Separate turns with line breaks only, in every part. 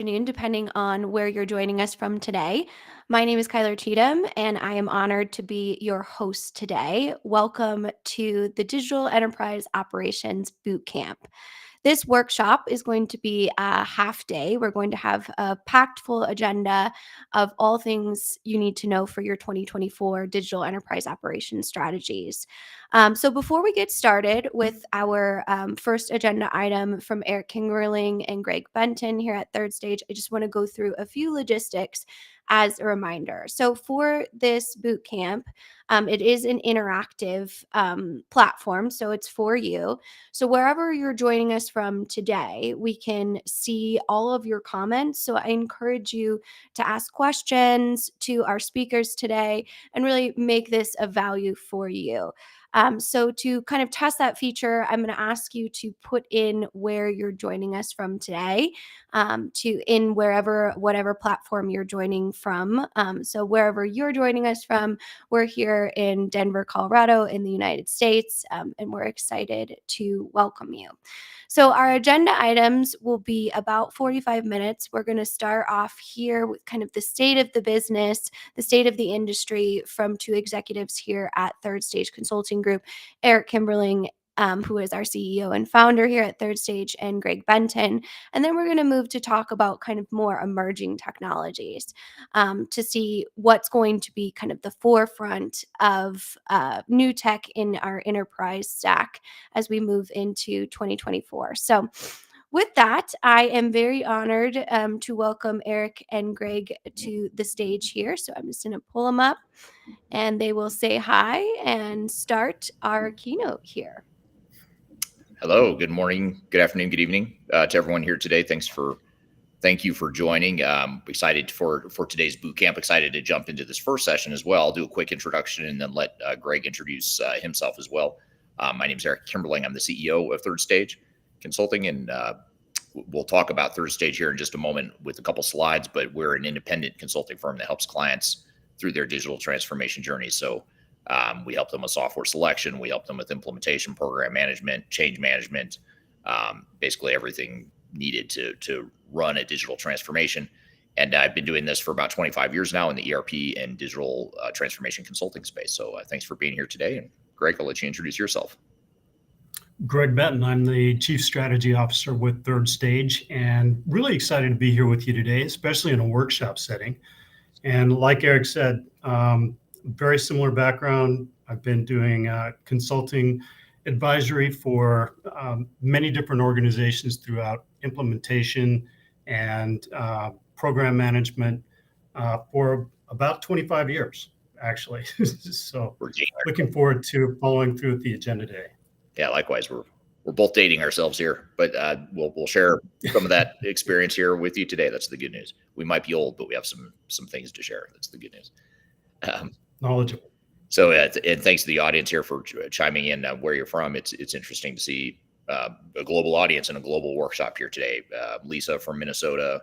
Afternoon, depending on where you're joining us from today. My name is Kyler Cheatham, and I am honored to be your host today. Welcome to the Digital Enterprise Operations Bootcamp. This workshop is going to be a half day. We're going to have a packed full agenda of all things you need to know for your 2024 digital enterprise operations strategies. So before we get started with our first agenda item from Eric Kingerling and Greg Benton here at Third Stage, I just want to go through a few logistics as a reminder. So for this boot camp, it is an interactive platform, so it's for you. So wherever you're joining us from today, we can see all of your comments. So I encourage you to ask questions to our speakers today and really make this of value for you. So to kind of test that feature, I'm going to ask you to put in where you're joining us from today, to in whatever platform you're joining from. So wherever you're joining us from, we're here in Denver, Colorado, in the United States, and we're excited to welcome you. So our agenda items will be about 45 minutes. We're going to start off here with kind of the state of the business, the state of the industry from two executives here at Third Stage Consulting Group, Eric Kimberling, who is our CEO and founder here at Third Stage, and Greg Benton. And then we're going to move to talk about kind of more emerging technologies, to see what's going to be kind of the forefront of new tech in our enterprise stack as we move into 2024. So with that, I am very honored to welcome Eric and Greg to the stage here. So I'm just going to pull them up and they will say hi and start our keynote here.
Hello, good morning, good afternoon, good evening to everyone here today. Thank you for joining. Excited for today's boot camp. Excited to jump into this first session as well. I'll do a quick introduction and then let Greg introduce himself as well. My name is Eric Kimberling. I'm the CEO of Third Stage Consulting, and we'll talk about Third Stage here in just a moment with a couple slides, but we're an independent consulting firm that helps clients through their digital transformation journey. So we help them with software selection, we help them with implementation, program management, change management, basically everything needed to run a digital transformation. And I've been doing this for about 25 years now in the ERP and digital transformation consulting space. So thanks for being here today. And Greg, I'll let you introduce yourself.
Greg Benton. I'm the Chief Strategy Officer with Third Stage, and really excited to be here with you today, especially in a workshop setting. And like Eric said, very similar background. I've been doing consulting advisory for many different organizations throughout implementation and program management for about 25 years, actually. So looking forward to following through with the agenda today.
Yeah, likewise. We're both dating ourselves here, but we'll share some of that experience here with you today. That's the good news. We might be old, but we have some things to share. That's the good news.
Knowledgeable.
So, and thanks to the audience here for chiming in where you're from. It's interesting to see a global audience and a global workshop here today. Lisa from Minnesota,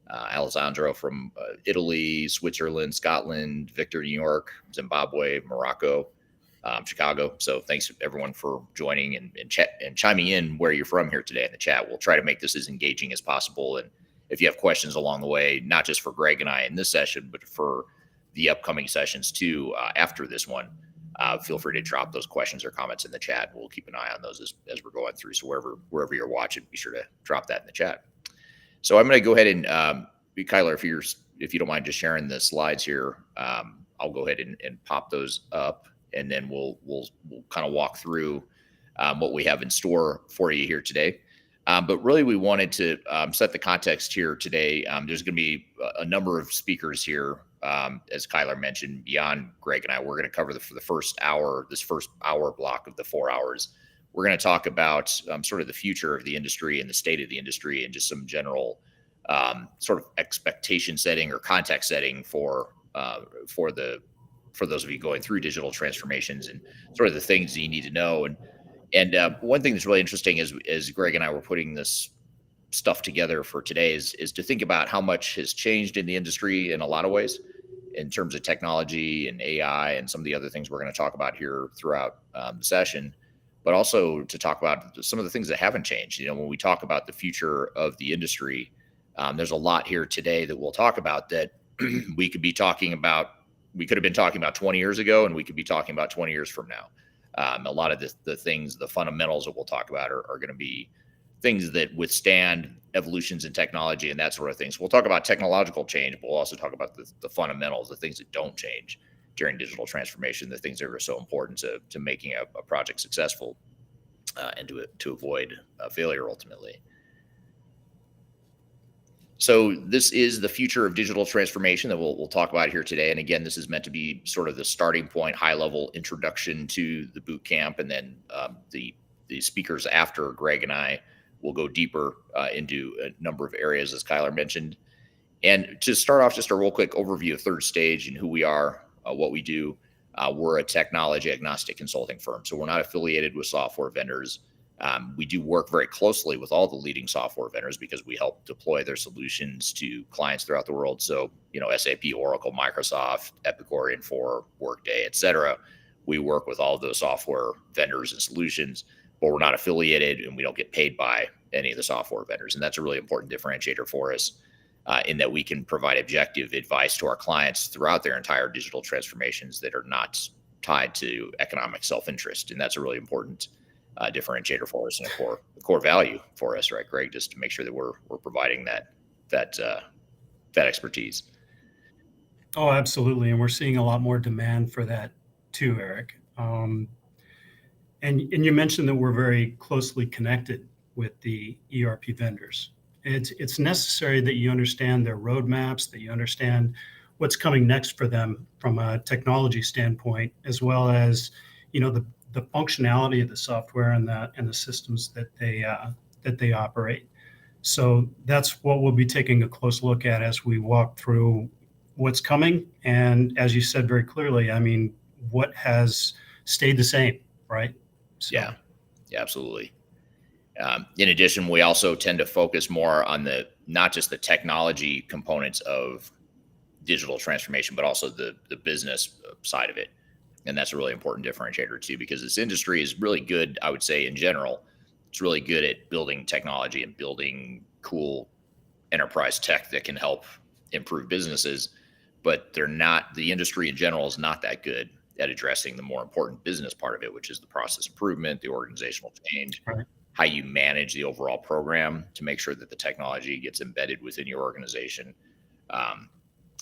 Alessandro from Italy, Switzerland, Scotland, Victor, New York, Zimbabwe, Morocco, Chicago. So thanks everyone for joining and chiming in where you're from here today in the chat. We'll try to make this as engaging as possible. And if you have questions along the way, not just for Greg and I in this session, but for the upcoming sessions too, after this one, feel free to drop those questions or comments in the chat. We'll keep an eye on those as we're going through. So wherever you're watching, be sure to drop that in the chat. So I'm going to go ahead and Kyler, if you don't mind just sharing the slides here, I'll go ahead and pop those up, and then we'll kind of walk through what we have in store for you here today. But really, we wanted to set the context here today. There's going to be a number of speakers here. As Kyler mentioned, beyond Greg and I, we're going to cover for the first hour, this first hour block of the 4 hours. We're going to talk about sort of the future of the industry and the state of the industry and just some general sort of expectation setting or context setting for those of you going through digital transformations and sort of the things that you need to know. And one thing that's really interesting is Greg and I were putting this stuff together for today is to think about how much has changed in the industry in a lot of ways in terms of technology and AI and some of the other things we're going to talk about here throughout the session, but also to talk about some of the things that haven't changed. You know, when we talk about the future of the industry, There's a lot here today that we'll talk about that we could be talking about. We could have been talking about 20 years ago, and we could be talking about 20 years from now. A lot of the things, the fundamentals that we'll talk about are going to be things that withstand evolutions in technology and that sort of thing. So we'll talk about technological change, but we'll also talk about the fundamentals, the things that don't change during digital transformation, the things that are so important to making a project successful and to avoid failure ultimately. So this is the future of digital transformation that we'll talk about here today. And again, this is meant to be sort of the starting point, high level introduction to the boot camp, and then the speakers after Greg and I will go deeper into a number of areas, as Kyler mentioned. And to start off, just a real quick overview of Third Stage and who we are, what we do. We're a technology-agnostic consulting firm, so we're not affiliated with software vendors. We do work very closely with all the leading software vendors because we help deploy their solutions to clients throughout the world. So, SAP, Oracle, Microsoft, Epicor, Infor, Workday, et cetera. We work with all of those software vendors and solutions, but we're not affiliated and we don't get paid by any of the software vendors. And that's a really important differentiator for us in that we can provide objective advice to our clients throughout their entire digital transformations that are not tied to economic self-interest. And that's a really important differentiator for us and a core value for us, right, Greg? Just to make sure that we're providing that expertise.
Oh, absolutely, and we're seeing a lot more demand for that too, Eric. And you mentioned that we're very closely connected with the ERP vendors. It's necessary that you understand their roadmaps, that you understand what's coming next for them from a technology standpoint, as well as the functionality of the software and the systems that they operate. So that's what we'll be taking a close look at as we walk through what's coming. And as you said very clearly, I mean, what has stayed the same, right? So.
Yeah, absolutely. In addition, we also tend to focus more on not just the technology components of digital transformation, but also the business side of it. And that's a really important differentiator too, because this industry is really good, I would say in general, it's really good at building technology and building cool enterprise tech that can help improve businesses, but the industry in general is not that good at addressing the more important business part of it, which is the process improvement, the organizational change,
right,
how you manage the overall program to make sure that the technology gets embedded within your organization.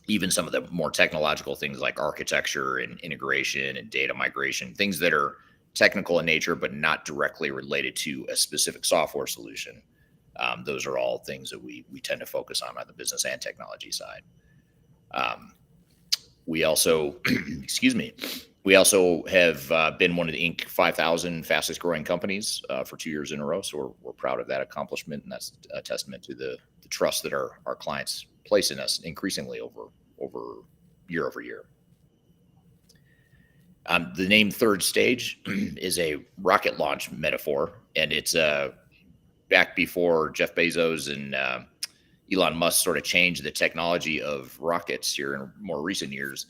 Even some of the more technological things like architecture and integration and data migration, things that are technical in nature, but not directly related to a specific software solution. Those are all things that we tend to focus on the business and technology side. We also, we also have been one of the Inc. 5000 fastest growing companies for 2 years in a row. So we're proud of that accomplishment. And that's a testament to the trust that our clients place in us increasingly over year over year. The name Third Stage is a rocket launch metaphor, and it's back before Jeff Bezos and Elon Musk sort of changed the technology of rockets here in more recent years.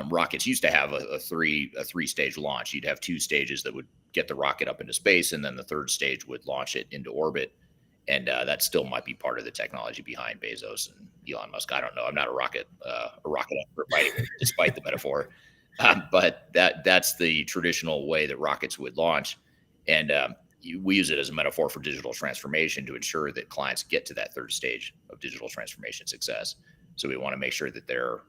Rockets used to have a three-stage launch. You'd have 2 stages that would get the rocket up into space, and then the third stage would launch it into orbit. And that still might be part of the technology behind Bezos and Elon Musk. I don't know. I'm not a rocket expert, despite the metaphor. But that's the traditional way that rockets would launch. And we use it as a metaphor for digital transformation to ensure that clients get to that third stage of digital transformation success. So we want to make sure that they're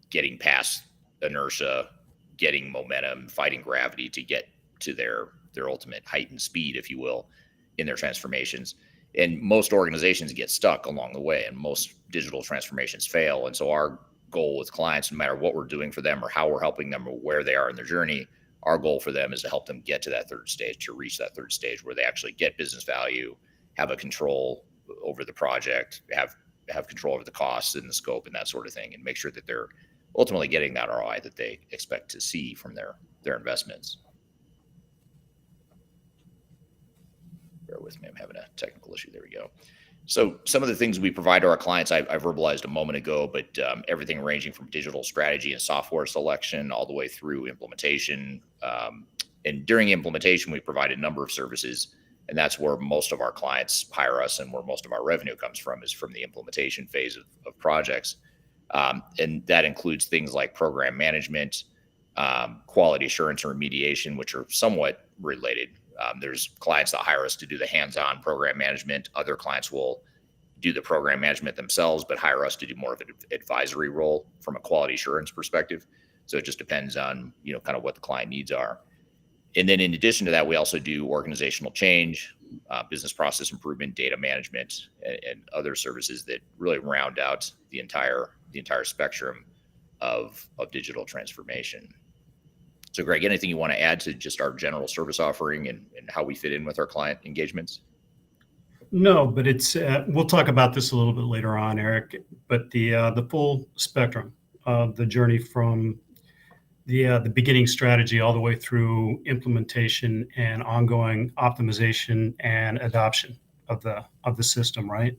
getting past inertia, getting momentum, fighting gravity to get to their ultimate height and speed, if you will, in their transformations. And most organizations get stuck along the way, and most digital transformations fail. And so our goal with clients, no matter what we're doing for them or how we're helping them or where they are in their journey, our goal for them is to help them get to that third stage, to reach that third stage where they actually get business value, have a control over the project, have control over the costs and the scope and that sort of thing, and make sure that they're ultimately getting that ROI that they expect to see from their investments. Bear with me, I'm having a technical issue. There we go. So some of the things we provide to our clients, I verbalized a moment ago, but everything ranging from digital strategy and software selection all the way through implementation. And during implementation, we provide a number of services And that's where most of our clients hire us, and where most of our revenue comes from is from the implementation phase of projects. And that includes things like program management, quality assurance and remediation, which are somewhat related. There's clients that hire us to do the hands-on program management. Other clients will do the program management themselves, but hire us to do more of an advisory role from a quality assurance perspective. So it just depends on, kind of what the client needs are. And then in addition to that, we also do organizational change, business process improvement, data management, and other services that really round out the entire spectrum of digital transformation. So Greg, anything you want to add to just our general service offering and how we fit in with our client engagements?
No, but it's we'll talk about this a little bit later on, Eric. But the full spectrum of the journey from the beginning strategy all the way through implementation and ongoing optimization and adoption of the system, right?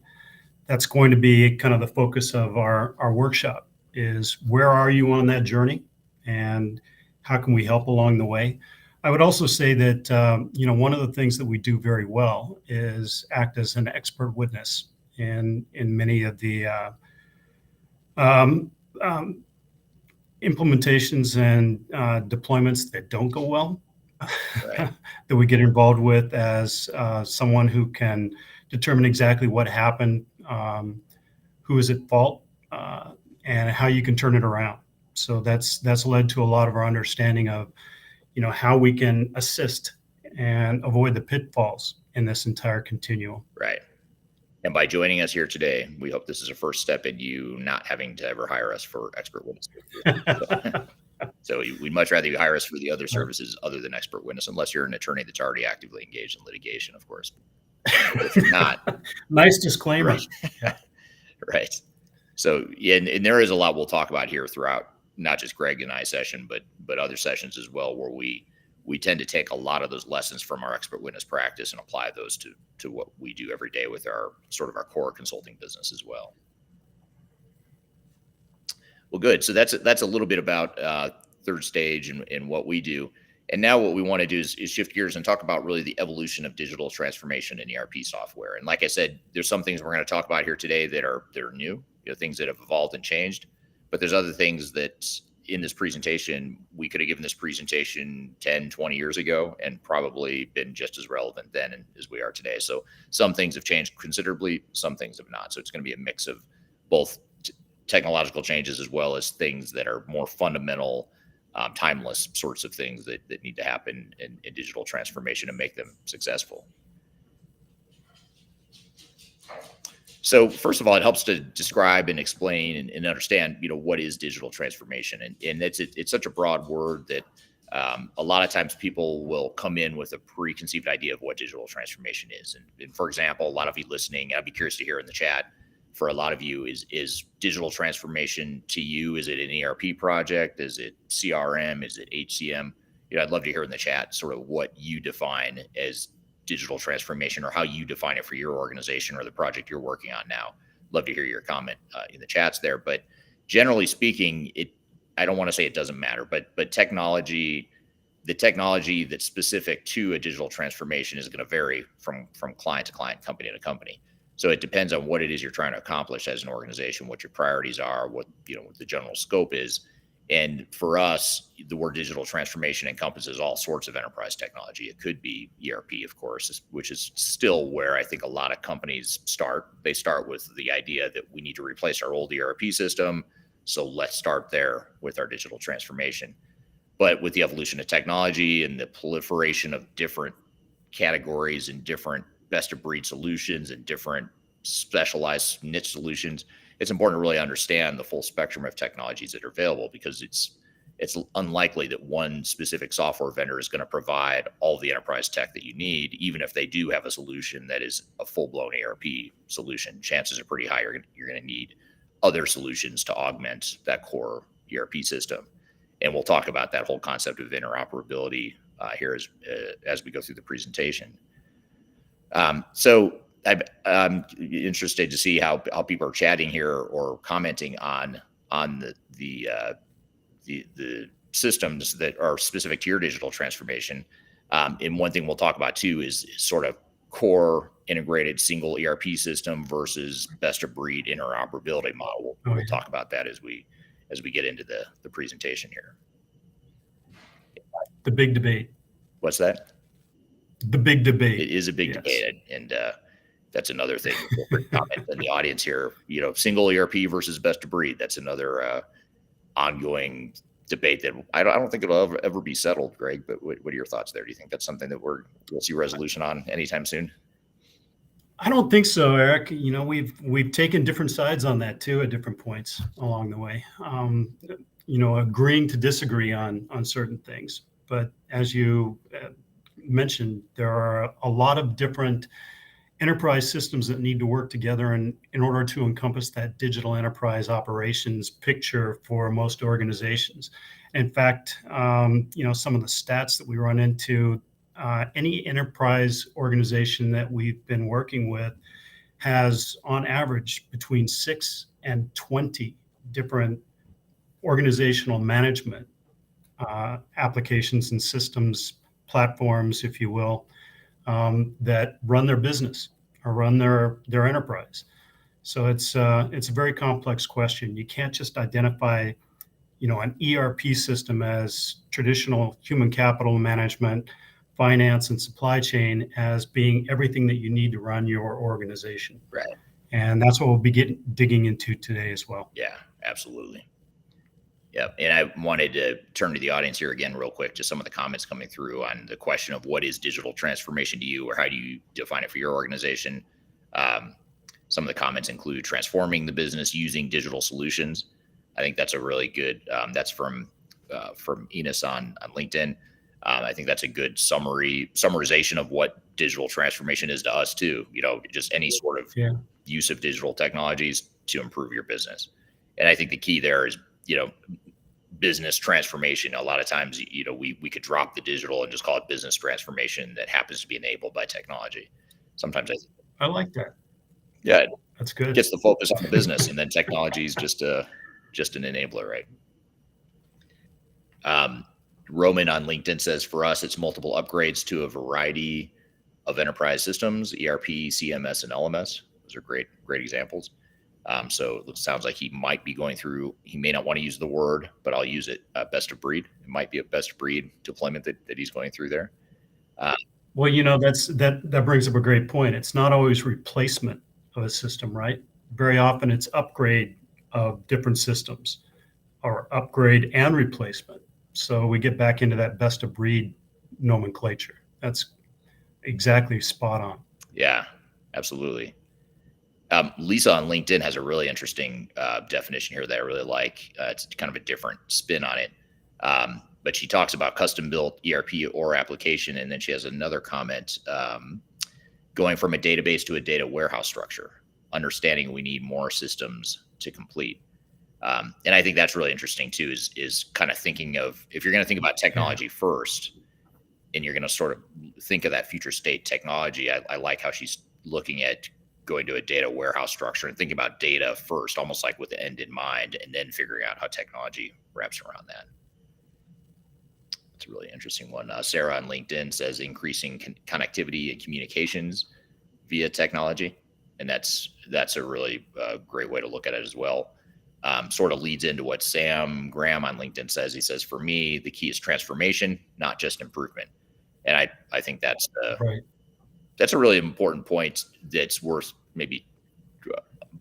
That's going to be kind of the focus of our workshop. Is where are you on that journey, and how can we help along the way? I would also say that one of the things that we do very well is act as an expert witness in many of the implementations and deployments that don't go well,
Right.
that we get involved with as someone who can determine exactly what happened, who is at fault, and how you can turn it around. So that's led to a lot of our understanding of how we can assist and avoid the pitfalls in this entire continuum.
Right. And by joining us here today, we hope this is a first step in you not having to ever hire us for expert witness. So we'd much rather you hire us for the other services other than expert witness, unless you're an attorney that's already actively engaged in litigation, of course. But if you're not,
nice disclaimer.
Right. Right. So, and there is a lot we'll talk about here throughout, not just Greg and I session, but other sessions as well, where we tend to take a lot of those lessons from our expert witness practice and apply those to what we do every day with our core consulting business as well. Well, good. So that's a little bit about third stage and what we do. And now what we want to do is shift gears and talk about really the evolution of digital transformation in ERP software. And like I said, there's some things we're going to talk about here today that are new, things that have evolved and changed. But there's other things that in this presentation, we could have given this presentation 10, 20 years ago and probably been just as relevant then as we are today. So some things have changed considerably, some things have not. So it's going to be a mix of both technological changes as well as things that are more fundamental, timeless sorts of things that need to happen in digital transformation to make them successful. So first of all, it helps to describe and explain and understand, what is digital transformation, and it's such a broad word that a lot of times people will come in with a preconceived idea of what digital transformation is. And for example, a lot of you listening, I'd be curious to hear in the chat. For a lot of you, is digital transformation to you? Is it an ERP project? Is it CRM? Is it HCM? I'd love to hear in the chat sort of what you define as digital transformation, or how you define it for your organization or the project you're working on now. Love to hear your comment in the chats there. But generally speaking, I don't want to say it doesn't matter, but the technology that's specific to a digital transformation is going to vary from client to client, company to company. So it depends on what it is you're trying to accomplish as an organization, what your priorities are, what the general scope is. And for us, the word digital transformation encompasses all sorts of enterprise technology. It could be ERP, of course, which is still where I think a lot of companies start. They start with the idea that we need to replace our old ERP system. So let's start there with our digital transformation. But with the evolution of technology and the proliferation of different categories and different best of breed solutions and different specialized niche solutions, it's important to really understand the full spectrum of technologies that are available, because it's unlikely that one specific software vendor is going to provide all the enterprise tech that you need. Even if they do have a solution that is a full-blown ERP solution, chances are pretty high you're going to need other solutions to augment that core ERP system. And we'll talk about that whole concept of interoperability here as we go through the presentation. So I'm interested to see how people are chatting here or commenting on the systems that are specific to your digital transformation. And one thing we'll talk about too is sort of core integrated single ERP system versus best of breed interoperability model. We'll talk about that as we get into the presentation here.
The big debate.
What's that?
The big debate.
It is a big debate, and that's another thing. Comment in the audience here. Single ERP versus best of breed. That's another ongoing debate that I don't think it'll ever be settled, Greg. But what are your thoughts there? Do you think that's something that we'll see resolution on anytime soon?
I don't think so, Eric. We've taken different sides on that too at different points along the way. Agreeing to disagree on certain things. But as you mentioned, there are a lot of different enterprise systems that need to work together in order to encompass that digital enterprise operations picture for most organizations. In fact, some of the stats that we run into, any enterprise organization that we've been working with has on average between 6 and 20 different organizational management applications and systems, platforms, if you will, that run their business or run their enterprise. So it's a very complex question. You can't just identify, an ERP system as traditional human capital management, finance, and supply chain as being everything that you need to run your organization.
Right.
And that's what we'll be digging into today as well.
Yeah, absolutely. Yeah, and I wanted to turn to the audience here again real quick, just some of the comments coming through on the question of what is digital transformation to you, or how do you define it for your organization? Some of the comments include transforming the business using digital solutions. I think that's a really good, that's from Enos on LinkedIn. I think that's a good summarization of what digital transformation is to us too. Just any sort of use of digital technologies to improve your business. And I think the key there is, business transformation. A lot of times, we could drop the digital and just call it business transformation that happens to be enabled by technology. Sometimes
I like that.
Yeah,
that's good.
Gets the focus on the business, and then technology is just an enabler, right? Roman on LinkedIn says, for us, it's multiple upgrades to a variety of enterprise systems, ERP, CMS, and LMS. Those are great examples. So it sounds like he might be going through, he may not want to use the word, but I'll use it, best of breed. It might be a best of breed deployment that he's going through there.
Well, that brings up a great point. It's not always replacement of a system, right? Very often it's upgrade of different systems, or upgrade and replacement. So we get back into that best of breed nomenclature. That's exactly spot on.
Yeah, absolutely. Lisa on LinkedIn has a really interesting definition here that I really like. It's kind of a different spin on it. But she talks about custom built ERP or application. And then she has another comment, going from a database to a data warehouse structure, understanding we need more systems to complete. And I think that's really interesting too, is kind of thinking of, if you're going to think about technology first, and you're going to sort of think of that future state technology, I like how she's looking at going to a data warehouse structure and thinking about data first, almost like with the end in mind, and then figuring out how technology wraps around that. It's a really interesting one. Sarah on LinkedIn says increasing connectivity and communications via technology. And that's a really great way to look at it as well. Sort of leads into what Sam Graham on LinkedIn says. He says, for me, the key is transformation, not just improvement. And I think that's
right.
That's a really important point that's worth maybe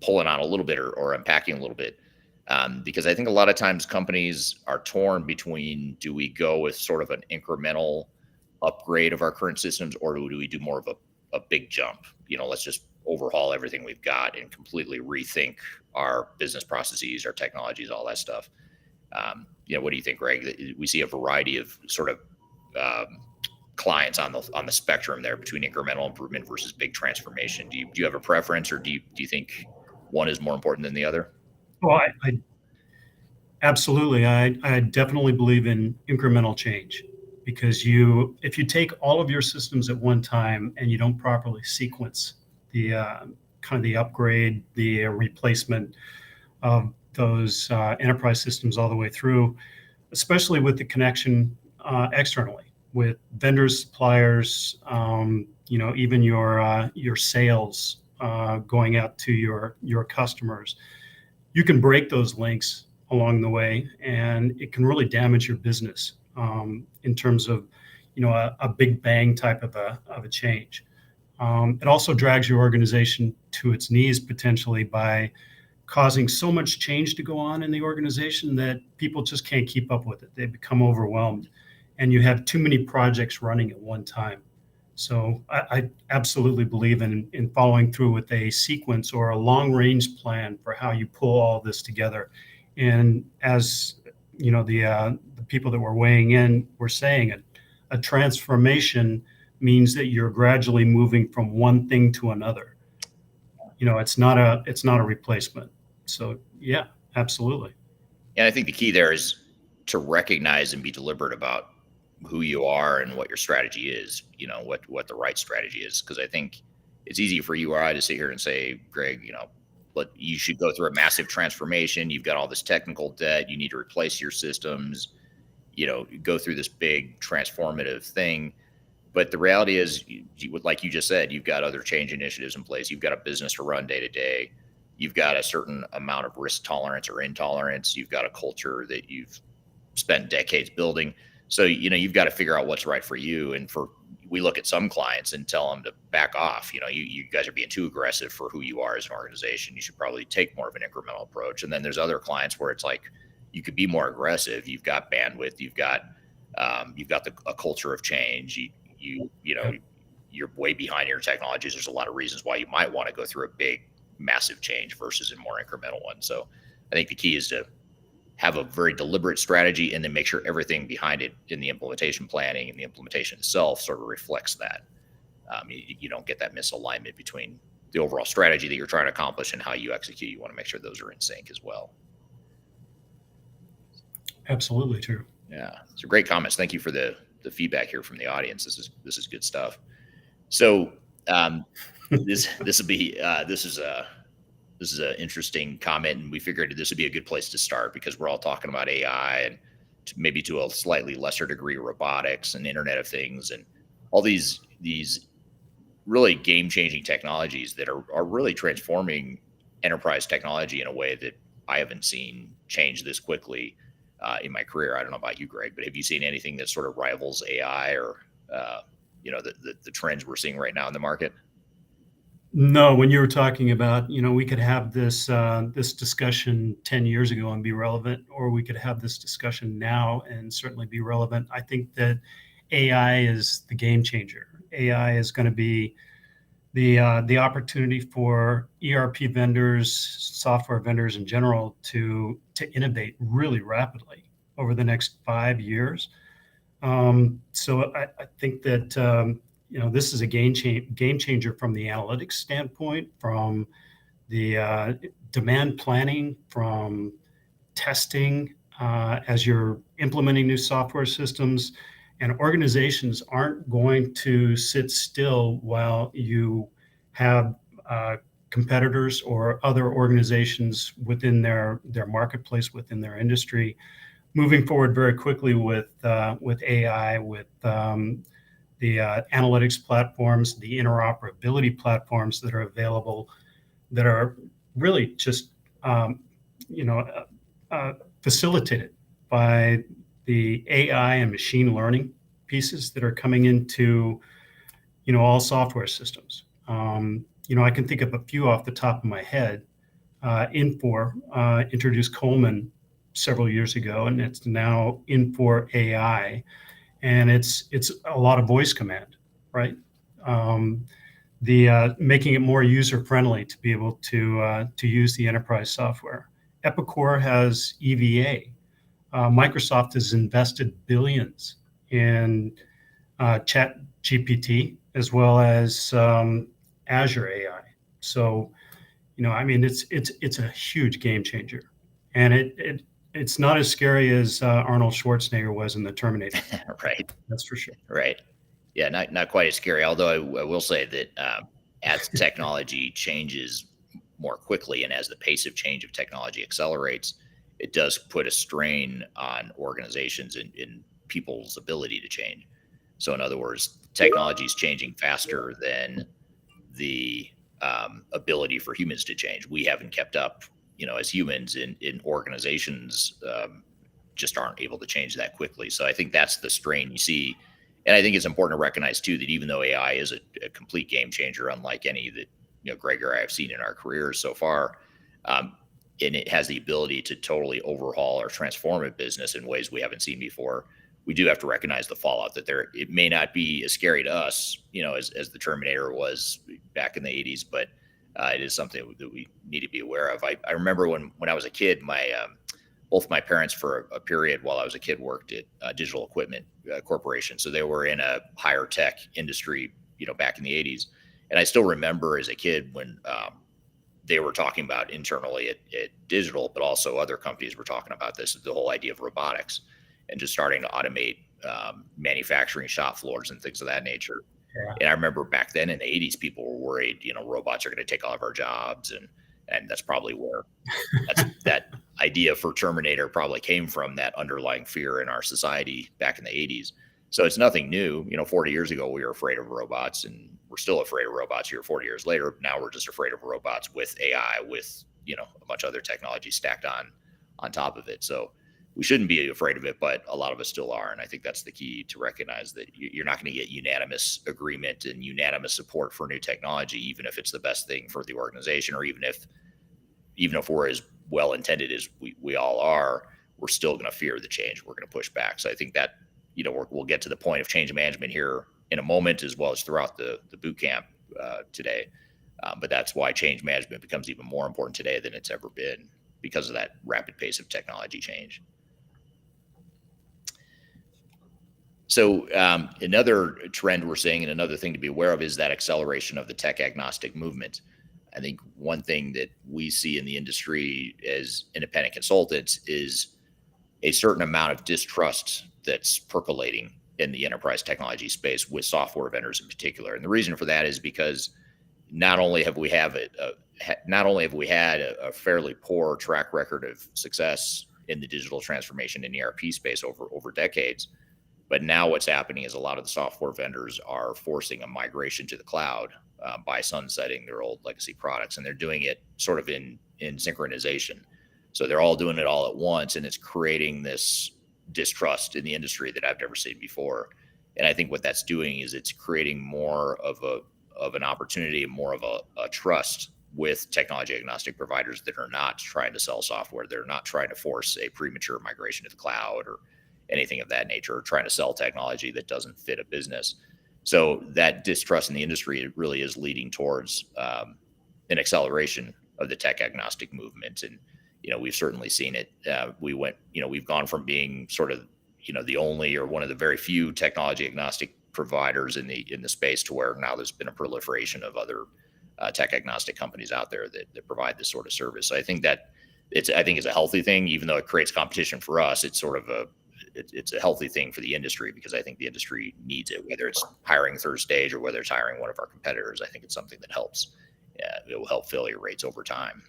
pulling on a little bit or unpacking a little bit. Because I think a lot of times companies are torn between, do we go with sort of an incremental upgrade of our current systems, or do we do more of a big jump? Let's just overhaul everything we've got and completely rethink our business processes, our technologies, all that stuff. What do you think, Greg? We see a variety of sort of clients on the spectrum there between incremental improvement versus big transformation. Do you have a preference, or do you think one is more important than the other?
Well, I absolutely. I definitely believe in incremental change, because if you take all of your systems at one time and you don't properly sequence the kind of the upgrade, the replacement of those enterprise systems all the way through, especially with the connection externally with vendors, suppliers, even your sales going out to your customers. You can break those links along the way, and it can really damage your business in terms of a big bang type of a change. It also drags your organization to its knees potentially by causing so much change to go on in the organization that people just can't keep up with it. They become overwhelmed, and you have too many projects running at one time. So I absolutely believe in following through with a sequence or a long range plan for how you pull all this together. And as the people that were weighing in were saying, a transformation means that you're gradually moving from one thing to another. It's not a replacement. So yeah, absolutely.
And I think the key there is to recognize and be deliberate about who you are and what your strategy is, what the right strategy is. Because I think it's easy for you or I to sit here and say, Greg, but you should go through a massive transformation. You've got all this technical debt. You need to replace your systems, go through this big transformative thing. But the reality is, like you just said, you've got other change initiatives in place. You've got a business to run day to day. You've got a certain amount of risk tolerance or intolerance. You've got a culture that you've spent decades building. So, you've got to figure out what's right for you. And we look at some clients and tell them to back off. You guys are being too aggressive for who you are as an organization. You should probably take more of an incremental approach. And then there's other clients where it's like, you could be more aggressive. You've got bandwidth. You've got a culture of change. You're way behind your technologies. There's a lot of reasons why you might want to go through a big, massive change versus a more incremental one. So I think the key is to have a very deliberate strategy and then make sure everything behind it in the implementation planning and the implementation itself sort of reflects that. You don't get that misalignment between the overall strategy that you're trying to accomplish and how you execute. You want to make sure those are in sync as well.
Absolutely true.
Yeah. So great comments. Thank you for the feedback here from the audience. This is good stuff. So this is an interesting comment, and we figured this would be a good place to start because we're all talking about AI and maybe to a slightly lesser degree robotics and Internet of Things and all these really game-changing technologies that are really transforming enterprise technology in a way that I haven't seen change this quickly in my career. I don't know about you, Greg, but have you seen anything that sort of rivals AI or the trends we're seeing right now in the market?
No, when you were talking about, we could have this discussion 10 years ago and be relevant, or we could have this discussion now and certainly be relevant. I think that AI is the game changer. AI is going to be the opportunity for ERP vendors, software vendors in general, to innovate really rapidly over the next 5 years. So I think that this is a game changer from the analytics standpoint, from the demand planning, from testing as you're implementing new software systems. And organizations aren't going to sit still while you have competitors or other organizations within their marketplace, within their industry, moving forward very quickly with AI, with the analytics platforms, the interoperability platforms that are available, that are really just facilitated by the AI and machine learning pieces that are coming into all software systems. I can think of a few off the top of my head. Infor introduced Coleman several years ago, and it's now Infor AI, and it's a lot of voice command, right? The making it more user friendly to be able to use the enterprise software. Epicor has EVA. Microsoft has invested billions in Chat GPT as well as Azure AI. So, it's a huge game changer, and it's not as scary as Arnold Schwarzenegger was in the Terminator.
Right.
That's for sure.
Right. Yeah, not quite as scary. Although I will say that as technology changes more quickly and as the pace of change of technology accelerates, it does put a strain on organizations and people's ability to change. So in other words, technology is changing faster than the ability for humans to change. We haven't kept up, as humans in organizations, just aren't able to change that quickly. So I think that's the strain you see. And I think it's important to recognize too, that even though AI is a complete game changer, unlike any that, Greg or I have seen in our careers so far, and it has the ability to totally overhaul or transform a business in ways we haven't seen before, we do have to recognize the fallout that it may not be as scary to us, as the Terminator was back in the 80s, but it is something that we need to be aware of. I remember when I was a kid, both my parents for a period while I was a kid worked at Digital Equipment Corporation. So they were in a higher tech industry, back in the 80s. And I still remember as a kid when they were talking about internally at Digital, but also other companies were talking about the whole idea of robotics and just starting to automate manufacturing shop floors and things of that nature. Yeah. And I remember back then in the 80s, people were worried, robots are going to take all of our jobs. And that's probably where that idea for Terminator probably came from, that underlying fear in our society back in the 80s. So it's nothing new. 40 years ago, we were afraid of robots, and we're still afraid of robots here 40 years later. Now we're just afraid of robots with AI, with, a bunch of other technology stacked on top of it. So we shouldn't be afraid of it, but a lot of us still are. And I think that's the key, to recognize that you're not going to get unanimous agreement and unanimous support for new technology, even if it's the best thing for the organization, or even if we're as well intended as we all are, we're still going to fear the change. We're going to push back. So I think that, we'll get to the point of change management here in a moment, as well as throughout the boot camp today. But that's why change management becomes even more important today than it's ever been, because of that rapid pace of technology change. So another trend we're seeing, and another thing to be aware of, is that acceleration of the tech-agnostic movement. I think one thing that we see in the industry as independent consultants is a certain amount of distrust that's percolating in the enterprise technology space with software vendors in particular. And the reason for that is because not only have we had a fairly poor track record of success in the digital transformation and ERP space over decades, but now what's happening is a lot of the software vendors are forcing a migration to the cloud by sunsetting their old legacy products, and they're doing it sort of in synchronization. So they're all doing it all at once, and it's creating this distrust in the industry that I've never seen before. And I think what that's doing is it's creating more of an opportunity, more of a trust with technology agnostic providers that are not trying to sell software. They're not trying to force a premature migration to the cloud or anything of that nature, or trying to sell technology that doesn't fit a business. So that distrust in the industry, it really is leading towards an acceleration of the tech agnostic movement. And, we've certainly seen it. We've gone from being sort of, the only or one of the very few technology agnostic providers in the space, to where now there's been a proliferation of other tech agnostic companies out there that provide this sort of service. So I think that it's a healthy thing, even though it creates competition for us. It's sort of it's a healthy thing for the industry, because I think the industry needs it, whether it's hiring third stage or whether it's hiring one of our competitors. I think it's something that helps. It will help failure rates over time.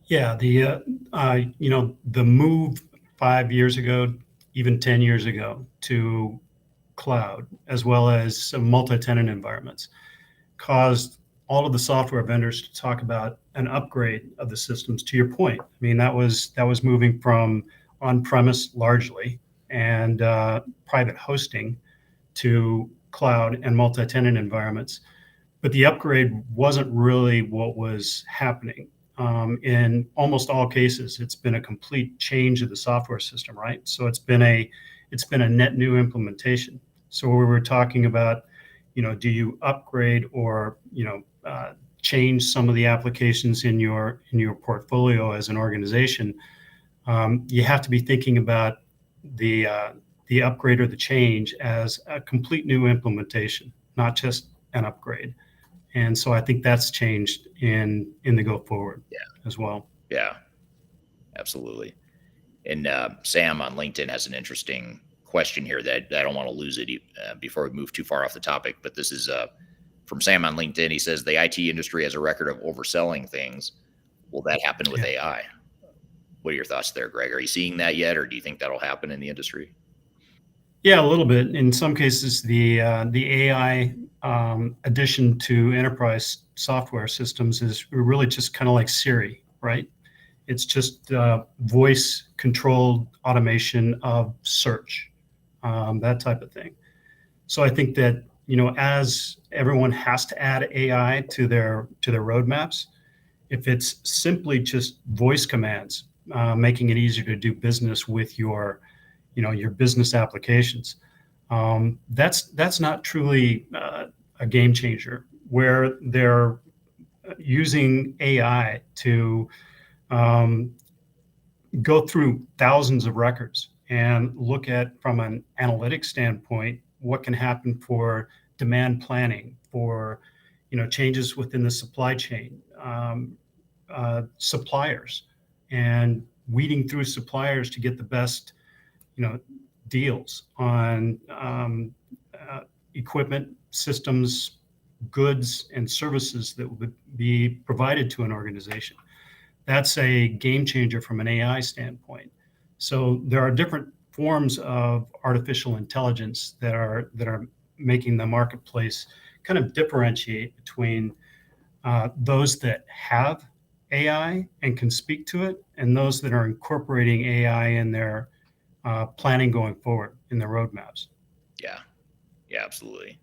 Yeah, the move 5 years ago, even 10 years ago, to cloud, as well as some multi-tenant environments, caused all of the software vendors to talk about an upgrade of the systems. To your point, I mean, that was moving from on-premise largely and private hosting to cloud and multi-tenant environments. But the upgrade wasn't really what was happening. In almost all cases, it's been a complete change of the software system, right? So it's been a net new implementation. So we were talking about, do you upgrade or change some of the applications in your portfolio as an organization? You have to be thinking about the upgrade or the change as a complete new implementation, not just an upgrade. And so I think that's changed in the go forward as well.
Yeah, absolutely. And Sam on LinkedIn has an interesting question here that I don't want to lose it before we move too far off the topic. But this is from Sam on LinkedIn. He says, the IT industry has a record of overselling things. Will that happen with AI? What are your thoughts there, Greg? Are you seeing that yet, or do you think that'll happen in the industry?
Yeah, a little bit. In some cases, the AI addition to enterprise software systems is really just kind of like Siri, right? It's just voice controlled automation of search, that type of thing. So I think that, as everyone has to add AI to their roadmaps, if it's simply just voice commands, making it easier to do business with your business applications, that's not truly a game changer. Where they're using AI to um, go through thousands of records and look at, from an analytics standpoint, what can happen for demand planning, for changes within the supply chain, suppliers, and weeding through suppliers to get the best deals on equipment, systems, goods, and services that would be provided to an organization. That's a game changer from an AI standpoint. So there are different forms of artificial intelligence that are making the marketplace kind of differentiate between those that have AI and can speak to it, and those that are incorporating AI in their planning going forward in their roadmaps.
Yeah, yeah, absolutely.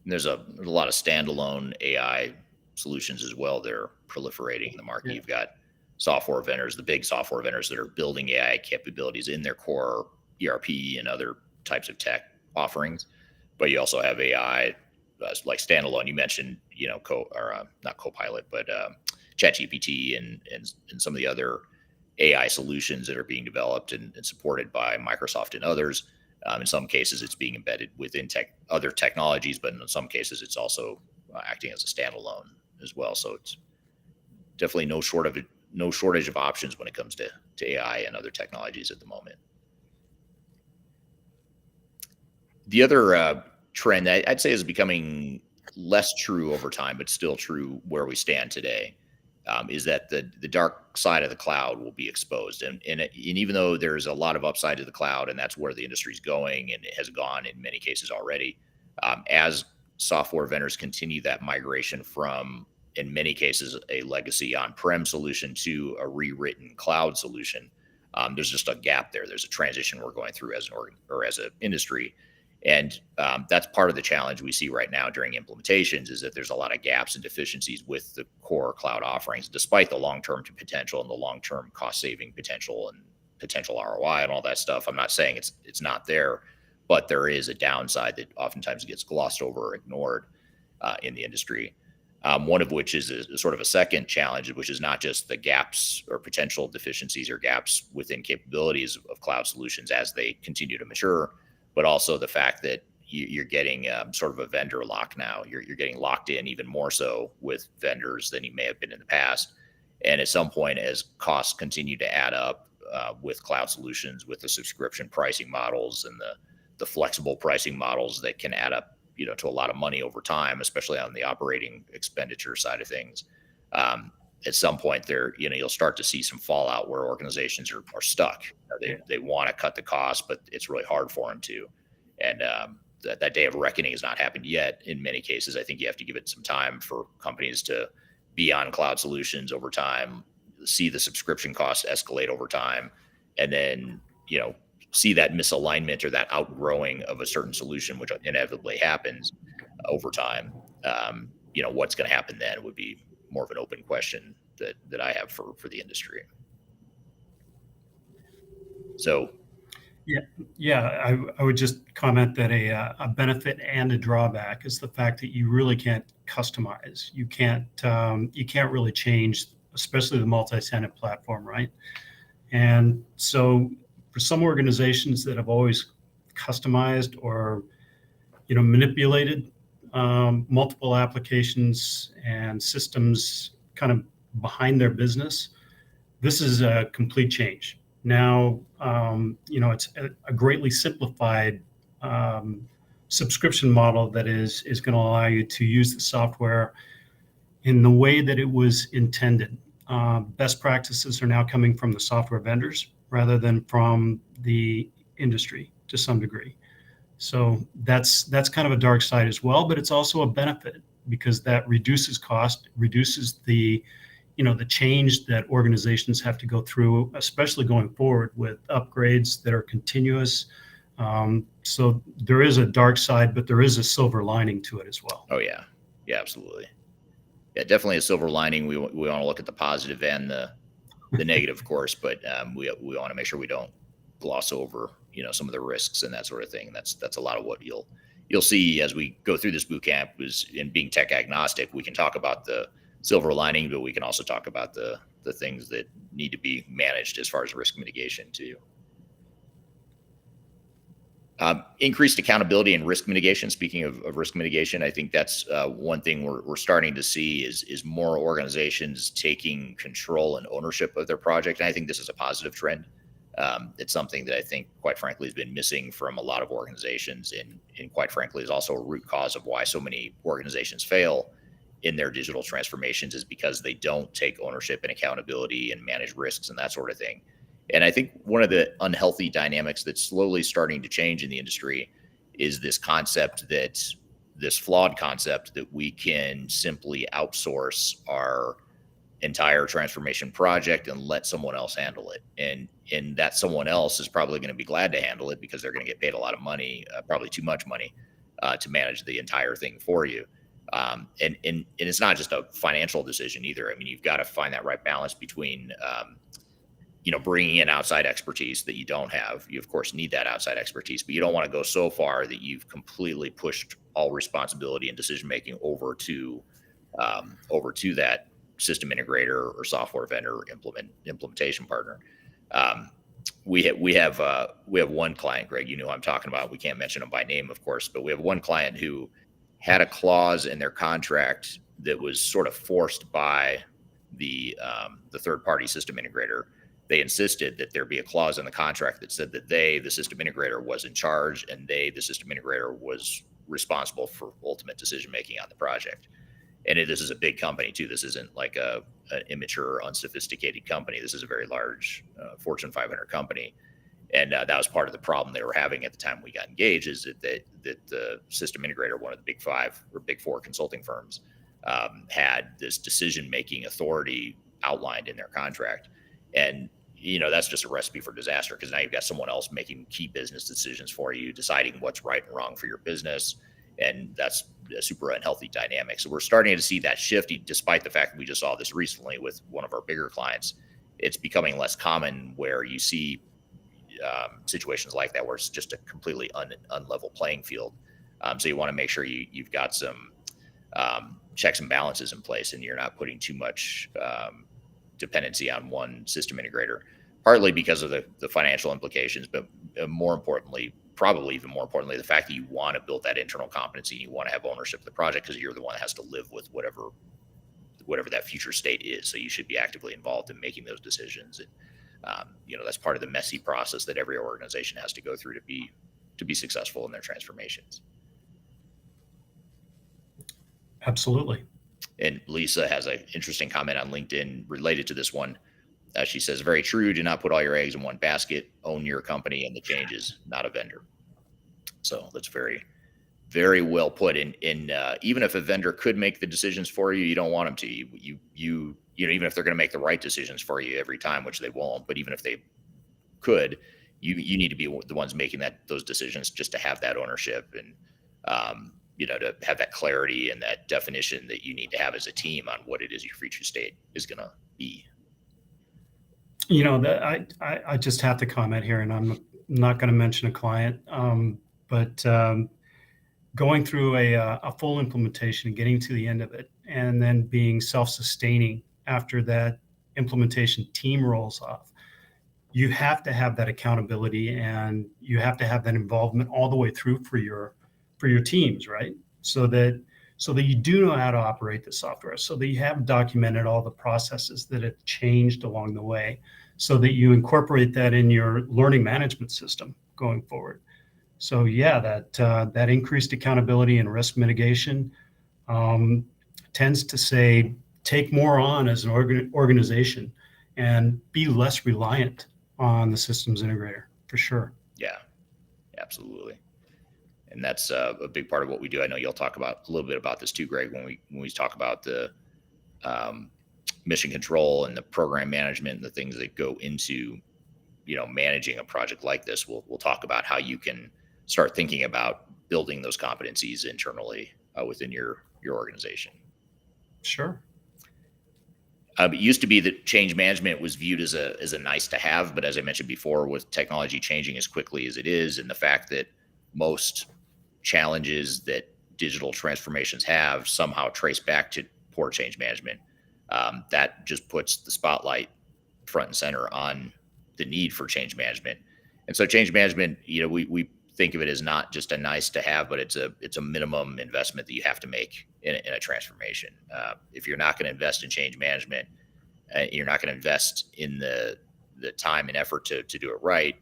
And there's a lot of standalone AI solutions as well. They're proliferating in the market.
Yeah.
You've got software vendors, the big software vendors that are building AI capabilities in their core ERP and other types of tech offerings. But you also have AI like standalone. You mentioned, not Copilot, but ChatGPT and some of the other AI solutions that are being developed and supported by Microsoft and others. In some cases, it's being embedded within other technologies, but in some cases, it's also acting as a standalone as well. So it's definitely no shortage of options when it comes to AI and other technologies at the moment. The other trend that I'd say is becoming less true over time, but still true where we stand today, is that the dark side of the cloud will be exposed. And even though there's a lot of upside to the cloud, and that's where the industry is going, and it has gone in many cases already, as software vendors continue that migration from, in many cases, a legacy on-prem solution to a rewritten cloud solution, there's just a gap there. There's a transition we're going through as an industry. And that's part of the challenge we see right now during implementations, is that there's a lot of gaps and deficiencies with the core cloud offerings, despite the long-term potential and the long-term cost-saving potential and potential ROI and all that stuff. I'm not saying it's not there, but there is a downside that oftentimes gets glossed over or ignored in the industry. One of which is a sort of a second challenge, which is not just the gaps or potential deficiencies or gaps within capabilities of cloud solutions as they continue to mature, but also the fact that you're getting sort of a vendor lock now. You're getting locked in even more so with vendors than you may have been in the past. And at some point, as costs continue to add up with cloud solutions, with the subscription pricing models and the flexible pricing models that can add up, to a lot of money over time, especially on the operating expenditure side of things. At some point you'll start to see some fallout where organizations are stuck. They want to cut the cost, but it's really hard for them to. And that day of reckoning has not happened yet. In many cases, I think you have to give it some time for companies to be on cloud solutions over time, see the subscription costs escalate over time, and then, see that misalignment or that outgrowing of a certain solution, which inevitably happens over time. What's going to happen then would be more of an open question that I have for the industry. So,
yeah, I would just comment that a benefit and a drawback is the fact that you really can't customize. You can't really change, especially the multi-tenant platform, right? And so, for some organizations that have always customized or manipulated multiple applications and systems kind of behind their business, this is a complete change. Now, it's a greatly simplified subscription model that is going to allow you to use the software in the way that it was intended. Best practices are now coming from the software vendors rather than from the industry to some degree. So that's kind of a dark side as well, but it's also a benefit because that reduces cost, reduces the change that organizations have to go through, especially going forward with upgrades that are continuous. So there is a dark side, but there is a silver lining to it as well.
Oh yeah, yeah, absolutely. Yeah, definitely a silver lining. We want to look at the positive and the negative, of course, but we want to make sure we don't gloss over some of the risks and that sort of thing. That's a lot of what you'll see as we go through this boot camp. Is in being tech agnostic, we can talk about the silver lining, but we can also talk about the things that need to be managed as far as risk mitigation too. Increased accountability and risk mitigation. Speaking of risk mitigation, I think that's one thing we're starting to see is more organizations taking control and ownership of their project. And I think this is a positive trend. It's something that I think, quite frankly, has been missing from a lot of organizations, and quite frankly, is also a root cause of why so many organizations fail in their digital transformations, is because they don't take ownership and accountability and manage risks and that sort of thing. And I think one of the unhealthy dynamics that's slowly starting to change in the industry is this flawed concept that we can simply outsource our entire transformation project and let someone else handle it. And that someone else is probably going to be glad to handle it because they're going to get paid a lot of money, probably too much money, to manage the entire thing for you. And it's not just a financial decision either. I mean, you've got to find that right balance between bringing in outside expertise that you don't have. You, of course, need that outside expertise, but you don't want to go so far that you've completely pushed all responsibility and decision-making over to that system integrator or software vendor implementation partner. We have one client, Greg, you know who I'm talking about. We can't mention them by name, of course, but we have one client who had a clause in their contract that was sort of forced by the third-party system integrator. They insisted that there be a clause in the contract that said that the system integrator, was in charge, and the system integrator, was responsible for ultimate decision-making on the project. And this is a big company too. This isn't like an immature, unsophisticated company. This is a very large Fortune 500 company. And that was part of the problem they were having at the time we got engaged, is that the system integrator, one of the big five or big four consulting firms, had this decision-making authority outlined in their contract. And, that's just a recipe for disaster, because now you've got someone else making key business decisions for you, deciding what's right and wrong for your business. And that's a super unhealthy dynamic. So we're starting to see that shift, despite the fact that we just saw this recently with one of our bigger clients. It's becoming less common where you see situations like that, where it's just a completely unlevel playing field. So you want to make sure you've got some checks and balances in place, and you're not putting too much dependency on one system integrator, partly because of the financial implications, but more importantly, probably even more importantly, the fact that you want to build that internal competency, and you want to have ownership of the project, because you're the one that has to live with whatever that future state is. So you should be actively involved in making those decisions. And that's part of the messy process that every organization has to go through to be successful in their transformations.
Absolutely.
And Lisa has an interesting comment on LinkedIn related to this one. She says, very true. Do not put all your eggs in one basket. Own your company and the changes, not a vendor. So that's very, very well put. In even if a vendor could make the decisions for you, you don't want them to. You even if they're going to make the right decisions for you every time, which they won't, but even if they could, you need to be the ones making those decisions, just to have that ownership and to have that clarity and that definition that you need to have as a team on what it is your future state is going to be.
That I just have to comment here, and I'm not going to mention a client, but going through a full implementation and getting to the end of it, and then being self-sustaining after that implementation team rolls off, you have to have that accountability, and you have to have that involvement all the way through for your teams, right? So that you do know how to operate the software, so that you have documented all the processes that have changed along the way, so that you incorporate that in your learning management system going forward. So yeah, that increased accountability and risk mitigation tends to say, take more on as an organization and be less reliant on the systems integrator, for sure.
Yeah, absolutely. And that's a big part of what we do. I know you'll talk about a little bit about this too, Greg, when we talk about the mission control and the program management and the things that go into, managing a project like this. We'll talk about how you can start thinking about building those competencies internally within your organization.
Sure.
It used to be that change management was viewed as a nice to have, but as I mentioned before, with technology changing as quickly as it is, and the fact that most challenges that digital transformations have somehow trace back to poor change management, that just puts the spotlight front and center on the need for change management. And so change management, we think of it as not just a nice to have, but it's a minimum investment that you have to make in a transformation. If you're not going to invest in change management, you're not going to invest in the time and effort to do it right,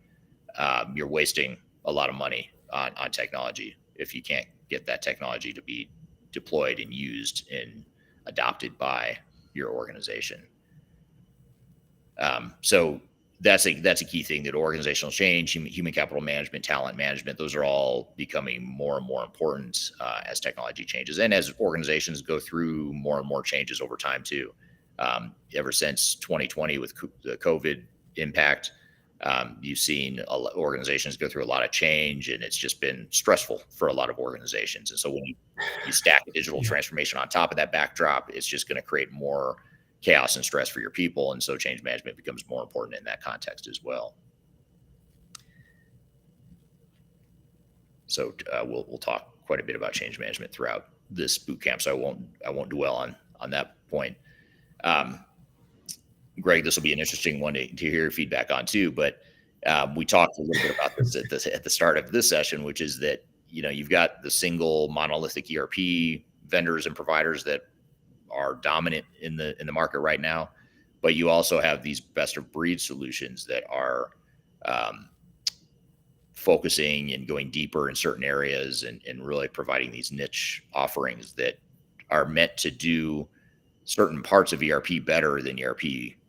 you're wasting a lot of money on technology if you can't get that technology to be deployed and used and adopted by your organization. So that's a key thing, that organizational change, human capital management, talent management, those are all becoming more and more important as technology changes and as organizations go through more and more changes over time too. Ever since 2020 with the COVID impact, you've seen organizations go through a lot of change, and it's just been stressful for a lot of organizations. And so when you stack a digital transformation on top of that backdrop, it's just going to create more chaos and stress for your people. And so change management becomes more important in that context as well. So we'll talk quite a bit about change management throughout this boot camp, so I won't dwell on that point. Greg, this will be an interesting one to hear your feedback on too, but we talked a little bit about this at the start of this session, which is that you've got the single monolithic ERP vendors and providers that are dominant in the market right now, but you also have these best of breed solutions that are focusing and going deeper in certain areas and really providing these niche offerings that are meant to do certain parts of ERP better than ERP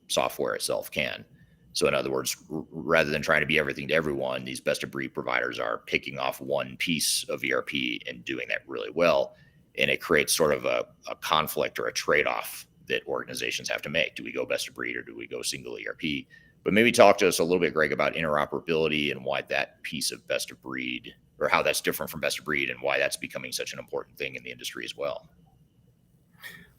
software itself can. So in other words, rather than trying to be everything to everyone, these best of breed providers are picking off one piece of ERP and doing that really well. And it creates sort of a conflict or a trade-off that organizations have to make. Do we go best of breed or do we go single ERP? But maybe talk to us a little bit, Greg, about interoperability and why that piece of best of breed, or how that's different from best of breed, and why that's becoming such an important thing in the industry as well.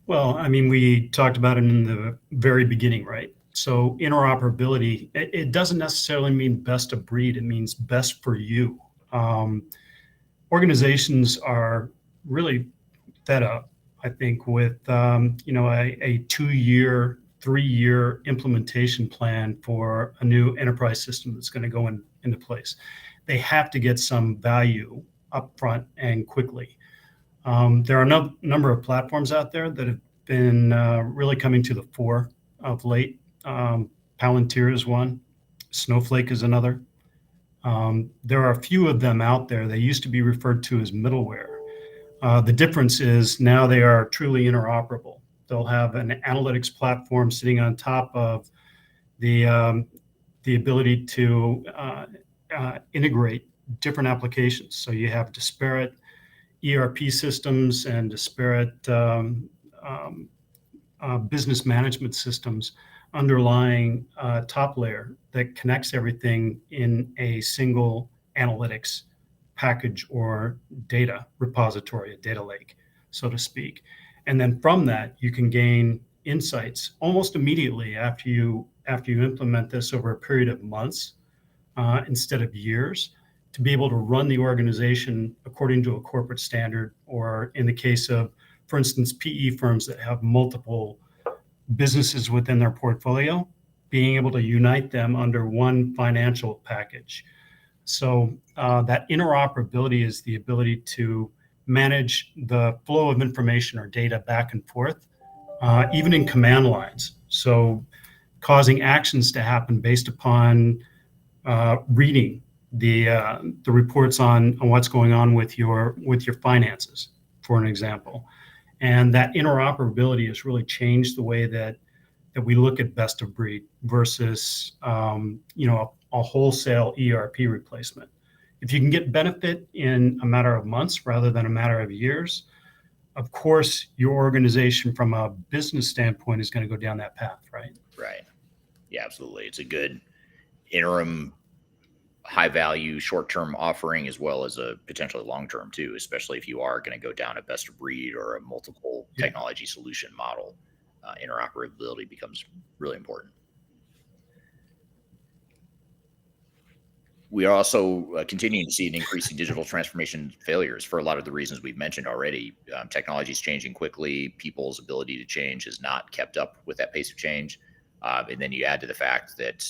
Well, I mean, we talked about it in the very beginning, right? So interoperability, it doesn't necessarily mean best of breed. It means best for you. Organizations are really fed up, I think, with a 2-year, 3-year implementation plan for a new enterprise system that's going to go into place. They have to get some value upfront and quickly. There are a number of platforms out there that have been really coming to the fore of late. Palantir is one. Snowflake is another. There are a few of them out there. They used to be referred to as middleware. The difference is now they are truly interoperable. They'll have an analytics platform sitting on top of the ability to integrate different applications. So you have disparate ERP systems and disparate business management systems underlying top layer that connects everything in a single analytics package or data repository, a data lake, so to speak. And then from that, you can gain insights almost immediately after you implement this over a period of months instead of years, to be able to run the organization according to a corporate standard, or in the case of, for instance, PE firms that have multiple businesses within their portfolio, being able to unite them under one financial package. So that interoperability is the ability to manage the flow of information or data back and forth, even in command lines. So causing actions to happen based upon reading the reports on what's going on with your finances, for an example. And that interoperability has really changed the way that we look at best of breed versus a wholesale ERP replacement. If you can get benefit in a matter of months rather than a matter of years, of course, your organization from a business standpoint is going to go down that path, right?
Right. Yeah, absolutely. It's a good interim, high value, short term offering, as well as a potentially long term too, especially if you are going to go down a best of breed or a multiple technology solution model. Interoperability becomes really important. We are also continuing to see an increase in digital transformation failures for a lot of the reasons we've mentioned already. Technology is changing quickly. People's ability to change has not kept up with that pace of change. And then you add to the fact that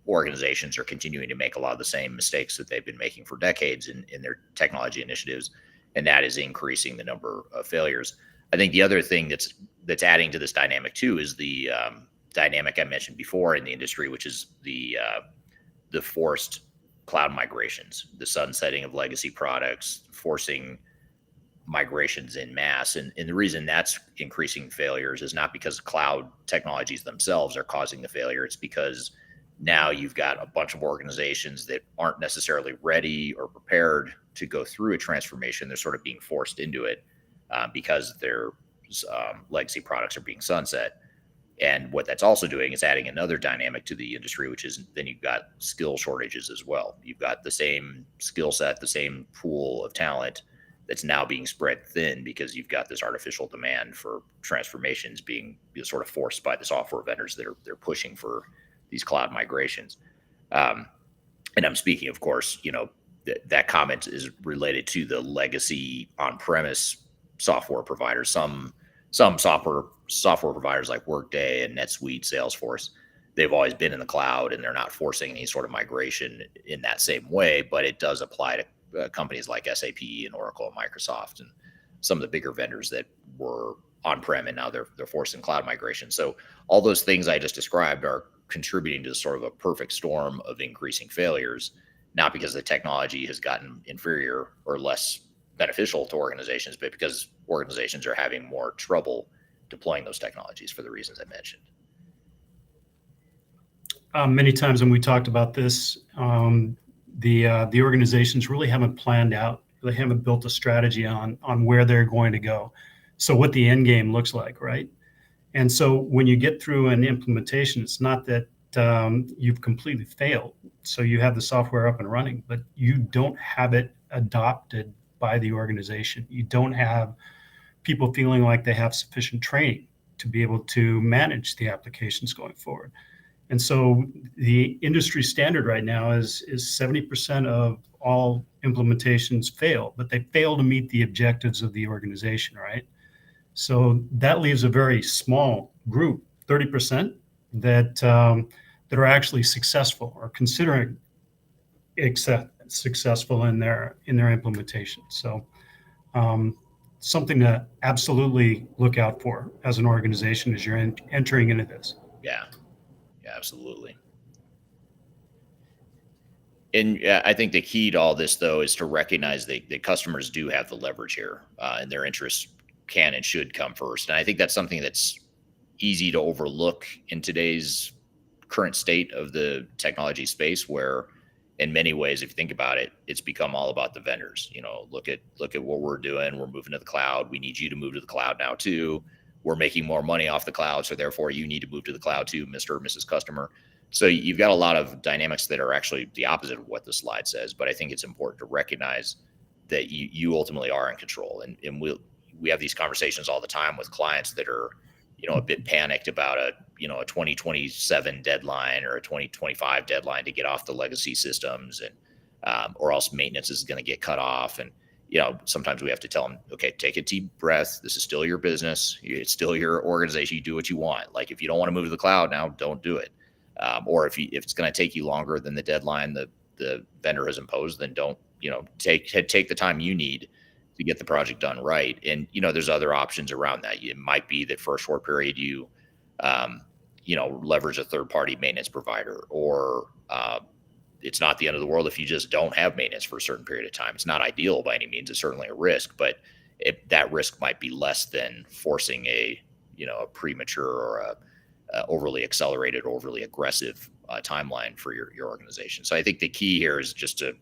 organizations are continuing to make a lot of the same mistakes that they've been making for decades in their technology initiatives, and that is increasing the number of failures. I think the other thing that's adding to this dynamic too is the dynamic I mentioned before in the industry, which is the forced cloud migrations, the sunsetting of legacy products, forcing migrations in mass. And the reason that's increasing failures is not because cloud technologies themselves are causing the failure. It's because now you've got a bunch of organizations that aren't necessarily ready or prepared to go through a transformation. They're sort of being forced into it because their legacy products are being sunset. And what that's also doing is adding another dynamic to the industry, which is then you've got skill shortages as well. You've got the same skill set, the same pool of talent that's now being spread thin because you've got this artificial demand for transformations being sort of forced by the software vendors that they're pushing for these cloud migrations. And I'm speaking, of course, that comment is related to the legacy on-premise software providers. Some software providers like Workday and NetSuite, Salesforce, they've always been in the cloud and they're not forcing any sort of migration in that same way, but it does apply to companies like SAP and Oracle and Microsoft and some of the bigger vendors that were on-prem and now they're forcing cloud migration. So all those things I just described are contributing to sort of a perfect storm of increasing failures, not because the technology has gotten inferior or less beneficial to organizations, but because organizations are having more trouble deploying those technologies for the reasons I mentioned.
Many times when we talked about this, the organizations really haven't planned out. They haven't built a strategy on where they're going to go. So what the end game looks like, right? And so when you get through an implementation, it's not that you've completely failed. So you have the software up and running, but you don't have it adopted by the organization. You don't have people feeling like they have sufficient training to be able to manage the applications going forward. And so the industry standard right now is 70% of all implementations fail, but they fail to meet the objectives of the organization, right? So that leaves a very small group, 30%, that are actually successful or considering successful in their implementation. So something to absolutely look out for as an organization as you're entering into this.
Yeah, absolutely. And I think the key to all this, though, is to recognize that customers do have the leverage here, and their interests can and should come first. And I think that's something that's easy to overlook in today's current state of the technology space, where in many ways, if you think about it, it's become all about the vendors. Look at what we're doing. We're moving to the cloud. We need you to move to the cloud now too. We're making more money off the cloud, so therefore you need to move to the cloud too, Mr. or Mrs. Customer. So you've got a lot of dynamics that are actually the opposite of what the slide says. But I think it's important to recognize that you ultimately are in control. And we have these conversations all the time with clients that are, a bit panicked about a 2027 deadline or a 2025 deadline to get off the legacy systems, and or else maintenance is going to get cut off. And sometimes we have to tell them, okay, take a deep breath. This is still your business. It's still your organization. You do what you want. Like if you don't want to move to the cloud now, don't do it. Or if it's going to take you longer than the deadline the vendor has imposed, then don't take the time you need to get the project done right. And there's other options around that. It might be that for a short period you leverage a third-party maintenance provider, or it's not the end of the world if you just don't have maintenance for a certain period of time. It's not ideal by any means. It's certainly a risk, but that risk might be less than forcing a premature or a overly accelerated, overly aggressive timeline for your organization. So I think the key here is just to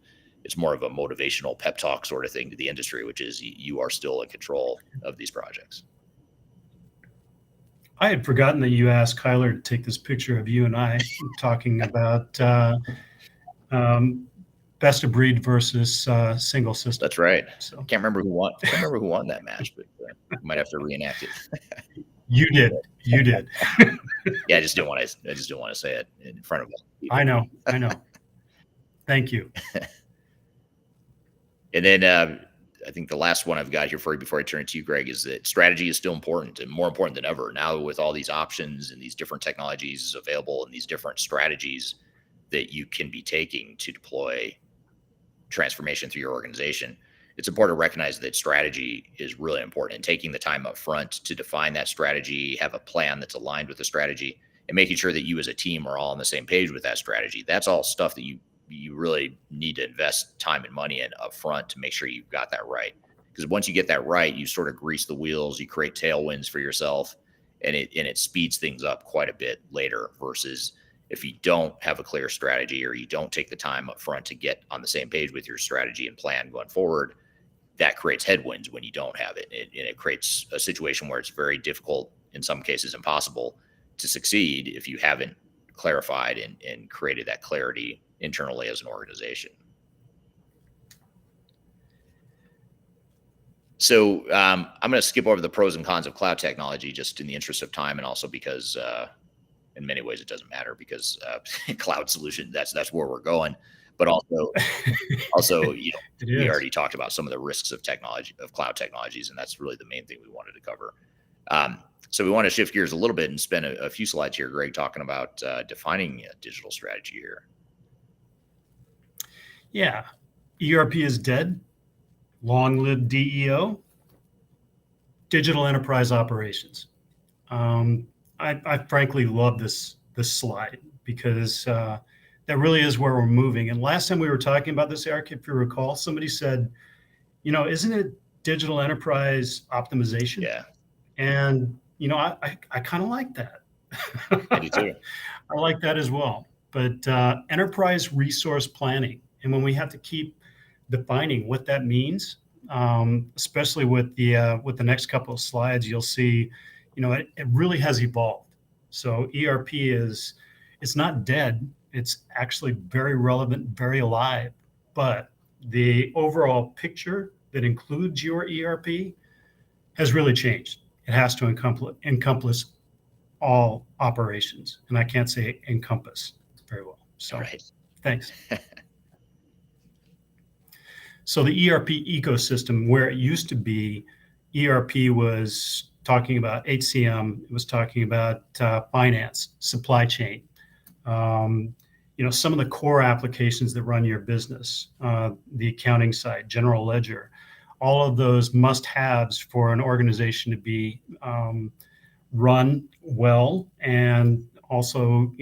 it's more of a motivational pep talk sort of thing to the industry, which is you are still in control of these projects.
I had forgotten that you asked Kyler to take this picture of you and I talking about best of breed versus single system.
That's right.
So
Can't remember who won. Can't remember who won that match, but we might have to reenact it.
you did.
Yeah, I just didn't want to say it in front of people.
I know. Thank you.
And then I think the last one I've got here for you before I turn it to you, Greg, is that strategy is still important and more important than ever now with all these options and these different technologies available and these different strategies that you can be taking to deploy transformation through your organization. It's important to recognize that strategy is really important, and taking the time up front to define that strategy, have a plan that's aligned with the strategy, and making sure that you as a team are all on the same page with that strategy. That's all stuff that you really need to invest time and money in up front to make sure you've got that right. Because once you get that right, you sort of grease the wheels, you create tailwinds for yourself, and it speeds things up quite a bit later, versus if you don't have a clear strategy or you don't take the time up front to get on the same page with your strategy and plan going forward, that creates headwinds when you don't have it. And it creates a situation where it's very difficult, in some cases impossible, to succeed if you haven't clarified and created that clarity internally as an organization. So I'm going to skip over the pros and cons of cloud technology just in the interest of time, and also because in many ways it doesn't matter, because cloud solution, that's where we're going. But also, we already talked about some of the risks of cloud technologies, and that's really the main thing we wanted to cover. So we want to shift gears a little bit and spend a few slides here, Greg, talking about defining a digital strategy here.
Yeah, ERP is dead. Long live DEO. Digital enterprise operations. I frankly love this slide because that really is where we're moving. And last time we were talking about this, Eric, if you recall, somebody said, isn't it digital enterprise optimization?
Yeah.
And, I kind of like that.
I do too.
I like that as well. But enterprise resource planning. And when we have to keep defining what that means, especially with the next couple of slides, you'll see, it really has evolved. So ERP it's not dead. It's actually very relevant, very alive. But the overall picture that includes your ERP has really changed. It has to encompass all operations. And I can't say encompass very well. So
right.
Thanks. So the ERP ecosystem, where it used to be, ERP was talking about HCM, it was talking about finance, supply chain, some of the core applications that run your business, the accounting side, general ledger, all of those must-haves for an organization to be run well and also,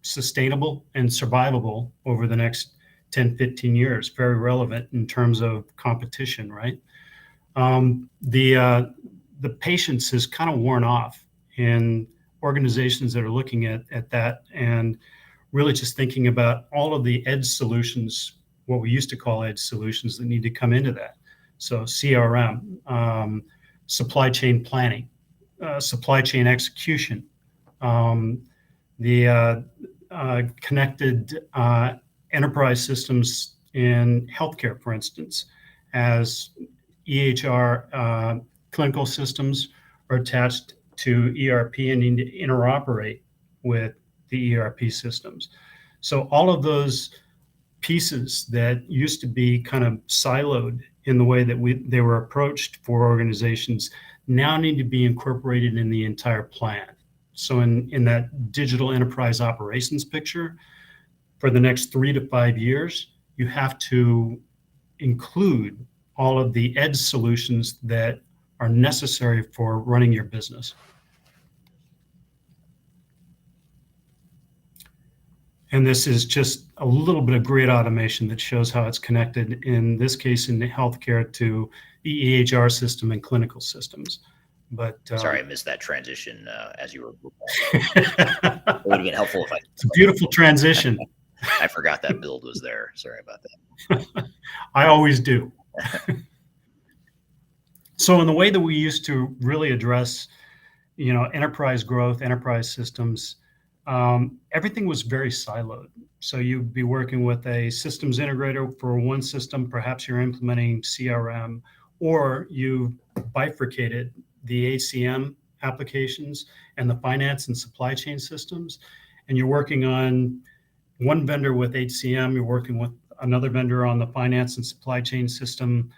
sustainable and survivable over the next 10, 15 years, very relevant in terms of competition, right? The patience has kind of worn off in organizations that are looking at that and really just thinking about all of the edge solutions, what we used to call edge solutions, that need to come into that. So CRM, supply chain planning, supply chain execution, the connected enterprise systems in healthcare, for instance, as EHR clinical systems are attached to ERP and need to interoperate with the ERP systems. So all of those pieces that used to be kind of siloed in the way that they were approached for organizations now need to be incorporated in the entire plan. So in that digital enterprise operations picture, for the next 3 to 5 years, you have to include all of the edge solutions that are necessary for running your business. And this is just a little bit of great automation that shows how it's connected, in this case, in the healthcare, to the EHR system and clinical systems. But
sorry, I missed that transition as you were. It would have been helpful if I.
It's a beautiful transition.
I forgot that build was there. Sorry about that.
I always do. So in the way that we used to really address, enterprise growth, enterprise systems, everything was very siloed. So you'd be working with a systems integrator for one system, perhaps you're implementing CRM, or you bifurcated the ACM applications and the finance and supply chain systems, and you're working on one vendor with HCM, you're working with another vendor on the finance and supply chain system.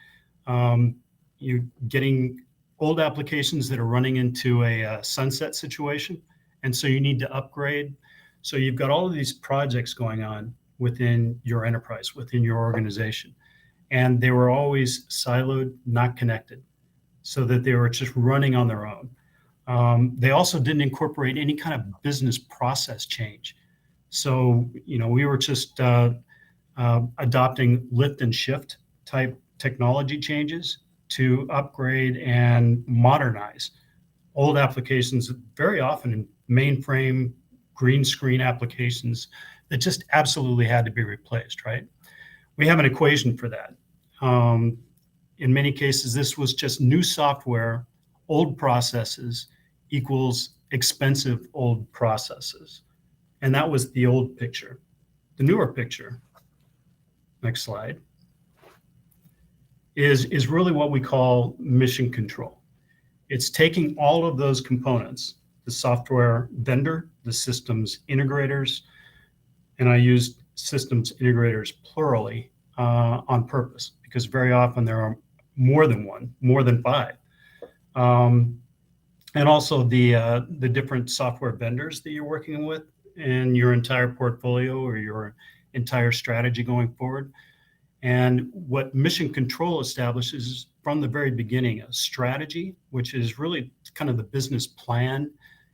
You're getting old applications that are running into a sunset situation, and so you need to upgrade. So you've got all of these projects going on within your enterprise, within your organization, and they were always siloed, not connected, so that they were just running on their own. They also didn't incorporate any kind of business process change. So, we were just adopting lift and shift type technology changes to upgrade and modernize old applications, very often in mainframe, green screen applications that just absolutely had to be replaced, right? We have an equation for that. In many cases, this was just new software, old processes equals expensive old processes. And that was the old picture. The newer picture, next slide, is really what we call mission control. It's taking all of those components, the software vendor, the systems integrators, and I used systems integrators plurally on purpose, because very often there are more than one, more than five. And also the different software vendors that you're working with in your entire portfolio or your entire strategy going forward. And what mission control establishes is from the very beginning a strategy, which is really kind of the business plan.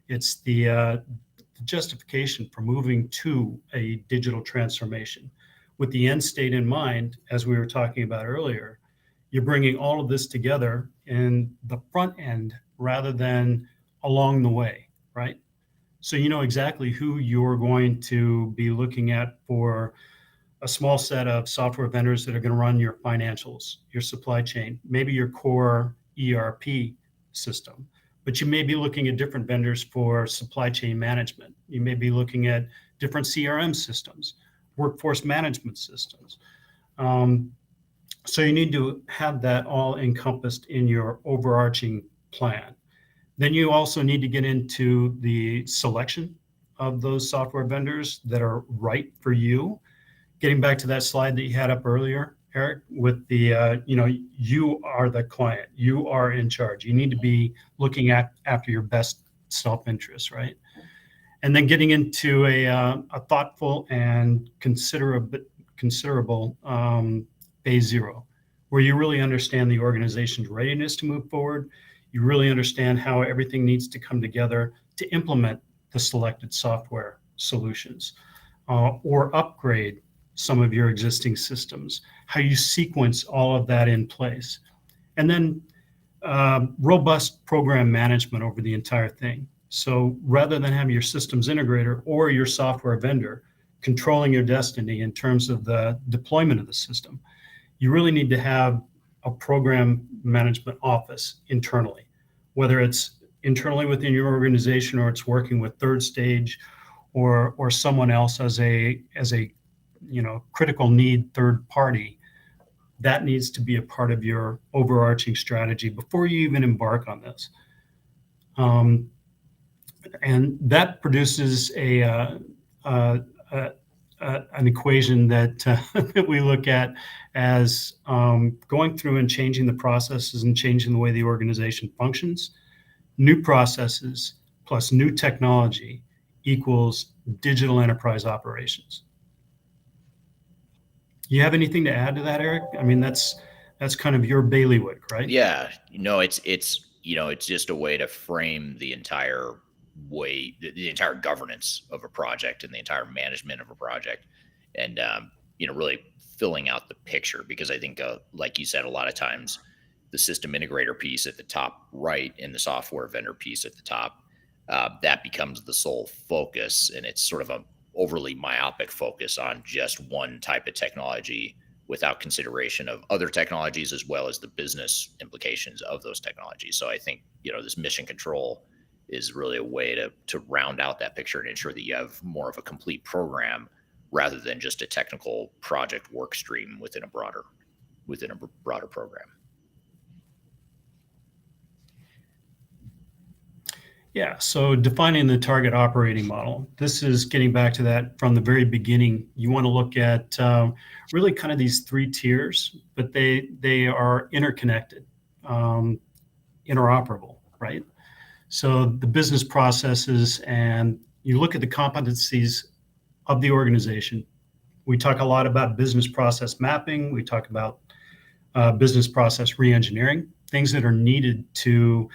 It's the justification for moving to a digital transformation with the end state in mind. As we were talking about earlier, you're bringing all of this together in the front end rather than along the way, right? So you know exactly who you're going to be looking at for a small set of software vendors that are going to run your financials, your supply chain, maybe your core ERP system. But you may be looking at different vendors for supply chain management. You may be looking at different CRM systems, workforce management systems. So you need to have that all encompassed in your overarching plan. Then you also need to get into the selection of those software vendors that are right for you. Getting back to that slide that you had up earlier, Eric, with the, you are the client, you are in charge. You need to be looking after your best self-interest, right? And then getting into a thoughtful and considerable phase zero, where you really understand the organization's readiness to move forward. You really understand how everything needs to come together to implement the selected software solutions or upgrade some of your existing systems, how you sequence all of that in place. And then robust program management over the entire thing. So rather than have your systems integrator or your software vendor controlling your destiny in terms of the deployment of the system, you really need to have a program management office internally, whether it's internally within your organization or it's working with third stage or someone else as a critical need third party. That needs to be a part of your overarching strategy before you even embark on this. And that produces an equation that that we look at as going through and changing the processes and changing the way the organization functions. New processes plus new technology equals digital enterprise operations. You have anything to add to that, Eric? I mean, that's kind of your bailiwick, right?
Yeah, it's just a way to frame the entire the entire governance of a project and the entire management of a project, and really filling out the picture. Because I think, like you said, a lot of times the system integrator piece at the top right and the software vendor piece at the top, that becomes the sole focus, and it's sort of overly myopic focus on just one type of technology without consideration of other technologies as well as the business implications of those technologies. So I think, this mission control is really a way to round out that picture and ensure that you have more of a complete program rather than just a technical project work stream within a broader program.
Yeah, so defining the target operating model. This is getting back to that from the very beginning. You want to look at really kind of these three tiers, but they are interconnected, interoperable, right? So the business processes, and you look at the competencies of the organization. We talk a lot about business process mapping. We talk about business process reengineering, things that are needed to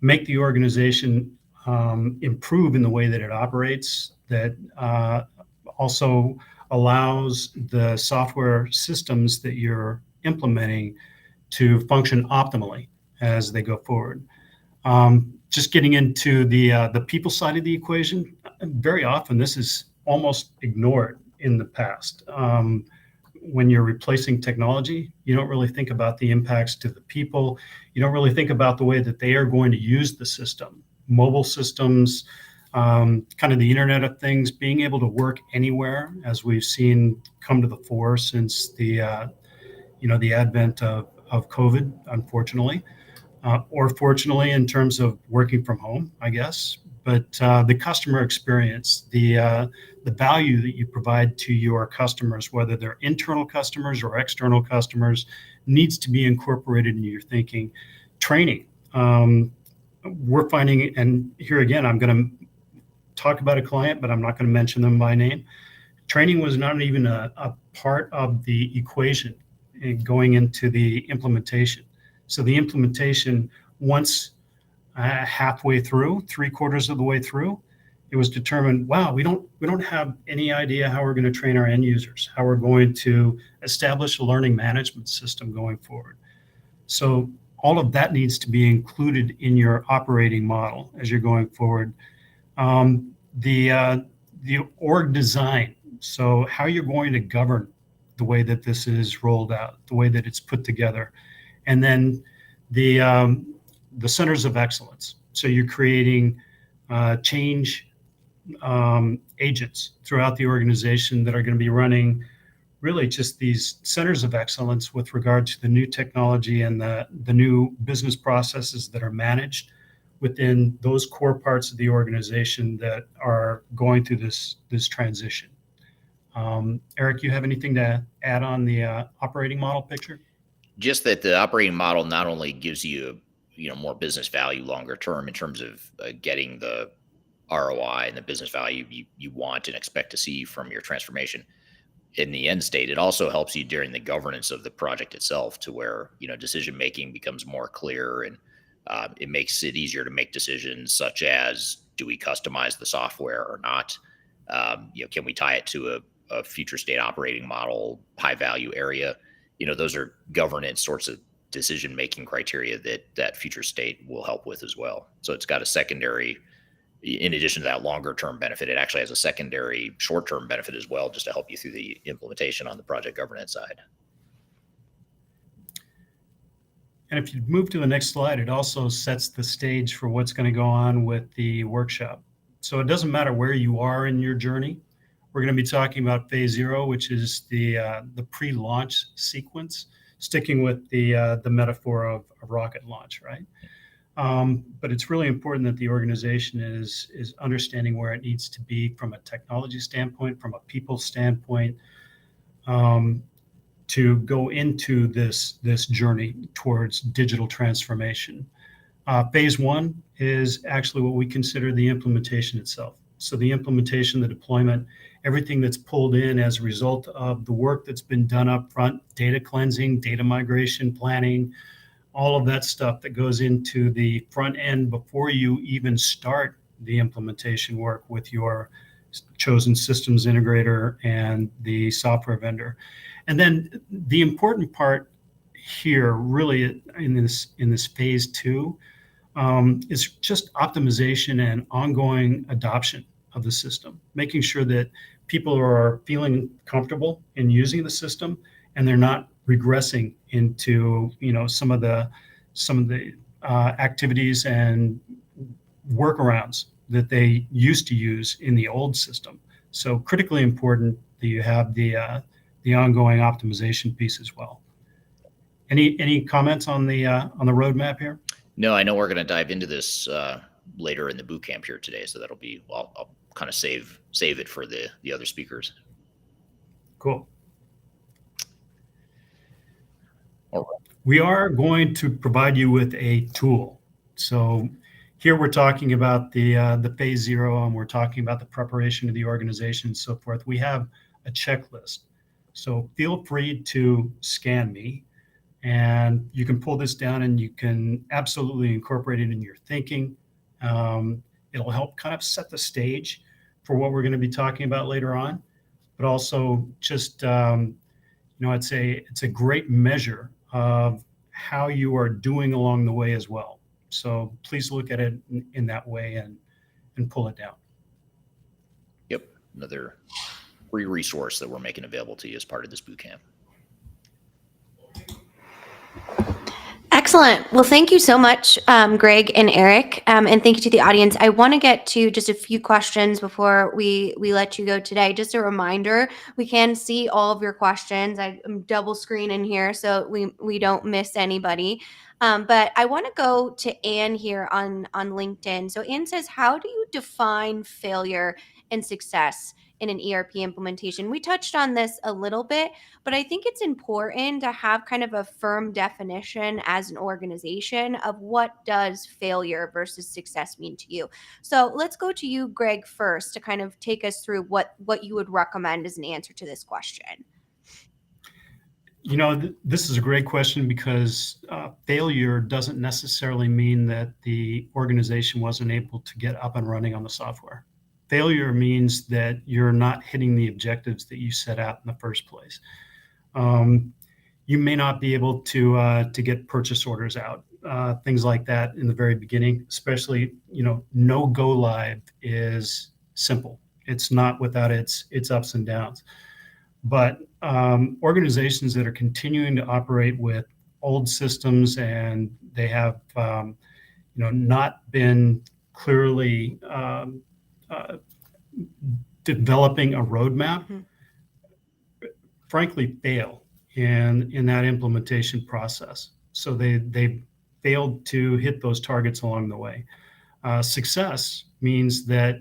make the organization improve in the way that it operates, that also allows the software systems that you're implementing to function optimally as they go forward. Just getting into the people side of the equation, very often this is almost ignored in the past. When you're replacing technology, you don't really think about the impacts to the people. You don't really think about the way that they are going to use the system. Mobile systems, kind of the Internet of Things, being able to work anywhere, as we've seen come to the fore since the advent of COVID, unfortunately, or fortunately in terms of working from home, I guess. But the customer experience, the value that you provide to your customers, whether they're internal customers or external customers, needs to be incorporated into your thinking. Training. We're finding, and here again, I'm going to talk about a client, but I'm not going to mention them by name. Training was not even a part of the equation in going into the implementation. So the implementation, once halfway through, 3/4 of the way through, it was determined, wow, we don't have any idea how we're going to train our end users, how we're going to establish a learning management system going forward. So all of that needs to be included in your operating model as you're going forward. The org design, so how you're going to govern the way that this is rolled out, the way that it's put together, and then the centers of excellence. So you're creating change agents throughout the organization that are going to be running really just these centers of excellence with regard to the new technology and the new business processes that are managed within those core parts of the organization that are going through this transition. Eric, you have anything to add on the operating model picture?
Just that the operating model not only gives you more business value longer term in terms of getting the ROI and the business value you want and expect to see from your transformation in the end state, it also helps you during the governance of the project itself, to where decision making becomes more clear, and it makes it easier to make decisions such as, do we customize the software or not? Can we tie it to a future state operating model, high value area? Those are governance sorts of decision making criteria that future state will help with as well. So it's got a secondary, in addition to that longer term benefit, it actually has a secondary short term benefit as well, just to help you through the implementation on the project governance side.
And if you move to the next slide, it also sets the stage for what's going to go on with the workshop. So it doesn't matter where you are in your journey. We're going to be talking about phase 0, which is the pre-launch sequence, sticking with the metaphor of a rocket launch, right? But it's really important that the organization is understanding where it needs to be from a technology standpoint, from a people standpoint, to go into this journey towards digital transformation. Phase 1 is actually what we consider the implementation itself. So the implementation, the deployment, everything that's pulled in as a result of the work that's been done up front, data cleansing, data migration, planning, all of that stuff that goes into the front end before you even start the implementation work with your chosen systems integrator and the software vendor. And then the important part here, really in this phase 2, is just optimization and ongoing adoption of the system, making sure that people are feeling comfortable in using the system and they're not regressing into some of the activities and workarounds that they used to use in the old system. So critically important that you have the ongoing optimization piece as well. Any comments on the roadmap here?
No, I know we're going to dive into this later in the boot camp here today, so that'll be I'll kind of save it for the other speakers.
Cool.
All right.
We are going to provide you with a tool. So here we're talking about the phase 0, and we're talking about the preparation of the organization and so forth. We have a checklist. So feel free to scan me, and you can pull this down and you can absolutely incorporate it in your thinking. It'll help kind of set the stage for what we're going to be talking about later on, but also just, I'd say it's a great measure of how you are doing along the way as well. So please look at it in that way and pull it down.
Yep. Another free resource that we're making available to you as part of this boot camp.
Excellent. Well, thank you so much, Greg and Eric, and thank you to the audience. I want to get to just a few questions before we let you go today. Just a reminder, we can see all of your questions. I'm double screening here so we don't miss anybody. But I want to go to Anne here on LinkedIn. So Anne says, how do you define failure and success in an ERP implementation? We touched on this a little bit, but I think it's important to have kind of a firm definition as an organization of what does failure versus success mean to you. So let's go to you, Greg, first to kind of take us through what you would recommend as an answer to this question.
This is a great question because failure doesn't necessarily mean that the organization wasn't able to get up and running on the software. Failure means that you're not hitting the objectives that you set out in the first place. You may not be able to get purchase orders out, things like that in the very beginning. Especially, no go live is simple. It's not without its ups and downs. But organizations that are continuing to operate with old systems and they have not been clearly developing a roadmap, frankly fail in that implementation process. So they failed to hit those targets along the way. Success means that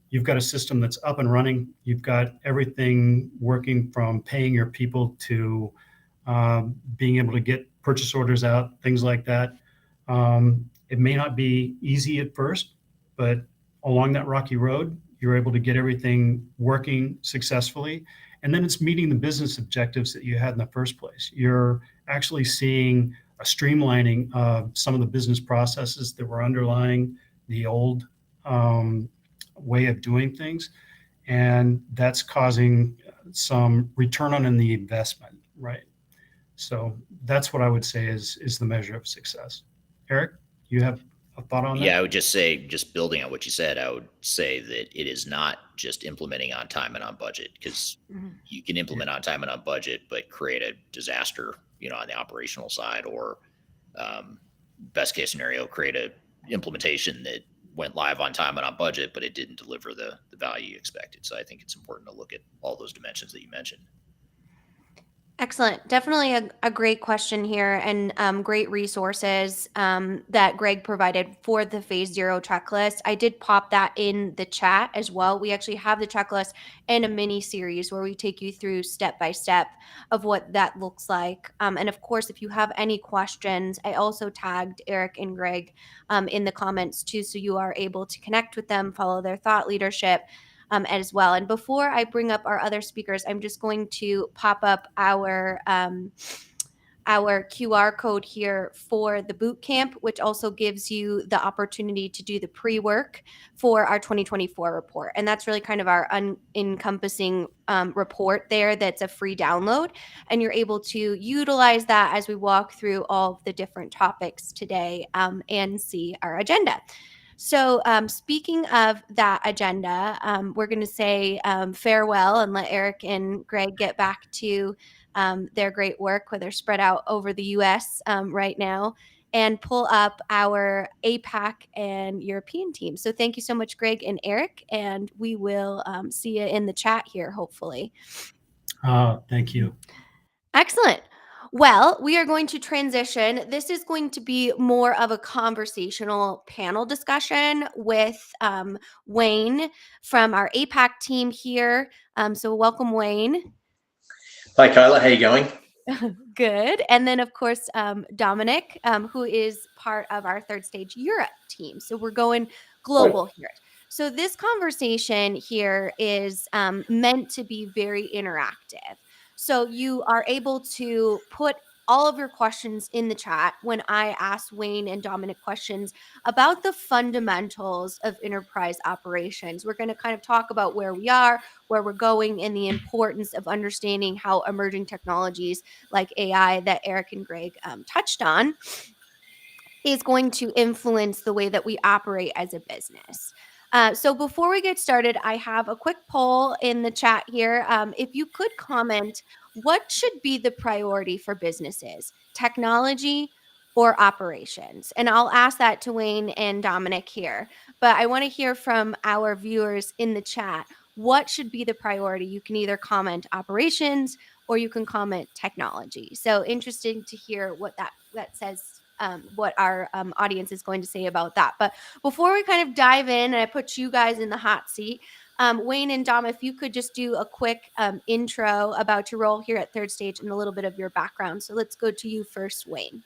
you've got a system that's up and running. You've got everything working from paying your people to being able to get purchase orders out, things like that. It may not be easy at first, but along that rocky road, you're able to get everything working successfully. And then it's meeting the business objectives that you had in the first place. You're actually seeing a streamlining of some of the business processes that were underlying the old way of doing things. And that's causing some return on the investment, right? So that's what I would say is the measure of success. Eric, you have a thought on that?
Yeah, I would just say, just building on what you said, I would say that it is not just implementing on time and on budget, because you can implement on time and on budget, but create a disaster, on the operational side, or best case scenario, create a implementation that went live on time and on budget, but it didn't deliver the value you expected. So I think it's important to look at all those dimensions that you mentioned.
Excellent. Definitely a great question here, and great resources that Greg provided for the phase 0 checklist. I did pop that in the chat as well. We actually have the checklist in a mini series where we take you through step by step of what that looks like. And of course, if you have any questions, I also tagged Eric and Greg in the comments too, so you are able to connect with them, follow their thought leadership as well. And before I bring up our other speakers, I'm just going to pop up our QR code here for the boot camp, which also gives you the opportunity to do the pre-work for our 2024 report. And that's really kind of our encompassing report there. That's a free download. And you're able to utilize that as we walk through all of the different topics today and see our agenda. So speaking of that agenda, we're going to say farewell and let Eric and Greg get back to their great work, where they're spread out over the US right now, and pull up our APAC and European team. So thank you so much, Greg and Eric, and we will see you in the chat here, hopefully.
Thank you.
Excellent. Well, we are going to transition. This is going to be more of a conversational panel discussion with Wayne from our APAC team here. So welcome, Wayne.
Hi, Kyla. How you going?
Good. And then, of course, Dominic, who is part of our Third Stage Europe team. So we're going global here. So this conversation here is meant to be very interactive. So you are able to put all of your questions in the chat when I ask Wayne and Dominic questions about the fundamentals of enterprise operations. We're going to kind of talk about where we are, where we're going, and the importance of understanding how emerging technologies like AI that Eric and Greg touched on is going to influence the way that we operate as a business. So before we get started, I have a quick poll in the chat here. If you could comment, what should be the priority for businesses, technology or operations? And I'll ask that to Wayne and Dominic here. But I want to hear from our viewers in the chat. What should be the priority? You can either comment operations or you can comment technology. So interesting to hear what that says. What our audience is going to say about that. But before we kind of dive in, and I put you guys in the hot seat, Wayne and Dom, if you could just do a quick intro about your role here at Third Stage and a little bit of your background. So let's go to you first, Wayne.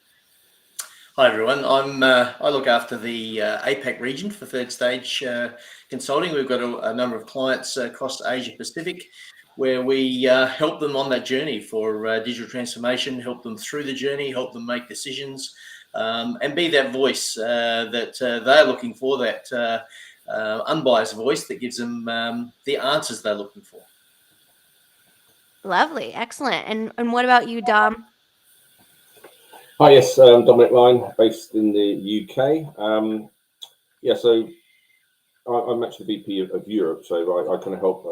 Hi, everyone. I look after the APAC region for Third Stage Consulting. We've got a number of clients across Asia Pacific, where we help them on that journey for digital transformation, help them through the journey, help them make decisions, and be that voice that they're looking for, that unbiased voice that gives them the answers they're looking for.
Lovely. Excellent. And what about you, Dom?
Hi, yes, Dominic Line, based in the UK. So I'm actually the VP of Europe, so I kind of help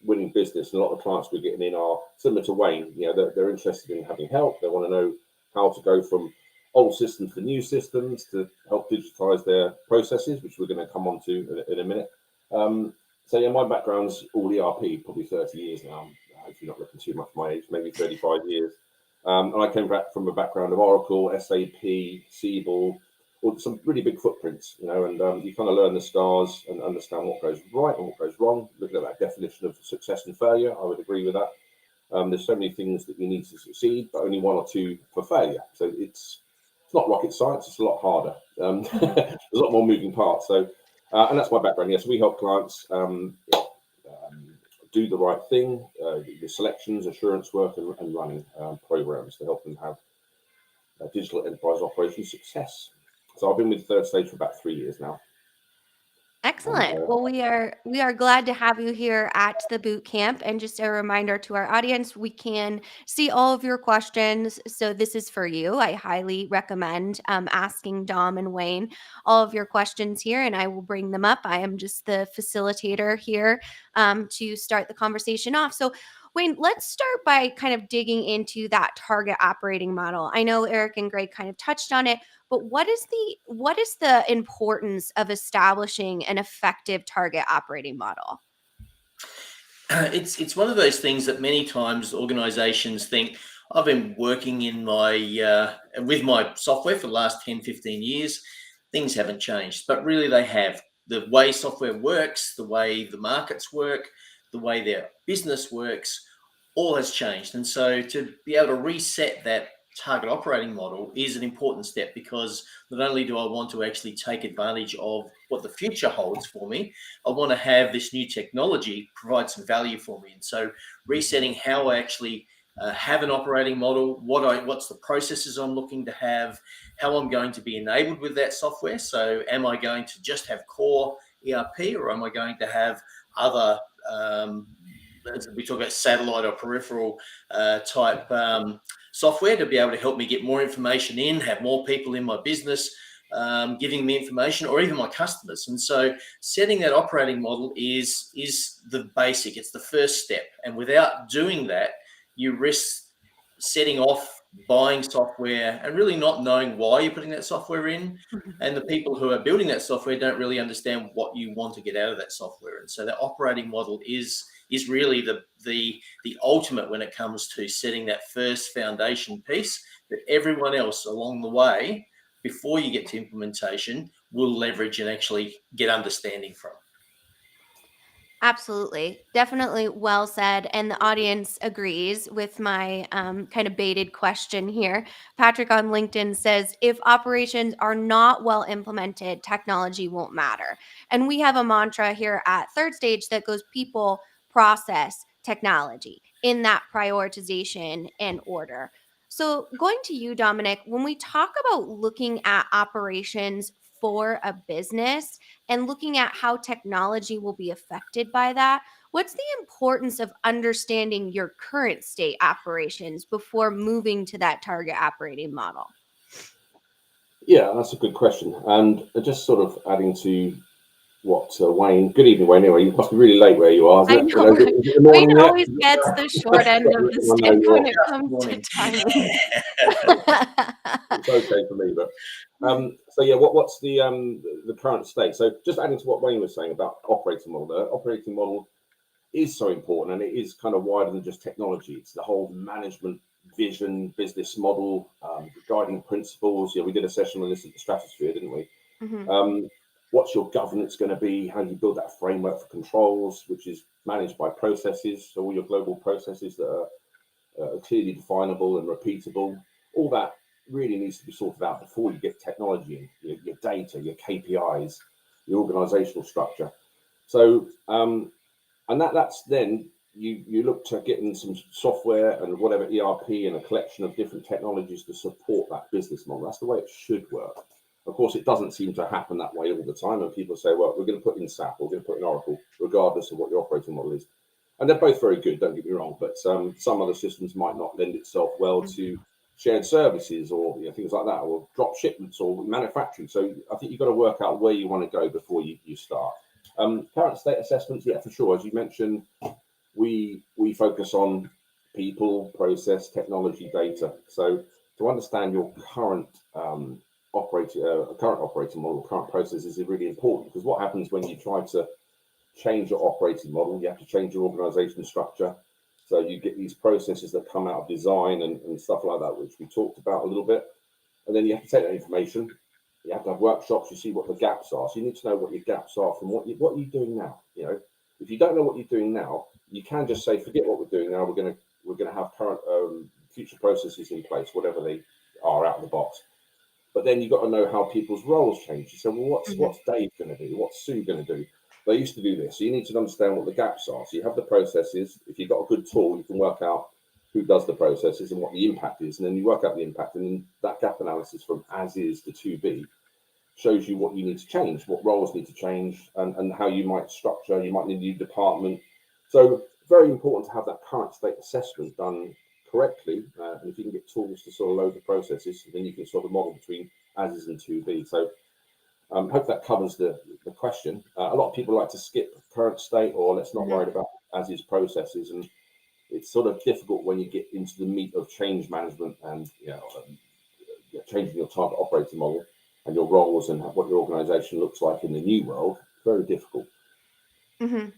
winning business. And a lot of the clients we're getting in are similar to Wayne. You know, they're interested in having help. They want to know how to go from old systems to new systems to help digitize their processes, which we're going to come on to in a minute. My background's all ERP, probably 30 years now. Hopefully not looking too much my age, maybe 35 years. And I came back from a background of Oracle, SAP, Siebel, or some really big footprints, you know, and you kind of learn the stars and understand what goes right and what goes wrong. Looking at that definition of success and failure, I would agree with that. There's so many things that you need to succeed, but only one or two for failure. So it's not rocket science, it's a lot harder. There's a lot more moving parts. So, and that's my background. Yes, we help clients do the right thing, the selections, assurance work, and running programs to help them have digital enterprise operation success. So I've been with Third Stage for about 3 years now.
Excellent. Well, we are glad to have you here at the boot camp. And just a reminder to our audience, we can see all of your questions. So this is for you. I highly recommend asking Dom and Wayne all of your questions here, and I will bring them up. I am just the facilitator here to start the conversation off. So Wayne, let's start by kind of digging into that target operating model. I know Eric and Greg kind of touched on it, but what is the importance of establishing an effective target operating model?
It's one of those things that many times organizations think, I've been working in with my software for the last 10, 15 years. Things haven't changed, but really they have. The way software works, the way the markets work, the way their business works, all has changed. And so to be able to reset that target operating model is an important step, because not only do I want to actually take advantage of what the future holds for me, I want to have this new technology provide some value for me. And so resetting how I actually have an operating model, what's the processes I'm looking to have, how I'm going to be enabled with that software. So am I going to just have core ERP, or am I going to have other we talk about satellite or peripheral type software to be able to help me get more information in, have more people in my business, giving me information, or even my customers. And so setting that operating model is the basic. It's the first step. And without doing that, you risk setting off, buying software, and really not knowing why you're putting that software in. And the people who are building that software don't really understand what you want to get out of that software. And so that operating model is really the ultimate when it comes to setting that first foundation piece that everyone else along the way, before you get to implementation, will leverage and actually get understanding from.
Absolutely. Definitely well said. And the audience agrees with my kind of baited question here. Patrick on LinkedIn says, if operations are not well implemented, technology won't matter. And we have a mantra here at Third Stage that goes people, process, technology in that prioritization and order. So, going to you, Dominic, when we talk about looking at operations for a business, and looking at how technology will be affected by that, what's the importance of understanding your current state operations before moving to that target operating model?
Yeah, that's a good question. And just sort of adding to what Wayne, good evening, Wayne. Anyway, you must be really late where you are.
I know. Wayne always gets the short end of the stick when it comes to timing.
It's okay for me, but so yeah, what's the current state? So just adding to what Wayne was saying about operating model, the operating model is so important, and it is kind of wider than just technology. It's the whole management vision, business model, guiding principles. Yeah, we did a session on this at the Stratosphere, didn't we?
Mm-hmm.
What's your governance going to be? How do you build that framework for controls, which is managed by processes? So all your global processes that are clearly definable and repeatable. All that really needs to be sorted out before you get technology in, your data, your KPIs, your organizational structure. So, and that's then you look to getting some software and whatever ERP and a collection of different technologies to support that business model. That's the way it should work. Of course, it doesn't seem to happen that way all the time. And people say, well, we're going to put in SAP, we're going to put in Oracle, regardless of what your operating model is. And they're both very good, don't get me wrong, but some other systems might not lend itself well to shared services or things like that, or drop shipments or manufacturing. So I think you've got to work out where you want to go before you start. Current state assessments, yeah, for sure. As you mentioned, we focus on people, process, technology, data. So to understand your current operating model, current processes is really important, because what happens when you try to change your operating model, you have to change your organization structure. So you get these processes that come out of design and stuff like that, which we talked about a little bit. And then you have to take that information. You have to have workshops. You see what the gaps are. So you need to know what your gaps are from what are you doing now. If you don't know what you're doing now, you can just say, forget what we're doing now. We're gonna have current future processes in place, whatever they are out of the box. But then you've got to know how people's roles change. You say, well, what's Dave going to do? What's Sue going to do? They used to do this. So you need to understand what the gaps are. So you have the processes. If you've got a good tool, you can work out who does the processes and what the impact is. And then you work out the impact. And then that gap analysis from as is to be shows you what you need to change, what roles need to change, and how you might structure. You might need a new department. So very important to have that current state assessment done correctly. And if you can get tools to sort of load the processes, then you can sort of model between as is and to be. So hope that covers the question. A lot of people like to skip current state, or let's not worry about as is processes, and it's sort of difficult when you get into the meat of change management and changing your target operating model and your roles and what your organization looks like in the new world. Very difficult.
Mm-hmm.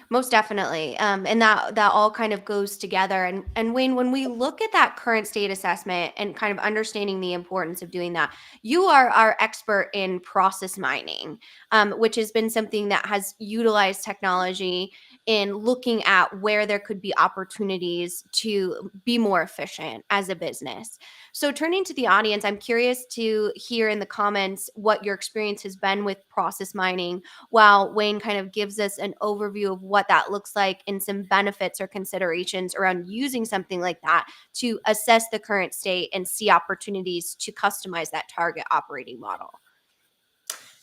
Most definitely. And that all kind of goes together. And Wayne, when we look at that current state assessment and kind of understanding the importance of doing that, you are our expert in process mining, which has been something that has utilized technology in looking at where there could be opportunities to be more efficient as a business. So turning to the audience, I'm curious to hear in the comments what your experience has been with process mining, while Wayne kind of gives us an overview of what that looks like and some benefits or considerations around using something like that to assess the current state and see opportunities to customize that target operating model.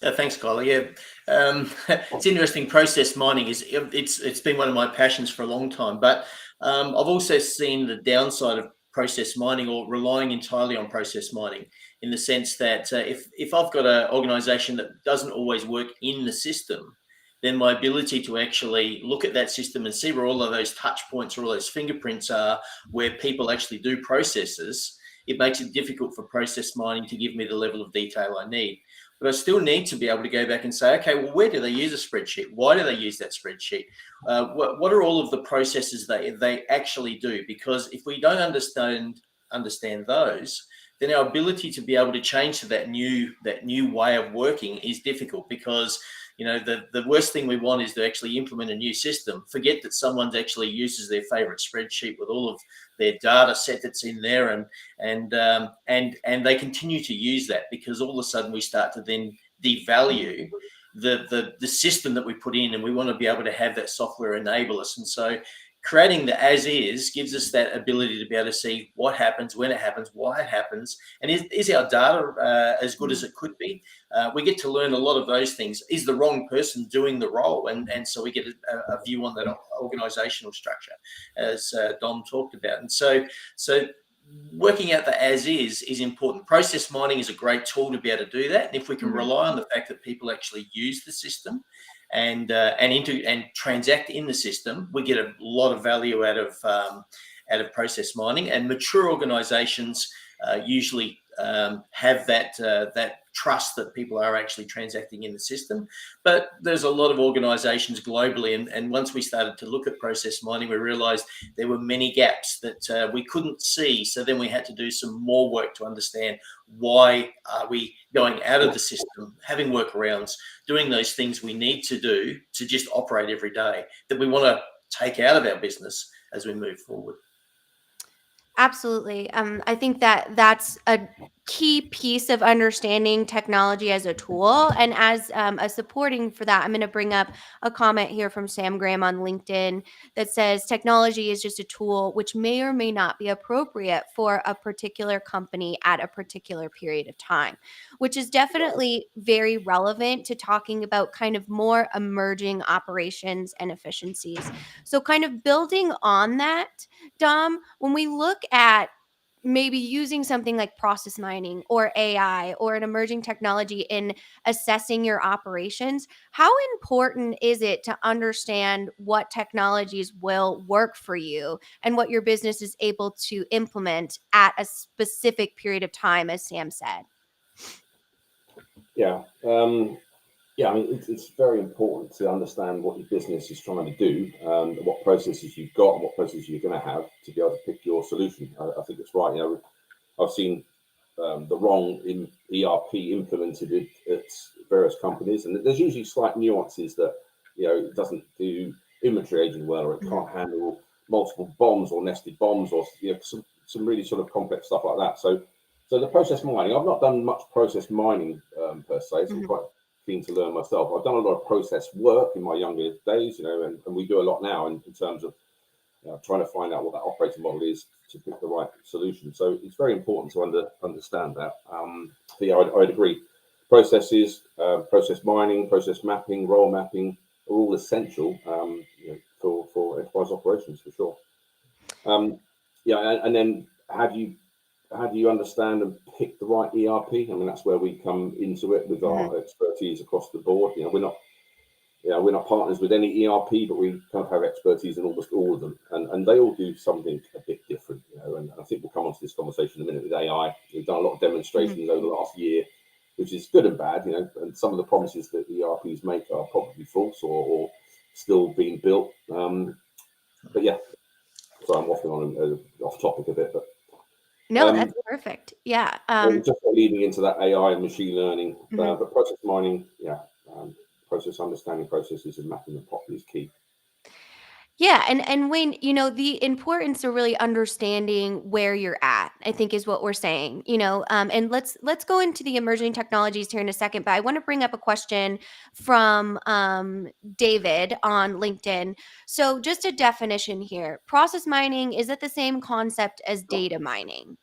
Thanks, Kyla. Yeah, it's interesting. Process mining it's been one of my passions for a long time, but I've also seen the downside of process mining, or relying entirely on process mining. in the sense that if I've got an organization that doesn't always work in the system, then my ability to actually look at that system and see where all of those touch points or all those fingerprints are, where people actually do processes, it makes it difficult for process mining to give me the level of detail I need. But I still need to be able to go back and say, okay, well, where do they use a spreadsheet? Why do they use that spreadsheet? What are all of the processes they actually do? Because if we don't understand those, then our ability to be able to change to that new way of working is difficult. Because the worst thing we want is to actually implement a new system, forget that someone actually uses their favorite spreadsheet with all of their data set that's in there, and they continue to use that, because all of a sudden we start to then devalue the system that we put in, and we want to be able to have that software enable us. And so creating the as is gives us that ability to be able to see what happens, when it happens, why it happens, and is our data as good as it could be. We get to learn a lot of those things. Is the wrong person doing the role? And so we get a view on that organizational structure, as Dom talked about. And so working out the as is important. Process mining is a great tool to be able to do that. And if we can rely on the fact that people actually use the system and transact in the system, we get a lot of value out of process mining. And mature organizations usually have that trust that people are actually transacting in the system. But there's a lot of organizations globally, and once we started to look at process mining, we realized there were many gaps that we couldn't see. So then we had to do some more work to understand, why are we going out of the system, having workarounds, doing those things we need to do to just operate every day, that we want to take out of our business as we move forward.
Absolutely. I think that that's a key piece of understanding technology as a tool. And as a supporting for that, I'm going to bring up a comment here from Sam Graham on LinkedIn that says technology is just a tool which may or may not be appropriate for a particular company at a particular period of time, which is definitely very relevant to talking about kind of more emerging operations and efficiencies. So kind of building on that, Dom, when we look at maybe using something like process mining or AI or an emerging technology in assessing your operations, how important is it to understand what technologies will work for you and what your business is able to implement at a specific period of time, as Sam said?
Yeah. I mean, it's very important to understand what your business is trying to do, what processes you've got, and what processes you're going to have to be able to pick your solution. I think it's right. I've seen the wrong ERP implemented at various companies, and there's usually slight nuances that it doesn't do inventory aging well, or it can't handle multiple bombs or nested bombs, or some really sort of complex stuff like that. So the process mining, I've not done much process mining per se, so I'm quite keen to learn myself. I've done a lot of process work in my younger days, and we do a lot now in terms of trying to find out what that operating model is to pick the right solution. So it's very important to understand that. I'd agree. Processes, process mining, process mapping, role mapping are all essential for enterprise operations, for sure. And then how do you understand and pick the right ERP? I mean, that's where we come into it with our expertise across the board. We're not partners with any ERP, but we kind of have expertise in almost all of them, and they all do something a bit different. And I think we'll come on to this conversation in a minute with AI. We've done a lot of demonstrations over the last year, which is good and bad. And some of the promises that ERPs make are probably false or still being built. But yeah, so I'm waffling on off topic a bit, but.
No, that's perfect. Yeah.
Just leading into that AI and machine learning, but process mining, process understanding processes and mapping them properly is key.
Yeah, and when the importance of really understanding where you're at, I think is what we're saying. And let's go into the emerging technologies here in a second. But I want to bring up a question from David on LinkedIn. So just a definition here: process mining, is it the same concept as data mining?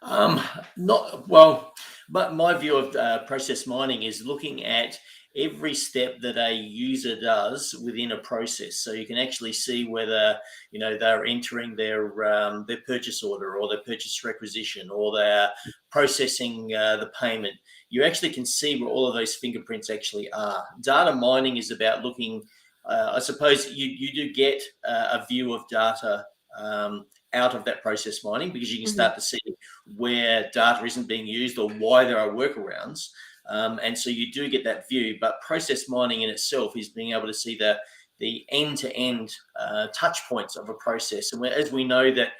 Not well, but my view of process mining is looking at every step that a user does within a process. So you can actually see whether, they're entering their purchase order or their purchase requisition, or they're processing the payment. You actually can see where all of those fingerprints actually are. Data mining is about looking, I suppose you do get a view of data out of that process mining, because you can start to see where data isn't being used or why there are workarounds. And so you do get that view, but process mining in itself is being able to see the end-to-end touch points of a process. And as we know that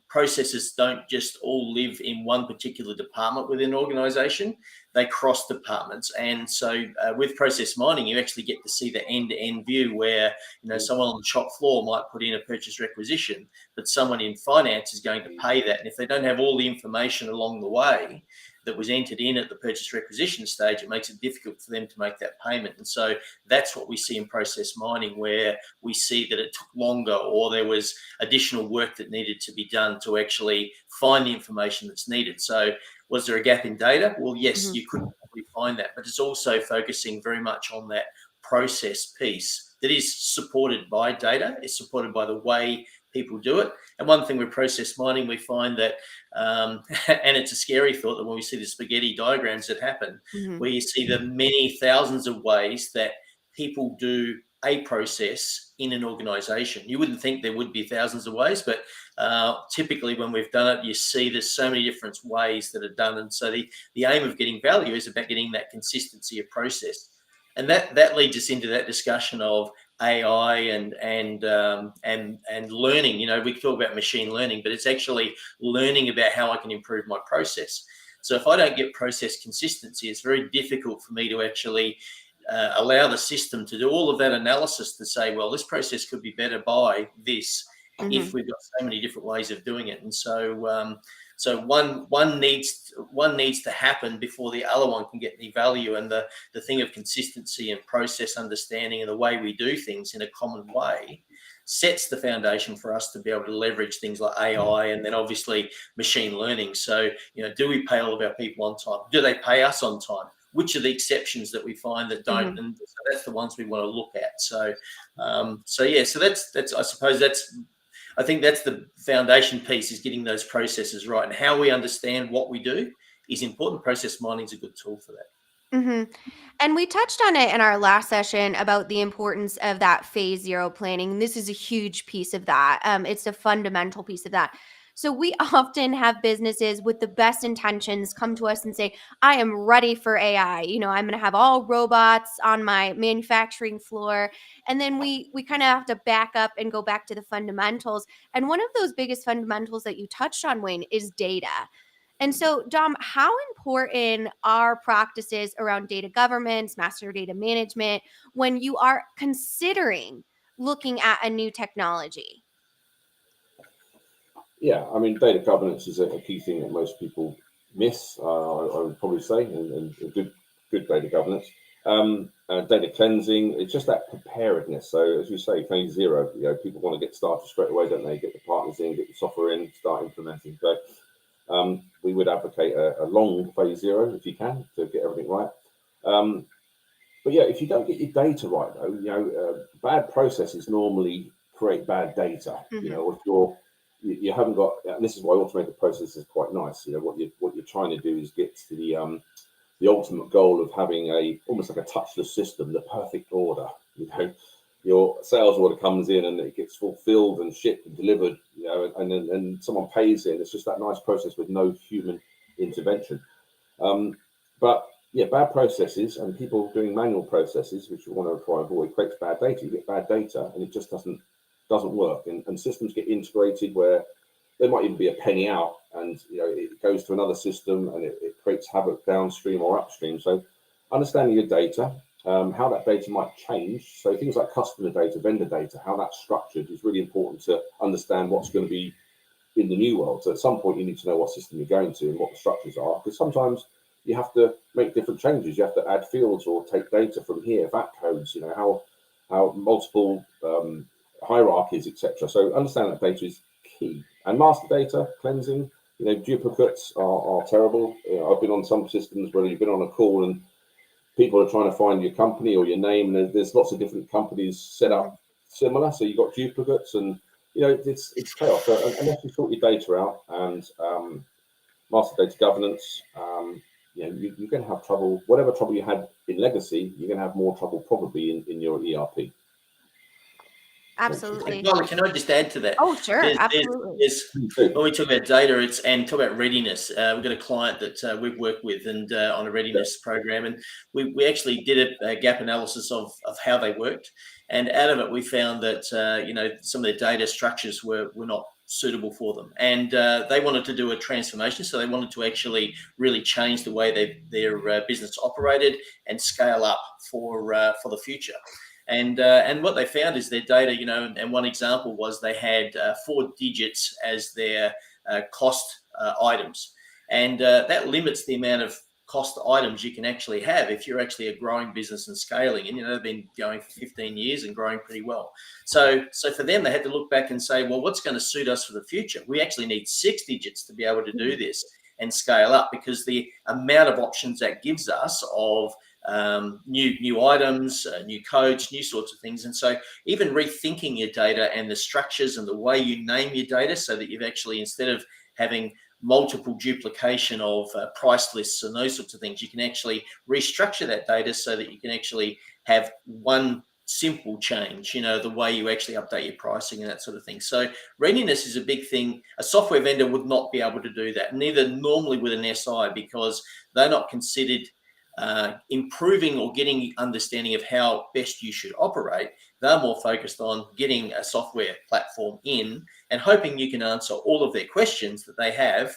processes don't just all live in one particular department within an organization, they cross departments. And so with process mining, you actually get to see the end-to-end view where, someone on the shop floor might put in a purchase requisition, but someone in finance is going to pay that. And if they don't have all the information along the way that was entered in at the purchase requisition stage, it makes it difficult for them to make that payment. And so that's what we see in process mining, where we see that it took longer, or there was additional work that needed to be done to actually find the information that's needed. So was there a gap in data? Well, yes, you could probably find that, but it's also focusing very much on that process piece that is supported by data. It's supported by the way people do it. And one thing with process mining, we find that, and it's a scary thought, that when we see the spaghetti diagrams that happen, where you see the many thousands of ways that people do a process in an organization. You wouldn't think there would be thousands of ways, but typically when we've done it, you see there's so many different ways that are done. And so the aim of getting value is about getting that consistency of process. And that leads us into that discussion of AI and learning. We talk about machine learning, but it's actually learning about how I can improve my process. So if I don't get process consistency, it's very difficult for me to actually allow the system to do all of that analysis to say, well, this process could be better by this, if we've got so many different ways of doing it. And so so one needs to happen before the other one can get the value. And the thing of consistency and process understanding and the way we do things in a common way sets the foundation for us to be able to leverage things like AI and then obviously machine learning. So, do we pay all of our people on time? Do they pay us on time? Which are the exceptions that we find that don't? And so that's the ones we want to look at. So that's I suppose I think that's the foundation piece, is getting those processes right, and how we understand what we do is important. Process mining is a good tool for that.
And we touched on it in our last session about the importance of that phase zero planning. This is a huge piece of that. It's a fundamental piece of that. So we often have businesses with the best intentions come to us and say, I am ready for AI. I'm going to have all robots on my manufacturing floor. And then we kind of have to back up and go back to the fundamentals. And one of those biggest fundamentals that you touched on, Wayne, is data. And so, Dom, how important are practices around data governance, master data management, when you are considering looking at a new technology?
Yeah, I mean, data governance is a key thing that most people miss, I would probably say, and good data governance. Data cleansing, it's just that preparedness. So as you say, phase zero, people want to get started straight away, don't they? Get the partners in, get the software in, start implementing. So we would advocate a long phase zero if you can, to get everything right. But yeah, if you don't get your data right, though, bad processes normally create bad data. If you haven't got, and this is why automated process is quite nice. What you're trying to do is get to the ultimate goal of having almost like a touchless system, the perfect order. Your sales order comes in and it gets fulfilled and shipped and delivered, and then someone pays it. It's just that nice process with no human intervention. But yeah, bad processes and people doing manual processes, which you want to try and avoid, creates bad data. You get bad data and it just doesn't work. And systems get integrated where there might even be a penny out, and it goes to another system and it creates havoc downstream or upstream. So understanding your data, how that data might change. So things like customer data, vendor data, how that's structured is really important to understand what's going to be in the new world. So at some point you need to know what system you're going to and what the structures are, because sometimes you have to make different changes. You have to add fields or take data from here, VAT codes, how multiple hierarchies, etc. So understanding that data is key. And master data cleansing, duplicates are terrible. I've been on some systems where you've been on a call and people are trying to find your company or your name, and there's lots of different companies set up similar, so you've got duplicates, and it's chaos. So unless you sort your data out and master data governance, you're going to have trouble. Whatever trouble you had in legacy, you're going to have more trouble probably in your ERP.
Absolutely.
Well, can I just add to that?
Oh, sure. Absolutely.
When we talk about data, and talk about readiness, we've got a client that we've worked with and on a readiness program, and we actually did a gap analysis of how they worked, and out of it we found that some of their data structures were not suitable for them, and they wanted to do a transformation. So they wanted to actually really change the way their business operated and scale up for the future. And what they found is their data, and one example was they had 4 digits as their cost items, and that limits the amount of cost items you can actually have if you're actually a growing business and scaling. And they've been going for 15 years and growing pretty well. So for them, they had to look back and say, well, what's going to suit us for the future? We actually need 6 digits to be able to do this and scale up, because the amount of options that gives us of new items, new codes, new sorts of things. And so even rethinking your data and the structures and the way you name your data, so that you've actually, instead of having multiple duplication of price lists and those sorts of things, you can actually restructure that data so that you can actually have one simple change, the way you actually update your pricing and that sort of thing. So readiness is a big thing. A software vendor would not be able to do that, neither normally with an SI, because they're not considered improving or getting understanding of how best you should operate. They're more focused on getting a software platform in and hoping you can answer all of their questions that they have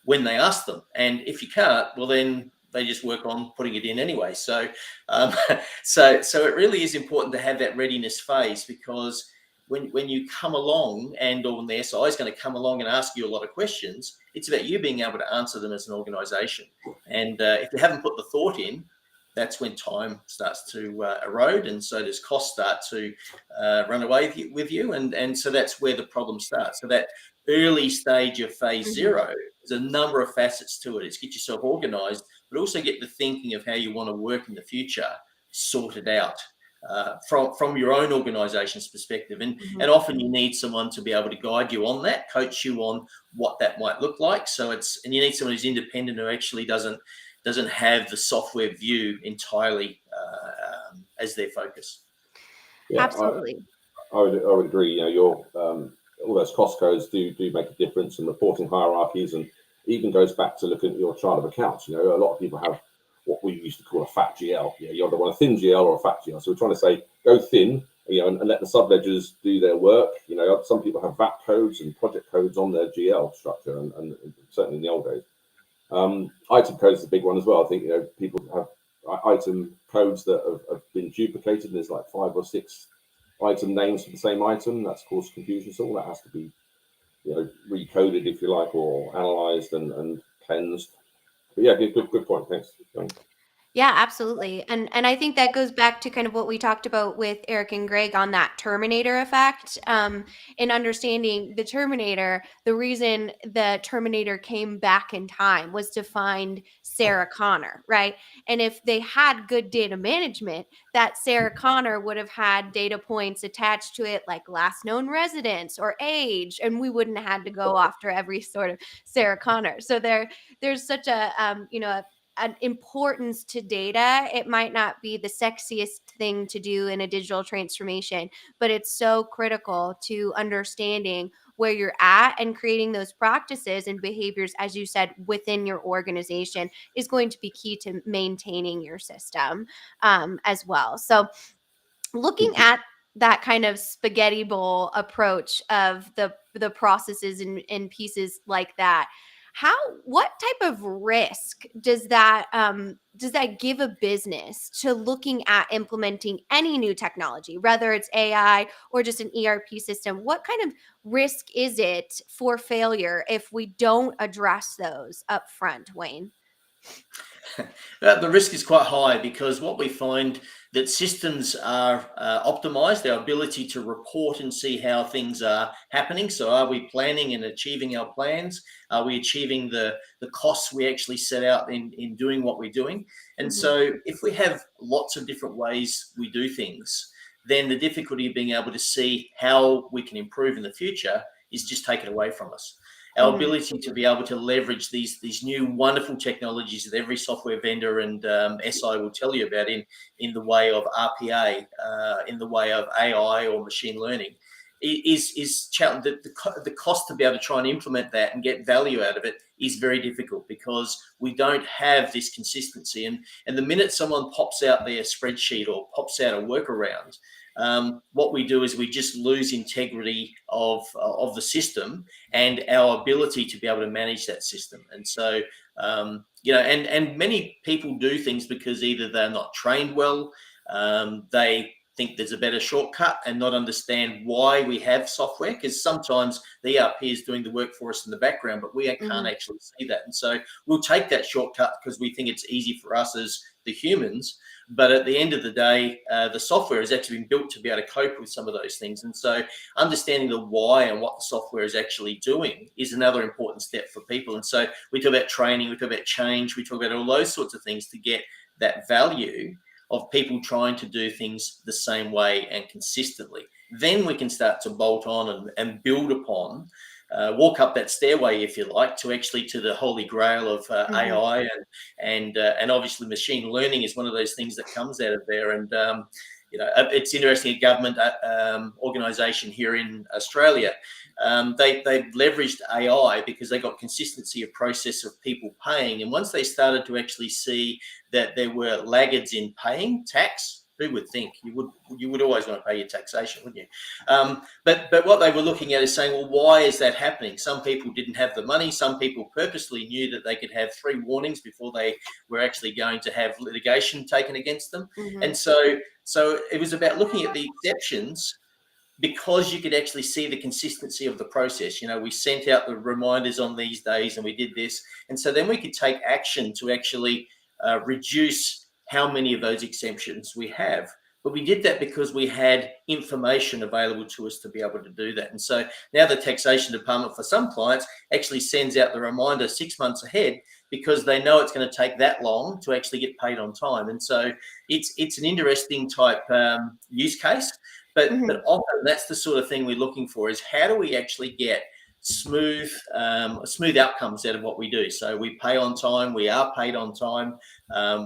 when they ask them. And if you can't, well, then they just work on putting it in anyway. So it really is important to have that readiness phase, because when you come along, or when the SI is going to come along and ask you a lot of questions, it's about you being able to answer them as an organization. And if you haven't put the thought in, that's when time starts to erode, and so does cost start to run away with you. And so that's where the problem starts. So that early stage of phase 0, there's a number of facets to it. It's get yourself organized, but also get the thinking of how you want to work in the future sorted out. From your own organization's perspective, and often you need someone to be able to guide you on that, coach you on what that might look like. And you need someone who's independent, who actually doesn't have the software view entirely as their focus.
Yeah,
absolutely.
I would agree. Your all those cost codes do make a difference, and reporting hierarchies, and even goes back to looking at your chart of accounts. A lot of people have what we used to call a fat GL. You either want a thin GL or a fat GL. So we're trying to say go thin, and let the subledgers do their work. Some people have VAT codes and project codes on their GL structure, and certainly in the old days. Item codes is a big one as well. I think people have item codes that have been duplicated. There's like 5 or 6 item names for the same item. That's caused confusion. So all that has to be recoded, if you like, or analyzed and cleansed. But yeah, good point. Thanks.
Yeah, absolutely. And I think that goes back to kind of what we talked about with Eric and Greg on that Terminator effect. In understanding the Terminator, the reason the Terminator came back in time was to find Sarah Connor, right? And if they had good data management, that Sarah Connor would have had data points attached to it, like last known residence or age, and we wouldn't have had to go after every sort of Sarah Connor. So there's such a an importance to data. It might not be the sexiest thing to do in a digital transformation, but it's so critical to understanding where you're at, and creating those practices and behaviors, as you said, within your organization is going to be key to maintaining your system as well. So looking at that kind of spaghetti bowl approach of the processes and pieces like that, what type of risk does that give a business to looking at implementing any new technology, whether it's AI or just an ERP system? What kind of risk is it for failure if we don't address those up front, Wayne?
The risk is quite high, because what we find, that systems are optimized, our ability to report and see how things are happening. So are we planning and achieving our plans? Are we achieving the costs we actually set out in doing what we're doing? And so if we have lots of different ways we do things, then the difficulty of being able to see how we can improve in the future is just taken away from us. Our ability to be able to leverage these new wonderful technologies that every software vendor and SI will tell you about in the way of RPA, in the way of AI or machine learning, is challenge. The cost to be able to try and implement that and get value out of it is very difficult because we don't have this consistency. And the minute someone pops out their spreadsheet or pops out a workaround, what we do is we just lose integrity of the system and our ability to be able to manage that system. And so, and many people do things because either they're not trained well, they think there's a better shortcut and not understand why we have software, because sometimes the ERP is doing the work for us in the background, but we can't actually see that. And so we'll take that shortcut because we think it's easy for us as the humans. But at the end of the day, the software has actually been built to be able to cope with some of those things. And so understanding the why and what the software is actually doing is another important step for people. And so we talk about training, we talk about change, we talk about all those sorts of things to get that value of people trying to do things the same way and consistently. Then we can start to bolt on and build upon, walk up that stairway, if you like, to the holy grail of AI and obviously machine learning is one of those things that comes out of there. And it's interesting. A government organisation here in Australia, they leveraged AI because they got consistency of process of people paying. And once they started to actually see that there were laggards in paying tax, who would think? You would always want to pay your taxation, wouldn't you? But what they were looking at is saying, well, why is that happening? Some people didn't have the money. Some people purposely knew that they could have 3 warnings before they were actually going to have litigation taken against them. And so it was about looking at the exceptions because you could actually see the consistency of the process. We sent out the reminders on these days and we did this. And so then we could take action to actually reduce how many of those exemptions we have. But we did that because we had information available to us to be able to do that. And so now the taxation department for some clients actually sends out the reminder 6 months ahead because they know it's going to take that long to actually get paid on time. And so it's an interesting type use case, but often that's the sort of thing we're looking for, is how do we actually get smooth outcomes out of what we do. So we pay on time, we are paid on time,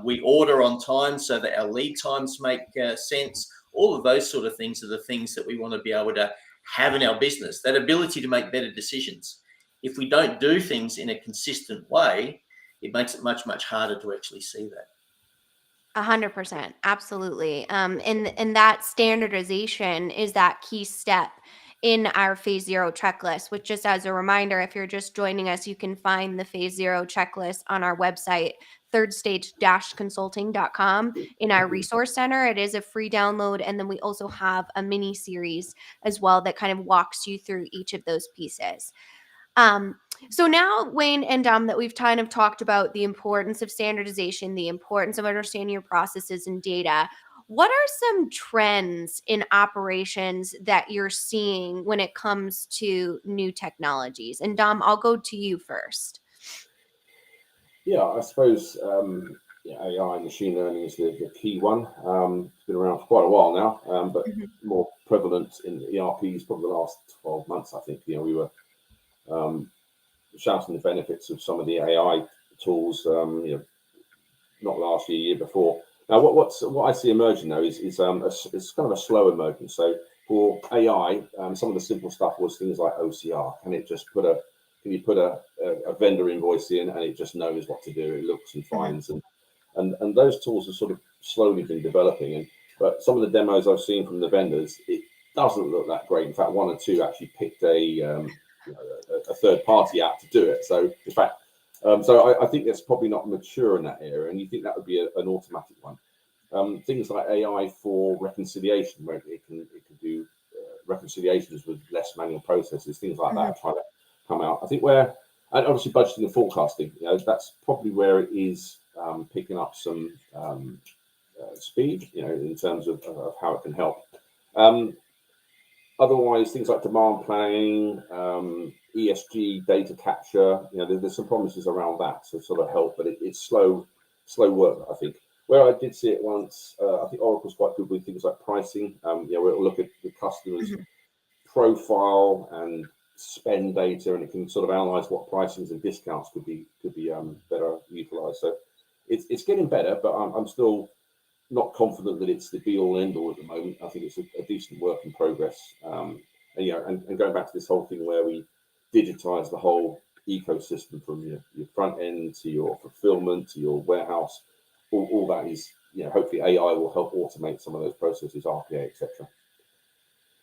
we order on time so that our lead times make sense. All of those sort of things are the things that we want to be able to have in our business, that ability to make better decisions. If we don't do things in a consistent way, it makes it much, much harder to actually see that.
100%. Absolutely. And that standardization is that key step in our phase 0 checklist, which, just as a reminder, if you're just joining us, you can find the phase 0 checklist on our website, thirdstage-consulting.com, in our resource center. It is a free download. And then we also have a mini series as well that kind of walks you through each of those pieces. So now, Wayne and Dom, that we've kind of talked about the importance of standardization, the importance of understanding your processes and data, what are some trends in operations that you're seeing when it comes to new technologies? And Dom, I'll go to you first.
Yeah, I suppose AI and machine learning is the key one. It's been around for quite a while now, but more prevalent in ERPs probably the last 12 months, I think. We were shouting the benefits of some of the AI tools, not last year, year before. Now, what I see emerging though is it's kind of a slow emergence. So for AI, some of the simple stuff was things like OCR. Can you put a vendor invoice in and it just knows what to do? It looks and finds, and those tools have sort of slowly been developing. But some of the demos I've seen from the vendors, it doesn't look that great. In fact, 1 or 2 actually picked a third-party app to do it. So in fact, I think it's probably not mature in that area, and you think that would be an automatic one. Things like AI for reconciliation, where it can do reconciliations with less manual processes, things like that, trying to come out. I think and obviously budgeting and forecasting, that's probably where it is picking up some to speed, in terms of how it can help. Otherwise, things like demand planning, ESG data capture, there's some promises around that to sort of help, but it's slow work, I think. Where I did see it once, I think Oracle's quite good with things like pricing. We'll look at the customer's profile and spend data, and it can sort of analyze what pricings and discounts could be better utilized. So it's getting better, but I'm still not confident that it's the be all end all at the moment. I think it's a decent work in progress. And going back to this whole thing where we digitize the whole ecosystem from your front end to your fulfillment to your warehouse, all that is, hopefully AI will help automate some of those processes, RPA, etc.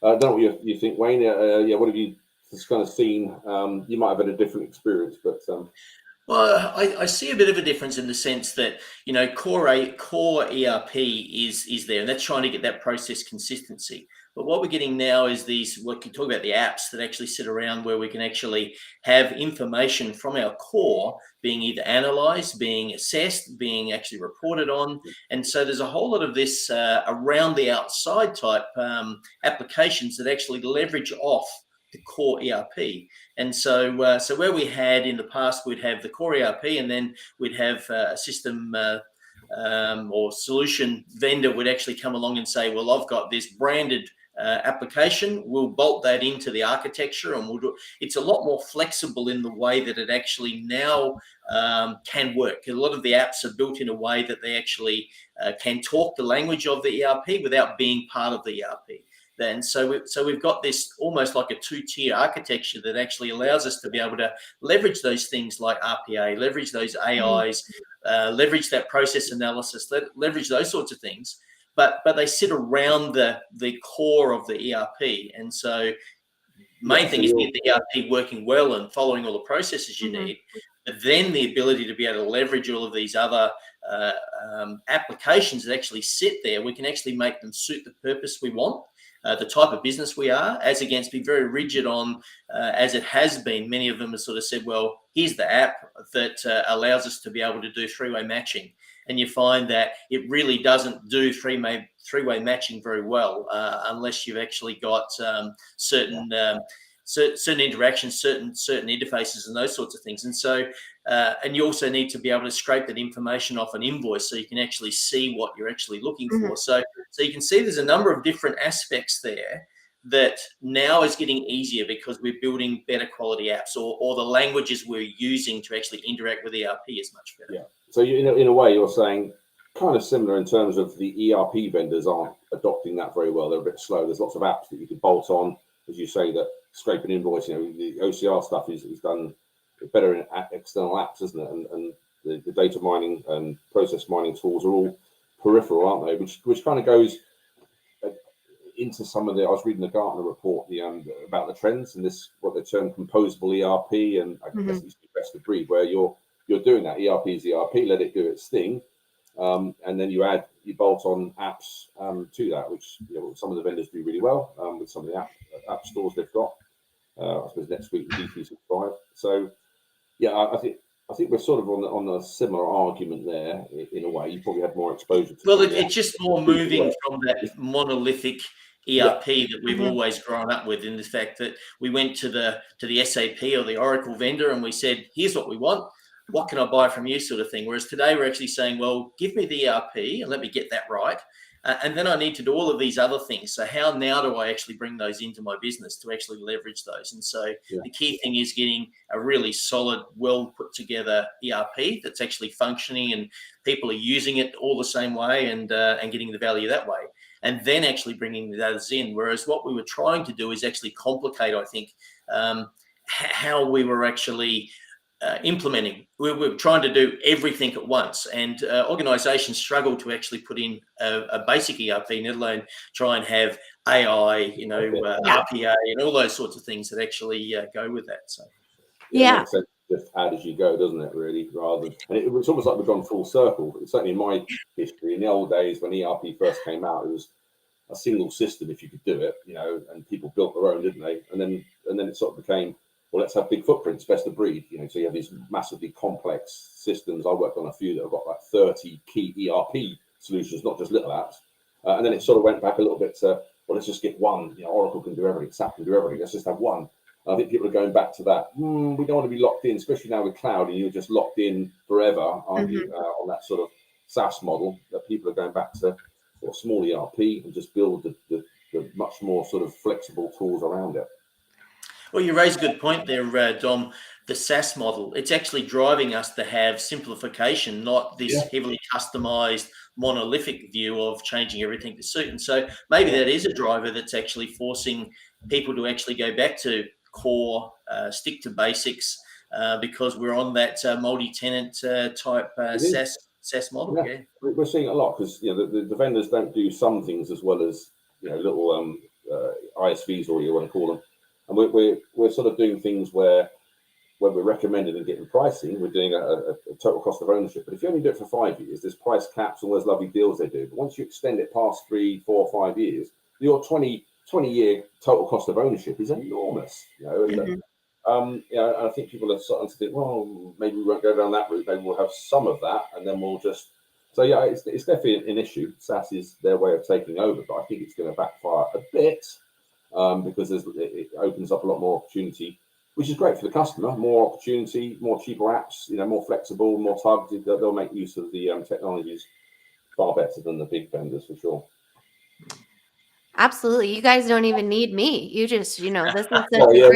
I don't know what you think, Wayne. What have you just kind of seen? You might have had a different experience, but
well, I see a bit of a difference in the sense that, core ERP is there, and that's trying to get that process consistency. But what we're getting now is what you talk about, the apps that actually sit around where we can actually have information from our core being either analyzed, being assessed, being actually reported on. And so there's a whole lot of this around the outside type applications that actually leverage off the core ERP. And so where we had in the past, we'd have the core ERP, and then we'd have a system or solution vendor would actually come along and say, well, I've got this branded application, we'll bolt that into the architecture, and it's a lot more flexible in the way that it actually now can work. A lot of the apps are built in a way that they actually can talk the language of the ERP without being part of the ERP. And so we've got this almost like a two-tier architecture that actually allows us to be able to leverage those things like RPA, leverage those AIs, leverage that process analysis, leverage those sorts of things. But they sit around the core of the ERP. And so main thing is to get the ERP working well and following all the processes you need, but then the ability to be able to leverage all of these other applications that actually sit there, we can actually make them suit the purpose we want. The type of business we are, as against be very rigid on, as it has been. Many of them have sort of said, well, here's the app that allows us to be able to do three-way matching. And you find that it really doesn't do three-way matching very well unless you've actually got certain interactions, certain interfaces and those sorts of things. And so, and you also need to be able to scrape that information off an invoice so you can actually see what you're actually looking for. So you can see there's a number of different aspects there that now is getting easier because we're building better quality apps, or the languages we're using to actually interact with ERP is much better.
Yeah. So in a way, you're saying kind of similar in terms of the ERP vendors aren't adopting that very well. They're a bit slow. There's lots of apps that you can bolt on, as you say, that scrape an invoice. The OCR stuff is done better in external apps, isn't it? And the data mining and process mining tools are all peripheral, aren't they? Which kind of goes into some of the. I was reading the Gartner report about the trends and this, what they term composable ERP, and I guess it's the best of breed, where you're doing that. ERP is ERP, let it do its thing, and then you bolt on apps to that, which some of the vendors do really well with some of the app stores they've got. I suppose next week D365. So yeah, I think we're sort of on a similar argument there in a way. You probably had more exposure to.
Well, it's just more moving from that monolithic ERP that we've always grown up with, in the fact that we went to the SAP or the Oracle vendor and we said, here's what we want. What can I buy from you, sort of thing. Whereas today we're actually saying, well, give me the ERP and let me get that right. And then I need to do all of these other things. So how now do I actually bring those into my business to actually leverage those? And so the key thing is getting a really solid, well put together ERP that's actually functioning and people are using it all the same way and getting the value that way. And then actually bringing the others in. Whereas what we were trying to do is actually complicate, I think, how we were actually implementing. We were trying to do everything at once, and organizations struggle to actually put in a basic ERP, let alone try and have AI, RPA and all those sorts of things that actually go with that. So
it makes sense to just add as you go, doesn't it, really, rather than, and it's almost like we've gone full circle. Certainly in my history, in the old days when ERP first came out, it was a single system if you could do it, and people built their own, didn't they? And then it sort of became, well, let's have big footprints, best of breed. So you have these massively complex systems. I worked on a few that have got like 30 key ERP solutions, not just little apps. And then it sort of went back a little bit to, well, let's just get one. Oracle can do everything, SAP can do everything. Let's just have one. And I think people are going back to that. We don't want to be locked in, especially now with cloud, and you're just locked in forever, aren't you, on that sort of SaaS model, that people are going back to sort of small ERP and just build the much more sort of flexible tools around it.
Well, you raise a good point there, Dom. The SaaS model, it's actually driving us to have simplification, not this heavily customized, monolithic view of changing everything to suit. And so maybe that is a driver that's actually forcing people to actually go back to core, stick to basics, because we're on that multi-tenant type SaaS model. Yeah.
We're seeing it a lot because the vendors don't do some things as well as little ISVs, or you want to call them. And we're sort of doing things where when we're recommending and getting pricing, we're doing a total cost of ownership. But if you only do it for 5 years, there's price caps, all those lovely deals they do. But once you extend it past 3, 4, 5 years, your 20-year total cost of ownership is enormous. And I think people are starting to think, well, maybe we won't go down that route. Maybe we'll have some of that, and then we'll just. So yeah, it's definitely an issue. SaaS is their way of taking over, but I think it's going to backfire a bit. Because it opens up a lot more opportunity, which is great for the customer. More opportunity, more cheaper apps, more flexible, more targeted. They'll make use of the technologies far better than the big vendors, for sure.
Absolutely. You guys don't even need me. You just, this is such a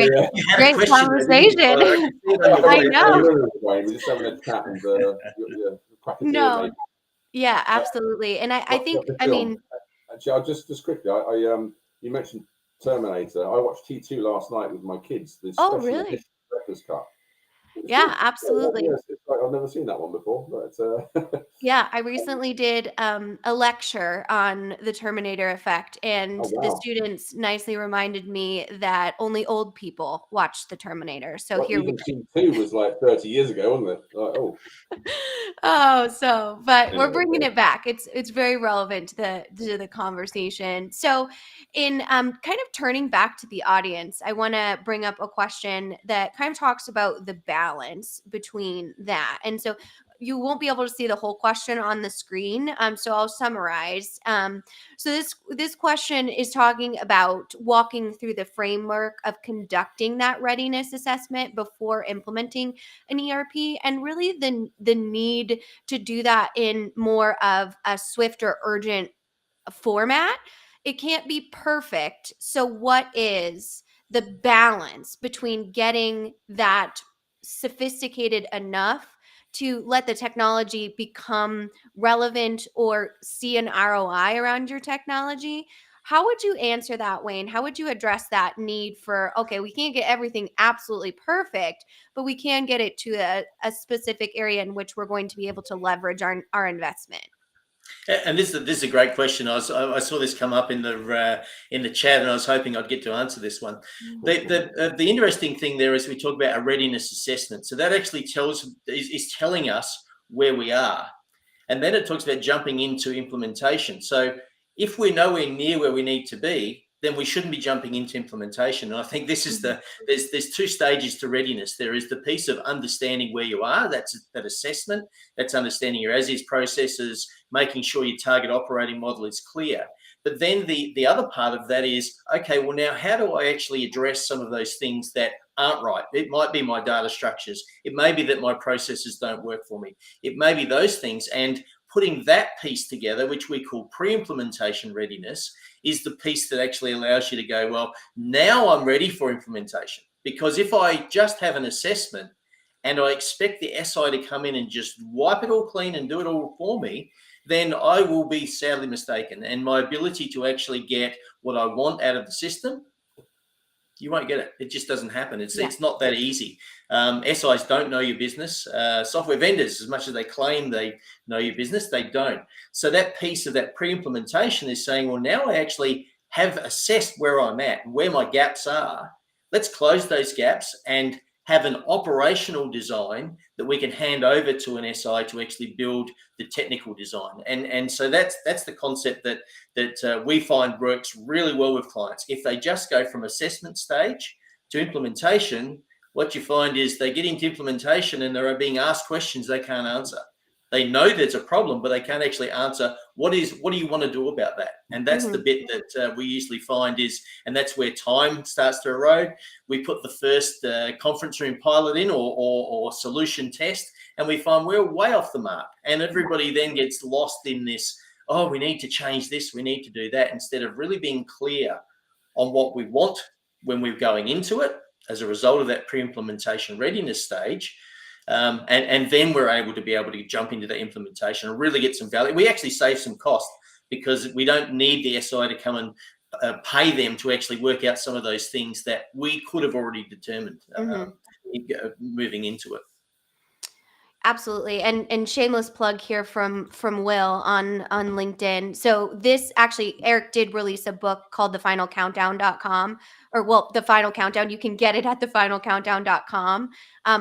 great conversation. I know.
We're just having a chat and
no. Yeah, absolutely. And I think,
actually, just quickly, you mentioned Terminator. I watched T2 last night with my kids.
Oh, really?
Director's cut.
Yeah, absolutely.
I've never seen that one before. But
yeah, I recently did a lecture on the Terminator effect, and the students nicely reminded me that only old people watch the Terminator. So here we
go. T2 was like 30 years ago, wasn't it? Like,
but we're bringing it back. It's very relevant to the conversation. So in kind of turning back to the audience, I want to bring up a question that kind of talks about the balance between that. And so you won't be able to see the whole question on the screen. So I'll summarize. So this question is talking about walking through the framework of conducting that readiness assessment before implementing an ERP, and really the need to do that in more of a swift or urgent format. It can't be perfect. So what is the balance between getting that sophisticated enough to let the technology become relevant or see an ROI around your technology? How would you answer that, Wayne? How would you address that need for, okay, we can't get everything absolutely perfect, but we can get it to a specific area in which we're going to be able to leverage our investment?
And this is a great question. I saw this come up in the chat, and I was hoping I'd get to answer this one. The interesting thing there is we talk about a readiness assessment. So that actually is telling us where we are, and then it talks about jumping into implementation. So if we're nowhere near where we need to be, then we shouldn't be jumping into implementation. And I think this is there's two stages to readiness. There is the piece of understanding where you are. That's that assessment. That's understanding your as-is processes, making sure your target operating model is clear. But then the other part of that is, okay, well, now how do I actually address some of those things that aren't right? It might be my data structures. It may be that my processes don't work for me. It may be those things. And putting that piece together, which we call pre-implementation readiness, is the piece that actually allows you to go, well, now I'm ready for implementation. Because if I just have an assessment and I expect the SI to come in and just wipe it all clean and do it all for me, then I will be sadly mistaken. And my ability to actually get what I want out of the system, you won't get it. It just doesn't happen. It's not that easy. SIs don't know your business. Software vendors, as much as they claim they know your business, they don't. So that piece of that pre-implementation is saying, well, now I actually have assessed where I'm at and where my gaps are. Let's close those gaps and have an operational design that we can hand over to an SI to actually build the technical design. And so that's the concept that we find works really well with clients. If they just go from assessment stage to implementation, what you find is they get into implementation and they're being asked questions they can't answer. They know there's a problem, but they can't actually answer what do you want to do about that? And that's the bit that we usually find is, and that's where time starts to erode. We put the first conference room pilot in or solution test, and we find we're way off the mark. And everybody then gets lost in this, oh, we need to change this, we need to do that, instead of really being clear on what we want when we're going into it as a result of that pre-implementation readiness stage. And then we're able to jump into the implementation and really get some value. We actually save some cost because we don't need the SI to come and pay them to actually work out some of those things that we could have already determined moving into it.
Absolutely. And shameless plug here from Will on LinkedIn. So this actually, Eric did release a book called thefinalcountdown.com, or well, The Final Countdown. You can get it at thefinalcountdown.com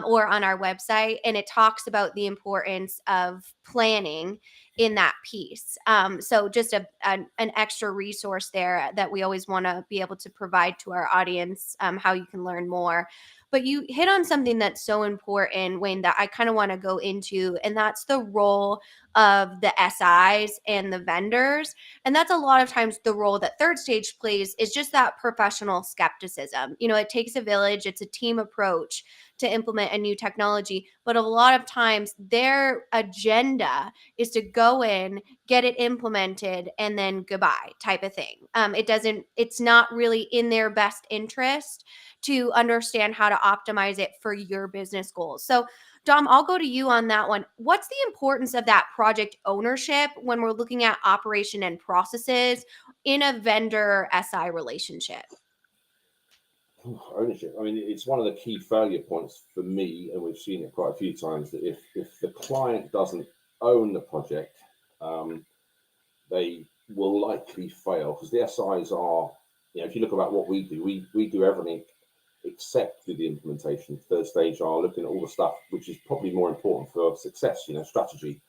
or on our website. And it talks about the importance of planning in that piece. So just an extra resource there that we always want to be able to provide to our audience, how you can learn more. But you hit on something that's so important, Wayne, that I kind of want to go into, and that's the role of the SIs and the vendors. And that's a lot of times the role that Third Stage plays is just that professional skepticism. You know, it takes a village, it's a team approach to implement a new technology, but a lot of times their agenda is to go in, get it implemented, and then goodbye type of thing. It's not really in their best interest to understand how to optimize it for your business goals. So Dom, I'll go to you on that one. What's the importance of that project ownership when we're looking at operation and processes in a vendor SI relationship?
Ownership. I mean, it's one of the key failure points for me, and we've seen it quite a few times, that if the client doesn't own the project, they will likely fail, because the SIs are, if you look about what we do, we do everything except do the implementation. Third Stage are looking at all the stuff which is probably more important for success, strategy,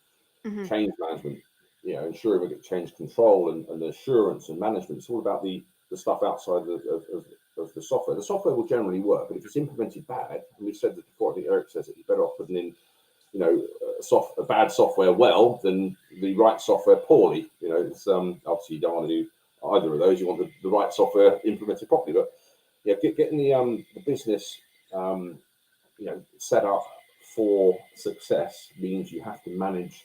change management, ensuring we get change control and the assurance and management. It's all about the stuff outside of the software. The software will generally work, but if it's implemented bad, and we've said this before, I think Eric says it, you're better off putting in a bad software well than the right software poorly. It's obviously you don't want to do either of those. You want the right software implemented properly, but getting the business set up for success means you have to manage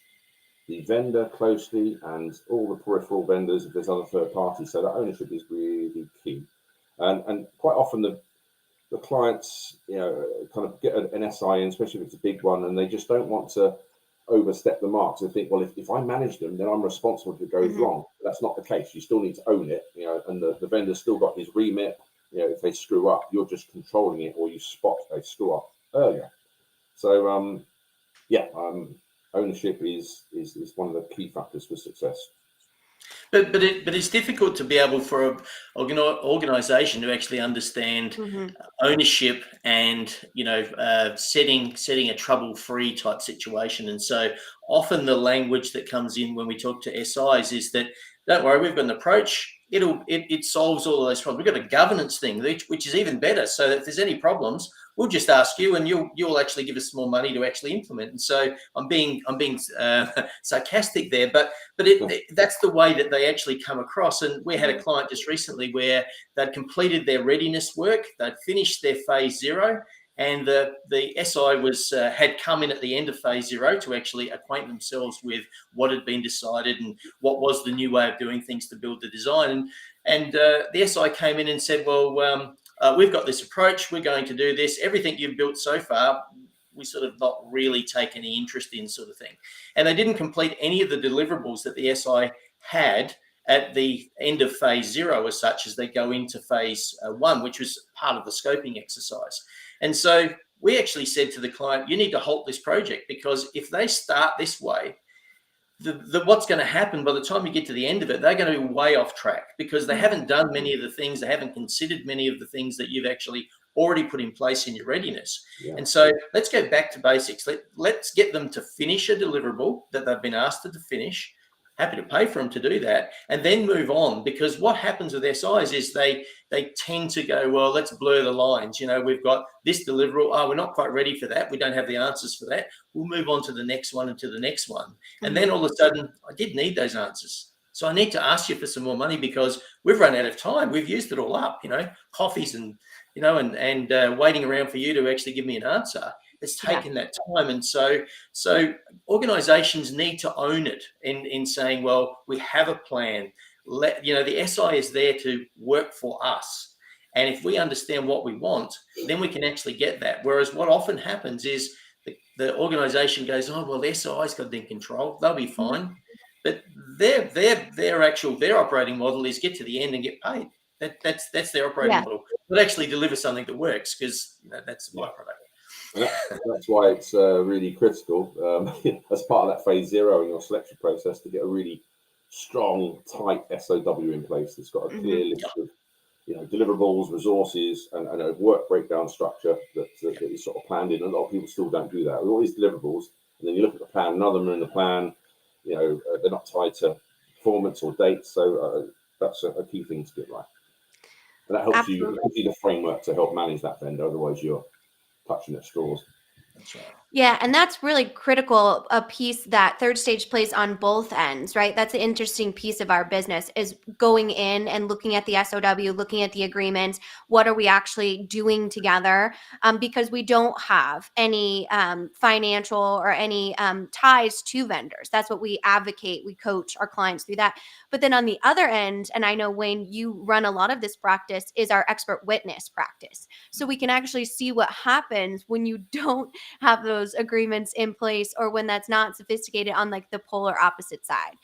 the vendor closely and all the peripheral vendors if there's other third parties. So that ownership is really key. And quite often the clients, kind of get an SI in, especially if it's a big one, and they just don't want to overstep the mark. So they think, well, if I manage them, then I'm responsible if it goes wrong. But that's not the case. You still need to own it, and the vendor's still got his remit. If they screw up, you're just controlling it, or you spot they screw up earlier. So, ownership is one of the key factors for success.
But it's difficult to be able for an organization to actually understand ownership and setting a trouble-free type situation. And so often the language that comes in when we talk to SIs is that, don't worry, we've got an approach. It solves all of those problems. We've got a governance thing, which is even better. So that if there's any problems, we'll just ask you, and you'll actually give us more money to actually implement. And so I'm being sarcastic there, but that's the way that they actually come across. And we had a client just recently where they'd completed their readiness work, they'd finished their phase 0, and the SI had come in at the end of phase 0 to actually acquaint themselves with what had been decided and what was the new way of doing things to build the design. And the SI came in and said, well, we've got this approach, we're going to do this. Everything you've built so far, we sort of not really take any interest in, sort of thing. And they didn't complete any of the deliverables that the SI had at the end of phase 0 as such, as they go into phase 1, which was part of the scoping exercise. And so we actually said to the client, you need to halt this project, because if they start this way, what's going to happen by the time you get to the end of it, they're going to be way off track, because they haven't done many of the things, they haven't considered many of the things that you've actually already put in place in your readiness. Yeah. And so let's go back to basics. Let's get them to finish a deliverable that they've been asked to finish, happy to pay for them to do that, and then move on. Because what happens with SIs is they tend to go, well, let's blur the lines. We've got this deliverable. Oh, we're not quite ready for that. We don't have the answers for that. We'll move on to the next one and to the next one. And then all of a sudden, I did need those answers. So I need to ask you for some more money because we've run out of time. We've used it all up, coffees and, and waiting around for you to actually give me an answer. It's taken that time. And so organizations need to own it in saying, well, we have a plan. The SI is there to work for us. And if we understand what we want, then we can actually get that. Whereas what often happens is the organization goes, oh, well, the SI's got it in control. They'll be fine. But their operating model is get to the end and get paid. That's their operating model. But actually deliver something that works, because that's the byproduct.
That's why it's really critical as part of that phase 0 in your selection process to get a really strong, tight SOW in place that's got a clear list of deliverables, resources, and a work breakdown structure that is sort of planned in. A lot of people still don't do that. With all these deliverables, and then you look at the plan, none of them are in the plan. They're not tied to performance or dates. So that's a key thing to get right. And that helps you the framework to help manage that vendor. Otherwise, you're touching at straws.
That's right.
Yeah, and that's really critical, a piece that Third Stage plays on both ends, right? That's an interesting piece of our business, is going in and looking at the SOW, looking at the agreements. What are we actually doing together? Because we don't have any financial or any ties to vendors. That's what we advocate. We coach our clients through that. But then on the other end, and I know, Wayne, you run a lot of this practice, is our expert witness practice. So we can actually see what happens when you don't have those agreements in place, or when that's not sophisticated on like the polar opposite side.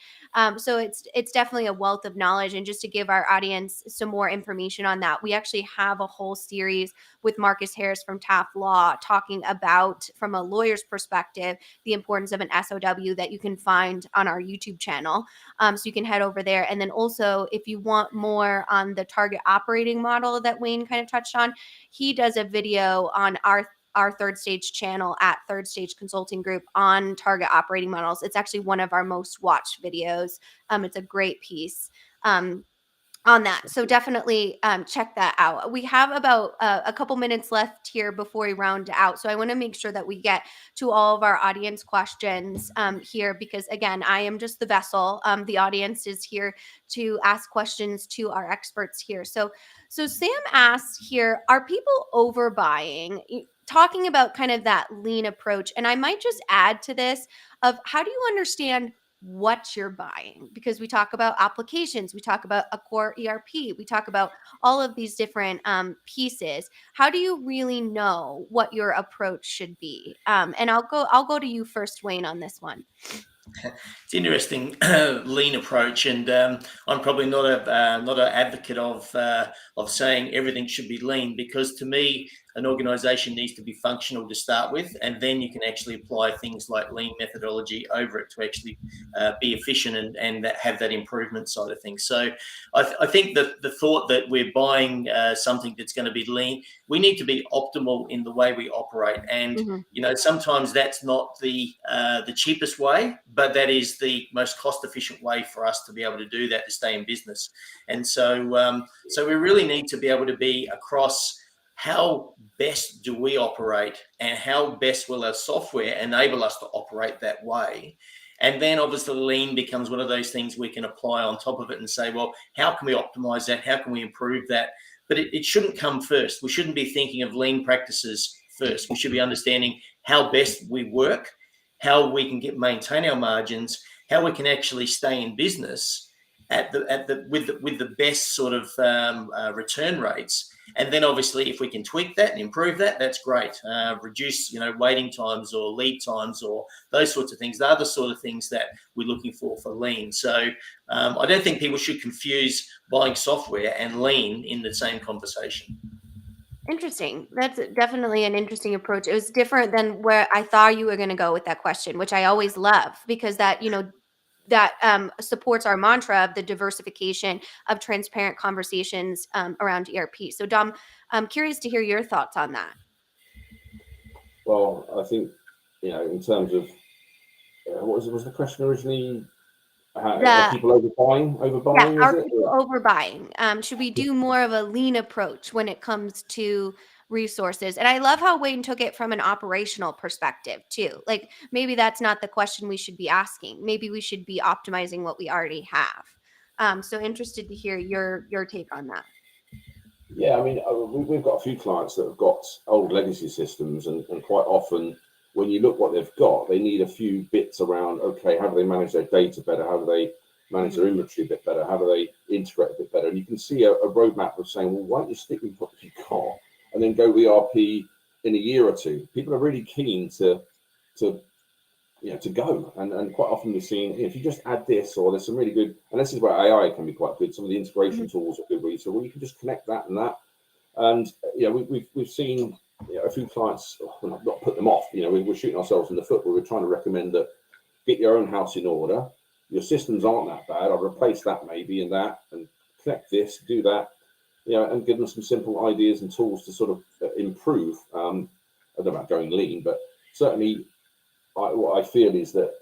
So it's definitely a wealth of knowledge. And just to give our audience some more information on that, we actually have a whole series with Marcus Harris from Taft Law talking about, from a lawyer's perspective, the importance of an SOW that you can find on our YouTube channel. So you can head over there. And then also, if you want more on the target operating model that Wayne kind of touched on, he does a video on our Third Stage channel at Third Stage Consulting Group on target operating models. It's actually one of our most watched videos. It's a great piece on that. So definitely check that out. We have about a couple minutes left here before we round out. So I want to make sure that we get to all of our audience questions here, because again, I am just the vessel. The audience is here to ask questions to our experts here. So Sam asks here, are people overbuying? Talking about kind of that lean approach. And I might just add to this of, how do you understand what you're buying? Because we talk about applications, we talk about a core ERP, we talk about all of these different pieces. How do you really know what your approach should be? And I'll go to you first, Wayne, on this one.
It's interesting, lean approach, and I'm probably not an advocate of saying everything should be lean, because to me, an organization needs to be functional to start with, and then you can actually apply things like lean methodology over it to actually be efficient and have that improvement side of things. So I think that the thought that we're buying something that's going to be lean, we need to be optimal in the way we operate. And sometimes that's not the cheapest way, but that is the most cost efficient way for us to be able to do that, to stay in business. And so we really need to be able to be across how best do we operate, and how best will our software enable us to operate that way. And then obviously lean becomes one of those things we can apply on top of it and say, well, how can we optimize that? How can we improve that? But it shouldn't come first. We shouldn't be thinking of lean practices first. We should be understanding how best we work, how we can maintain our margins, how we can actually stay in business with the best sort of return rates. And then obviously if we can tweak that and improve that, that's great. Reduce waiting times or lead times or those sorts of things. They're the sort of things that we're looking for lean. So I don't think people should confuse buying software and lean in the same conversation.
Interesting. That's definitely an interesting approach. It was different than where I thought you were going to go with that question, which I always love, because that supports our mantra of the diversification of transparent conversations around ERP. So Dom, I'm curious to hear your thoughts on that.
Well, I think, in terms of, what was the question originally? Are people overbuying?
Yeah,
Overbuying, is
are
it?
people overbuying? Should we do more of a lean approach when it comes to resources? And I love how Wayne took it from an operational perspective too. Like maybe that's not the question we should be asking. Maybe we should be optimizing what we already have. So interested to hear your take on that.
Yeah, I mean, we've got a few clients that have got old legacy systems, and quite often, when you look what they've got, they need a few bits around. Okay, how do they manage their data better? How do they manage their inventory a bit better? How do they integrate a bit better? And you can see a roadmap of saying, well, why don't you stick with what you've got and then go ERP in a year or two? People are really keen to go, and quite often we're seeing if you just add this, or there's some really good, and this is where AI can be quite good. Some of the integration tools are good, where you say, well, you can just connect that and that, and we've seen a few clients, not put them off. We're shooting ourselves in the foot, but we're trying to recommend that get your own house in order. Your systems aren't that bad. I'll replace that maybe and that, and connect this, do that, and give them some simple ideas and tools to sort of improve. I don't know about going lean, but certainly what I feel is that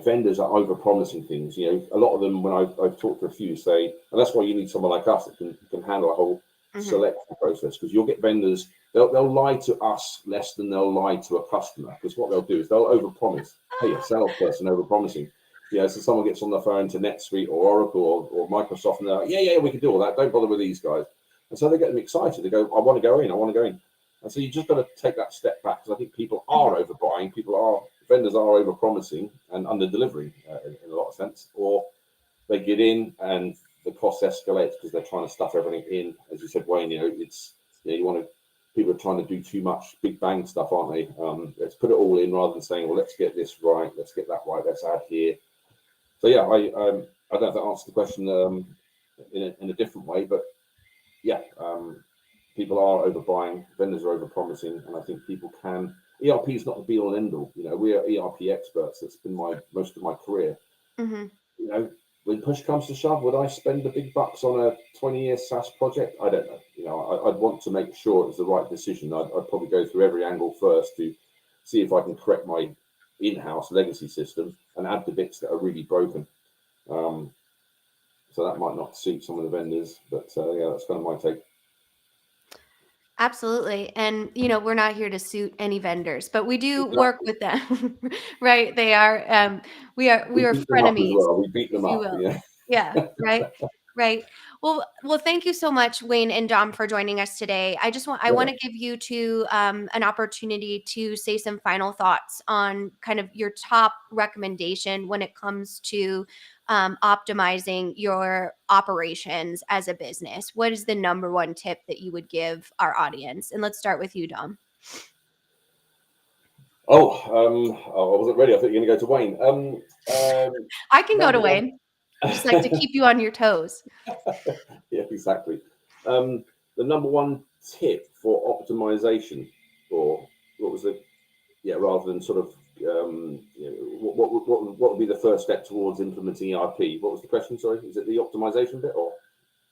vendors are over promising things. A lot of them, when I've talked to a few, say, and that's why you need someone like us that can handle a whole selection process, because you'll get vendors, they'll lie to us less than they'll lie to a customer, because what they'll do is they'll over promise. Hey, a salesperson over promising. So someone gets on the phone to NetSuite or Oracle or Microsoft, and they're like, yeah, we can do all that. Don't bother with these guys. And so they get them excited. They go, I want to go in. And so you just got to take that step back, because I think people are overbuying. Vendors are over promising and under delivering in a lot of sense, or they get in and the cost escalates because they're trying to stuff everything in. As you said, Wayne, people are trying to do too much big bang stuff, aren't they? Let's put it all in rather than saying, well, let's get this right, let's get that right, let's add here. So yeah, I don't know if that answers the question in a different way, but yeah, people are overbuying, vendors are over promising, and I think people can. ERP is not the be all and end all. We are ERP experts. That's been most of my career. When push comes to shove, would I spend the big bucks on a 20-year SaaS project? I don't know. I'd want to make sure it was the right decision. I'd probably go through every angle first to see if I can correct my in-house legacy system and add the bits that are really broken. So that might not suit some of the vendors, but yeah, that's kind of my take.
Absolutely. And, we're not here to suit any vendors, but we do work with them, right? They are, we are frenemies,
well. We beat them
if you
up.
will.
Yeah.
Yeah. Right. Right. Well, thank you so much, Wayne and Dom, for joining us today. I want to give you two an opportunity to say some final thoughts on kind of your top recommendation when it comes to optimizing your operations as a business. What is the number one tip that you would give our audience? And let's start with you, Dom.
I wasn't ready. I thought you were going to go to Wayne.
I can go to Wayne. I just like to keep you on your toes.
Yeah, exactly. The number one tip for optimization, or what was the, rather than sort of, what would be the first step towards implementing ERP? What was the question? Sorry, is it the optimization bit or?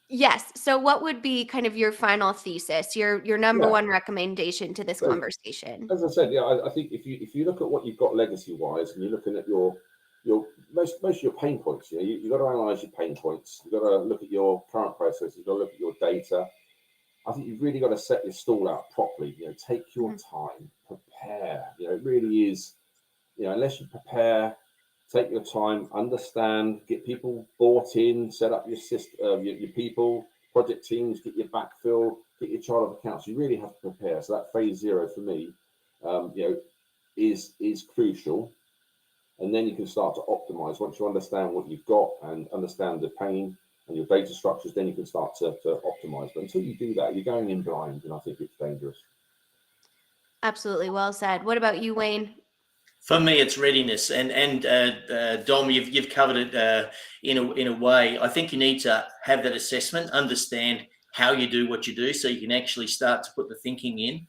Yes. So what would be kind of your final thesis, your number one recommendation to this conversation?
As I said, I think if you look at what you've got legacy wise, and you're looking at your most of your pain points, you've got to analyze your pain points. You've got to look at your current processes. You've got to look at your data. I think you've really got to set your stall out properly. Take your time, prepare. It really is. Unless you prepare, take your time, understand, get people bought in, set up your system, your people, project teams, get your backfill, get your chart of accounts. You really have to prepare. So that phase 0 for me, is crucial. And then you can start to optimize. Once you understand what you've got and understand the pain and your data structures, then you can start to optimize. But until you do that, you're going in blind, and I think it's dangerous.
Absolutely. Well said. What about you, Wayne?
For me, it's readiness, and Dom, you've covered it in a way. I think you need to have that assessment, understand how you do what you do, so you can actually start to put the thinking in.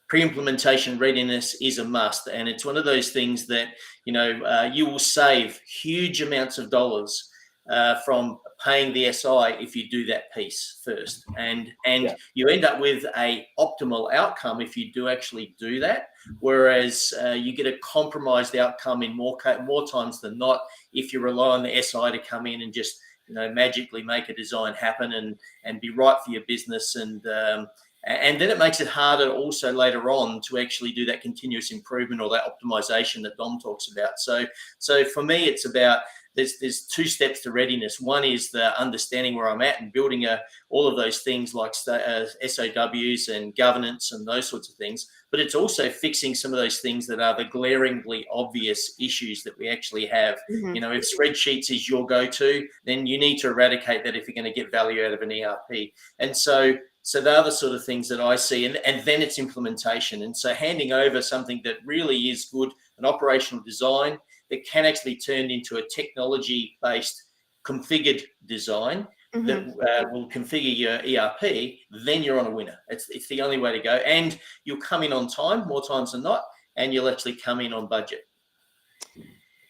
Pre-implementation readiness is a must, and it's one of those things that you will save huge amounts of dollars from paying the SI if you do that piece first, and you end up with a optimal outcome if you do actually do that, whereas you get a compromised outcome in more times than not if you rely on the SI to come in and just magically make a design happen and be right for your business, and then it makes it harder also later on to actually do that continuous improvement or that optimization that Dom talks about. So for me, it's about there's two steps to readiness. One is the understanding where I'm at and building all of those things like SOWs and governance and those sorts of things. But it's also fixing some of those things that are the glaringly obvious issues that we actually have.
Mm-hmm.
If spreadsheets is your go-to, then you need to eradicate that if you're going to get value out of an ERP. And so they're the sort of things that I see, and then it's implementation. And so handing over something that really is good, an operational design that can actually turn into a technology-based configured design that will configure your ERP, then you're on a winner. It's the only way to go. And you'll come in on time, more times than not, and you'll actually come in on budget.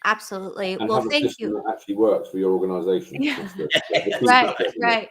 Absolutely.
And
well,
have a
thank
system
you.
that actually works for your organization.
Yeah.
Right.
Right.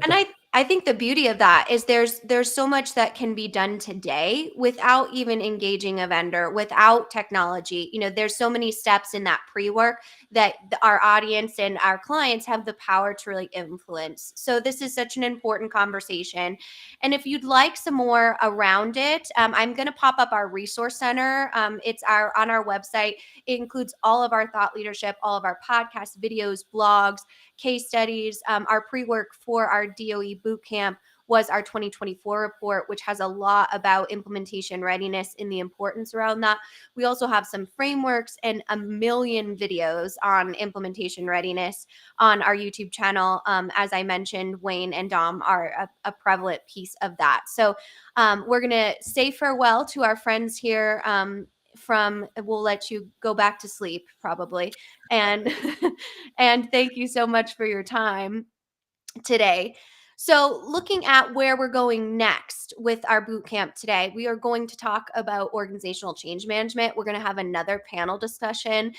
And I think the beauty of that is there's so much that can be done today without even engaging a vendor, without technology. There's so many steps in that pre-work that our audience and our clients have the power to really influence. So this is such an important conversation. And if you'd like some more around it, I'm going to pop up our resource center. It's on our website. It includes all of our thought leadership, all of our podcasts, videos, blogs, case studies. Our pre-work for our DOE Bootcamp was our 2024 report, which has a lot about implementation readiness and the importance around that. We also have some frameworks and a million videos on implementation readiness on our YouTube channel. As I mentioned, Wayne and Dom are a prevalent piece of that. So we're going to say farewell to our friends here. We'll let you go back to sleep probably. And thank you so much for your time today. So looking at where we're going next with our bootcamp today, we are going to talk about organizational change management. We're going to have another panel discussion.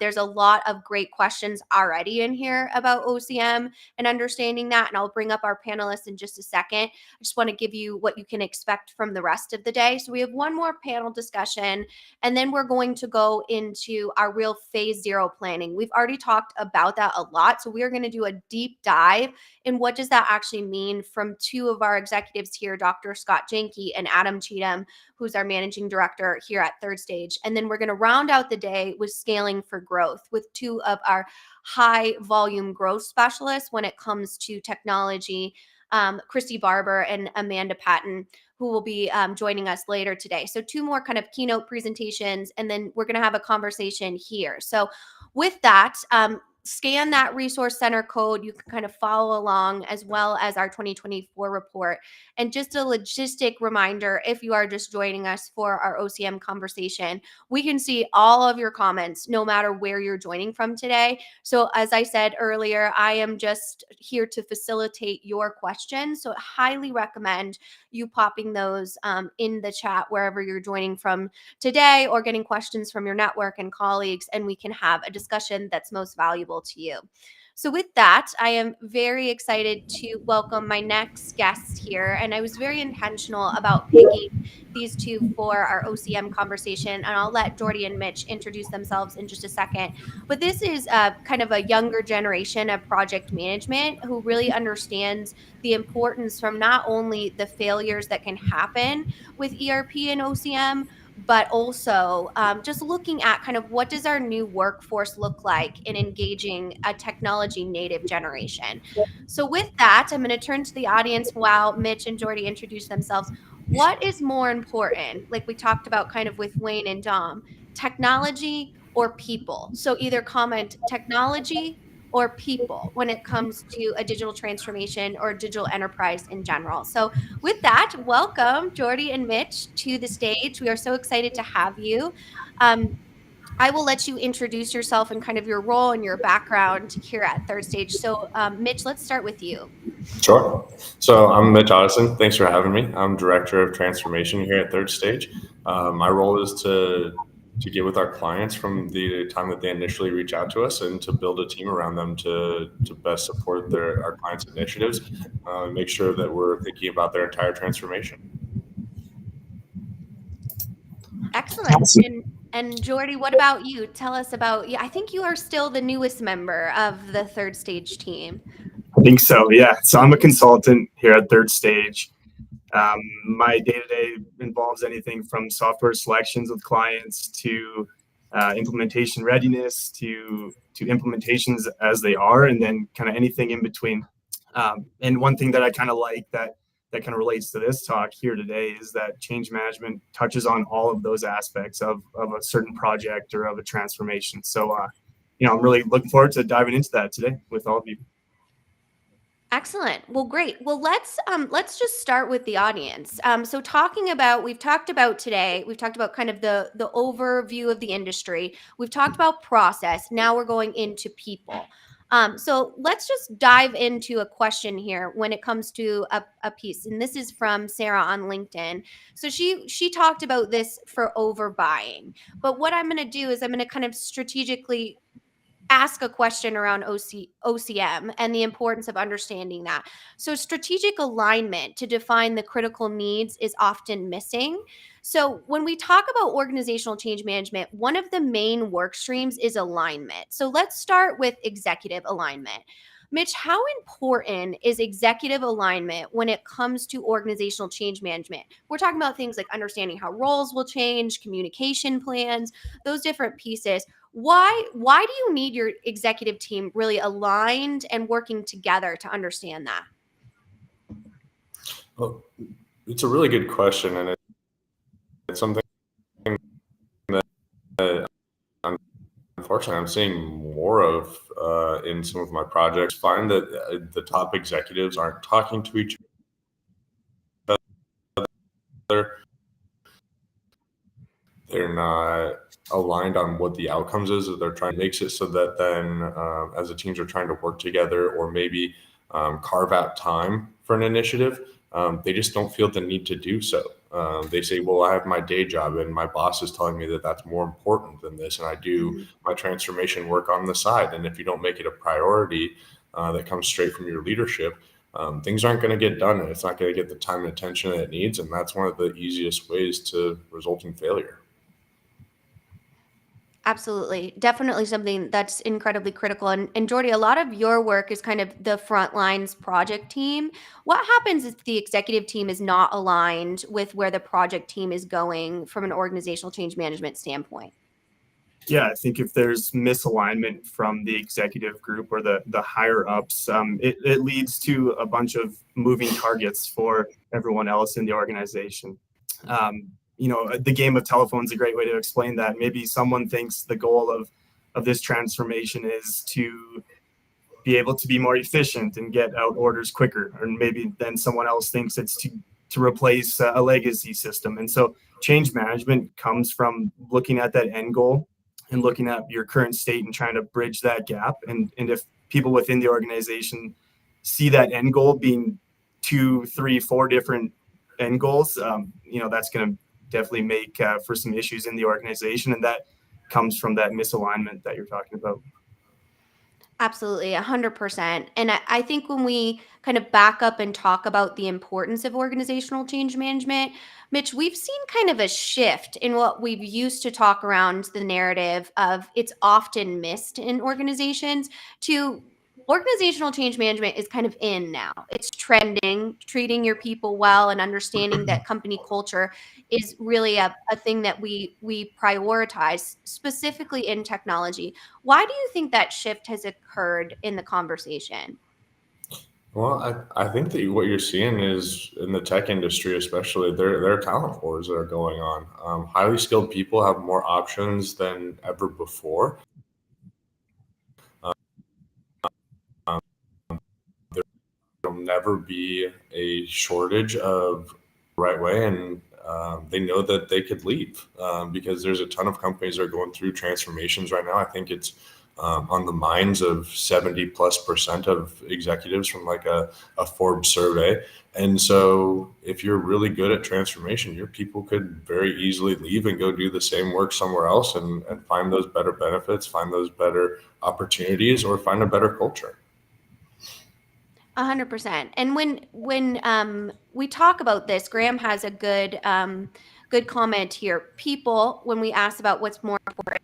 There's a lot of great questions already in here about OCM and understanding that, and I'll bring up our panelists in just a second. I just want to give you what you can expect from the rest of the day. So we have one more panel discussion, and then we're going to go into our real phase 0 planning. We've already talked about that a lot, so we are going to do a deep dive in what does that actually mean from two of our executives here, Dr. Scott Jenke and Adam Cheatham, who's our managing director here at Third Stage. And then we're going to round out the day with scaling for growth with two of our high volume growth specialists when it comes to technology, Christy Barber and Amanda Patton, who will be joining us later today. So two more kind of keynote presentations, and then we're going to have a conversation here. So with that, scan that resource center code. You can kind of follow along, as well as our 2024 report. And just a logistic reminder, if you are just joining us for our OCM conversation, we can see all of your comments no matter where you're joining from today. So as I said earlier, I am just here to facilitate your questions. So I highly recommend you popping those in the chat wherever you're joining from today, or getting questions from your network and colleagues, and we can have a discussion that's most valuable to you. So with that, I am very excited to welcome my next guest here. And I was very intentional about picking these two for our OCM conversation. And I'll let Jordy and Mitch introduce themselves in just a second. But this is kind of a younger generation of project management who really understands the importance from not only the failures that can happen with ERP and OCM, but also just looking at kind of what does our new workforce look like in engaging a technology native generation. So with that, I'm going to turn to the audience while Mitch and Jordy introduce themselves. What is more important, like we talked about kind of with Wayne and Dom, technology or people? So either comment technology or people when it comes to a digital transformation or digital enterprise in general. So with that, welcome Jordy and Mitch to the stage. We are so excited to have you. I will let you introduce yourself and kind of your role and your background here at Third Stage. So Mitch, let's start with you.
Sure. So I'm Mitch Otteson. Thanks for having me. I'm Director of Transformation here at Third Stage. My role is to get with our clients from the time that they initially reach out to us, and to build a team around them to best support our clients' initiatives, make sure that we're thinking about their entire transformation.
Excellent. And Jordy, what about you? Tell us about, I think you are still the newest member of the Third Stage team.
I think so, yeah. So I'm a consultant here at Third Stage. My day-to-day involves anything from software selections with clients to implementation readiness to implementations as they are, and then kind of anything in between. And one thing that I kind of like that kind of relates to this talk here today is that change management touches on all of those aspects of a certain project or of a transformation. So, I'm really looking forward to diving into that today with all of you.
Excellent. Well, great. Well, let's just start with the audience. So we've talked about today, we've talked about kind of the overview of the industry. We've talked about process. Now we're going into people. So let's just dive into a question here when it comes to a piece. And this is from Sarah on LinkedIn. So she talked about this for overbuying. But what I'm going to do is I'm going to kind of strategically ask a question around OCM and the importance of understanding that. So strategic alignment to define the critical needs is often missing. So when we talk about organizational change management, one of the main work streams is alignment. So let's start with executive alignment. Mitch, how important is executive alignment when it comes to organizational change management? We're talking about things like understanding how roles will change, communication plans, those different pieces. Why do you need your executive team really aligned and working together to understand that?
Well, it's a really good question, and it's something that unfortunately I'm seeing more of in some of my projects. Find that the top executives aren't talking to each other. They're not aligned on what the outcomes is that they're trying to make it so that then as the teams are trying to work together or maybe carve out time for an initiative, they just don't feel the need to do so. They say, well, I have my day job and my boss is telling me that that's more important than this, and I do my transformation work on the side. And if you don't make it a priority that comes straight from your leadership, things aren't going to get done, and it's not going to get the time and attention that it needs. And that's one of the easiest ways to result in failure.
Absolutely. Definitely something that's incredibly critical. And Jordy, a lot of your work is kind of the front lines project team. What happens if the executive team is not aligned with where the project team is going from an organizational change management standpoint?
Yeah, I think if there's misalignment from the executive group or the higher ups, it leads to a bunch of moving targets for everyone else in the organization. The game of telephone is a great way to explain that. Maybe someone thinks the goal of this transformation is to be able to be more efficient and get out orders quicker, or maybe then someone else thinks it's to replace a legacy system. And so change management comes from looking at that end goal and looking at your current state and trying to bridge that gap. And if people within the organization see that end goal being 2, 3, 4 different end goals, that's going to definitely make for some issues in the organization. And that comes from that misalignment that you're talking about.
Absolutely, 100%. And I think when we kind of back up and talk about the importance of organizational change management, Mitch, we've seen kind of a shift in what we've used to talk around the narrative of it's often missed in organizations to organizational change management is kind of in now. It's trending, treating your people well and understanding that company culture is really a thing that we prioritize, specifically in technology. Why do you think that shift has occurred in the conversation?
Well, I think that what you're seeing is in the tech industry, especially, there are talent wars that are going on. Highly skilled people have more options than ever before. There'll never be a shortage of the right way, and they know that they could leave because there's a ton of companies that are going through transformations right now. I think it's on the minds of 70+% of executives from like a Forbes survey. And so if you're really good at transformation, your people could very easily leave and go do the same work somewhere else and find those better benefits, find those better opportunities, or find a better culture.
100%. And when we talk about this, Graham has a good comment here. People, when we ask about what's more important,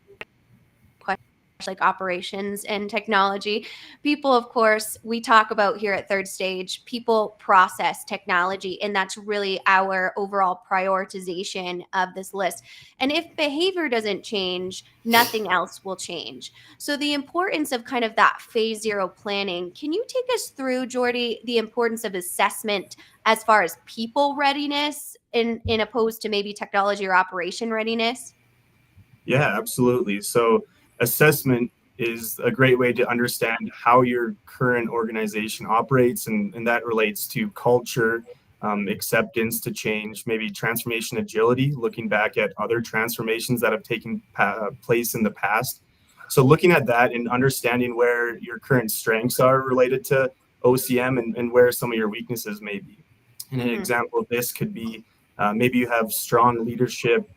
like operations and technology, people, of course, we talk about here at Third Stage, people, process, technology, and that's really our overall prioritization of this list. And if behavior doesn't change, nothing else will change. So the importance of kind of that phase zero planning, can you take us through, Jordy, the importance of assessment as far as people readiness in opposed to maybe technology or operation readiness?
Yeah, absolutely. So assessment is a great way to understand how your current organization operates, and that relates to culture, acceptance to change, maybe transformation agility, looking back at other transformations that have taken place in the past. So looking at that and understanding where your current strengths are related to OCM and where some of your weaknesses may be. And an example of this could be maybe you have strong leadership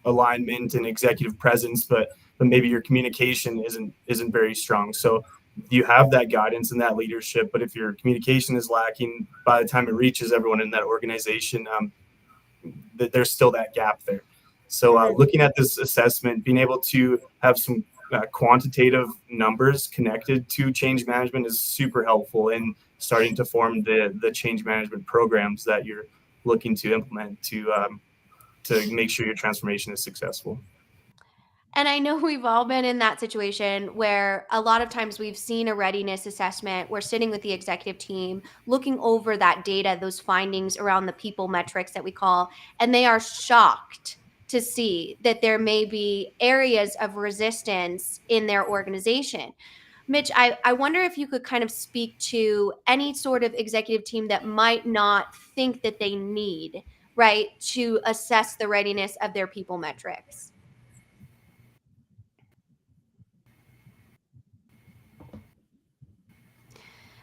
alignment and executive presence, but maybe your communication isn't very strong. So you have that guidance and that leadership, but if your communication is lacking, by the time it reaches everyone in that organization, there's still that gap there. So looking at this assessment, being able to have some quantitative numbers connected to change management is super helpful in starting to form the change management programs that you're looking to implement to make sure your transformation is successful.
And I know we've all been in that situation where a lot of times we've seen a readiness assessment. We're sitting with the executive team, looking over that data, those findings around the people metrics that we call, and they are shocked to see that there may be areas of resistance in their organization. Mitch, I wonder if you could kind of speak to any sort of executive team that might not think that they need, right, to assess the readiness of their people metrics.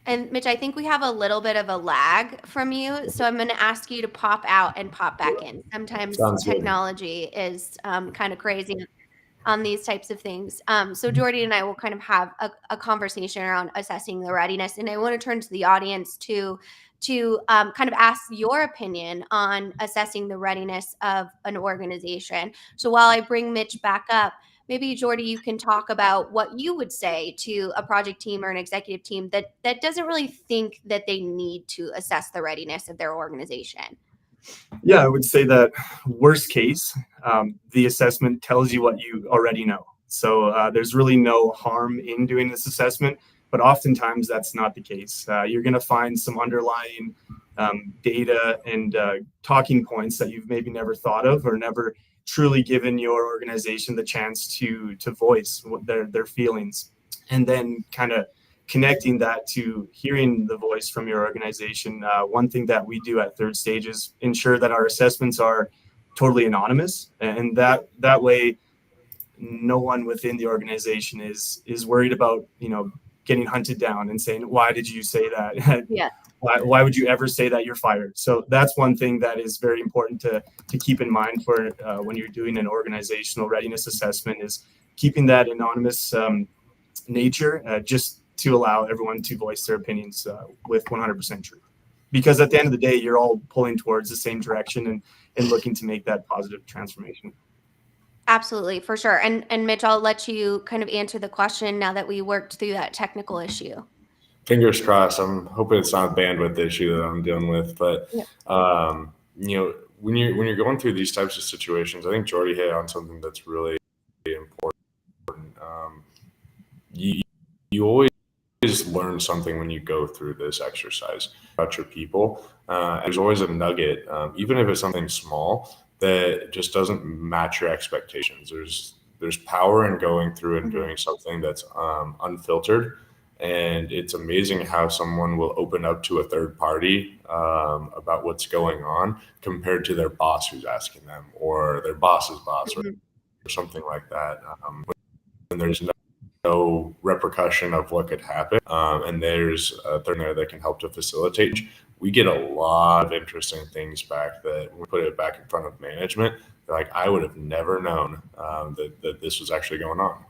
And Mitch, I think we have a little bit of a lag from you, so I'm going to ask you to pop out and pop back in. Sometimes technology is kind of crazy on these types of things. So Jordy and I will kind of have a conversation around assessing the readiness, and I want to turn to the audience to kind of ask your opinion on assessing the readiness of an organization. So while I bring Mitch back up, maybe Jordy, you can talk about what you would say to a project team or an executive team that doesn't really think that they need to assess the readiness of their organization.
Yeah, I would say that worst case, the assessment tells you what you already know. So there's really no harm in doing this assessment, but oftentimes that's not the case. You're going to find some underlying data and talking points that you've maybe never thought of or never truly given your organization the chance to voice their feelings, and then kind of connecting that to hearing the voice from your organization. One thing that we do at Third Stage is ensure that our assessments are totally anonymous, and that way no one within the organization is worried about getting hunted down and saying, why did you say that?
Yeah.
Why would you ever say that you're fired? So that's one thing that is very important to keep in mind for when you're doing an organizational readiness assessment, is keeping that anonymous nature, just to allow everyone to voice their opinions with 100% truth. Because at the end of the day, you're all pulling towards the same direction and looking to make that positive transformation.
Absolutely, for sure. And Mitch, I'll let you kind of answer the question now that we worked through that technical issue.
Fingers crossed. I'm hoping it's not a bandwidth issue that I'm dealing with, but when you're going through these types of situations, I think Jordy hit on something that's really important. You always learn something when you go through this exercise about your people. There's always a nugget, even if it's something small, that just doesn't match your expectations. There's power in going through and doing something that's unfiltered. And it's amazing how someone will open up to a third party about what's going on compared to their boss who's asking them, or their boss's boss, or something like that. When there's no repercussion of what could happen. And there's a third there that can help to facilitate. We get a lot of interesting things back that we put it back in front of management. Like, I would have never known that this was actually going on.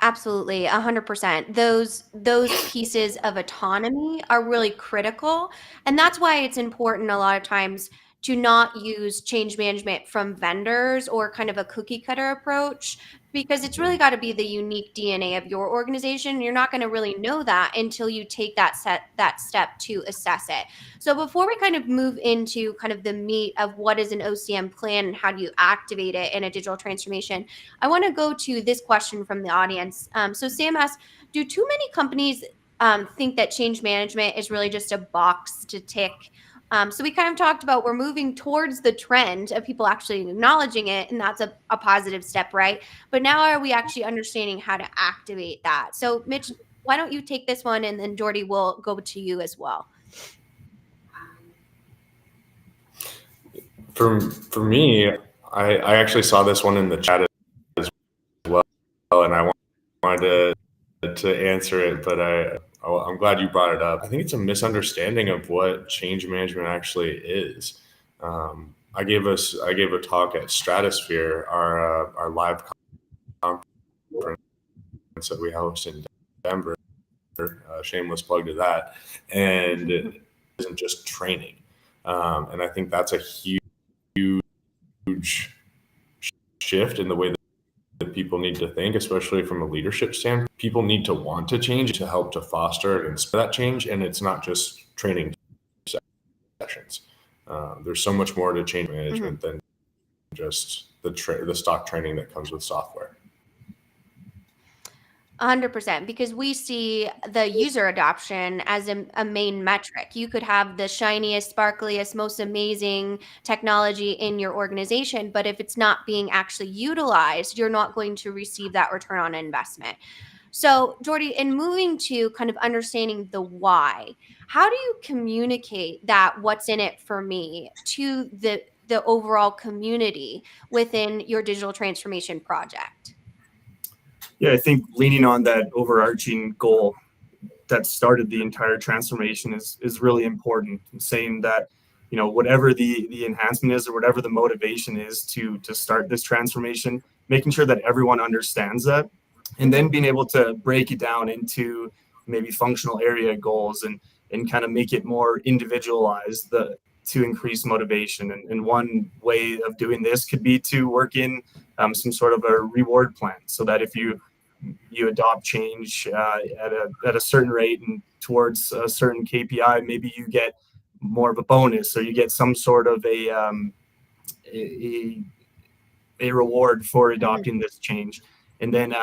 Absolutely, 100%. Those pieces of autonomy are really critical, and that's why it's important a lot of times to not use change management from vendors or kind of a cookie cutter approach, because it's really got to be the unique DNA of your organization. You're not going to really know that until you take that step to assess it. So before we kind of move into kind of the meat of what is an OCM plan and how do you activate it in a digital transformation, I want to go to this question from the audience. So Sam asks, do too many companies think that change management is really just a box to tick? So we kind of talked about we're moving towards the trend of people actually acknowledging it, and that's a positive step, right? But now are we actually understanding how to activate that? So Mitch, why don't you take this one, and then Jordy will go to you as well.
For me, I actually saw this one in the chat as well, and I wanted to answer it, but I'm glad you brought it up. I think it's a misunderstanding of what change management actually is. I gave a talk at Stratosphere, our live conference that we host in Denver. Shameless plug to that, and it isn't just training, and I think that's a huge shift in the way that people need to think, especially from a leadership standpoint. People need to want to change to help to foster and inspire that change, and it's not just training sessions. There's so much more to change management than just the stock training that comes with software.
100%, because we see the user adoption as a main metric. You could have the shiniest, sparkliest, most amazing technology in your organization, but if it's not being actually utilized, you're not going to receive that return on investment. So, Jordy, in moving to kind of understanding the why, how do you communicate that what's in it for me to the overall community within your digital transformation project?
Yeah, I think leaning on that overarching goal that started the entire transformation is really important. And saying that, whatever the enhancement is or whatever the motivation is to start this transformation, making sure that everyone understands that, and then being able to break it down into maybe functional area goals and kind of make it more individualized to increase motivation. And one way of doing this could be to work in some sort of a reward plan, so that if you adopt change at a certain rate and towards a certain KPI, maybe you get more of a bonus, or you get some sort of a reward for adopting this change. And then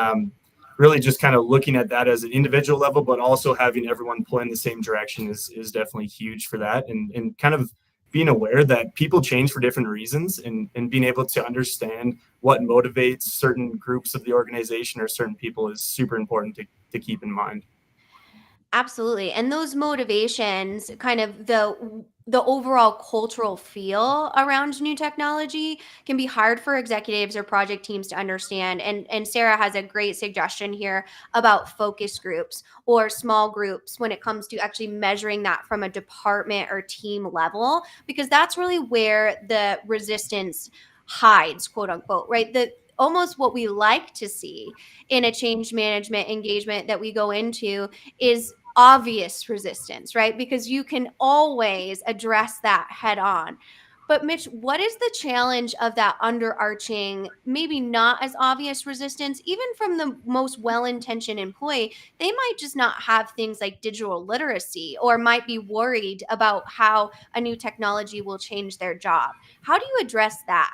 really just kind of looking at that as an individual level, but also having everyone pull in the same direction is definitely huge for that. And kind of being aware that people change for different reasons, and being able to understand what motivates certain groups of the organization or certain people is super important to keep in mind.
Absolutely. And those motivations, kind of the overall cultural feel around new technology, can be hard for executives or project teams to understand. And Sarah has a great suggestion here about focus groups or small groups when it comes to actually measuring that from a department or team level, because that's really where the resistance hides, quote unquote, right? Almost what we like to see in a change management engagement that we go into is obvious resistance, right? Because you can always address that head on. But Mitch, what is the challenge of that underarching, maybe not as obvious resistance, even from the most well-intentioned employee? They might just not have things like digital literacy, or might be worried about how a new technology will change their job. How do you address that?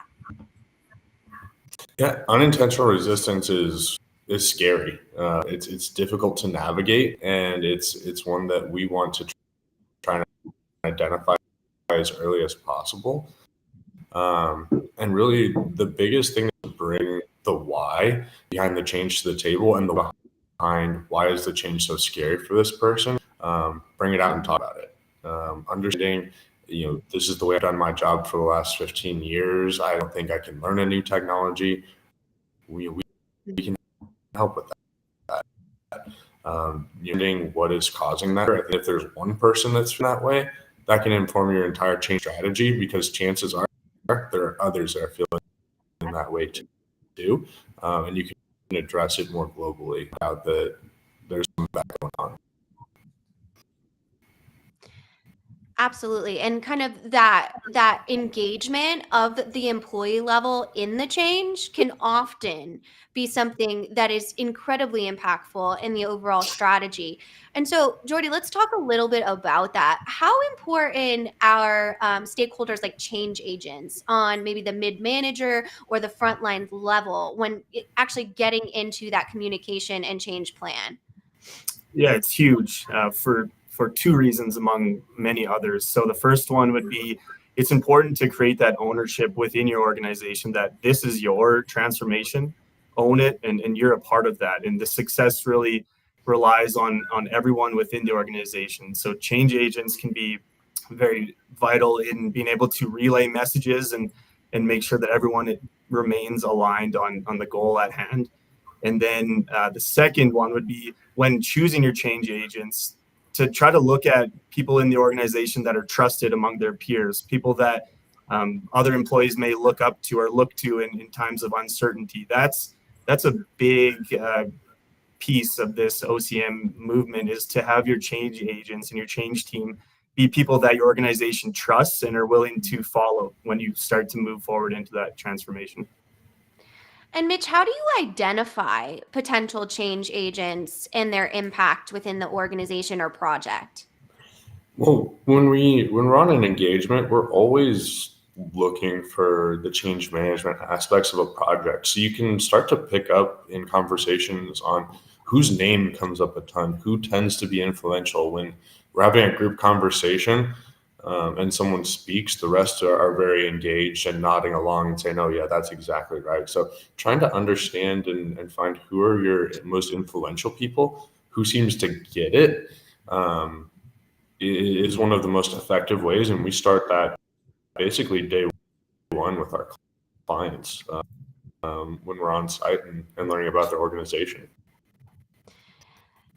Yeah, unintentional resistance is scary. It's difficult to navigate, and it's one that we want to try and identify as early as possible. And really, the biggest thing is to bring the why behind the change to the table, and the behind why is the change so scary for this person. Bring it out and talk about it. Understanding, this is the way I've done my job for the last 15 years. I don't think I can learn a new technology. We can help with that. Knowing what is causing that. I think if there's one person that's that way, that can inform your entire change strategy, because chances are there are others that are feeling that way too, and you can address it more globally without there's some back going on.
Absolutely. And kind of that engagement of the employee level in the change can often be something that is incredibly impactful in the overall strategy. And so, Jordy, let's talk a little bit about that. How important are stakeholders like change agents on maybe the mid-manager or the frontline level when actually getting into that communication and change plan?
Yeah, it's huge for two reasons among many others. So the first one would be it's important to create that ownership within your organization that this is your transformation, own it, and you're a part of that. And the success really relies on everyone within the organization. So change agents can be very vital in being able to relay messages and make sure that everyone remains aligned on the goal at hand. And then the second one would be when choosing your change agents, to try to look at people in the organization that are trusted among their peers, people that other employees may look up to or look to in times of uncertainty. That's a big piece of this OCM movement, is to have your change agents and your change team be people that your organization trusts and are willing to follow when you start to move forward into that transformation.
And Mitch, how do you identify potential change agents and their impact within the organization or project?
Well, when we're on an engagement, we're always looking for the change management aspects of a project. So you can start to pick up in conversations on whose name comes up a ton, who tends to be influential. When we're having a group conversation and someone speaks, the rest are very engaged and nodding along and saying, oh yeah, that's exactly right. So trying to understand and find who are your most influential people, who seems to get it, is one of the most effective ways. And we start that basically day one with our clients when we're on site and learning about their organization.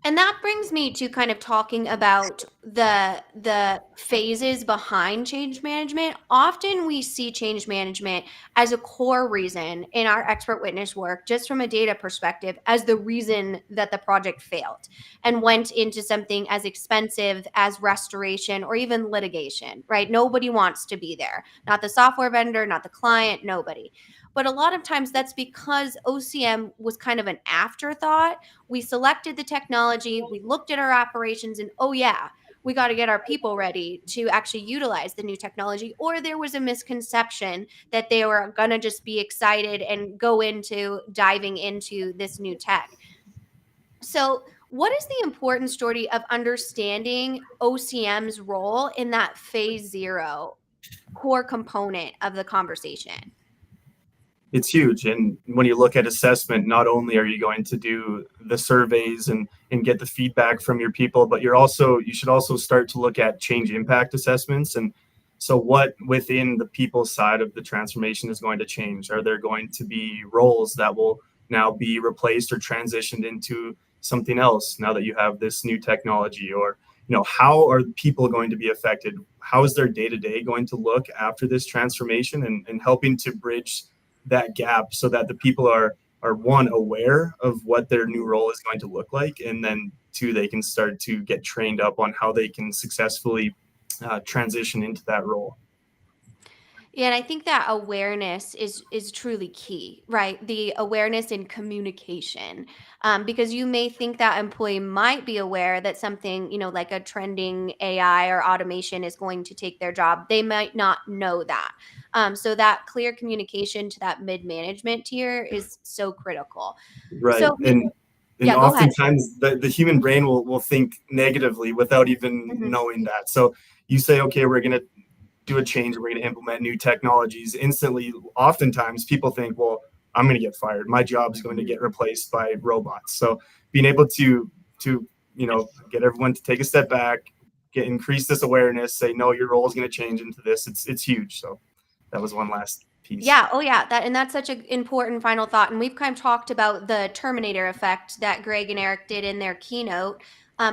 And that brings me to kind of talking about the phases behind change management. Often we see change management as a core reason in our expert witness work, just from a data perspective, as the reason that the project failed and went into something as expensive as restoration or even litigation, right? Nobody wants to be there. Not the software vendor, not the client, nobody. But a lot of times that's because OCM was kind of an afterthought. We selected the technology, we looked at our operations, and oh yeah, we got to get our people ready to actually utilize the new technology. Or there was a misconception that they were going to just be excited and go into diving into this new tech. So what is the importance, Jordy, of understanding OCM's role in that phase zero core component of the conversation?
It's huge. And when you look at assessment, not only are you going to do the surveys and get the feedback from your people, but you should also start to look at change impact assessments. And so what within the people side of the transformation is going to change? Are there going to be roles that will now be replaced or transitioned into something else now that you have this new technology? Or, how are people going to be affected? How is their day-to-day going to look after this transformation, and helping to bridge that gap so that the people are one, aware of what their new role is going to look like, and then two, they can start to get trained up on how they can successfully transition into that role.
Yeah, and I think that awareness is truly key, right? The awareness in communication, because you may think that employee might be aware that something, like a trending AI or automation is going to take their job. They might not know that. So that clear communication to that mid-management tier is so critical.
Right.
So,
And
yeah, go ahead.
oftentimes the human brain will think negatively without even knowing that. So you say, okay, we're going to do a change, we're going to implement new technologies. Instantly, oftentimes people think, well, I'm going to get fired. My job is going to get replaced by robots. So being able to get everyone to take a step back, increase this awareness, say, no, your role is going to change into this. It's huge. So that was one last piece.
Yeah. Oh, yeah. That's such an important final thought. And we've kind of talked about the Terminator effect that Greg and Eric did in their keynote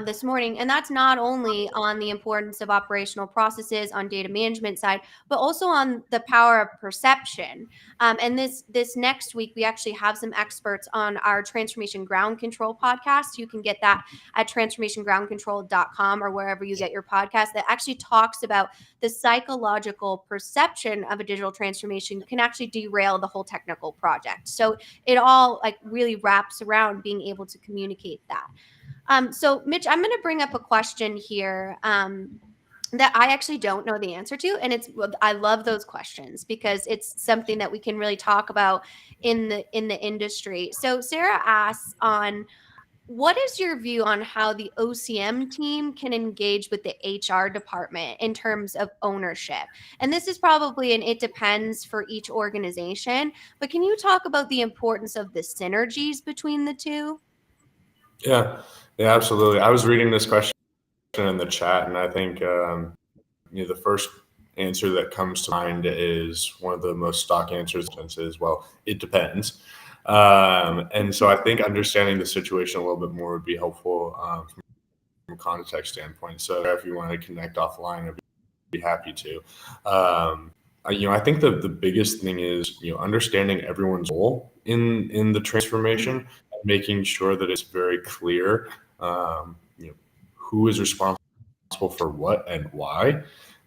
this morning. And that's not only on the importance of operational processes on data management side, but also on the power of perception. And this next week, we actually have some experts on our Transformation Ground Control podcast. You can get that at transformationgroundcontrol.com or wherever you get your podcast, that actually talks about the psychological perception of a digital transformation can actually derail the whole technical project. So it all like really wraps around being able to communicate that. So Mitch, I'm going to bring up a question here that I actually don't know the answer to. And I love those questions because it's something that we can really talk about in the industry. So Sarah asks on, what is your view on how the OCM team can engage with the HR department in terms of ownership? And this is probably it depends for each organization, but can you talk about the importance of the synergies between the two?
Yeah, absolutely. I was reading this question in the chat, and I think the first answer that comes to mind is one of the most stock answers is, well, it depends. And so I think understanding the situation a little bit more would be helpful from a context standpoint. So if you want to connect offline, I'd be happy to. I think the biggest thing is understanding everyone's role in the transformation, and making sure that it's very clear who is responsible for what and why,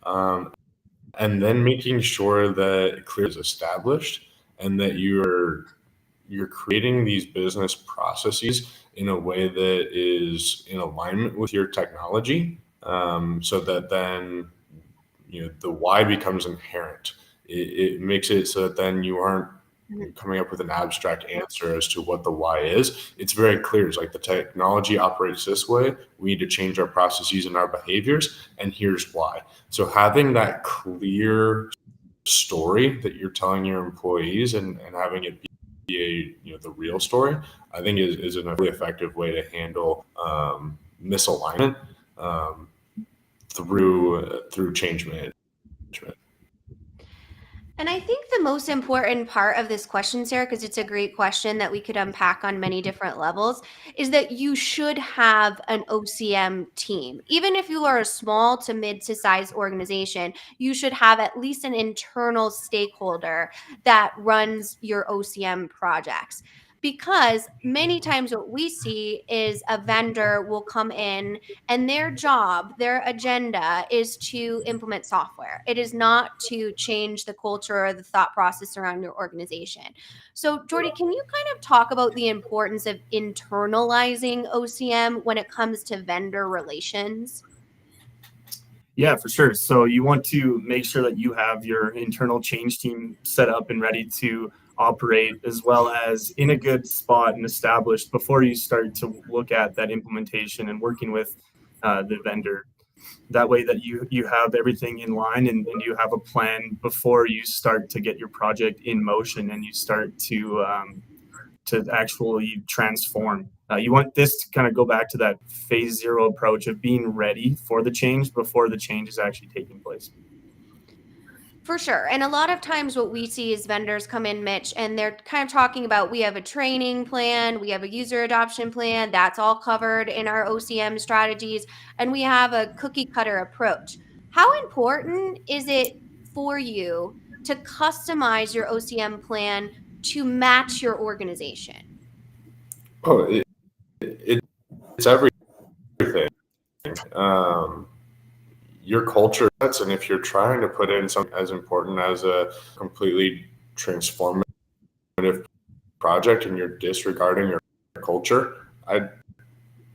and then making sure that clear is established and that you're creating these business processes in a way that is in alignment with your technology, so that then the why becomes inherent. It makes it so that then you aren't coming up with an abstract answer as to what the why is. It's very clear. It's like the technology operates this way. We need to change our processes and our behaviors, and here's why. So having that clear story that you're telling your employees and having it be the real story, I think is a really effective way to handle misalignment through change management.
And I think the most important part of this question, Sarah, because it's a great question that we could unpack on many different levels, is that you should have an OCM team. Even if you are a small to mid to size organization, you should have at least an internal stakeholder that runs your OCM projects. Because many times what we see is a vendor will come in and their job, their agenda is to implement software. It is not to change the culture or the thought process around your organization. So, Jordy, can you kind of talk about the importance of internalizing OCM when it comes to vendor relations?
Yeah, for sure. So you want to make sure that you have your internal change team set up and ready to operate, as well as in a good spot and established before you start to look at that implementation and working with the vendor. That way that you have everything in line and you have a plan before you start to get your project in motion and you start to actually transform. You want this to kind of go back to that phase zero approach of being ready for the change before the change is actually taking place.
For sure. And a lot of times what we see is vendors come in, Mitch, and they're kind of talking about, we have a training plan, we have a user adoption plan, that's all covered in our OCM strategies, and we have a cookie cutter approach. How important is it for you to customize your OCM plan to match your organization?
Oh, it's everything. Your culture, and if you're trying to put in something as important as a completely transformative project and you're disregarding your culture,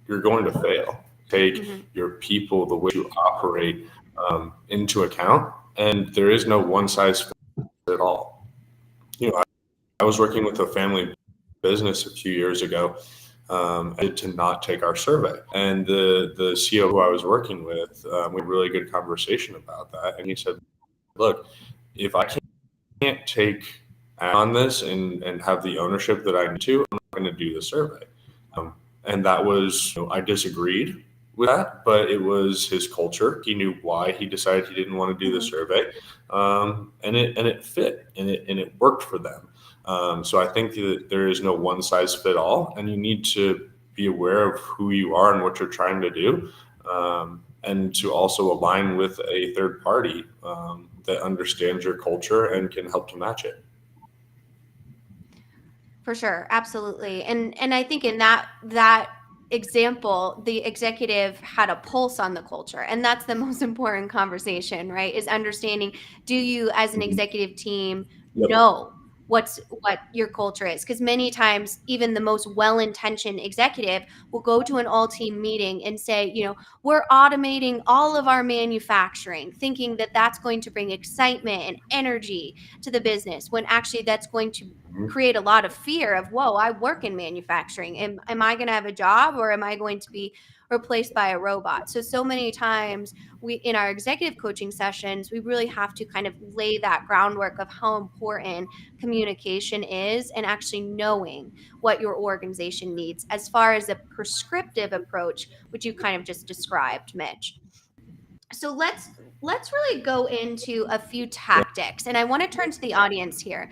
you're going to fail. Take your people, the way you operate, into account, and there is no one size fits at all. I was working with a family business a few years ago. To not take our survey, and the CEO who I was working with, we had a really good conversation about that, and he said, look, if I can't take on this and have the ownership that I need to, I'm not going to do the survey. And that was, I disagreed with that, but it was his culture. He knew why he decided he didn't want to do the survey, and it fit and it worked for them. So I think that there is no one size fit all, and you need to be aware of who you are and what you're trying to do, and to also align with a third party that understands your culture and can help to match it.
For sure, absolutely. And I think in that example, the executive had a pulse on the culture, and that's the most important conversation, right? Is understanding, do you as an executive team know what your culture is? Because many times even the most well-intentioned executive will go to an all-team meeting and say, we're automating all of our manufacturing, thinking that that's going to bring excitement and energy to the business, when actually that's going to create a lot of fear of, whoa, I work in manufacturing. Am I going to have a job, or am I going to be replaced by a robot? So many times in our executive coaching sessions, we really have to kind of lay that groundwork of how important communication is, and actually knowing what your organization needs as far as a prescriptive approach, which you kind of just described, Mitch. So let's really go into a few tactics, and I want to turn to the audience here.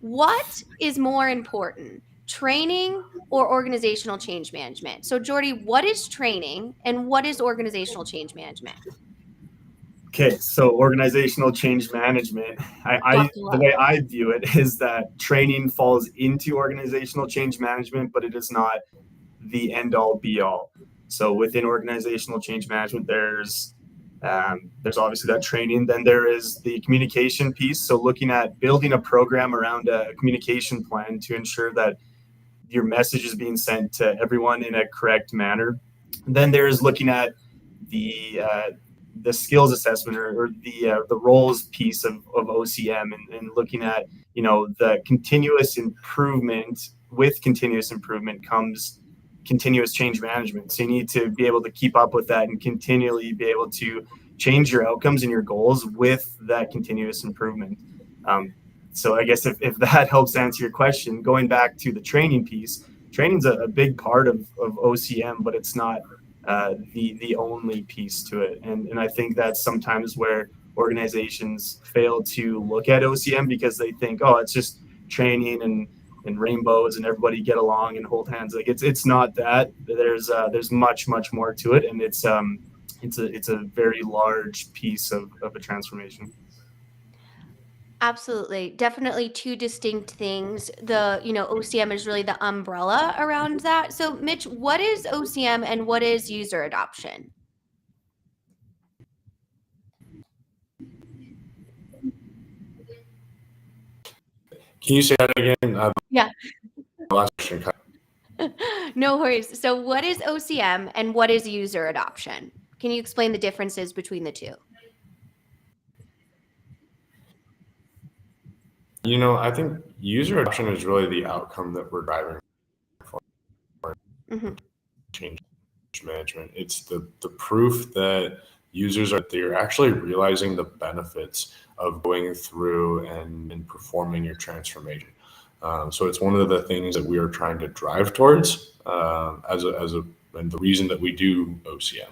What is more important, training or organizational change management? So Jordy, what is training and what is organizational change management?
Okay, so organizational change management, the way I view it is that training falls into organizational change management, but it is not the end all be all. So within organizational change management, there's obviously that training. Then there is the communication piece. So looking at building a program around a communication plan to ensure that your message is being sent to everyone in a correct manner. Then there is looking at the skills assessment or the roles piece of OCM, and looking at the continuous improvement. With continuous improvement comes continuous change management. So you need to be able to keep up with that and continually be able to change your outcomes and your goals with that continuous improvement. So I guess if that helps answer your question, going back to the training piece, training's a big part of OCM, but it's not the only piece to it. And I think that's sometimes where organizations fail to look at OCM, because they think, oh, it's just training and rainbows and everybody get along and hold hands. Like it's not that. There's much more to it, and it's a very large piece of a transformation.
Absolutely. Definitely two distinct things. OCM is really the umbrella around that. So Mitch, what is OCM and what is user adoption?
Can you say that again?
Yeah.
Last question.
No worries. So what is OCM and what is user adoption? Can you explain the differences between the two?
I think user adoption is really the outcome that we're driving for change management. It's the proof that they're actually realizing the benefits of going through and performing your transformation. So it's one of the things that we are trying to drive towards and the reason that we do OCM.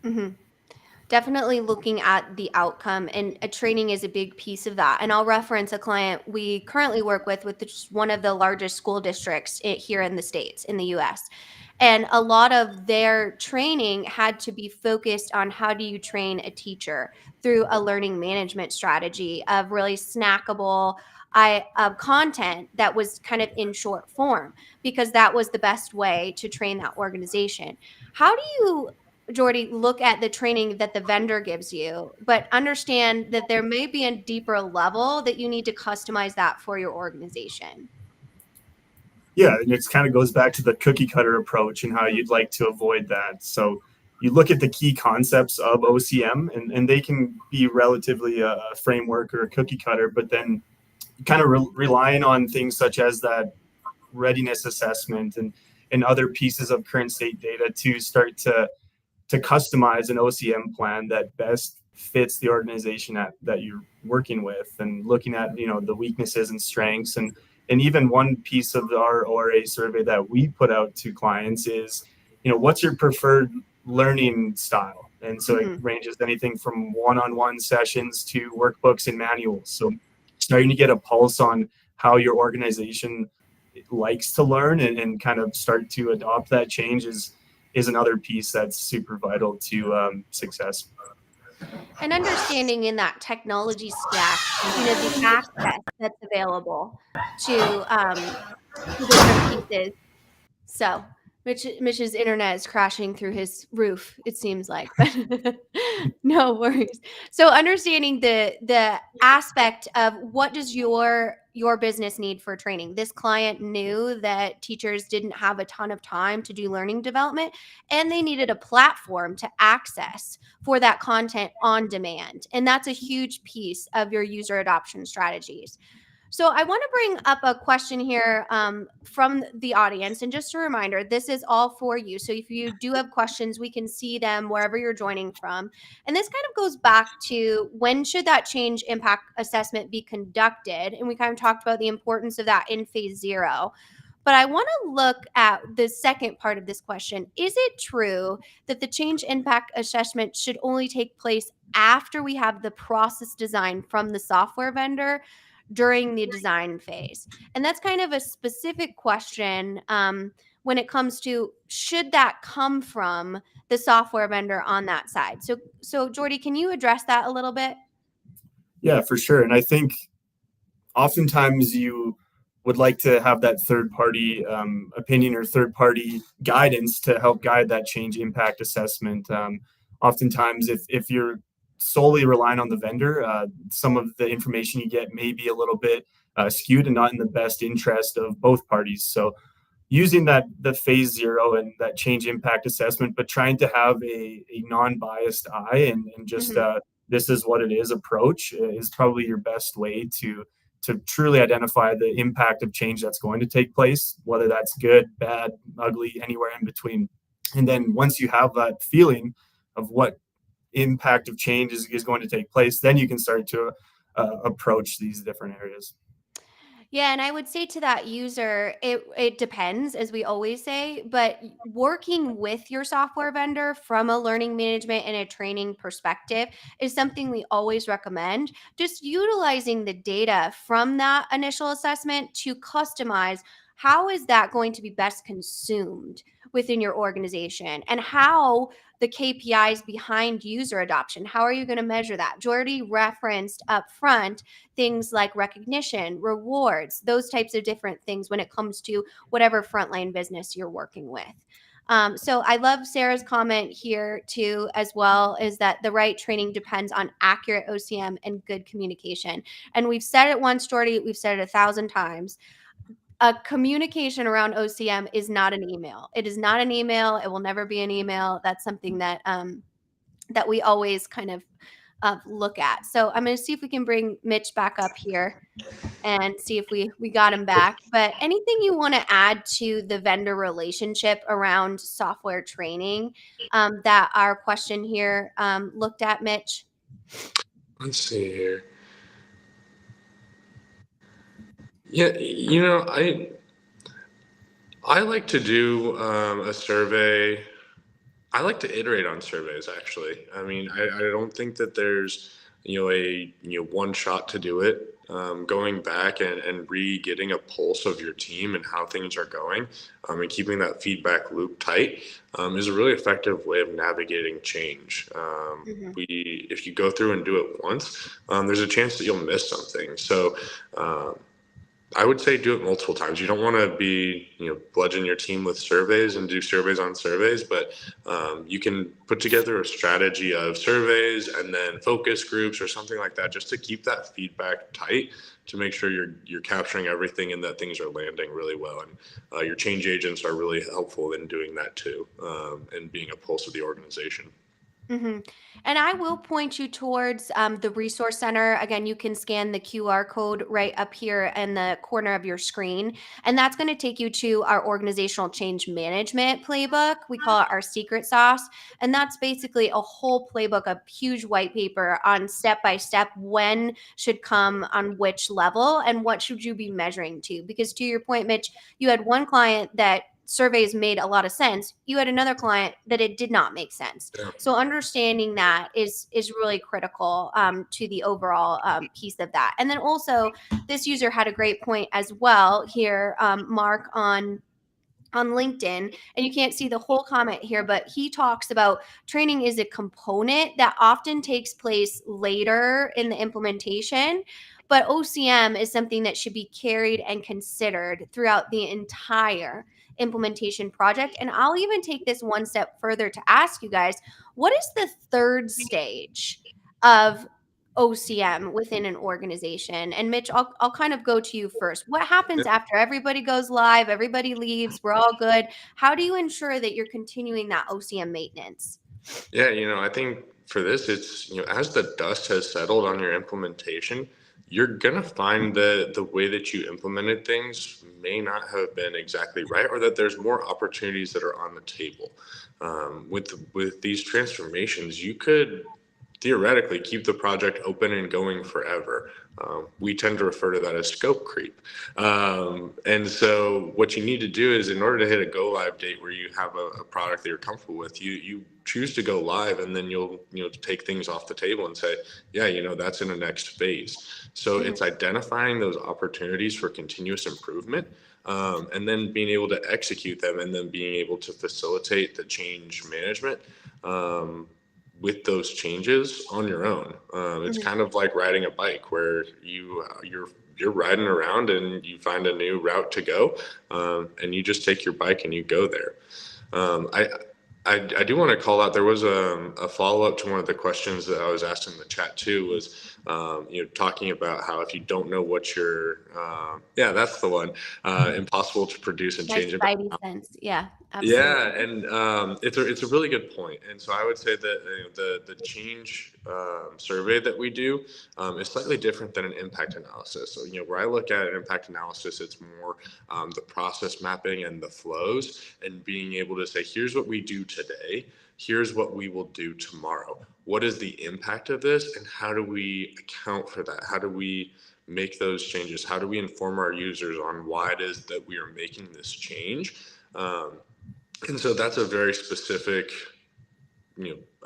Mm-hmm. Definitely looking at the outcome, and training is a big piece of that. And I'll reference a client we currently work with just one of the largest school districts here in the States, in the US. And a lot of their training had to be focused on how do you train a teacher through a learning management strategy of really snackable content that was kind of in short form, because that was the best way to train that organization. How do you, Jordy, look at the training that the vendor gives you, but understand that there may be a deeper level that you need to customize that for your organization?
Yeah, and it kind of goes back to the cookie cutter approach and how you'd like to avoid that. So you look at the key concepts of OCM, and they can be relatively a framework or a cookie cutter, but then kind of relying on things such as that readiness assessment and other pieces of current state data to start to customize an OCM plan that best fits the organization that you're working with, and looking at the weaknesses and strengths, and And even one piece of our ORA survey that we put out to clients is, what's your preferred learning style? And so it ranges anything from one-on-one sessions to workbooks and manuals. So starting to get a pulse on how your organization likes to learn and kind of start to adopt that change is another piece that's super vital to success.
And understanding in that technology stack, the access that's available to different pieces. So Mitch's internet is crashing through his roof, it seems like, but no worries. So understanding the aspect of what does your business need for training. This client knew that teachers didn't have a ton of time to do learning development, and they needed a platform to access for that content on demand. And that's a huge piece of your user adoption strategies. So I want to bring up a question here from the audience. And just a reminder, this is all for you. So if you do have questions, we can see them wherever you're joining from. And this kind of goes back to when should that change impact assessment be conducted? And we kind of talked about the importance of that in phase 0. But I want to look at the second part of this question. Is it true that the change impact assessment should only take place after we have the process design from the software vendor during the design phase? And that's kind of a specific question when it comes to should that come from the software vendor on that side. So Jordy, can you address that a little bit?
Yeah, for sure. And I think oftentimes you would like to have that third-party opinion or third-party guidance to help guide that change impact assessment. Oftentimes, if you're solely relying on the vendor, some of the information you get may be a little bit skewed and not in the best interest of both parties. So using the phase 0 and that change impact assessment, but trying to have a non-biased eye and just this is what it is approach is probably your best way to truly identify the impact of change that's going to take place, whether that's good, bad, ugly, anywhere in between. And then once you have that feeling of what impact of change is going to take place, then you can start to approach these different areas.
Yeah, and I would say to that user, it depends, as we always say, but working with your software vendor from a learning management and a training perspective is something we always recommend. Just utilizing the data from that initial assessment to customize how is that going to be best consumed within your organization, and how the KPIs behind user adoption, how are you going to measure that? Jordy referenced up front things like recognition, rewards, those types of different things when it comes to whatever frontline business you're working with. So I love Sarah's comment here too, as well, is that the right training depends on accurate OCM and good communication. And we've said it once, Jordy, we've said it 1,000 times. A communication around OCM is not an email. It is not an email. It will never be an email. That's something that that we always kind of look at. So I'm going to see if we can bring Mitch back up here and see if we got him back. But anything you want to add to the vendor relationship around software training that our question here looked at, Mitch?
Let's see here. Yeah, I like to do a survey. I like to iterate on surveys, actually. I mean, I don't think that there's a one shot to do it. Going back and getting a pulse of your team and how things are going, and keeping that feedback loop tight is a really effective way of navigating change. If you go through and do it once, there's a chance that you'll miss something. So I would say do it multiple times. You don't want to be, bludgeon your team with surveys and do surveys on surveys, but you can put together a strategy of surveys and then focus groups or something like that, just to keep that feedback tight, to make sure you're capturing everything and that things are landing really well. And your change agents are really helpful in doing that too, and being a pulse of the organization.
Mm-hmm. And I will point you towards the Resource Center. Again, you can scan the QR code right up here in the corner of your screen. And that's going to take you to our organizational change management playbook. We call it our secret sauce. And that's basically a whole playbook, a huge white paper on step by step when should come on which level and what should you be measuring to. Because to your point, Mitch, you had one client that surveys made a lot of sense. You had another client that it did not make sense.
Yeah.
So understanding that is really critical to the overall piece of that. And then also, this user had a great point as well here, Mark, on LinkedIn, and you can't see the whole comment here, but he talks about training is a component that often takes place later in the implementation, but OCM is something that should be carried and considered throughout the entire implementation project. And I'll even take this one step further to ask you guys, what is the third stage of OCM within an organization? And Mitch, I'll kind of go to you first. What happens after everybody goes live, everybody leaves, we're all good? How do you ensure that you're continuing that OCM maintenance?
Yeah, I think for this, it's, as the dust has settled on your implementation, you're gonna find that the way that you implemented things may not have been exactly right, or that there's more opportunities that are on the table. With these transformations, you could theoretically keep the project open and going forever. We tend to refer to that as scope creep. And so what you need to do is, in order to hit a go live date where you have a product that you're comfortable with, you choose to go live, and then you'll take things off the table and say, yeah, that's in the next phase. So it's identifying those opportunities for continuous improvement, and then being able to execute them, and then being able to facilitate the change management with those changes on your own. It's kind of like riding a bike, where you're riding around and you find a new route to go, and you just take your bike and you go there. I do want to call out, there was a follow-up to one of the questions that I was asked in the chat too, was talking about how if you don't know what you're that's the one, impossible to produce and change it.
Spidey sense. Yeah, absolutely.
Yeah, and it's a really good point. And so I would say that the change survey that we do is slightly different than an impact analysis. So where I look at an impact analysis, it's more the process mapping and the flows, and being able to say, here's what we do today, here's what we will do tomorrow. What is the impact of this, and how do we account for that? How do we make those changes? How do we inform our users on why it is that we are making this change? And so that's a very specific,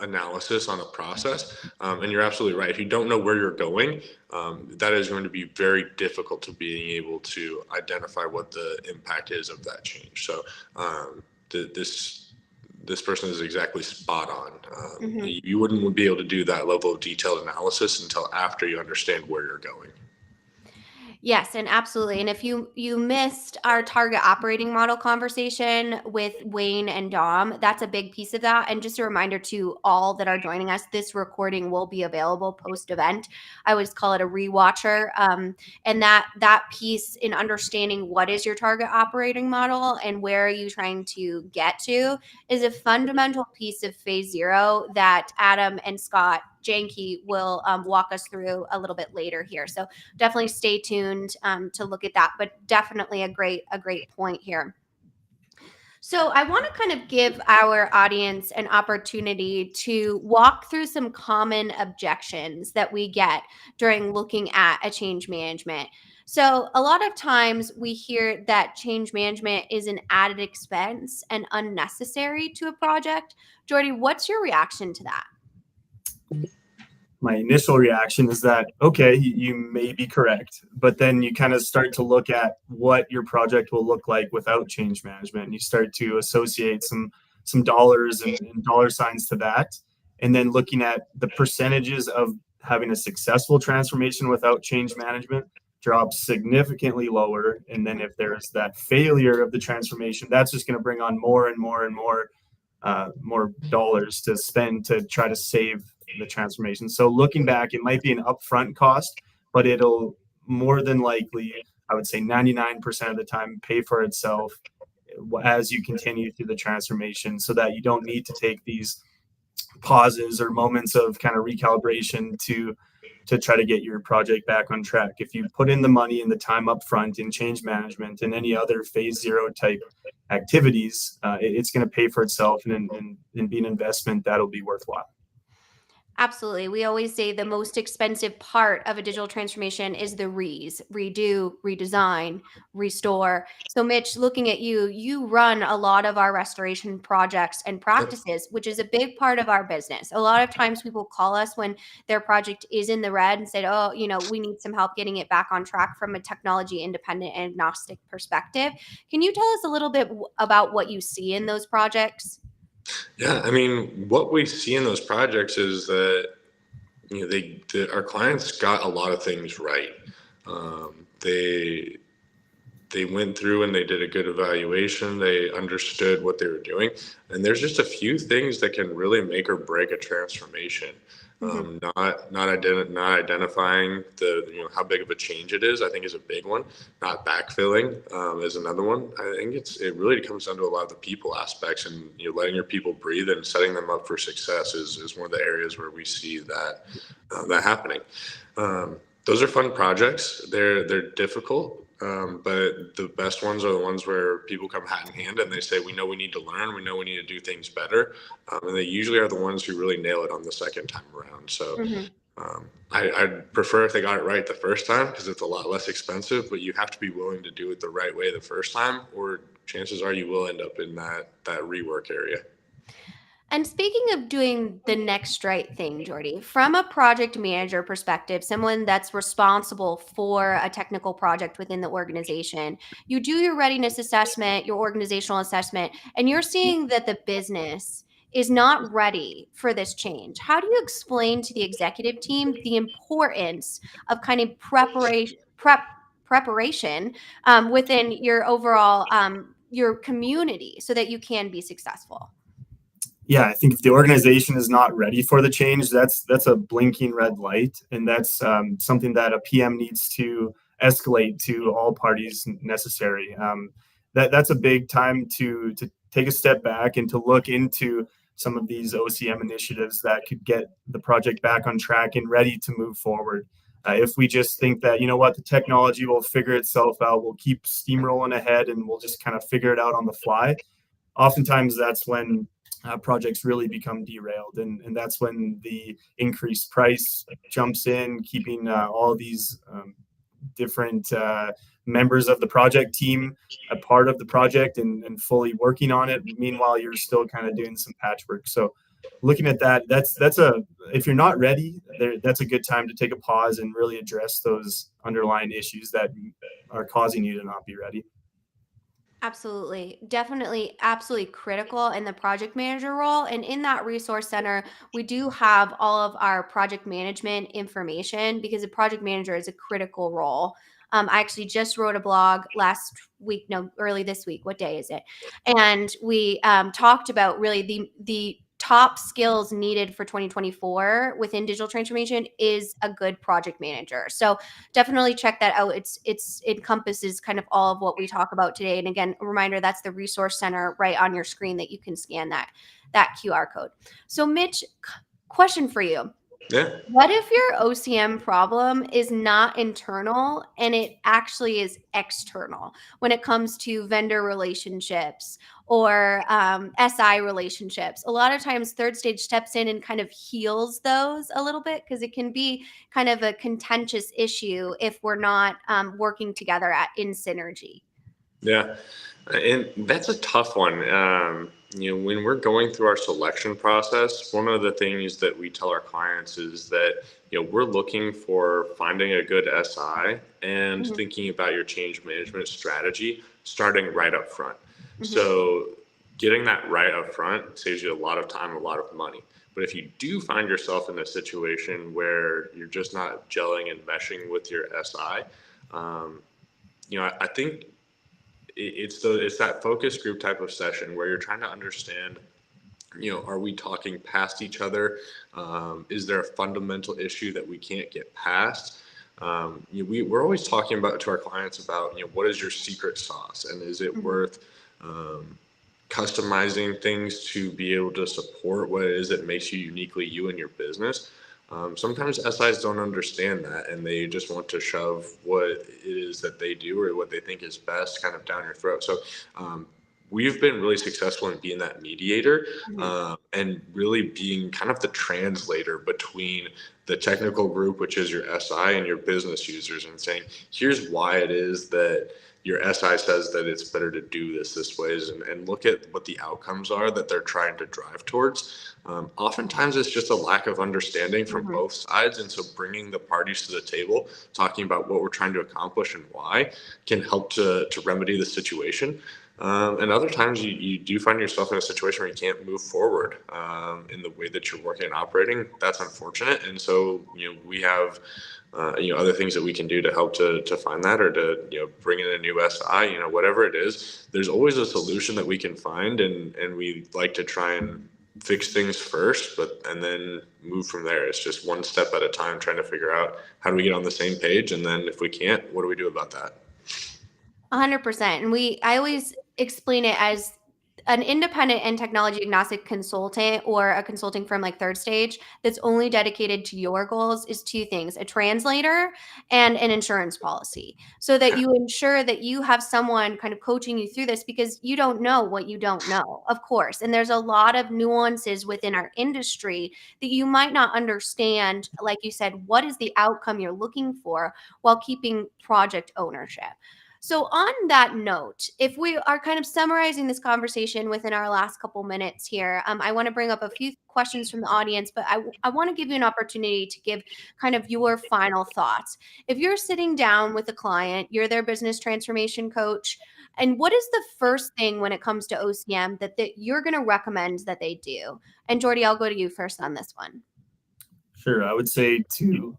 analysis on a process. And you're absolutely right. If you don't know where you're going, that is going to be very difficult to being able to identify what the impact is of that change. So this person is exactly spot on. You wouldn't be able to do that level of detailed analysis until after you understand where you're going.
Yes, and absolutely. And if you missed our target operating model conversation with Wayne and Dom, that's a big piece of that. And just a reminder to all that are joining us, this recording will be available post-event. I always call it a rewatcher. And that piece in understanding what is your target operating model and where are you trying to get to is a fundamental piece of phase 0 that Adam and Scott Janke will walk us through a little bit later here. So definitely stay tuned to look at that, but definitely a great point here. So I want to kind of give our audience an opportunity to walk through some common objections that we get during looking at a change management. So a lot of times we hear that change management is an added expense and unnecessary to a project. Jordy, what's your reaction to that?
My initial reaction is that, okay, you may be correct, but then you kind of start to look at what your project will look like without change management, and you start to associate some dollars and dollar signs to that, and then looking at the percentages of having a successful transformation without change management drops significantly lower. And then if there's that failure of the transformation, that's just going to bring on more and more and more dollars to spend to try to save the transformation. So looking back, it might be an upfront cost, but it'll more than likely, I would say 99% of the time, pay for itself as you continue through the transformation, so that you don't need to take these pauses or moments of kind of recalibration to try to get your project back on track. If you put in the money and the time up front in change management and any other phase zero type activities, it's going to pay for itself and be an investment that'll be worthwhile.
Absolutely. We always say the most expensive part of a digital transformation is the redo, redesign, restore. So Mitch, looking at you, you run a lot of our restoration projects and practices, which is a big part of our business. A lot of times people call us when their project is in the red and said, oh, we need some help getting it back on track from a technology independent and agnostic perspective. Can you tell us a little bit about what you see in those projects?
Yeah, I mean, what we see in those projects is that our clients got a lot of things right. They went through and they did a good evaluation. They understood what they were doing, and there's just a few things that can really make or break a transformation. Not identifying how big of a change it is, I think, is a big one. Not backfilling is another one. I think it really comes down to a lot of the people aspects, and letting your people breathe and setting them up for success is one of the areas where we see that happening. Those are fun projects. They're difficult. But the best ones are the ones where people come hat in hand and they say, we know we need to learn, we know we need to do things better. And they usually are the ones who really nail it on the second time around. So I'd prefer if they got it right the first time, because it's a lot less expensive, but you have to be willing to do it the right way the first time, or chances are you will end up in that rework area.
And speaking of doing the next right thing, Jordy, from a project manager perspective, someone that's responsible for a technical project within the organization, you do your readiness assessment, your organizational assessment, and you're seeing that the business is not ready for this change. How do you explain to the executive team the importance of kind of preparation within your overall your community so that you can be successful?
Yeah, I think if the organization is not ready for the change, that's a blinking red light, and that's something that a PM needs to escalate to all parties necessary. That's a big time to take a step back and to look into some of these OCM initiatives that could get the project back on track and ready to move forward. If we just think that, the technology will figure itself out, we'll keep steamrolling ahead and we'll just kind of figure it out on the fly, oftentimes that's when projects really become derailed, and that's when the increased price jumps in, keeping all these different members of the project team a part of the project and fully working on it. Meanwhile, you're still kind of doing some patchwork. So looking at that, if you're not ready, that's a good time to take a pause and really address those underlying issues that are causing you to not be ready.
Absolutely. Definitely, absolutely critical in the project manager role. And in that resource center, we do have all of our project management information because a project manager is a critical role. I actually just wrote a blog early this week. What day is it? And we talked about really the top skills needed for 2024 within digital transformation is a good project manager. So definitely check that out. It encompasses kind of all of what we talk about today. And again, a reminder, that's the resource center right on your screen that you can scan that QR code. So Mitch, question for you.
Yeah.
What if your OCM problem is not internal and it actually is external when it comes to vendor relationships or SI relationships? A lot of times third stage steps in and kind of heals those a little bit because it can be kind of a contentious issue if we're not working together in synergy.
Yeah, and that's a tough one. When we're going through our selection process, one of the things that we tell our clients is that, we're looking for finding a good SI and thinking about your change management strategy starting right up front. So getting that right up front saves you a lot of time, a lot of money. But if you do find yourself in a situation where you're just not gelling and meshing with your SI, I think it's that focus group type of session where you're trying to understand, are we talking past each other? Is there a fundamental issue that we can't get past? We're always talking to our clients about, what is your secret sauce, and is it worth customizing things to be able to support what it is that makes you uniquely you and your business. Sometimes SIs don't understand that, and they just want to shove what it is that they do or what they think is best kind of down your throat. So we've been really successful in being that mediator, and really being kind of the translator between the technical group, which is your SI, and your business users, and saying, here's why it is that your SI says that it's better to do this ways, and look at what the outcomes are that they're trying to drive towards. Oftentimes it's just a lack of understanding from both sides. And so bringing the parties to the table, talking about what we're trying to accomplish and why, can help to remedy the situation. And other times you do find yourself in a situation where you can't move forward in the way that you're working and operating. That's unfortunate. And so, we have other things that we can do to help to find that, or to, bring in a new SI, whatever it is. There's always a solution that we can find, and we like to try and fix things first, and then move from there. It's just one step at a time, trying to figure out how do we get on the same page, and then if we can't, what do we do about that?
100%. And I always explain it as an independent and technology agnostic consultant, or a consulting firm like Third Stage, that's only dedicated to your goals, is two things: a translator and an insurance policy, so that you ensure that you have someone kind of coaching you through this, because you don't know what you don't know, of course. And there's a lot of nuances within our industry that you might not understand. Like you said, what is the outcome you're looking for while keeping project ownership? So on that note, if we are kind of summarizing this conversation within our last couple minutes here, I want to bring up a few questions from the audience, but I want to give you an opportunity to give kind of your final thoughts. If you're sitting down with a client, you're their business transformation coach, and what is the first thing when it comes to OCM that you're going to recommend that they do? And Jordy, I'll go to you first on this one.
Sure. I would say to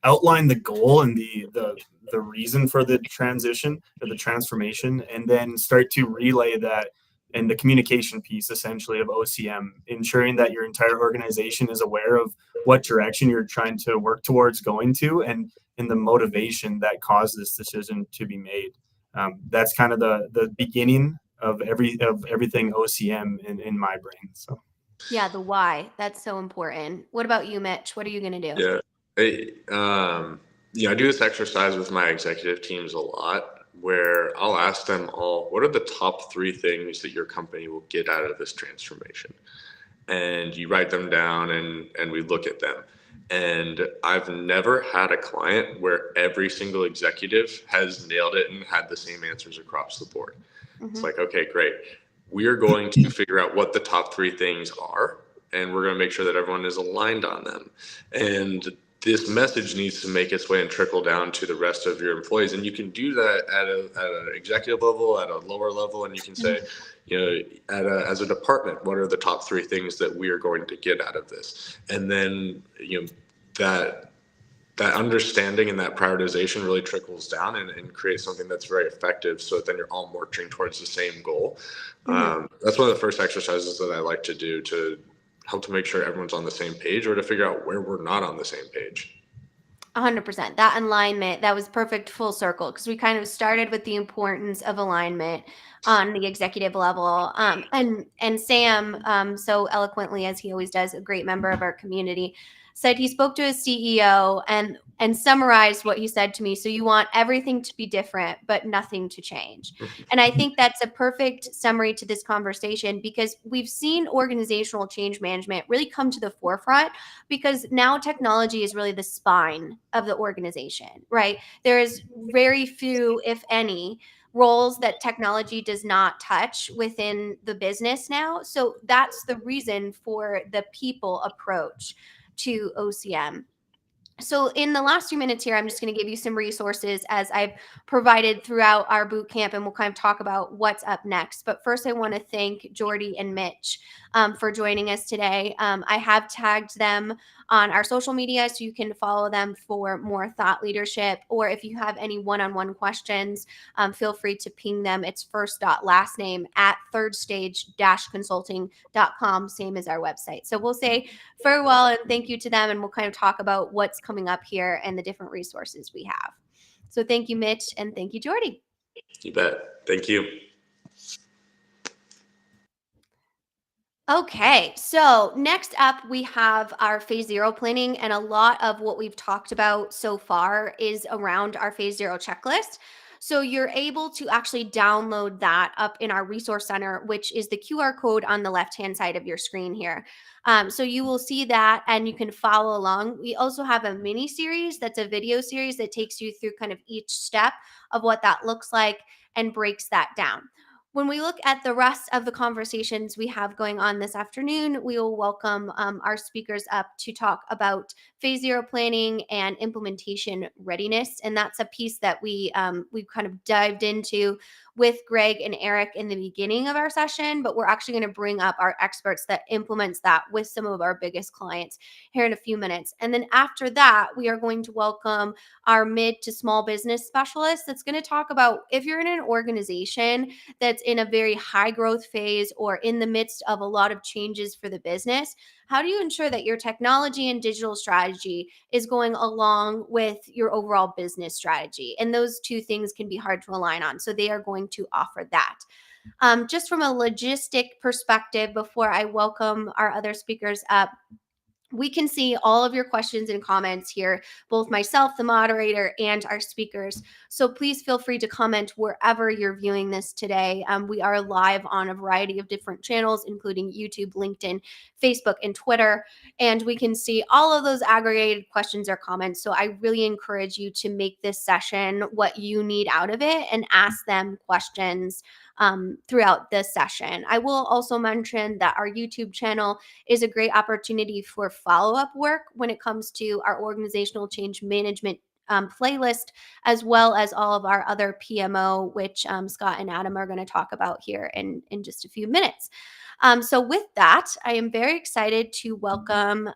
outline the goal and the reason for the transition or the transformation, and then start to relay that and the communication piece essentially of OCM, ensuring that your entire organization is aware of what direction you're trying to work towards going to, and the motivation that caused this decision to be made. That's kind of the beginning of everything OCM in my brain. So
Yeah, the why. That's so important. What about you, Mitch? What are you going to do?
I do this exercise with my executive teams a lot, where I'll ask them all, what are the top 3 things that your company will get out of this transformation? And you write them down, and we look at them. And I've never had a client where every single executive has nailed it and had the same answers across the board. It's like, okay, great. We are going to figure out what the top 3 things are, and we're going to make sure that everyone is aligned on them. And this message needs to make its way and trickle down to the rest of your employees. And you can do that at an executive level, at a lower level, and you can say, as a department, what are the top 3 things that we are going to get out of this? And then, that understanding and that prioritization really trickles down and creates something that's very effective, so that then you're all marching towards the same goal. That's one of the first exercises that I like to do to help to make sure everyone's on the same page, or to figure out where we're not on the same page.
100%. That alignment, that was perfect full circle, because we kind of started with the importance of alignment on the executive level. And Sam, so eloquently, as he always does, a great member of our community, said he spoke to his CEO and summarized what he said to me. So you want everything to be different, but nothing to change. And I think that's a perfect summary to this conversation, because we've seen organizational change management really come to the forefront, because now technology is really the spine of the organization, right? There is very few, if any, roles that technology does not touch within the business now. So that's the reason for the people approach to OCM. So in the last few minutes here, I'm just going to give you some resources as I've provided throughout our boot camp, and we'll kind of talk about what's up next. But first, I want to thank Jordy and Mitch for joining us today. I have tagged them on our social media, so you can follow them for more thought leadership. Or if you have any one-on-one questions, feel free to ping them. It's first.last name at thirdstage-consulting.com, same as our website. So we'll say farewell and thank you to them, and we'll kind of talk about what's coming up here and the different resources we have. So thank you, Mitch, and thank you, Jordy.
You bet. Thank you.
Okay, so next up we have our phase zero planning, and a lot of what we've talked about so far is around our phase zero checklist. So you're able to actually download that up in our resource center, which is the QR code on the left hand side of your screen here. So you will see that and you can follow along. We also have a mini series that's a video series that takes you through kind of each step of what that looks like and breaks that down. When we look at the rest of the conversations we have going on this afternoon, we will welcome our speakers up to talk about phase zero planning and implementation readiness. And that's a piece that we've kind of dived into with Greg and Eric in the beginning of our session, but we're actually going to bring up our experts that implements that with some of our biggest clients here in a few minutes. And then after that, we are going to welcome our mid to small business specialist that's going to talk about if you're in an organization that's in a very high growth phase or in the midst of a lot of changes for the business, how do you ensure that your technology and digital strategy is going along with your overall business strategy? And those two things can be hard to align on. So they are going to offer that. Just from a logistic perspective, before I welcome our other speakers up, we can see all of your questions and comments here, both myself, the moderator, and our speakers. So please feel free to comment wherever you're viewing this today. We are live on a variety of different channels, including YouTube, LinkedIn, Facebook, and Twitter. And we can see all of those aggregated questions or comments. So I really encourage you to make this session what you need out of it and ask them questions throughout this session. I will also mention that our YouTube channel is a great opportunity for follow-up work when it comes to our organizational change management playlist, as well as all of our other PMO, which Scott and Adam are going to talk about here in just a few minutes. So with that, I am very excited to welcome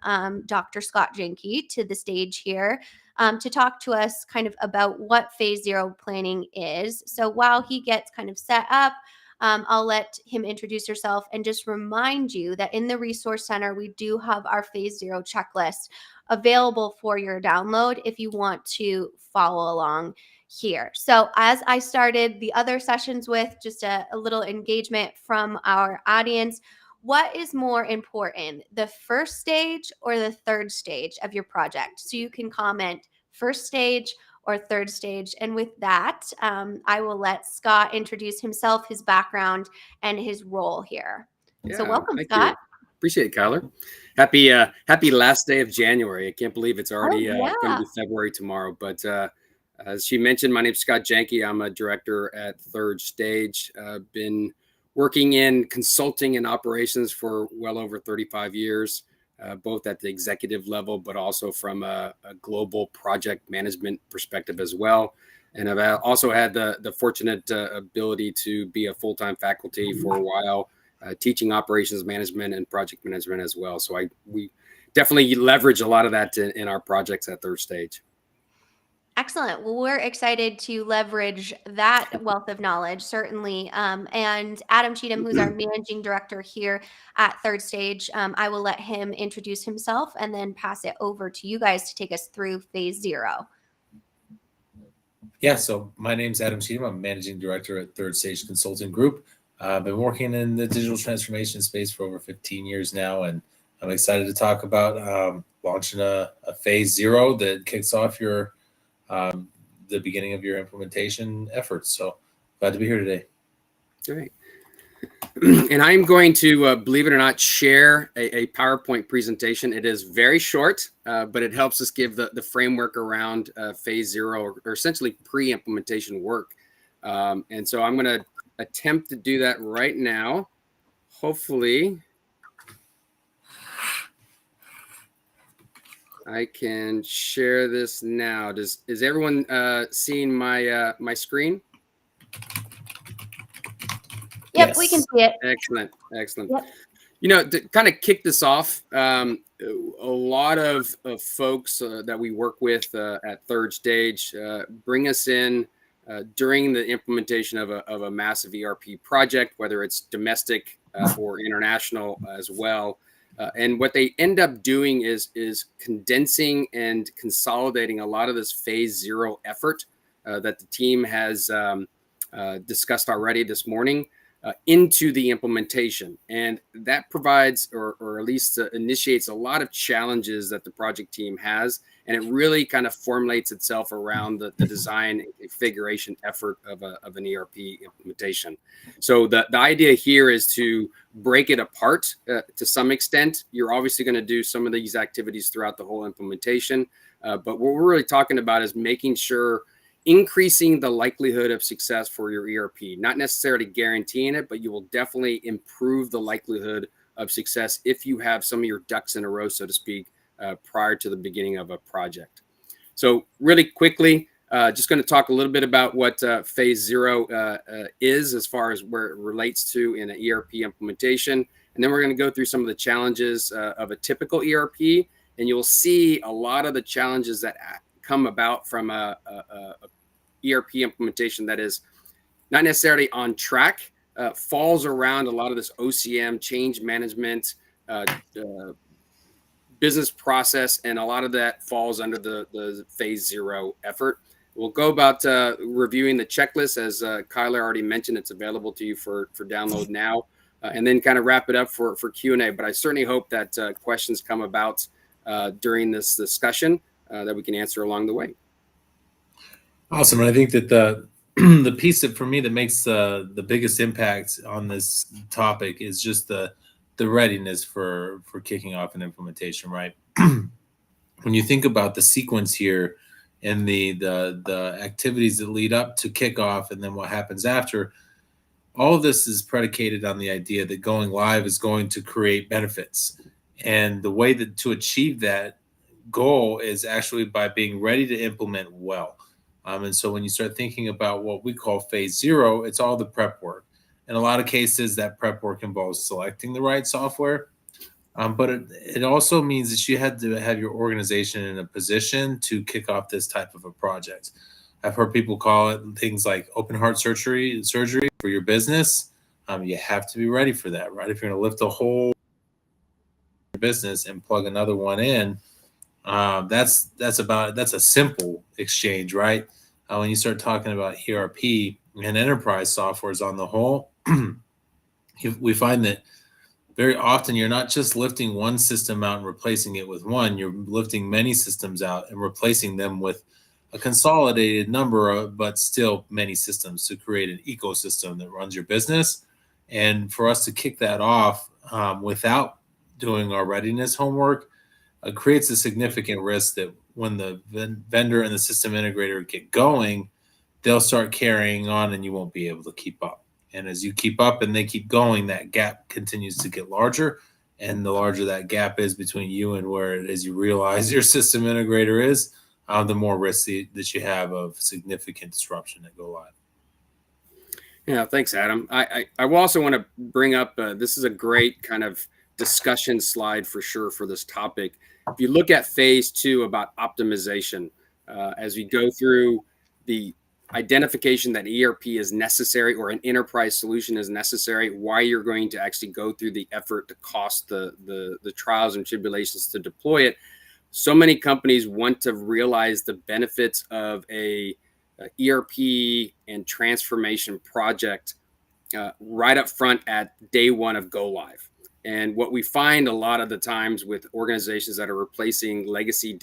Dr. Scott Jenke to the stage here to talk to us kind of about what phase zero planning is. So while he gets kind of set up, I'll let him introduce herself and just remind you that in the Resource Center, we do have our phase zero checklist available for your download if you want to follow along here. So as I started the other sessions with, just a little engagement from our audience, what is more important, the first stage or the third stage of your project? So you can comment first stage or third stage. And with that, I will let Scott introduce himself, his background, and his role here.
Yeah,
So welcome,
thank
Scott.
you. Appreciate it, Kyler. Happy last day of January. I can't believe it's already going to be February tomorrow. But as she mentioned, my name's Scott Jenke. I'm a director at Third Stage. Been working in consulting and operations for well over 35 years, both at the executive level, but also from a global project management perspective as well. And I've also had the fortunate ability to be a full-time faculty for a while, teaching operations management and project management as well. So we definitely leverage a lot of that in our projects at Third Stage.
Excellent. Well, we're excited to leverage that wealth of knowledge, certainly. And Adam Cheatham, who's our managing director here at Third Stage, I will let him introduce himself and then pass it over to you guys to take us through phase zero.
Yeah, so my name's Adam Cheatham. I'm managing director at Third Stage Consulting Group. I've been working in the digital transformation space for over 15 years now, and I'm excited to talk about launching a phase zero that kicks off the beginning of your implementation efforts. So glad to be here today.
All right. And I'm going to, believe it or not, share a PowerPoint presentation. It is very short, but it helps us give the framework around phase zero or essentially pre-implementation work. And so I'm going to attempt to do that right now. Hopefully I can share this now. Is everyone seeing my screen?
Yep,
Yes.
we can see it.
Excellent.
Yep.
You know, to kind of kick this off, a lot of folks that we work with at Third Stage bring us in during the implementation of a massive ERP project, whether it's domestic or international as well. And what they end up doing is condensing and consolidating a lot of this phase zero effort that the team has discussed already this morning into the implementation. And that provides, or at least initiates a lot of challenges that the project team has. And it really kind of formulates itself around the design and configuration effort of an ERP implementation. So the idea here is to break it apart to some extent. You're obviously going to do some of these activities throughout the whole implementation. But what we're really talking about is making sure increasing the likelihood of success for your ERP, not necessarily guaranteeing it, but you will definitely improve the likelihood of success if you have some of your ducks in a row, so to speak, prior to the beginning of a project. So really quickly, just going to talk a little bit about what phase 0 is as far as where it relates to in an ERP implementation. And then we're going to go through some of the challenges of a typical ERP. And you'll see a lot of the challenges that come about from a ERP implementation that is not necessarily on track, falls around a lot of this OCM, change management, business process, and a lot of that falls under the phase 0 effort. We'll go about reviewing the checklist, as Kyler already mentioned. It's available to you for download now, and then kind of wrap it up for Q&A. But I certainly hope that questions come about during this discussion that we can answer along the way.
Awesome. And I think that the piece that for me that makes the biggest impact on this topic is just the readiness for kicking off an implementation, right? When you think about the sequence here and the activities that lead up to kickoff and then what happens after, all of this is predicated on the idea that going live is going to create benefits. And the way to achieve that goal is actually by being ready to implement well. And so when you start thinking about what we call phase 0, it's all the prep work. In a lot of cases, that prep work involves selecting the right software. But it also means that you had to have your organization in a position to kick off this type of a project. I've heard people call it things like open heart surgery for your business. You have to be ready for that, right? If you're going to lift a whole business and plug another one in, that's a simple exchange, right? When you start talking about ERP and enterprise softwares on the whole, we find that very often you're not just lifting one system out and replacing it with one, you're lifting many systems out and replacing them with a consolidated number of, but still many systems to create an ecosystem that runs your business. And for us to kick that off without doing our readiness homework creates a significant risk that when the vendor and the system integrator get going, they'll start carrying on and you won't be able to keep up. And as you keep up and they keep going, that gap continues to get larger. And the larger that gap is between you and where it is you realize your system integrator is, the more risk that you have of significant disruption at go live.
Yeah, thanks, Adam. I also want to bring up, this is a great kind of discussion slide for sure for this topic. If you look at phase 2 about optimization, as we go through the identification that ERP is necessary or an enterprise solution is necessary, why you're going to actually go through the effort, the cost, the trials and tribulations to deploy it. So many companies want to realize the benefits of a ERP and transformation project right up front at day one of go live. And what we find a lot of the times with organizations that are replacing legacy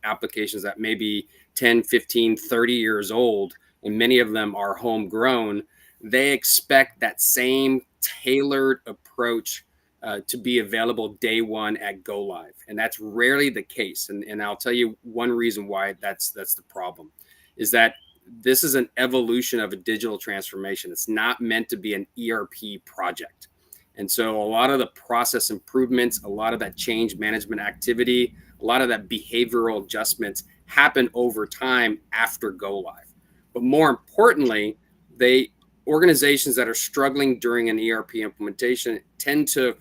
applications that may be 10, 15, 30 years old, and many of them are homegrown, they expect that same tailored approach to be available day one at go live. And that's rarely the case. And I'll tell you one reason why that's the problem, is that this is an evolution of a digital transformation. It's not meant to be an ERP project. And so a lot of the process improvements, a lot of that change management activity, a lot of that behavioral adjustments happen over time after go live. But more importantly, organizations that are struggling during an ERP implementation tend to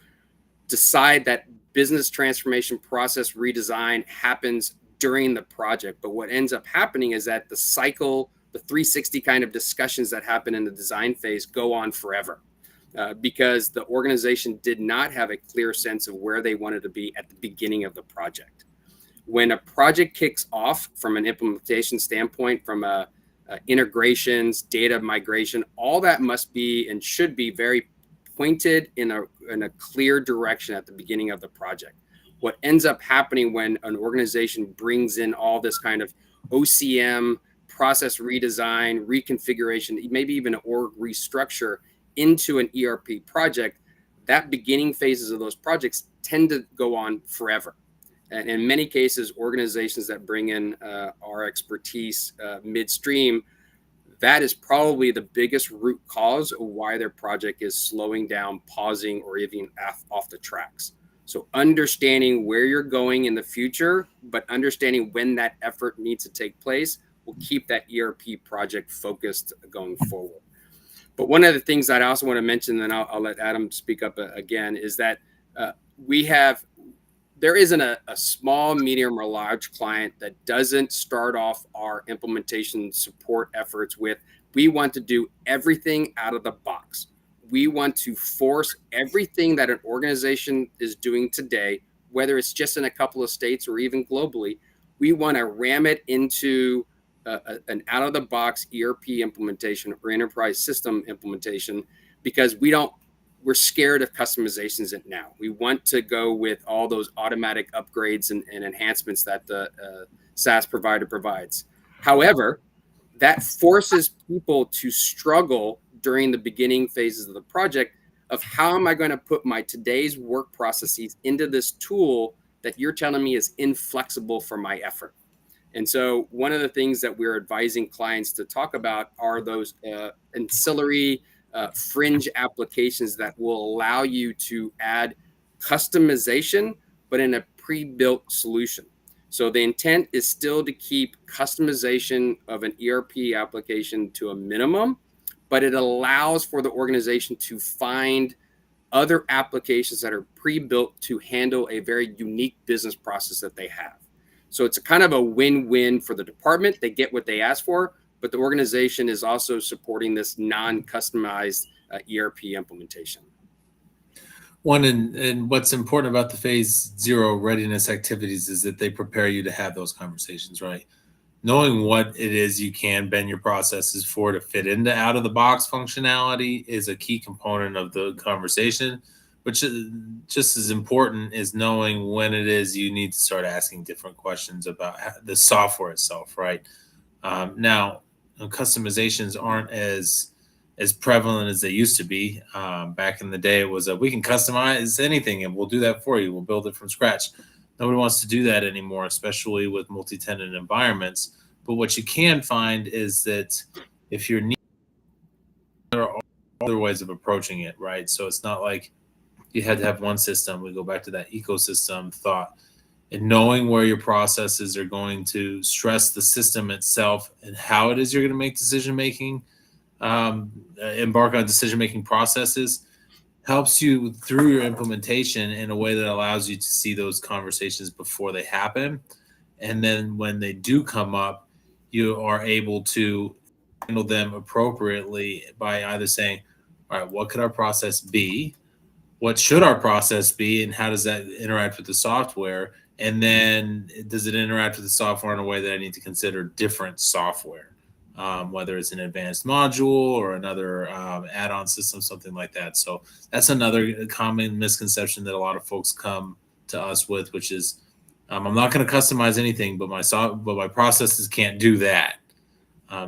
decide that business transformation process redesign happens during the project. But what ends up happening is that the cycle, the 360 kind of discussions that happen in the design phase go on forever. Because the organization did not have a clear sense of where they wanted to be at the beginning of the project. When a project kicks off from an implementation standpoint, from a integrations, data migration, all that must be and should be very pointed in a clear direction at the beginning of the project. What ends up happening when an organization brings in all this kind of OCM, process redesign, reconfiguration, maybe even an org restructure into an ERP project, that beginning phases of those projects tend to go on forever. And in many cases, organizations that bring in our expertise midstream, that is probably the biggest root cause of why their project is slowing down, pausing, or even off the tracks. So understanding where you're going in the future, but understanding when that effort needs to take place will keep that ERP project focused going forward. But one of the things that I also want to mention, and I'll let Adam speak up again, is that there isn't a small, medium, or large client that doesn't start off our implementation support efforts with, we want to do everything out of the box. We want to force everything that an organization is doing today, whether it's just in a couple of states or even globally, we want to ram it into an out-of-the-box ERP implementation or enterprise system implementation, because we're scared of customizations now. We want to go with all those automatic upgrades and enhancements that the SaaS provider provides. However, that forces people to struggle during the beginning phases of the project of, how am I going to put my today's work processes into this tool that you're telling me is inflexible for my effort? And so one of the things that we're advising clients to talk about are those ancillary fringe applications that will allow you to add customization, but in a pre-built solution. So the intent is still to keep customization of an ERP application to a minimum, but it allows for the organization to find other applications that are pre-built to handle a very unique business process that they have. So it's a kind of a win-win for the department. They get what they asked for, but the organization is also supporting this non-customized ERP implementation.
And what's important about the phase 0 readiness activities is that they prepare you to have those conversations, right? Knowing what it is you can bend your processes for to fit into out-of-the-box functionality is a key component of the conversation, but just as important is knowing when it is you need to start asking different questions about the software itself, right? Now, customizations aren't as prevalent as they used to be. Back in the day, it was we can customize anything and we'll do that for you. We'll build it from scratch. Nobody wants to do that anymore, especially with multi-tenant environments. But what you can find is that if you're there are other ways of approaching it, right? So it's not like you had to have one system. We go back to that ecosystem thought. And knowing where your processes are going to stress the system itself and how it is you're going to make decision-making, embark on decision-making processes, helps you through your implementation in a way that allows you to see those conversations before they happen. And then when they do come up, you are able to handle them appropriately by either saying, all right, what could our process be? What should our process be? And how does that interact with the software? And then does it interact with the software in a way that I need to consider different software, whether it's an advanced module or another add-on system, something like that. So that's another common misconception that a lot of folks come to us with, which is I'm not going to customize anything, but my processes can't do that.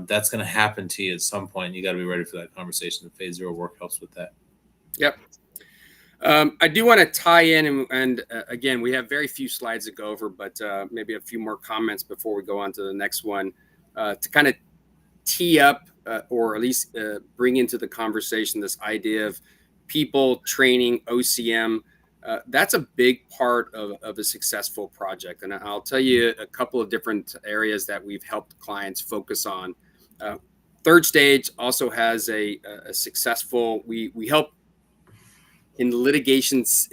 That's going to happen to you at some point. You got to be ready for that conversation. The phase 0 work helps with that.
Yep. I do want to tie in, and again, we have very few slides to go over, but maybe a few more comments before we go on to the next one to kind of tee up or at least bring into the conversation this idea of people training OCM. That's a big part of a successful project. And I'll tell you a couple of different areas that we've helped clients focus on. Third Stage also has a successful, we help in litigations,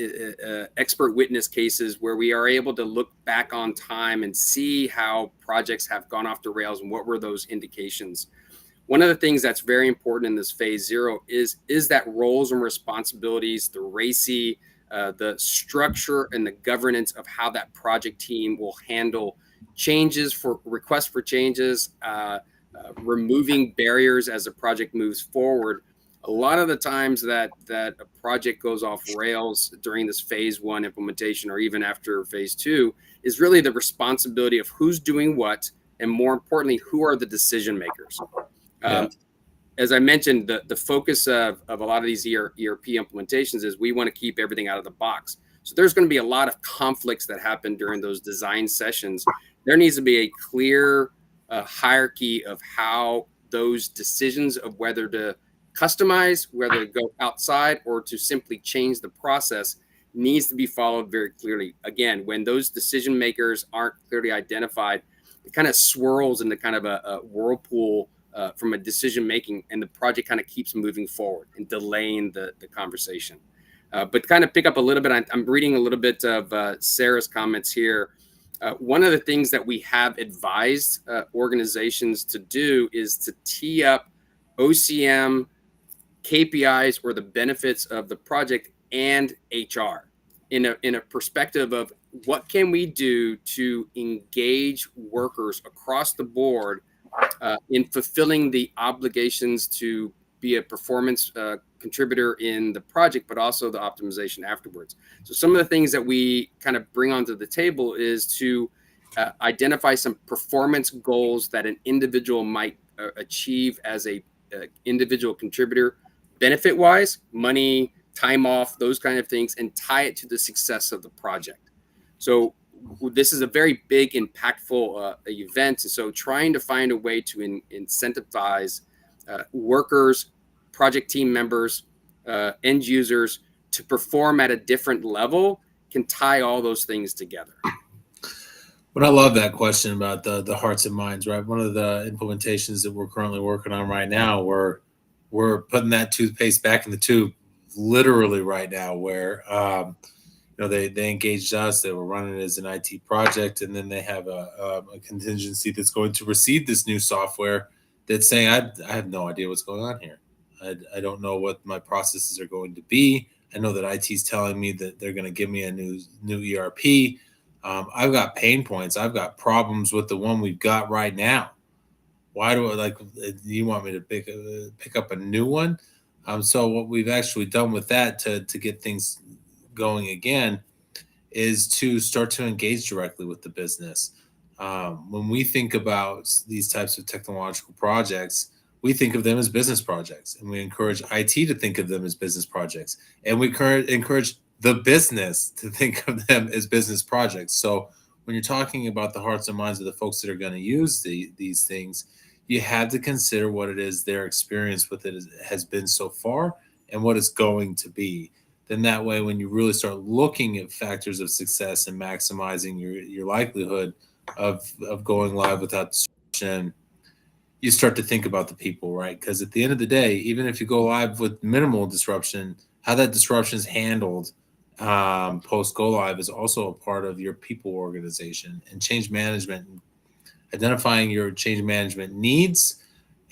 expert witness cases where we are able to look back on time and see how projects have gone off the rails and what were those indications. One of the things that's very important in this phase 0 is that roles and responsibilities, the RACI, the structure and the governance of how that project team will handle changes for requests for changes, removing barriers as the project moves forward. A lot of the times that a project goes off rails during this phase 1 implementation, or even after phase 2, is really the responsibility of who's doing what, and more importantly, who are the decision makers. As I mentioned, the focus of a lot of these ERP implementations is we want to keep everything out of the box. So there's going to be a lot of conflicts that happen during those design sessions. There needs to be a clear hierarchy of how those decisions of whether to customize, whether to go outside, or to simply change the process needs to be followed very clearly. Again, when those decision makers aren't clearly identified, it kind of swirls into kind of a whirlpool from a decision making, and the project kind of keeps moving forward and delaying the conversation. But kind of pick up a little bit, I'm reading a little bit of Sarah's comments here. One of the things that we have advised organizations to do is to tee up OCM, KPIs, or the benefits of the project and HR in a perspective of what can we do to engage workers across the board in fulfilling the obligations to be a performance contributor in the project, but also the optimization afterwards. So some of the things that we kind of bring onto the table is to identify some performance goals that an individual might achieve as a individual contributor, benefit-wise, money, time off, those kind of things, and tie it to the success of the project. So this is a very big, impactful event. And so trying to find a way to incentivize workers, project team members, end users to perform at a different level can tie all those things together.
But I love that question about the hearts and minds, right? One of the implementations that we're currently working on right now, we're putting that toothpaste back in the tube literally right now, where they engaged us. They were running it as an IT project, and then they have a contingency that's going to receive this new software that's saying, I have no idea what's going on here. I don't know what my processes are going to be. I know that IT is telling me that they're going to give me a new ERP. I've got pain points. I've got problems with the one we've got right now. Why do you want me to pick up a new one? So what we've actually done with that to get things going again is to start to engage directly with the business. When we think about these types of technological projects, we think of them as business projects, and we encourage IT to think of them as business projects, and we encourage the business to think of them as business projects. So when you're talking about the hearts and minds of the folks that are going to use these things, you have to consider what it is their experience with it has been so far and what it's going to be. Then that way, when you really start looking at factors of success and maximizing your likelihood of going live without disruption, you start to think about the people, right? Because at the end of the day, even if you go live with minimal disruption, how that disruption is handled post go live is also a part of your people organization and change management. Identifying your change management needs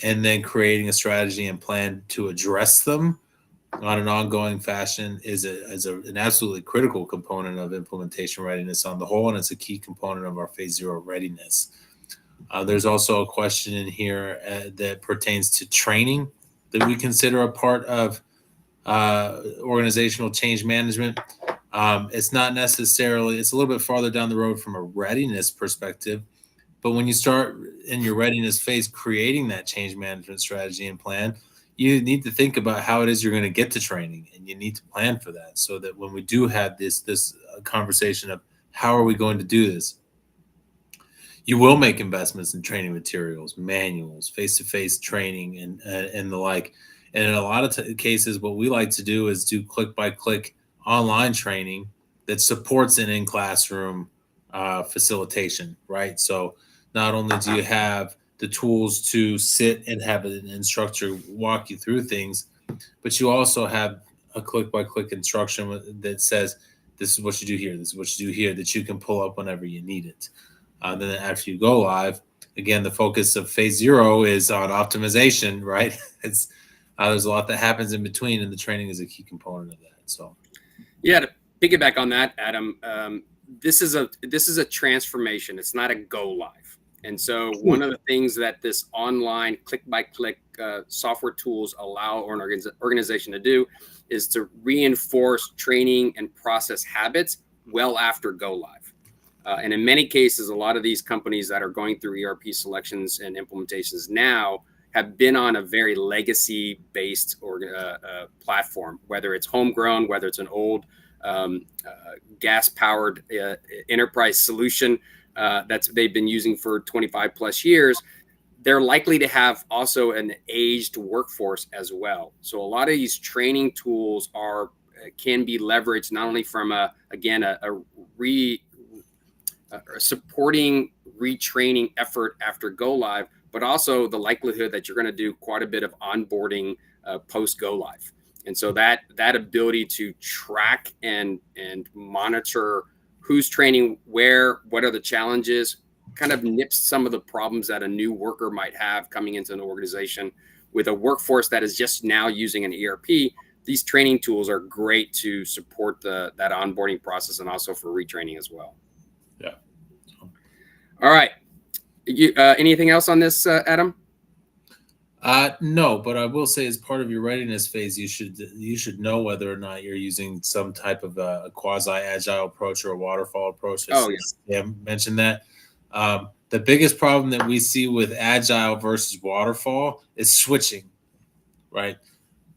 and then creating a strategy and plan to address them on an ongoing fashion is an absolutely critical component of implementation readiness on the whole, and it's a key component of our phase 0 readiness. There's also a question in here that pertains to training that we consider a part of organizational change management. It's not necessarily, it's a little bit farther down the road from a readiness perspective, but when you start in your readiness phase creating that change management strategy and plan, you need to think about how it is you're going to get to training, and you need to plan for that so that when we do have this conversation of how are we going to do this, you will make investments in training materials, manuals, face-to-face training, and the like. And in a lot of cases, what we like to do is do click-by-click online training that supports an in-classroom facilitation, right? So not only do you have the tools to sit and have an instructor walk you through things, but you also have a click-by-click instruction that says, this is what you do here, this is what you do here, that you can pull up whenever you need it. Then after you go live, again, the focus of phase 0 is on optimization, right? There's a lot that happens in between, and the training is a key component of that. So,
yeah, to piggyback on that, Adam, this is a transformation. It's not a go live. And so one of the things that this online click-by-click software tools allow an organization to do is to reinforce training and process habits well after go live. And in many cases, a lot of these companies that are going through ERP selections and implementations now have been on a very legacy-based platform, whether it's homegrown, whether it's an old gas-powered enterprise solution they've been using for 25 plus years. They're likely to have also an aged workforce as well. So a lot of these training tools can be leveraged not only from a supporting retraining effort after go live, but also the likelihood that you're going to do quite a bit of onboarding post go live. And so that ability to track and monitor who's training where, what are the challenges, kind of nips some of the problems that a new worker might have coming into an organization. With a workforce that is just now using an ERP, these training tools are great to support that onboarding process and also for retraining as well.
Yeah.
All right. Anything else on this, Adam?
No, but I will say as part of your readiness phase, you should know whether or not you're using some type of a quasi-agile approach or a waterfall approach. Sam mentioned that. The biggest problem that we see with agile versus waterfall is switching, right?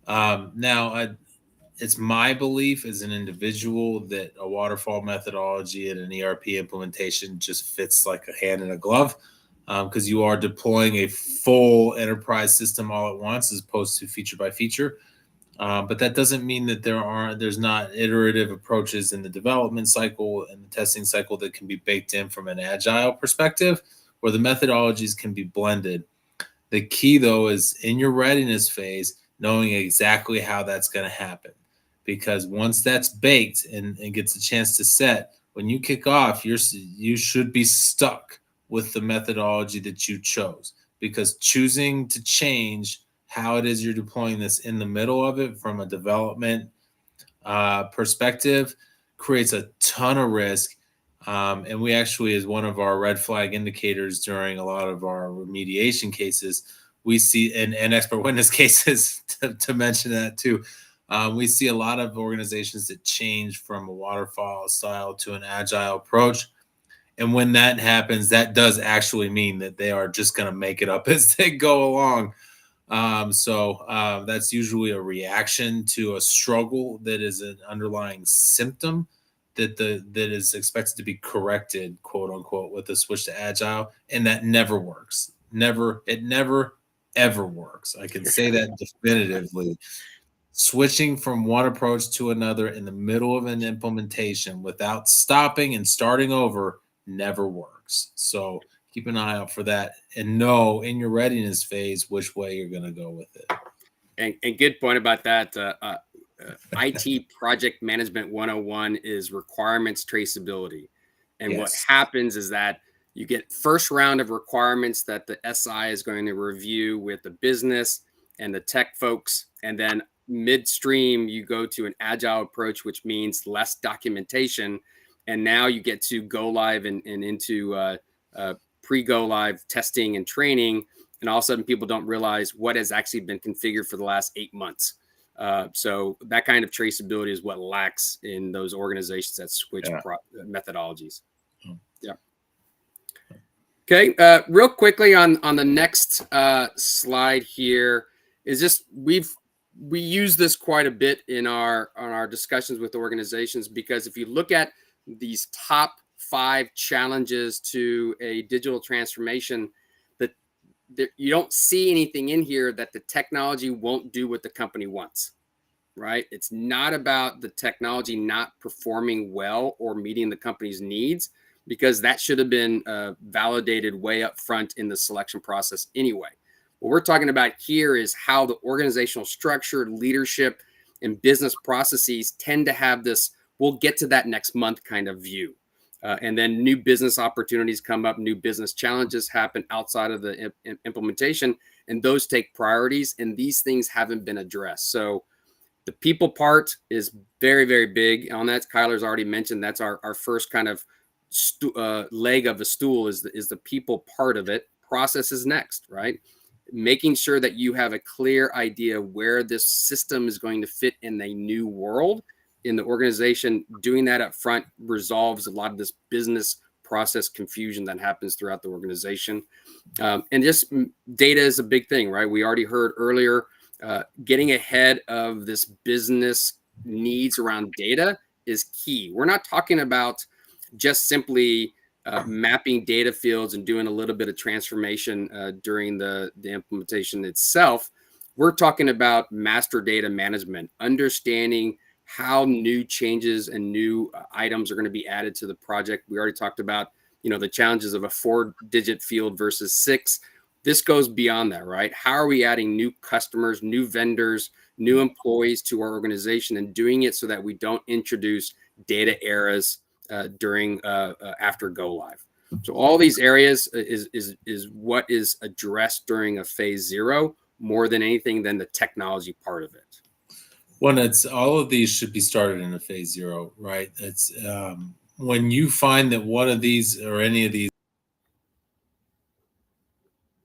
Now, it's my belief as an individual that a waterfall methodology and an ERP implementation just fits like a hand in a glove. Because you are deploying a full enterprise system all at once as opposed to feature by feature. But that doesn't mean that there's not iterative approaches in the development cycle and the testing cycle that can be baked in from an agile perspective, where the methodologies can be blended. The key, though, is in your readiness phase, knowing exactly how that's going to happen. Because once that's baked and gets a chance to set, when you kick off, you should be stuck with the methodology that you chose, because choosing to change how it is you're deploying this in the middle of it from a development perspective creates a ton of risk. And we actually, as one of our red flag indicators during a lot of our remediation cases, we see, and expert witness cases to mention that too, we see a lot of organizations that change from a waterfall style to an agile approach. And when that happens, that does actually mean that they are just going to make it up as they go along. So that's usually a reaction to a struggle that is an underlying symptom that is expected to be corrected, quote unquote, with the switch to agile. And that never works. It never, ever works. I can say that definitively. Switching from one approach to another in the middle of an implementation without stopping and starting over never works. So keep an eye out for that and know in your readiness phase which way you're going to go with it.
And good point about that. IT project management 101 is requirements traceability. And what happens is that you get first round of requirements that the SI is going to review with the business and the tech folks. And then midstream, you go to an agile approach, which means less documentation. And now you get to go live and into pre-go live testing and training. And all of a sudden people don't realize what has actually been configured for the last 8 months. So that kind of traceability is what lacks in those organizations that switch methodologies. Yeah. Okay. Real quickly on the next slide here is just we use this quite a bit in our discussions with organizations, because if you look at these top 5 challenges to a digital transformation, that you don't see anything in here that the technology won't do what the company wants, right? It's not about the technology not performing well or meeting the company's needs, because that should have been validated way up front in the selection process anyway. What we're talking about here is how the organizational structure, leadership, and business processes tend to have this, we'll get to that next month kind of view. And then new business opportunities come up, new business challenges happen outside of the implementation, and those take priorities, and these things haven't been addressed. So the people part is very, very big on that. Kyler's already mentioned that's our first kind of leg of a stool is the people part of it. Process is next, right? Making sure that you have a clear idea where this system is going to fit in a new world in the organization. Doing that up front resolves a lot of this business process confusion that happens throughout the organization. And just data is a big thing, right? We already heard earlier, getting ahead of this business needs around data is key. We're not talking about just simply mapping data fields and doing a little bit of transformation during the implementation itself. We're talking about master data management, understanding how new changes and new items are going to be added to the project. We already talked about, the challenges of a 4-digit field versus 6. This goes beyond that, right? How are we adding new customers, new vendors, new employees to our organization, and doing it so that we don't introduce data errors during after go live. So all these areas is what is addressed during a phase 0 more than anything than the technology part of it.
Well, it's all of these should be started in a phase 0, right? It's when you find that one of these or any of these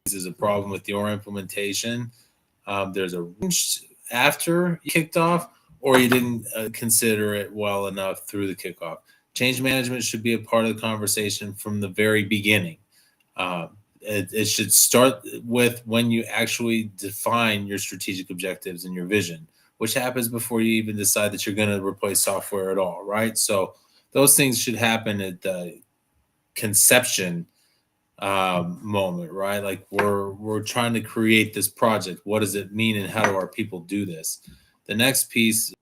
is a problem with your implementation, there's a after you kicked off, or you didn't consider it well enough through the kickoff. Change management should be a part of the conversation from the very beginning. It should start with when you actually define your strategic objectives and your vision, which happens before you even decide that you're going to replace software at all, right? So those things should happen at the conception moment, right? Like we're trying to create this project. What does it mean, and how do our people do this? The next piece,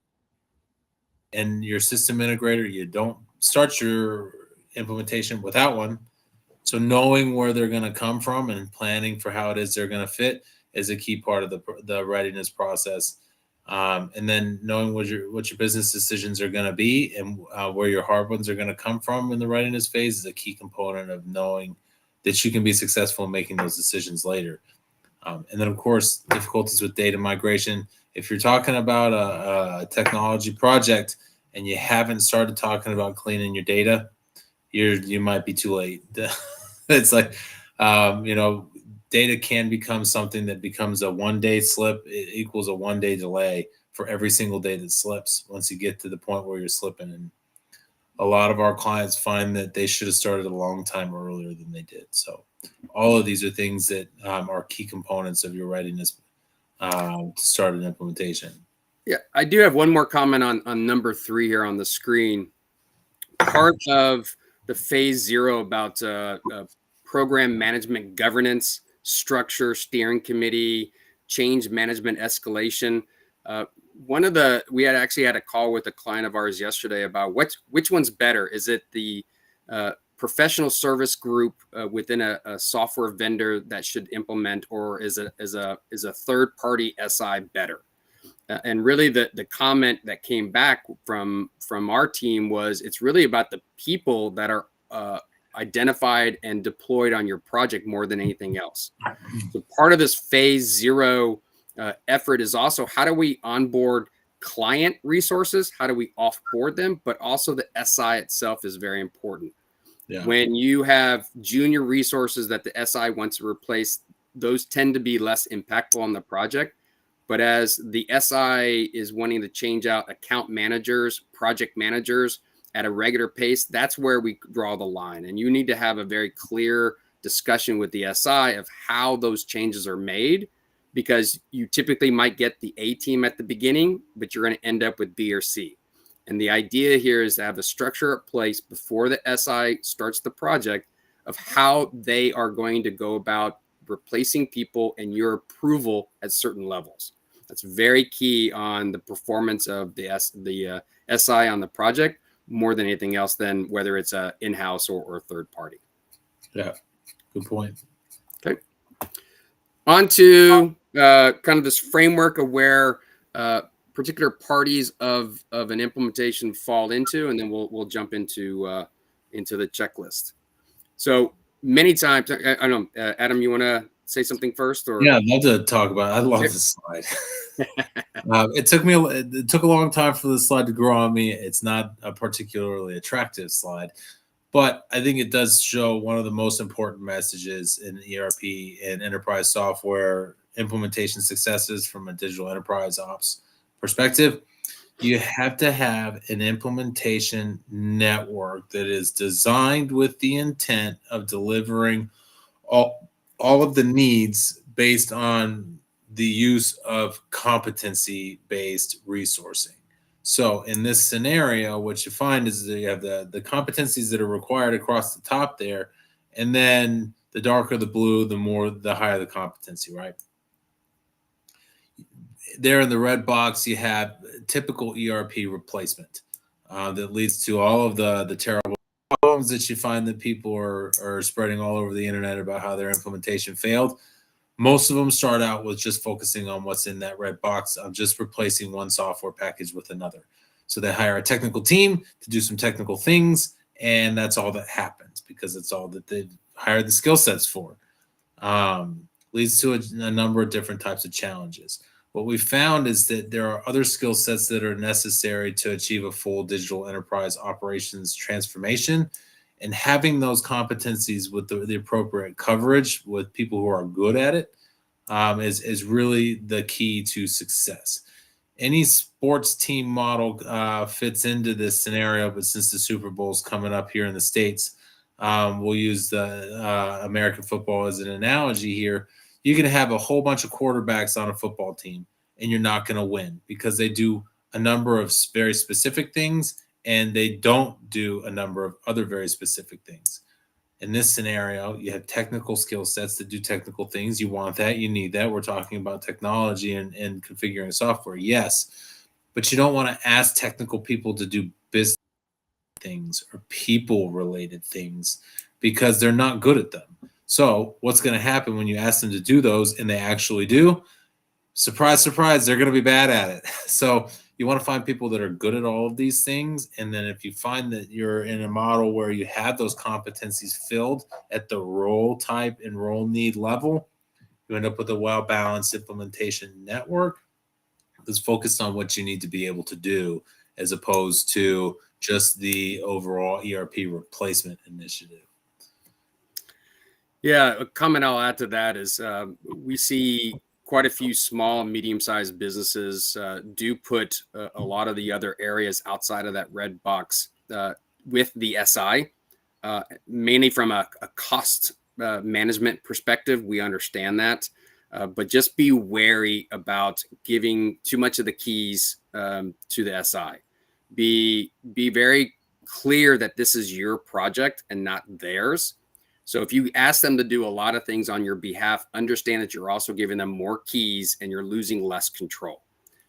and your system integrator, you don't start your implementation without one. So knowing where they're going to come from and planning for how it is they're going to fit is a key part of the readiness process. And then knowing what your business decisions are going to be and where your hard ones are going to come from in the readiness phase is a key component of knowing that you can be successful in making those decisions later. And then, of course, difficulties with data migration. If you're talking about a technology project and you haven't started talking about cleaning your data, you might be too late. It's like, data can become something that becomes a one-day slip. It equals a one-day delay for every single day that slips once you get to the point where you're slipping. And a lot of our clients find that they should have started a long time earlier than they did. So all of these are things that are key components of your readiness to start an implementation.
Yeah, I do have one more comment on number 3 here on the screen. Part of the phase 0 about program management governance, structure, steering committee, change management escalation. We had actually had a call with a client of ours yesterday about which one's better. Is it the professional service group within a software vendor that should implement, or is a third party SI better? And really the comment that came back from our team was it's really about the people that are identified and deployed on your project more than anything else. So part of this phase 0 effort is also how do we onboard client resources? How do we offboard them? But also the SI itself is very important. Yeah. When you have junior resources that the SI wants to replace, those tend to be less impactful on the project. But as the SI is wanting to change out account managers, project managers at a regular pace, that's where we draw the line. And you need to have a very clear discussion with the SI of how those changes are made, because you typically might get the A team at the beginning, but you're going to end up with B or C. And the idea here is to have a structure in place before the SI starts the project of how they are going to go about replacing people and your approval at certain levels. That's very key on the performance of the SI on the project more than anything else, than whether it's a in-house or third party.
Yeah, good point.
Okay. On to kind of this framework of where particular parties of an implementation fall into, and then we'll jump into the checklist. So many times, I don't know, Adam, you want to say something first? Or
yeah, I'd love to talk about it. I love this slide. It took a long time for the slide to grow on me. It's not a particularly attractive slide, But I think it does show one of the most important messages in ERP and enterprise software implementation successes from a digital enterprise ops perspective. You have to have an implementation network that is designed with the intent of delivering all of the needs based on the use of competency-based resourcing. So in this scenario, what you find is that you have the competencies that are required across the top there, and then the darker the blue, the higher the competency, right? There in the red box, you have typical ERP replacement that leads to all of the terrible problems that you find that people are spreading all over the internet about how their implementation failed. Most of them start out with just focusing on what's in that red box of just replacing one software package with another. So they hire a technical team to do some technical things, and that's all that happens because it's all that they've hired the skill sets for. Leads to a number of different types of challenges. What we found is that there are other skill sets that are necessary to achieve a full digital enterprise operations transformation. And having those competencies with the appropriate coverage with people who are good at it is really the key to success. Any sports team model fits into this scenario, but since the Super Bowl is coming up here in the States, we'll use the American football as an analogy here. You can have a whole bunch of quarterbacks on a football team, and you're not going to win because they do a number of very specific things, and they don't do a number of other very specific things. In this scenario, you have technical skill sets that do technical things. You want that. You need that. We're talking about technology and configuring software. Yes, but you don't want to ask technical people to do business things or people-related things because they're not good at them. So what's going to happen when you ask them to do those and they actually do? Surprise, surprise, they're going to be bad at it. So you want to find people that are good at all of these things. And then if you find that you're in a model where you have those competencies filled at the role type and role need level, you end up with a well-balanced implementation network that's focused on what you need to be able to do as opposed to just the overall ERP replacement initiative.
Yeah, a comment I'll add to that is we see quite a few small and medium-sized businesses do put a lot of the other areas outside of that red box with the SI, mainly from a cost management perspective. We understand that, but just be wary about giving too much of the keys to the SI. Be very clear that this is your project and not theirs. So if you ask them to do a lot of things on your behalf, understand that you're also giving them more keys and you're losing less control.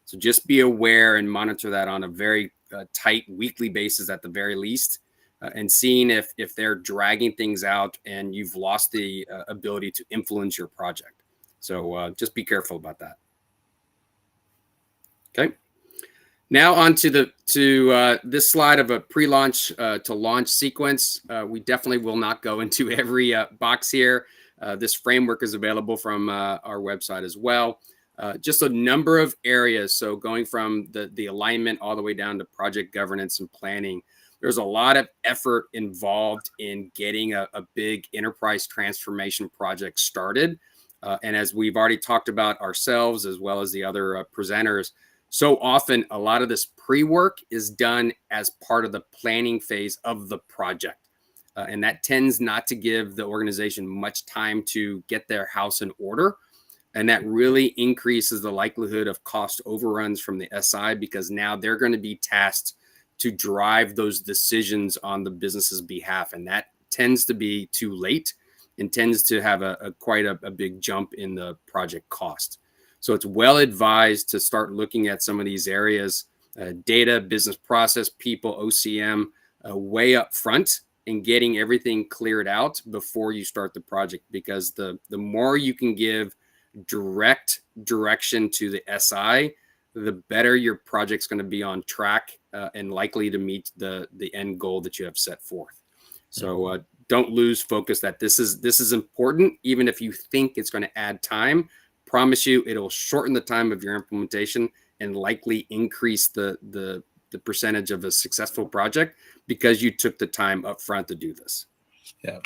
So just be aware and monitor that on a very tight weekly basis at the very least, and seeing if they're dragging things out and you've lost the ability to influence your project. So just be careful about that. Okay. Now on to this slide of a pre-launch to launch sequence. We definitely will not go into every box here. This framework is available from our website as well. Just a number of areas. So going from the alignment all the way down to project governance and planning. There's a lot of effort involved in getting a big enterprise transformation project started. And as we've already talked about ourselves, as well as the other presenters, so often a lot of this pre-work is done as part of the planning phase of the project. And that tends not to give the organization much time to get their house in order. And that really increases the likelihood of cost overruns from the SI because now they're going to be tasked to drive those decisions on the business's behalf. And that tends to be too late and tends to have quite a big jump in the project cost. So it's well advised to start looking at some of these areas, data, business process, people, OCM, way up front and getting everything cleared out before you start the project, because the more you can give direct direction to the SI, the better your project's going to be on track and likely to meet the end goal that you have set forth. So don't lose focus that this is important, even if you think it's going to add time. Promise you it'll shorten the time of your implementation and likely increase the the percentage of a successful project because you took the time up front to do this.
Yeah.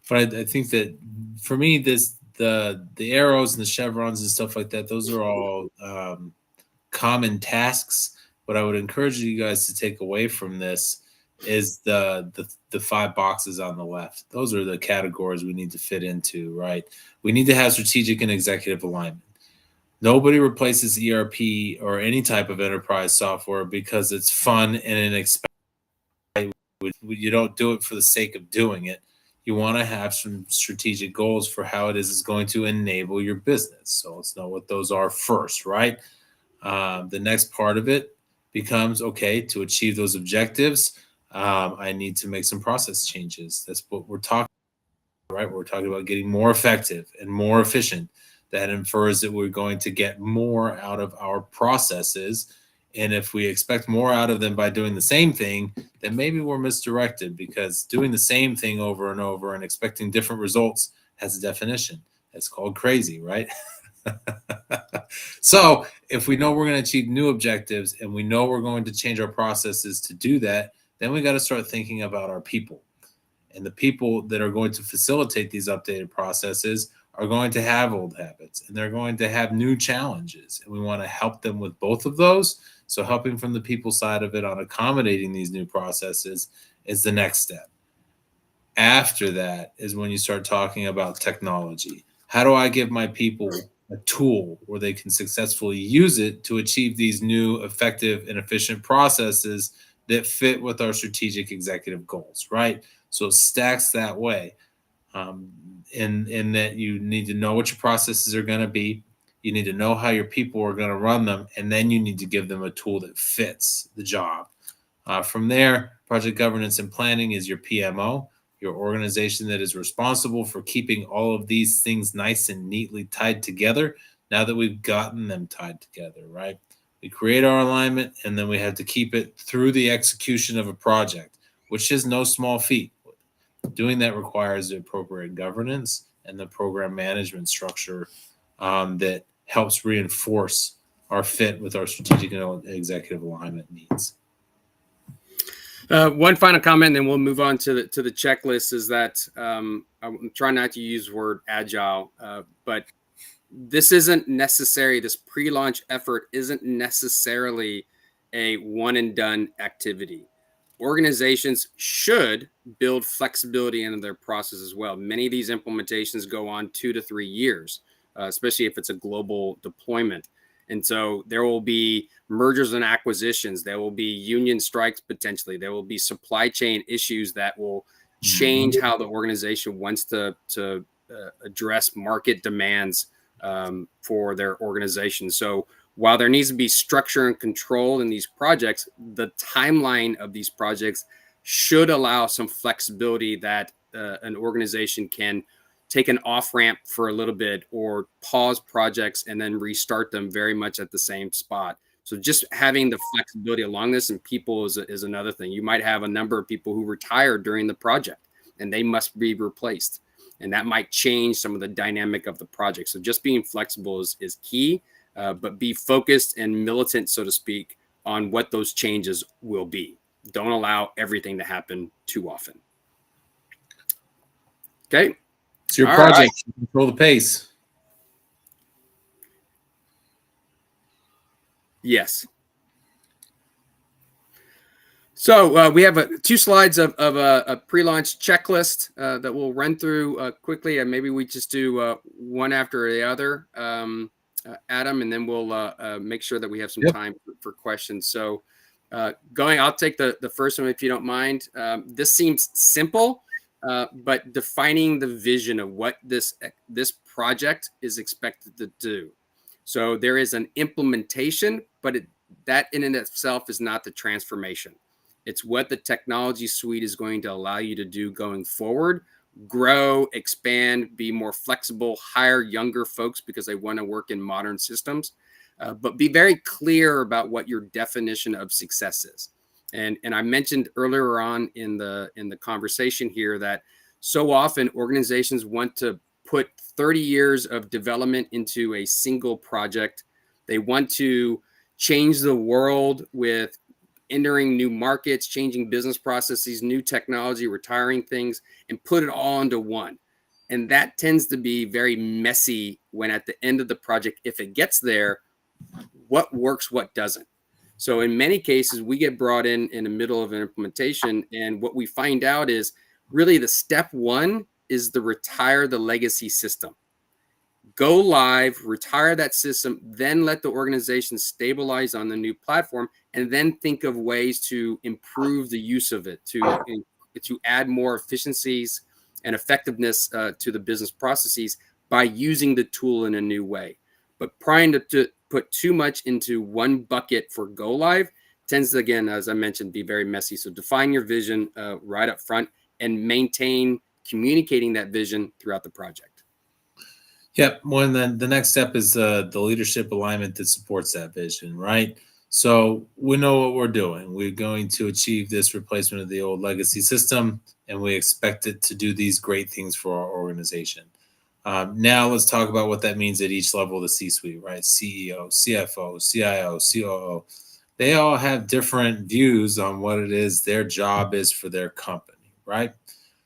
But I think that for me, the arrows and the chevrons and stuff like that, those are all common tasks. What I would encourage you guys to take away from this is the 5 boxes on the left. Those are the categories we need to fit into, right? We need to have strategic and executive alignment. Nobody replaces ERP or any type of enterprise software because it's fun and inexpensive. You don't do it for the sake of doing it. You want to have some strategic goals for how it is going to enable your business. So let's know what those are first, right? The next part of it becomes, okay, to achieve those objectives, I need to make some process changes. That's what we're talking about, right? We're talking about getting more effective and more efficient. That infers that we're going to get more out of our processes. And if we expect more out of them by doing the same thing, then maybe we're misdirected, because doing the same thing over and over and expecting different results has a definition. It's called crazy, right? So if we know we're going to achieve new objectives and we know we're going to change our processes to do that, then we got to start thinking about our people. And the people that are going to facilitate these updated processes are going to have old habits, and they're going to have new challenges. And we want to help them with both of those. So helping from the people side of it on accommodating these new processes is the next step. After that is when you start talking about technology. How do I give my people a tool where they can successfully use it to achieve these new effective and efficient processes that fit with our strategic executive goals, right? So it stacks that way. In that you need to know what your processes are going to be. You need to know how your people are going to run them, and then you need to give them a tool that fits the job. From there, project governance and planning is your PMO, your organization that is responsible for keeping all of these things nice and neatly tied together now that we've gotten them tied together, right? We create our alignment, and then we have to keep it through the execution of a project, which is no small feat. Doing that requires the appropriate governance and the program management structure that helps reinforce our fit with our strategic and executive alignment needs.
One final comment, and then we'll move on to the checklist, is that I'm trying not to use the word agile, but this isn't necessary. This pre-launch effort isn't necessarily a one and done activity. Organizations should build flexibility into their process as well. Many of these implementations go on 2 to 3 years, especially if it's a global deployment. And so there will be mergers and acquisitions. There will be union strikes potentially. There will be supply chain issues that will change how the organization wants to address market demands for their organization. So while there needs to be structure and control in these projects, the timeline of these projects should allow some flexibility that an organization can take an off-ramp for a little bit or pause projects and then restart them very much at the same spot. So just having the flexibility along this, and people is another thing. You might have a number of people who retired during the project and they must be replaced. And that might change some of the dynamic of the project. So just being flexible is key. But be focused and militant, so to speak, on what those changes will be. Don't allow everything to happen too often. Okay.
It's your project. Right. Control the pace.
Yes. So we have 2 slides of a pre-launch checklist that we'll run through quickly, and maybe we just do one after the other. Adam, and then we'll make sure that we have some time for questions. So I'll take the first one if you don't mind. This seems simple, but defining the vision of what this project is expected to do. So there is an implementation, but that in and of itself is not the transformation. It's what the technology suite is going to allow you to do going forward. Grow, expand, be more flexible, hire younger folks because they want to work in modern systems, but be very clear about what your definition of success is. And I mentioned earlier on in the conversation here that so often organizations want to put 30 years of development into a single project. They want to change the world with entering new markets, changing business processes, new technology, retiring things, and put it all into one. And that tends to be very messy when at the end of the project, if it gets there, what works, what doesn't. So in many cases, we get brought in the middle of an implementation, and what we find out is really the step one is to retire the legacy system. Go live, retire that system, then let the organization stabilize on the new platform, and then think of ways to improve the use of it, to add more efficiencies and effectiveness to the business processes by using the tool in a new way. But trying to put too much into one bucket for go live tends to, again, as I mentioned, be very messy. So define your vision right up front and maintain communicating that vision throughout the project.
Yep. Well, then the next step is the leadership alignment that supports that vision, right? So we know what we're doing. We're going to achieve this replacement of the old legacy system, and we expect it to do these great things for our organization. Now let's talk about what that means at each level of the C-suite, right? CEO, CFO, CIO, COO. They all have different views on what it is their job is for their company, right?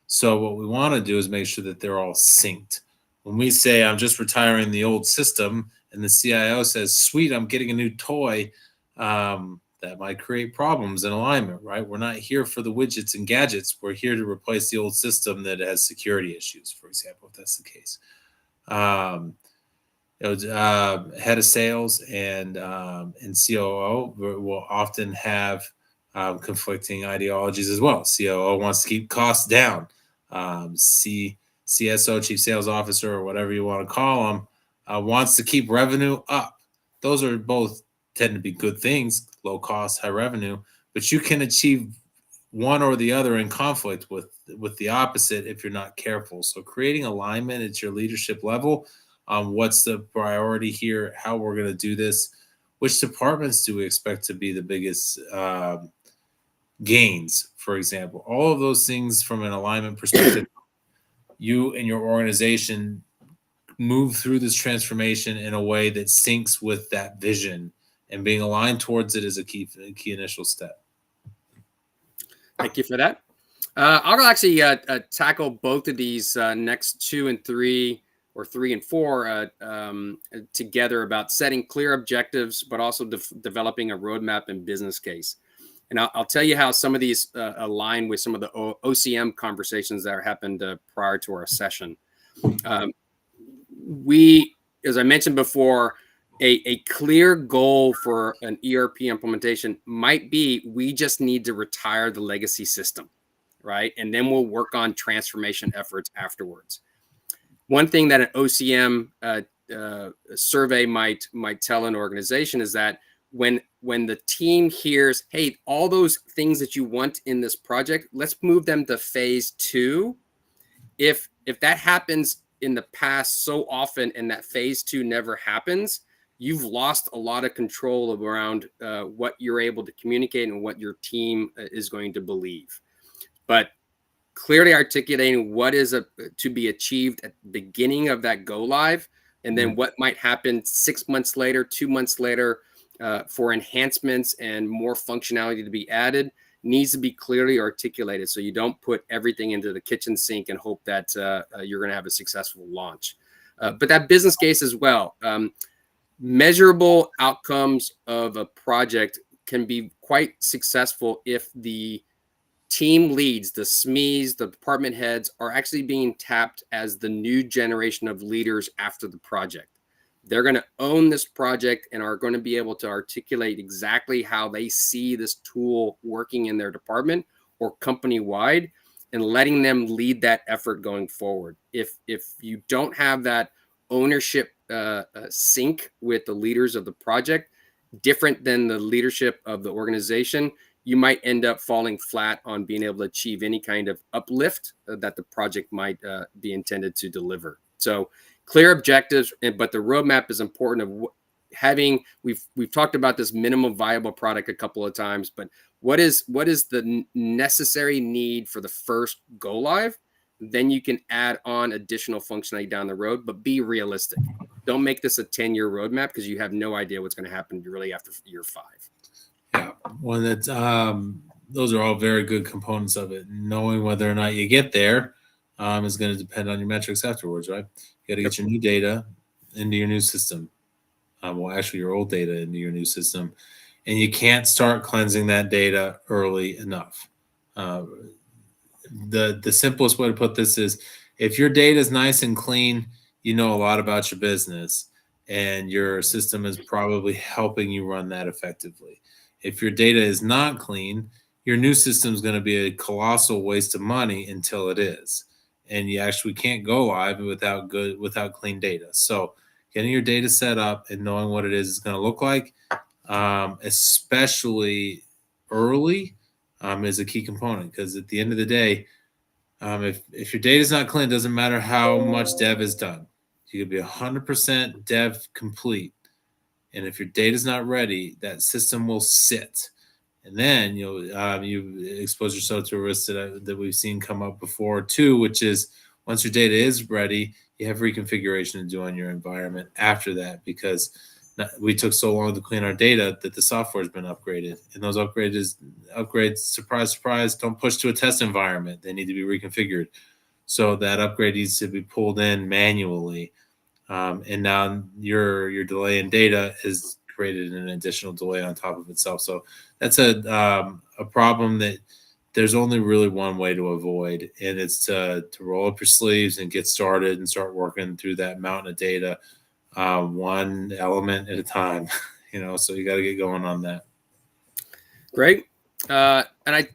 So what we want to do is make sure that they're all synced. When we say, I'm just retiring the old system, and the CIO says, sweet, I'm getting a new toy, that might create problems in alignment, right? We're not here for the widgets and gadgets. We're here to replace the old system that has security issues, for example, if that's the case. Head of sales and COO will often have conflicting ideologies as well. COO wants to keep costs down. CSO, Chief Sales Officer, or whatever you want to call them, wants to keep revenue up. Those are both tend to be good things, low cost, high revenue, but you can achieve one or the other in conflict with the opposite if you're not careful. So creating alignment at your leadership level on what's the priority here, how we're going to do this, which departments do we expect to be the biggest gains, for example. All of those things from an alignment perspective, you and your organization move through this transformation in a way that syncs with that vision, and being aligned towards it is a key initial step.
Thank you for that. I'll actually tackle both of these next 2 and 3, or 3 and 4 together, about setting clear objectives, but also developing a roadmap and business case. And I'll tell you how some of these align with some of the OCM conversations that happened prior to our session. We, as I mentioned before, a clear goal for an ERP implementation might be, we just need to retire the legacy system, right? And then we'll work on transformation efforts afterwards. One thing that an OCM survey might tell an organization is that when the team hears, hey, all those things that you want in this project, let's move them to phase 2. If that happens in the past so often and that phase 2 never happens, you've lost a lot of control around what you're able to communicate and what your team is going to believe. But clearly articulating what is to be achieved at the beginning of that go live, and then what might happen 6 months later, 2 months later, for enhancements and more functionality to be added, needs to be clearly articulated, so you don't put everything into the kitchen sink and hope that you're going to have a successful launch. But that business case as well. Measurable outcomes of a project can be quite successful if the team leads, the SMEs, the department heads, are actually being tapped as the new generation of leaders after the project. They're going to own this project and are going to be able to articulate exactly how they see this tool working in their department or company-wide, and letting them lead that effort going forward. If you don't have that ownership sync with the leaders of the project, different than the leadership of the organization, you might end up falling flat on being able to achieve any kind of uplift that the project might be intended to deliver. So clear objectives, but the roadmap is important. Of having, we've talked about this minimum viable product a couple of times, but what is the necessary need for the first go live? Then you can add on additional functionality down the road, but be realistic. Don't make this a 10-year roadmap, because you have no idea what's going to happen really after year 5.
Yeah. one that those are all very good components of it. Knowing whether or not you get there is going to depend on your metrics afterwards, right? You got to get your new data into your new system. Well, actually, your old data into your new system, and you can't start cleansing that data early enough. The simplest way to put this is, if your data is nice and clean, you know a lot about your business, and your system is probably helping you run that effectively. If your data is not clean, your new system is going to be a colossal waste of money until it is, and you actually can't go live without clean data. So getting your data set up and knowing what it is going to look like, especially early, is a key component, because at the end of the day, if your data is not clean, it doesn't matter how much dev is done. You could be 100% dev complete, and if your data is not ready, that system will sit, and then you expose yourself to a risk that we've seen come up before too, which is, once your data is ready, you have reconfiguration to do on your environment after that, because we took so long to clean our data that the software has been upgraded, and those upgrades, surprise, surprise, don't push to a test environment. They need to be reconfigured. So that upgrade needs to be pulled in manually. And now your delay in data has created an additional delay on top of itself. So that's a problem that there's only really one way to avoid, and it's to roll up your sleeves and get started and start working through that mountain of data, one element at a time. So you got to get going on that.
Great. And I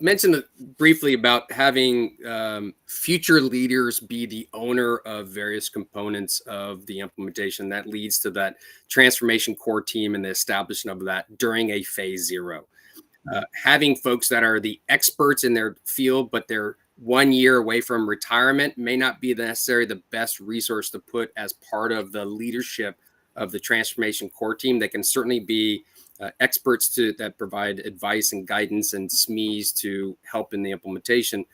mentioned briefly about having future leaders be the owner of various components of the implementation. That leads to that transformation core team and the establishment of that during a phase 0. Having folks that are the experts in their field, but they're 1 year away from retirement, may not be necessarily the best resource to put as part of the leadership of the transformation core team. They can certainly be experts that provide advice and guidance and SMEs to help in the implementation.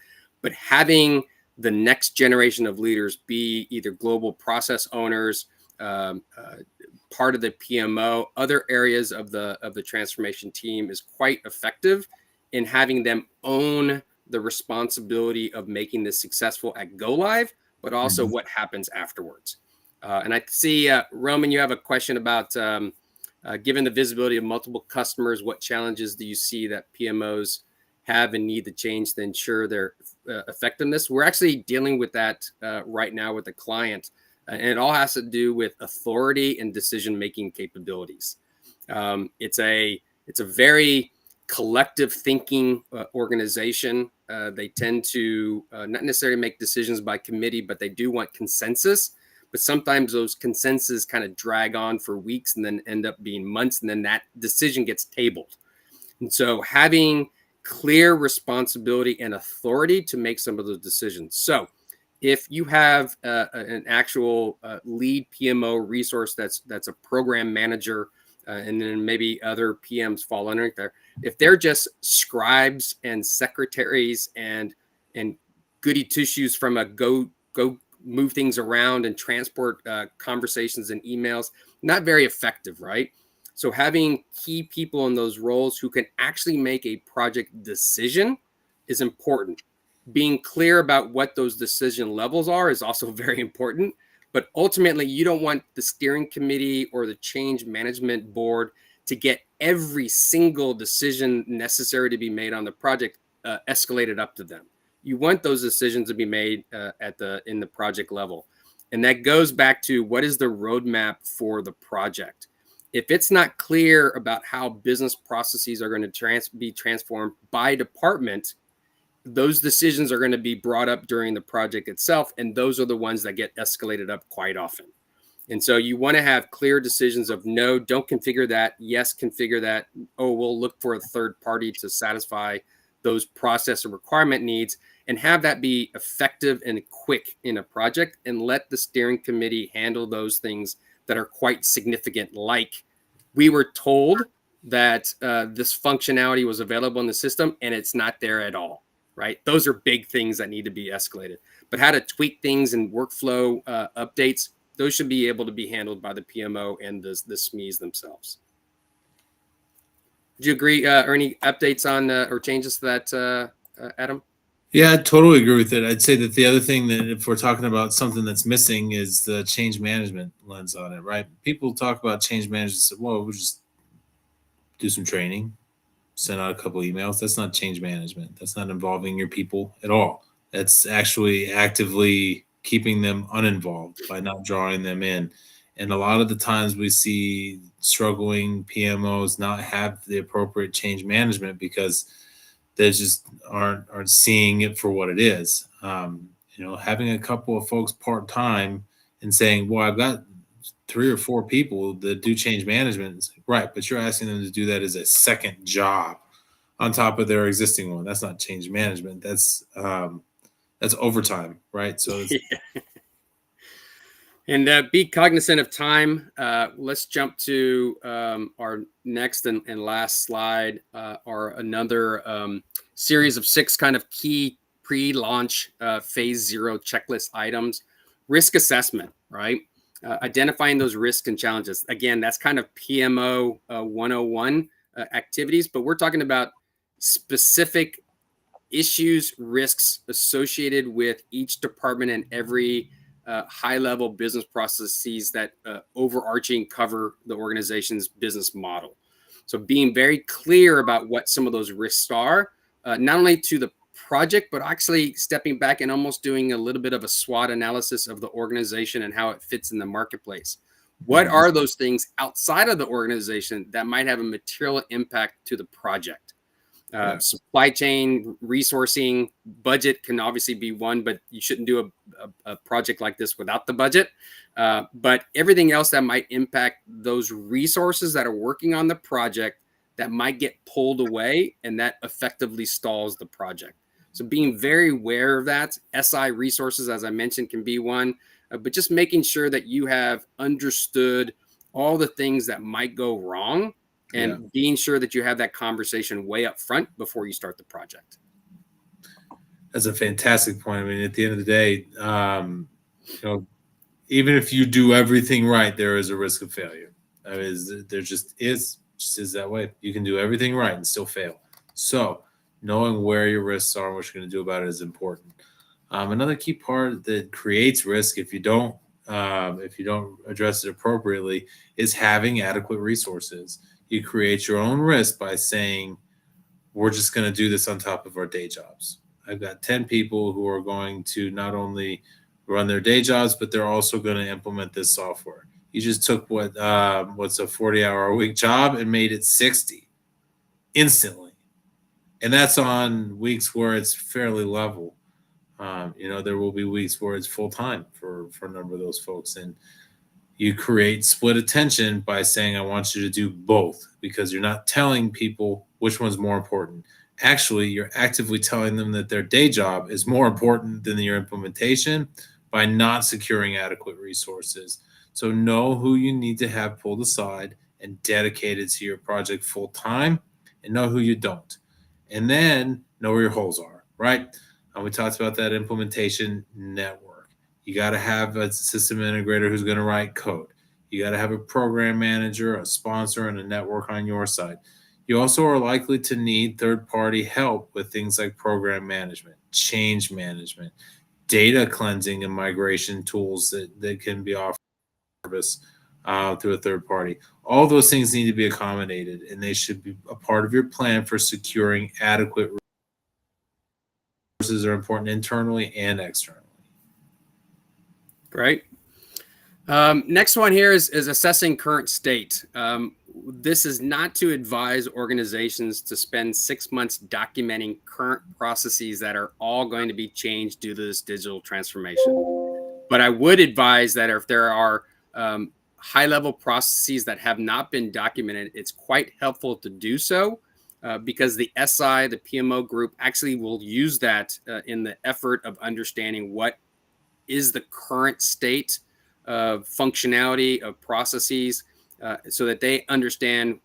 But having the next generation of leaders be either global process owners, part of the PMO, other areas of the transformation team, is quite effective in having them own the responsibility of making this successful at go live, but also what happens afterwards. And I see, Roman, you have a question about given the visibility of multiple customers, what challenges do you see that PMOs have and need to change to ensure their effectiveness? We're actually dealing with that right now with a client, and it all has to do with authority and decision-making capabilities. It's a very collective thinking organization. They tend to not necessarily make decisions by committee, but they do want consensus. But sometimes those consensus kind of drag on for weeks and then end up being months, and then that decision gets tabled. And so having clear responsibility and authority to make some of those decisions. So if you have an actual lead PMO resource that's a program manager, and then maybe other PMs fall under there, if they're just scribes and secretaries and goody two-shoes from a go move things around and transport conversations and emails, not very effective, right? So having key people in those roles who can actually make a project decision is important. Being clear about what those decision levels are is also very important. But ultimately, you don't want the steering committee or the change management board to get every single decision necessary to be made on the project escalated up to them. You want those decisions to be made in the project level. And that goes back to, what is the roadmap for the project? If it's not clear about how business processes are going to be transformed by department, those decisions are going to be brought up during the project itself, and those are the ones that get escalated up quite often. And so you want to have clear decisions of, no, don't configure that. Yes, configure that. Oh, we'll look for a third party to satisfy those process or requirement needs, and have that be effective and quick in a project, and let the steering committee handle those things that are quite significant. Like, we were told that this functionality was available in the system and it's not there at all, right? Those are big things that need to be escalated. But how to tweak things and workflow updates, those should be able to be handled by the PMO and the SMEs themselves. Do you agree, or any updates on or changes to that, Adam?
Yeah, I totally agree with it. I'd say that the other thing that if we're talking about something that's missing is the change management lens on it, right? People talk about change management, say, well, we'll just do some training, send out a couple emails. That's not change management. That's not involving your people at all. That's actually actively keeping them uninvolved by not drawing them in. And a lot of the times we see struggling PMOs not have the appropriate change management because they just aren't seeing it for what it is. Having a couple of folks part-time and saying, well, I've got 3 or 4 people that do change management. It's like, right, but you're asking them to do that as a second job on top of their existing one. That's not change management. That's overtime, right? So
Yeah. And be cognizant of time. Let's jump to our next and last slide, are another series of 6 kind of key pre-launch phase 0 checklist items. Risk assessment, right? Identifying those risks and challenges. Again, that's kind of PMO 101 activities, but we're talking about specific issues, risks associated with each department and every high-level business processes that overarching cover the organization's business model. So being very clear about what some of those risks are, not only to the project, but actually stepping back and almost doing a little bit of a SWOT analysis of the organization and how it fits in the marketplace. What are those things outside of the organization that might have a material impact to the project? Supply chain, resourcing, budget can obviously be one, but you shouldn't do a project like this without the budget. But everything else that might impact those resources that are working on the project that might get pulled away, and that effectively stalls the project. So being very aware of that. SI resources, as I mentioned, can be one, but just making sure that you have understood all the things that might go wrong, and being sure that you have that conversation way up front before you start the project.
That's a fantastic point. I mean, at the end of the day, even if you do everything right, there is a risk of failure. I mean, there just is that way. You can do everything right and still fail. So knowing where your risks are and what you're going to do about it is important. Another key part that creates risk if you don't address it appropriately is having adequate resources. You create your own risk by saying, we're just going to do this on top of our day jobs. I've got 10 people who are going to not only run their day jobs, but they're also going to implement this software. You just took what's a 40-hour-a-week job and made it 60 instantly. And that's on weeks where it's fairly level. There will be weeks where it's full-time for a number of those folks. And you create split attention by saying, I want you to do both, because you're not telling people which one's more important. Actually, you're actively telling them that their day job is more important than your implementation by not securing adequate resources. So know who you need to have pulled aside and dedicated to your project full time, and know who you don't. And then know where your holes are, right? And we talked about that implementation network. You got to have a system integrator who's going to write code. You got to have a program manager, a sponsor, and a network on your side. You also are likely to need third-party help with things like program management, change management, data cleansing and migration tools that can be offered through a third party. All those things need to be accommodated, and they should be a part of your plan for securing adequate resources that are important internally and externally.
Great. Next one here is assessing current state. This is not to advise organizations to spend 6 months documenting current processes that are all going to be changed due to this digital transformation. But I would advise that if there are high-level processes that have not been documented, it's quite helpful to do so because the SI, the PMO group, actually will use that in the effort of understanding what is the current state of functionality of processes, so that they understand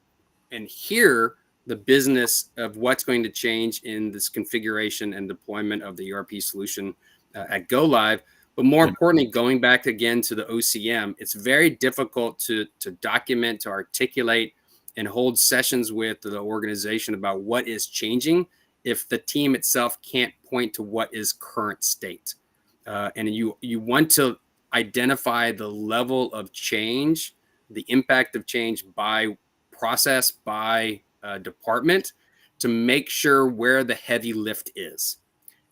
and hear the business of what's going to change in this configuration and deployment of the ERP solution at go live. But more importantly, going back again to the OCM, it's very difficult to document, to articulate and hold sessions with the organization about what is changing if the team itself can't point to what is current state. And you want to identify the level of change, the impact of change by process, by department, to make sure where the heavy lift is.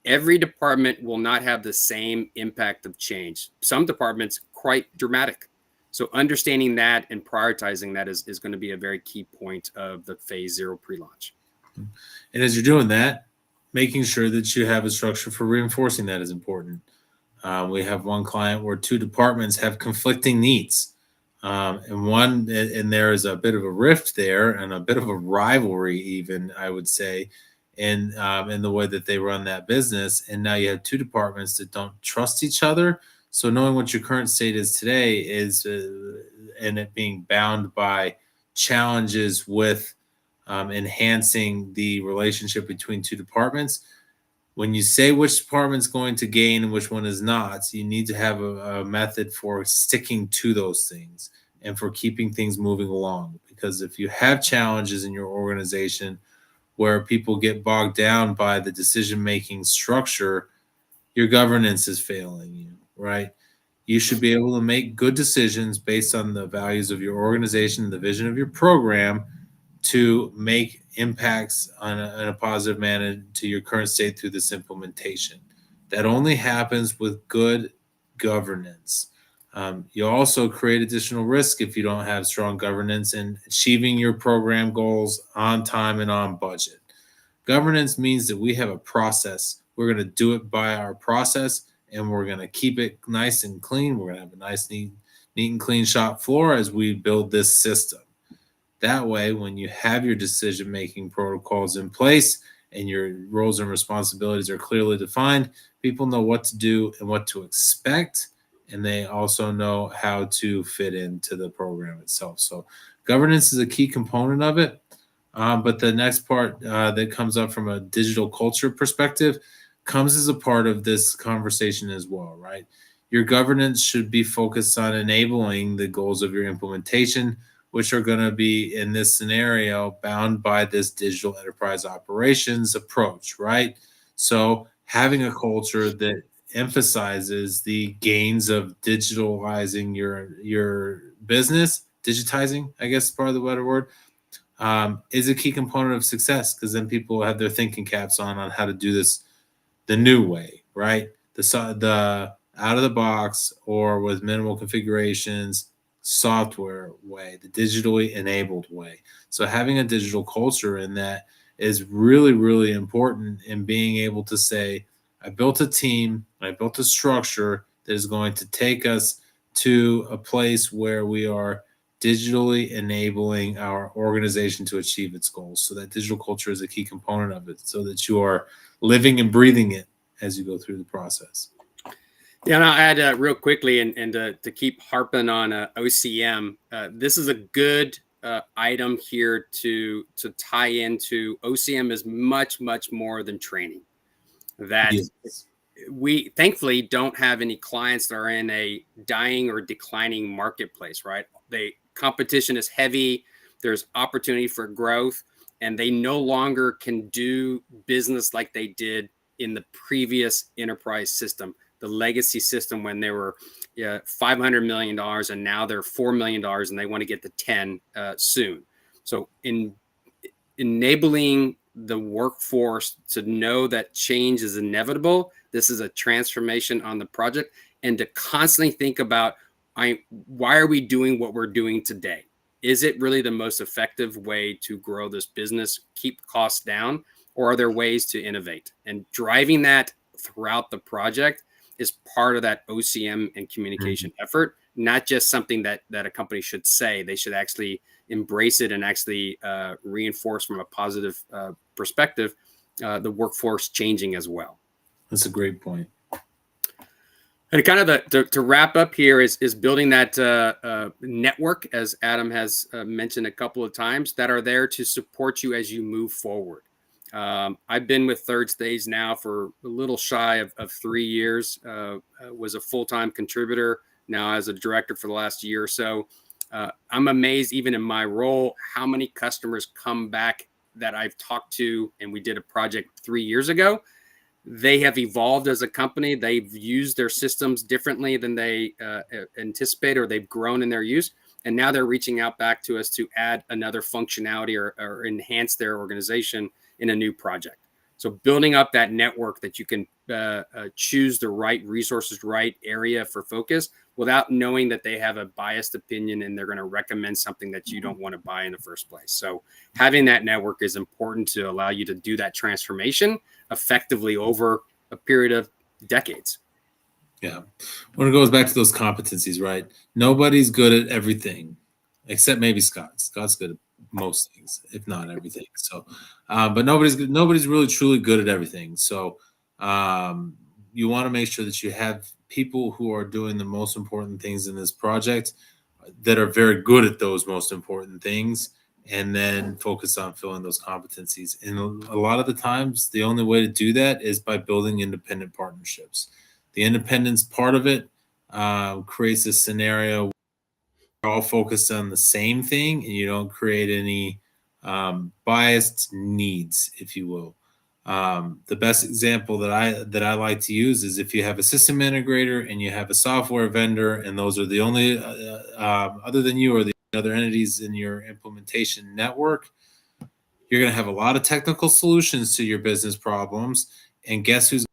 Every department will not have the same impact of change. Some departments quite dramatic. So understanding that and prioritizing that is going to be a very key point of the phase 0 pre-launch.
And as you're doing that, making sure that you have a structure for reinforcing that is important. We have one client where 2 departments have conflicting needs. And there is a bit of a rift there and a bit of a rivalry, even, I would say, in the way that they run that business. And now you have 2 departments that don't trust each other. So knowing what your current state is today is, and it being bound by challenges with enhancing the relationship between 2 departments. When you say which department's going to gain and which one is not, you need to have a method for sticking to those things and for keeping things moving along. Because if you have challenges in your organization where people get bogged down by the decision-making structure, your governance is failing you, right? You should be able to make good decisions based on the values of your organization, the vision of your program, to make impacts in a positive manner to your current state through this implementation. That only happens with good governance. You also create additional risk if you don't have strong governance in achieving your program goals on time and on budget. Governance means that we have a process. We're going to do it by our process, and we're going to keep it nice and clean. We're going to have a nice, neat and clean shop floor as we build this system. That way, when you have your decision-making protocols in place and your roles and responsibilities are clearly defined, people know what to do and what to expect, and they also know how to fit into the program itself. So governance is a key component of it. But the next part that comes up from a digital culture perspective comes as a part of this conversation as well, right? Your governance should be focused on enabling the goals of your implementation, which are going to be, in this scenario, bound by this digital enterprise operations approach, right? So having a culture that emphasizes the gains of digitalizing your business, digitizing, I guess is probably the better word, is a key component of success, because then people have their thinking caps on how to do this the new way, right? The out of the box or with minimal configurations software way, the digitally enabled way. So having a digital culture in that is really, really important in being able to say, I built a team, I built a structure that is going to take us to a place where we are digitally enabling our organization to achieve its goals. So that digital culture is a key component of it, so that you are living and breathing it as you go through the process.
Yeah, and I'll add real quickly, and to keep harping on OCM, this is a good item here to tie into. OCM is much, much more than training. That yes. We thankfully don't have any clients that are in a dying or declining marketplace, right? Competition is heavy. There's opportunity for growth, and they no longer can do business like they did in the previous enterprise system, the legacy system, when they were $500 million and now they're $4 million and they want to get to 10 soon. So in enabling the workforce to know that change is inevitable, this is a transformation on the project, and to constantly think about, why are we doing what we're doing today? Is it really the most effective way to grow this business, keep costs down, or are there ways to innovate? And driving that throughout the project is part of that OCM and communication effort, not just something that a company should say. They should actually embrace it and actually reinforce from a positive perspective the workforce changing as well.
That's a great point.
And kind of to wrap up here is building that network, as Adam has mentioned a couple of times, that are there to support you as you move forward. I've been with Third Stage now for a little shy of 3 years, was a full-time contributor, now as a director for the last year or so. I'm amazed, even in my role, how many customers come back that I've talked to, and we did a project 3 years ago. They have evolved as a company. They've used their systems differently than they anticipate, or they've grown in their use. And now they're reaching out back to us to add another functionality or enhance their organization in a new project. So building up that network that you can choose the right resources, right area for focus without knowing that they have a biased opinion and they're going to recommend something that you don't want to buy in the first place. So having that network is important to allow you to do that transformation effectively over a period of decades.
Yeah. When it goes back to those competencies, right? Nobody's good at everything except maybe Scott. Scott's good at most things, if not everything. So, but nobody's really truly good at everything. So, you want to make sure that you have people who are doing the most important things in this project that are very good at those most important things, and then focus on filling those competencies. And a lot of the times, the only way to do that is by building independent partnerships. The independence part of it creates a scenario where you're all focused on the same thing and you don't create any biased needs, if you will. The best example that I like to use is if you have a system integrator and you have a software vendor, and those are the only other than you or the other entities in your implementation network, you're going to have a lot of technical solutions to your business problems. And guess who's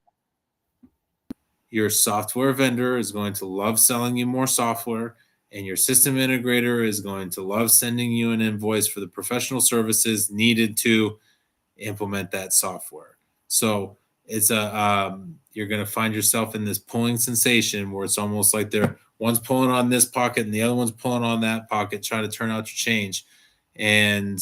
your software vendor is going to love selling you more software, and your system integrator is going to love sending you an invoice for the professional services needed to implement that software. So it's you're going to find yourself in this pulling sensation where it's almost like one's pulling on this pocket and the other one's pulling on that pocket, trying to turn out your change. And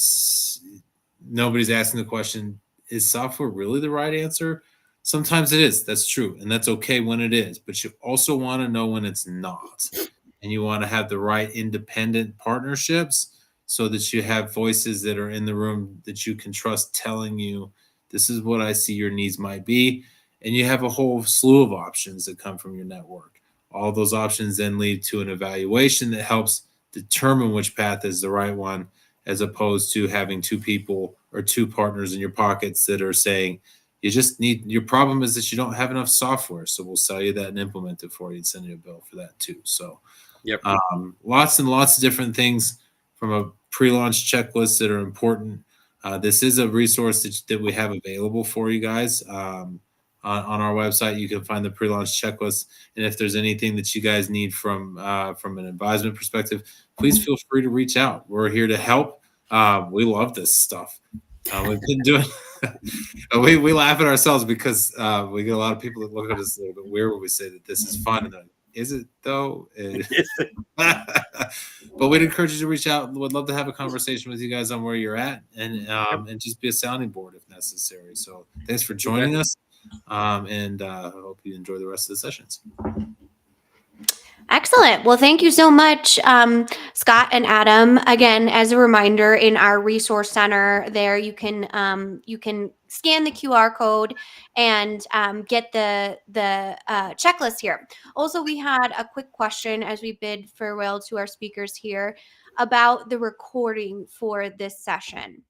nobody's asking the question, is software really the right answer? Sometimes it is. That's true. And that's okay when it is. But you also want to know when it's not. And you want to have the right independent partnerships so that you have voices that are in the room that you can trust telling you, this is what I see your needs might be. And you have a whole slew of options that come from your network. All those options then lead to an evaluation that helps determine which path is the right one, as opposed to having two people or two partners in your pockets that are saying, your problem is that you don't have enough software. So we'll sell you that and implement it for you and send you a bill for that too. So
yep.
Lots and lots of different things from a pre-launch checklist that are important. This is a resource that we have available for you guys. On our website, you can find the pre-launch checklist. And if there's anything that you guys need from an advisement perspective, please feel free to reach out. We're here to help. We love this stuff. We've been doing we laugh at ourselves because we get a lot of people that look at us a little bit weird when we say that this is fun. And is it though? But we'd encourage you to reach out. Would love to have a conversation with you guys on where you're at, and just be a sounding board if necessary. So thanks for joining us, and I hope you enjoy the rest of the sessions.
Excellent. Well, thank you so much, Scott and Adam. Again, as a reminder, in our resource center there, you can scan the QR code and get the checklist here. Also, we had a quick question as we bid farewell to our speakers here about the recording for this session.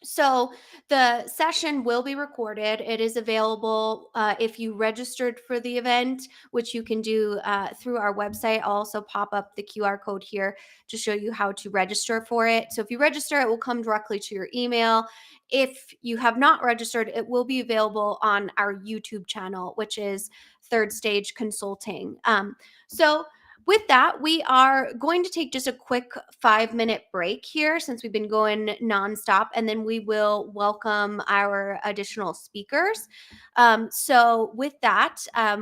So the session will be recorded. It is available if you registered for the event, which you can do through our website. I'll also pop up the QR code here to show you how to register for it. So if you register, it will come directly to your email. If you have not registered, it will be available on our YouTube channel, which is Third Stage Consulting. So with that, we are going to take just a quick 5-minute break here since we've been going nonstop, and then we will welcome our additional speakers. So with that,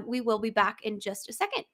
we will be back in just a second.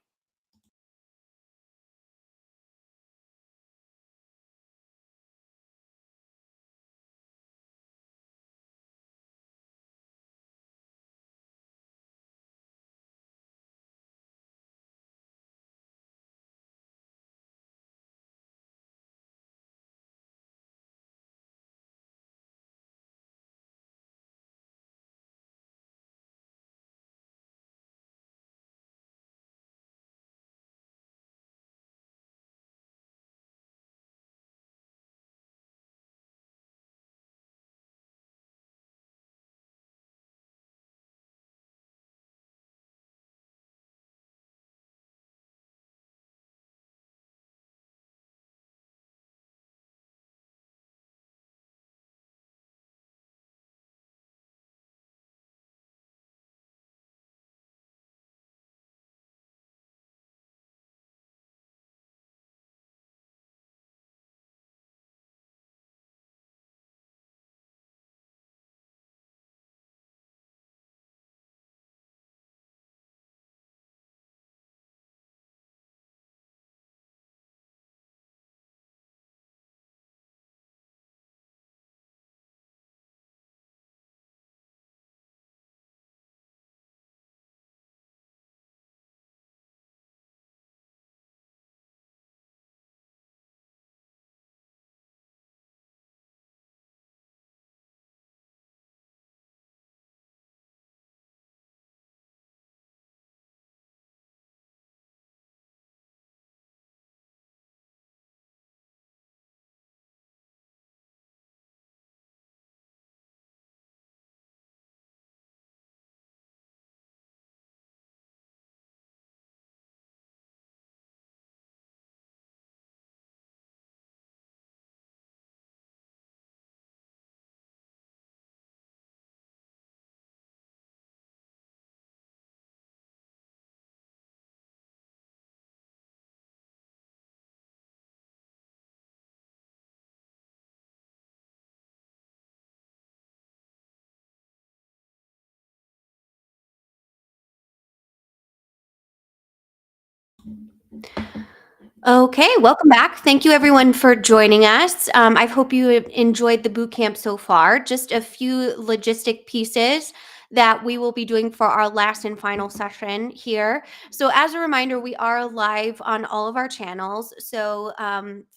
Okay, welcome back. Thank you everyone for joining us. I hope you have enjoyed the boot camp so far. Just a few logistic pieces that we will be doing for our last and final session here. So as a reminder, we are live on all of our channels. So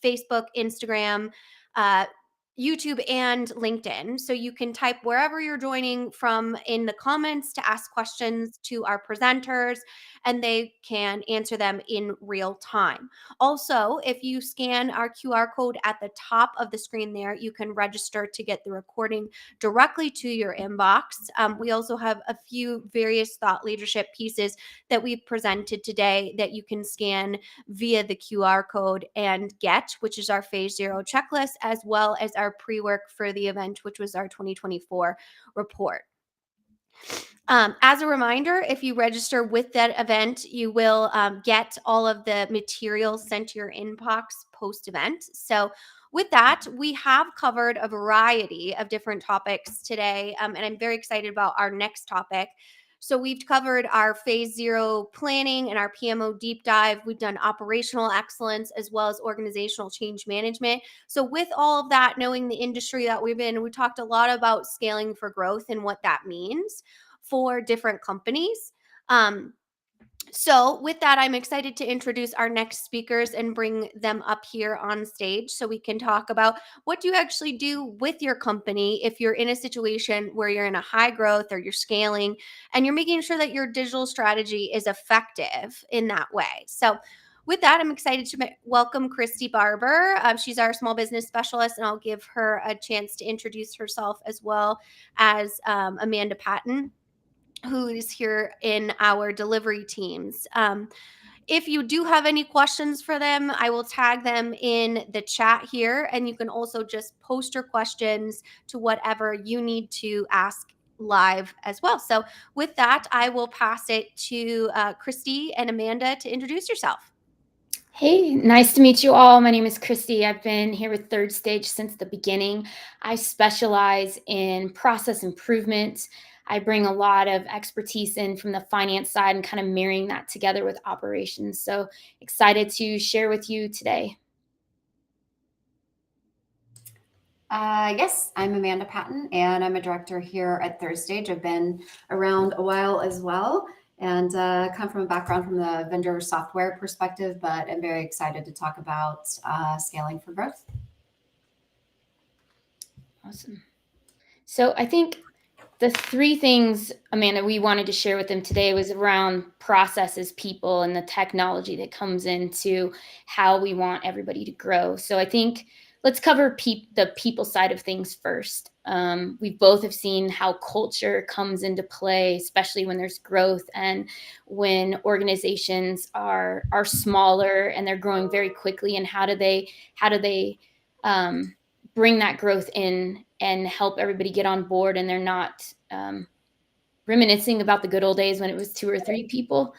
Facebook, Instagram, YouTube, and LinkedIn. So you can type wherever you're joining from in the comments to ask questions to our presenters, and they can answer them in real time. Also, if you scan our QR code at the top of the screen there, you can register to get the recording directly to your inbox. We also have a few various thought leadership pieces that we've presented today that you can scan via the QR code and get, which is our phase 0 checklist, as well as our pre-work for the event, which was our 2024 report. As a reminder, if you register with that event, you will get all of the materials sent to your inbox post-event. So with that, we have covered a variety of different topics today, and I'm very excited about our next topic. So we've covered our phase 0 planning and our PMO deep dive. We've done operational excellence as well as organizational change management. So with all of that, knowing the industry that we've in, we talked a lot about scaling for growth and what that means for different companies. So with that, I'm excited to introduce our next speakers and bring them up here on stage so we can talk about what do you actually do with your company if you're in a situation where you're in a high growth or you're scaling and you're making sure that your digital strategy is effective in that way. So with that, I'm excited to welcome Christy Barber. She's our small business specialist, and I'll give her a chance to introduce herself, as well as Amanda Patton, who is here in our delivery teams. If you do have any questions for them, I will tag them in the chat here, and you can also just post your questions to whatever you need to ask live as well. So with that, I will pass it to Christy and Amanda to introduce yourself.
Hey, nice to meet you all. My name is Christy. I've been here with Third Stage since the beginning. I specialize in process improvement. I bring a lot of expertise in from the finance side and kind of marrying that together with operations. So excited to share with you today.
Yes, I'm Amanda Patton, and I'm a director here at Third Stage. I've been around a while as well, and come from a background from the vendor software perspective, but I'm very excited to talk about scaling for growth.
Awesome. So I think the three things, Amanda, we wanted to share with them today was around processes, people, and the technology that comes into how we want everybody to grow. So I think let's cover the people side of things first. We both have seen how culture comes into play, especially when there's growth and when organizations are smaller and they're growing very quickly. And how do they bring that growth in and help everybody get on board, and they're not reminiscing about the good old days when it was 2 or 3 people.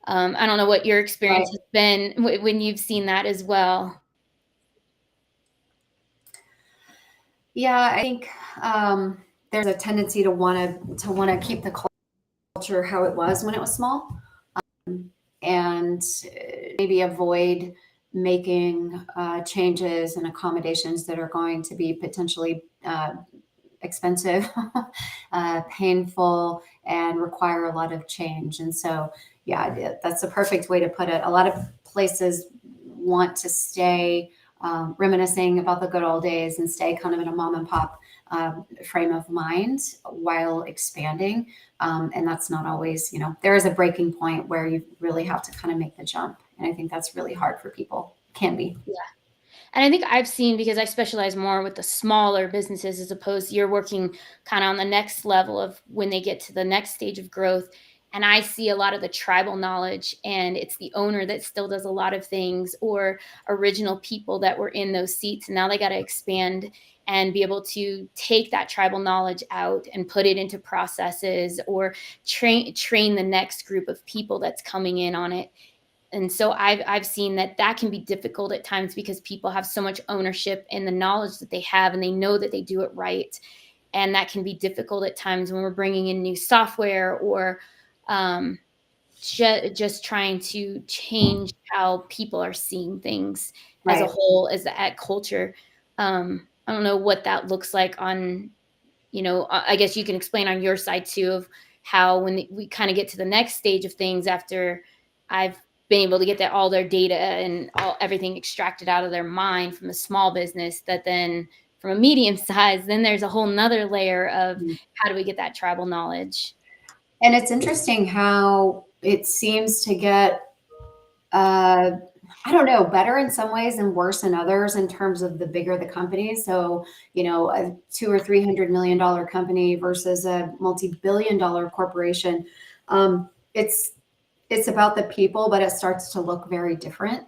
I don't know what your experience has been when you've seen that as well.
Yeah, I think there's a tendency to want to keep the culture how it was when it was small, and maybe avoid making changes and accommodations that are going to be potentially expensive, painful, and require a lot of change. And so, yeah, that's the perfect way to put it. A lot of places want to stay reminiscing about the good old days and stay kind of in a mom and pop frame of mind while expanding. And that's not always, there is a breaking point where you really have to kind of make the jump. And I think that's really hard for people. Can be.
Yeah. And I think I've seen, because I specialize more with the smaller businesses as opposed to you're working kind of on the next level of when they get to the next stage of growth. And I see a lot of the tribal knowledge, and it's the owner that still does a lot of things, or original people that were in those seats. And now they got to expand and be able to take that tribal knowledge out and put it into processes, or train the next group of people that's coming in on it. And so I've seen that can be difficult at times because people have so much ownership in the knowledge that they have, and they know that they do it right. And that can be difficult at times when we're bringing in new software or just trying to change how people are seeing things as a
Right.
whole, as at culture. I don't know what that looks like on, I guess you can explain on your side too, of how when we kind of get to the next stage of things after I've been able to get all their data and everything extracted out of their mind from a small business, that then from a medium size, then there's a whole nother layer of how do we get that tribal knowledge?
And it's interesting how it seems to get, I don't know, better in some ways and worse in others in terms of the bigger the company. So, a $200 or $300 million company versus a multi-billion-dollar corporation. It's about the people, but it starts to look very different.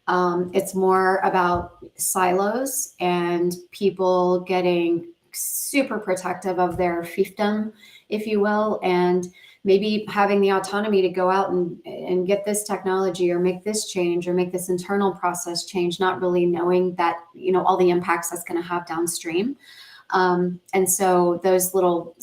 It's more about silos and people getting super protective of their fiefdom, if you will, and maybe having the autonomy to go out and get this technology or make this change or make this internal process change, not really knowing that, all the impacts that's going to have downstream. And so those little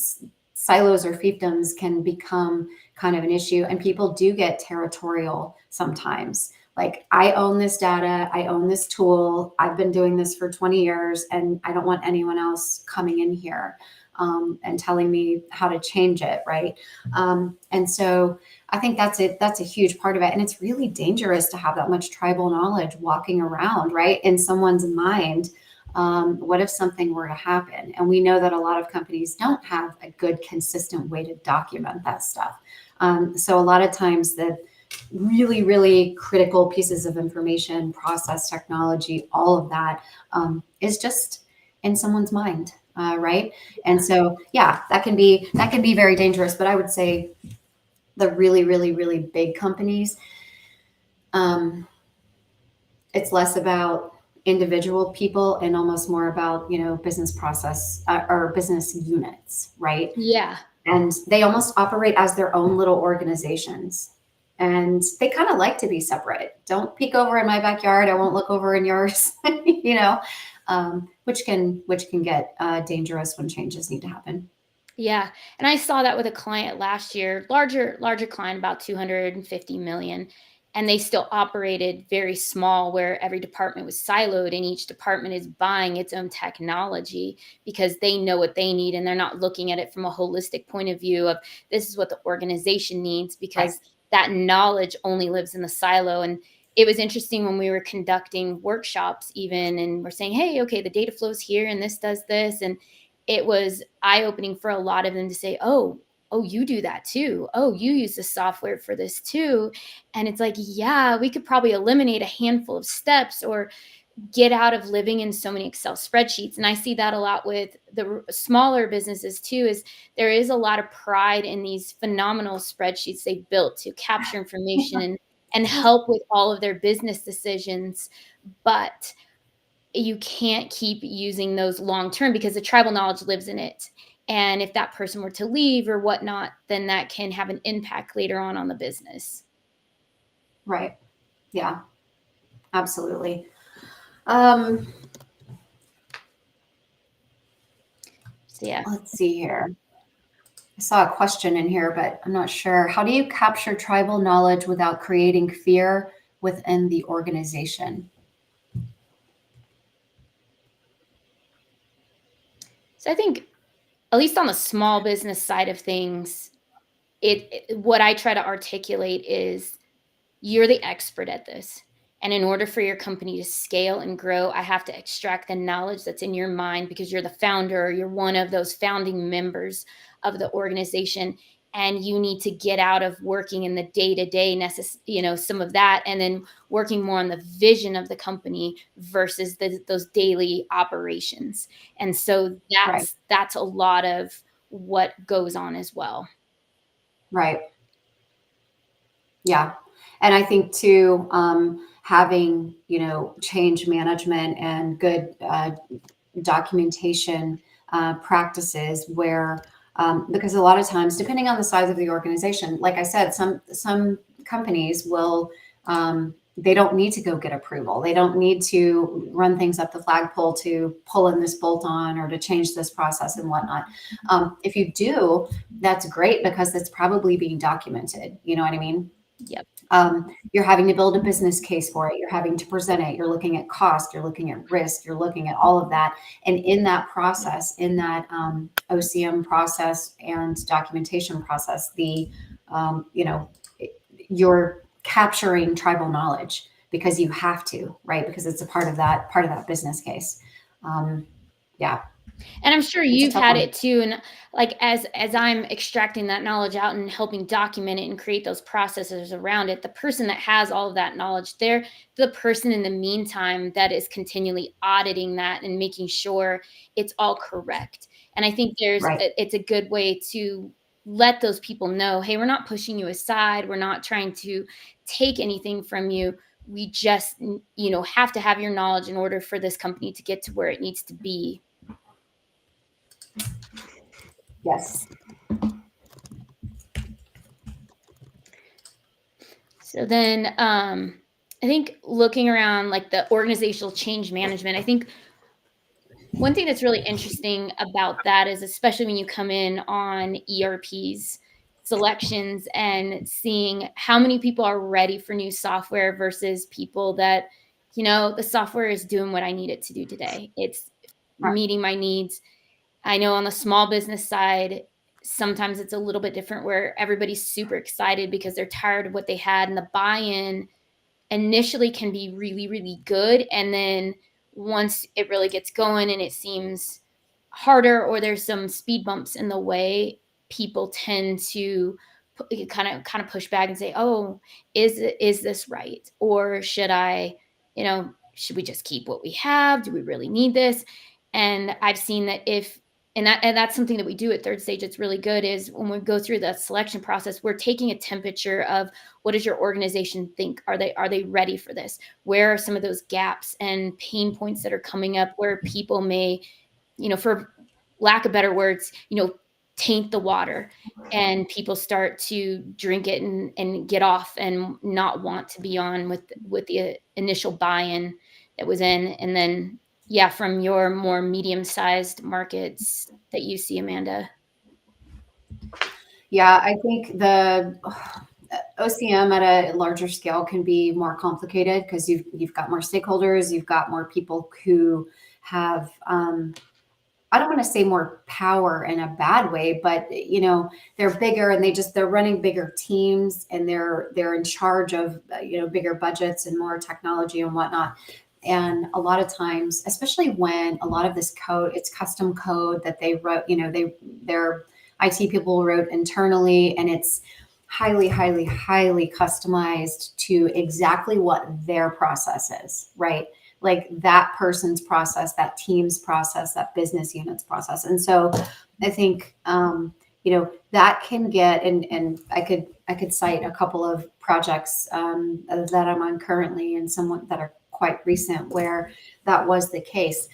silos or fiefdoms can become kind of an issue, and people do get territorial sometimes. Like, I own this data, I own this tool, I've been doing this for 20 years, and I don't want anyone else coming in here and telling me how to change it, right? And so I think that's a huge part of it. And it's really dangerous to have that much tribal knowledge walking around, right, in someone's mind. What if something were to happen? And we know that a lot of companies don't have a good, consistent way to document that stuff. So a lot of times the really, really critical pieces of information, process, technology, all of that is just in someone's mind, right? And so, yeah, that can be very dangerous. But I would say the really, really, really big companies, it's less about individual people and almost more about, business process or business units, right?
Yeah.
And they almost operate as their own little organizations. And they kind of like to be separate. Don't peek over in my backyard. I won't look over in yours, which can get dangerous when changes need to happen.
Yeah. And I saw that with a client last year, larger client, about 250 million. And they still operated very small, where every department was siloed and each department is buying its own technology because they know what they need. And they're not looking at it from a holistic point of view of this is what the organization needs, because that knowledge only lives in the silo. And it was interesting when we were conducting workshops even, and we're saying, hey, okay, the data flows here and this does this. And it was eye-opening for a lot of them to say, oh, you do that too. Oh, you use the software for this too. And it's like, yeah, we could probably eliminate a handful of steps or get out of living in so many Excel spreadsheets. And I see that a lot with the smaller businesses too, is there is a lot of pride in these phenomenal spreadsheets they've built to capture information and help with all of their business decisions. But you can't keep using those long-term because the tribal knowledge lives in it. And if that person were to leave or whatnot, then that can have an impact later on the business.
Right. Yeah, absolutely. So yeah, let's see here. I saw a question in here, but I'm not sure. How do you capture tribal knowledge without creating fear within the organization?
So I think, at least on the small business side of things, what I try to articulate is you're the expert at this. And in order for your company to scale and grow, I have to extract the knowledge that's in your mind because you're the founder, or you're one of those founding members of the organization. And you need to get out of working in the day-to-day, some of that, and then working more on the vision of the company versus those daily operations. And so that's a lot of what goes on as well.
Right. Yeah. And I think too, having, change management and good documentation practices where, because a lot of times, depending on the size of the organization, like I said, some companies will they don't need to go get approval. They don't need to run things up the flagpole to pull in this bolt on or to change this process and whatnot. If you do, that's great because it's probably being documented. You know what I mean?
Yep.
You're having to build a business case for it. You're having to present it. You're looking at cost. You're looking at risk. You're looking at all of that. And in that process, in that OCM process and documentation process, you're capturing tribal knowledge because you have to, right? Because it's a part of that business case. Yeah.
And I'm sure you've had it too. And like, as I'm extracting that knowledge out and helping document it and create those processes around it, the person that has all of that knowledge, they're the person in the meantime that is continually auditing that and making sure it's all correct. And I think it's a good way to let those people know, hey, we're not pushing you aside. We're not trying to take anything from you. We just, have to have your knowledge in order for this company to get to where it needs to be.
Yes.
So then I think looking around like the organizational change management, I think one thing that's really interesting about that is, especially when you come in on ERPs, selections, and seeing how many people are ready for new software versus people that, the software is doing what I need it to do today. It's meeting my needs. I know on the small business side, sometimes it's a little bit different where everybody's super excited because they're tired of what they had, and the buy-in initially can be really, really good. And then once it really gets going and it seems harder or there's some speed bumps in the way, people tend to kind of push back and say, oh, is this right? Or should I, should we just keep what we have? Do we really need this? And I've seen that and that's something that we do at Third Stage. It's really good is when we go through the selection process, we're taking a temperature of what does your organization think? Are they ready for this? Where are some of those gaps and pain points that are coming up where people may, for lack of better words, taint the water, and people start to drink it and get off and not want to be on with the initial buy-in that was in. And then, yeah, from your more medium-sized markets that you see, Amanda.
Yeah, I think the OCM at a larger scale can be more complicated because you've got more stakeholders, you've got more people who have, I don't want to say more power in a bad way, but they're bigger and they're running bigger teams and they're in charge of bigger budgets and more technology and whatnot. And a lot of times, especially when a lot of this code, it's custom code that they wrote, their IT people wrote internally, and it's highly, highly, highly customized to exactly what their process is, right? Like that person's process, that team's process, that business unit's process. And so I think, that can get, and I could cite a couple of projects that I'm on currently and some that are quite recent where that was the case.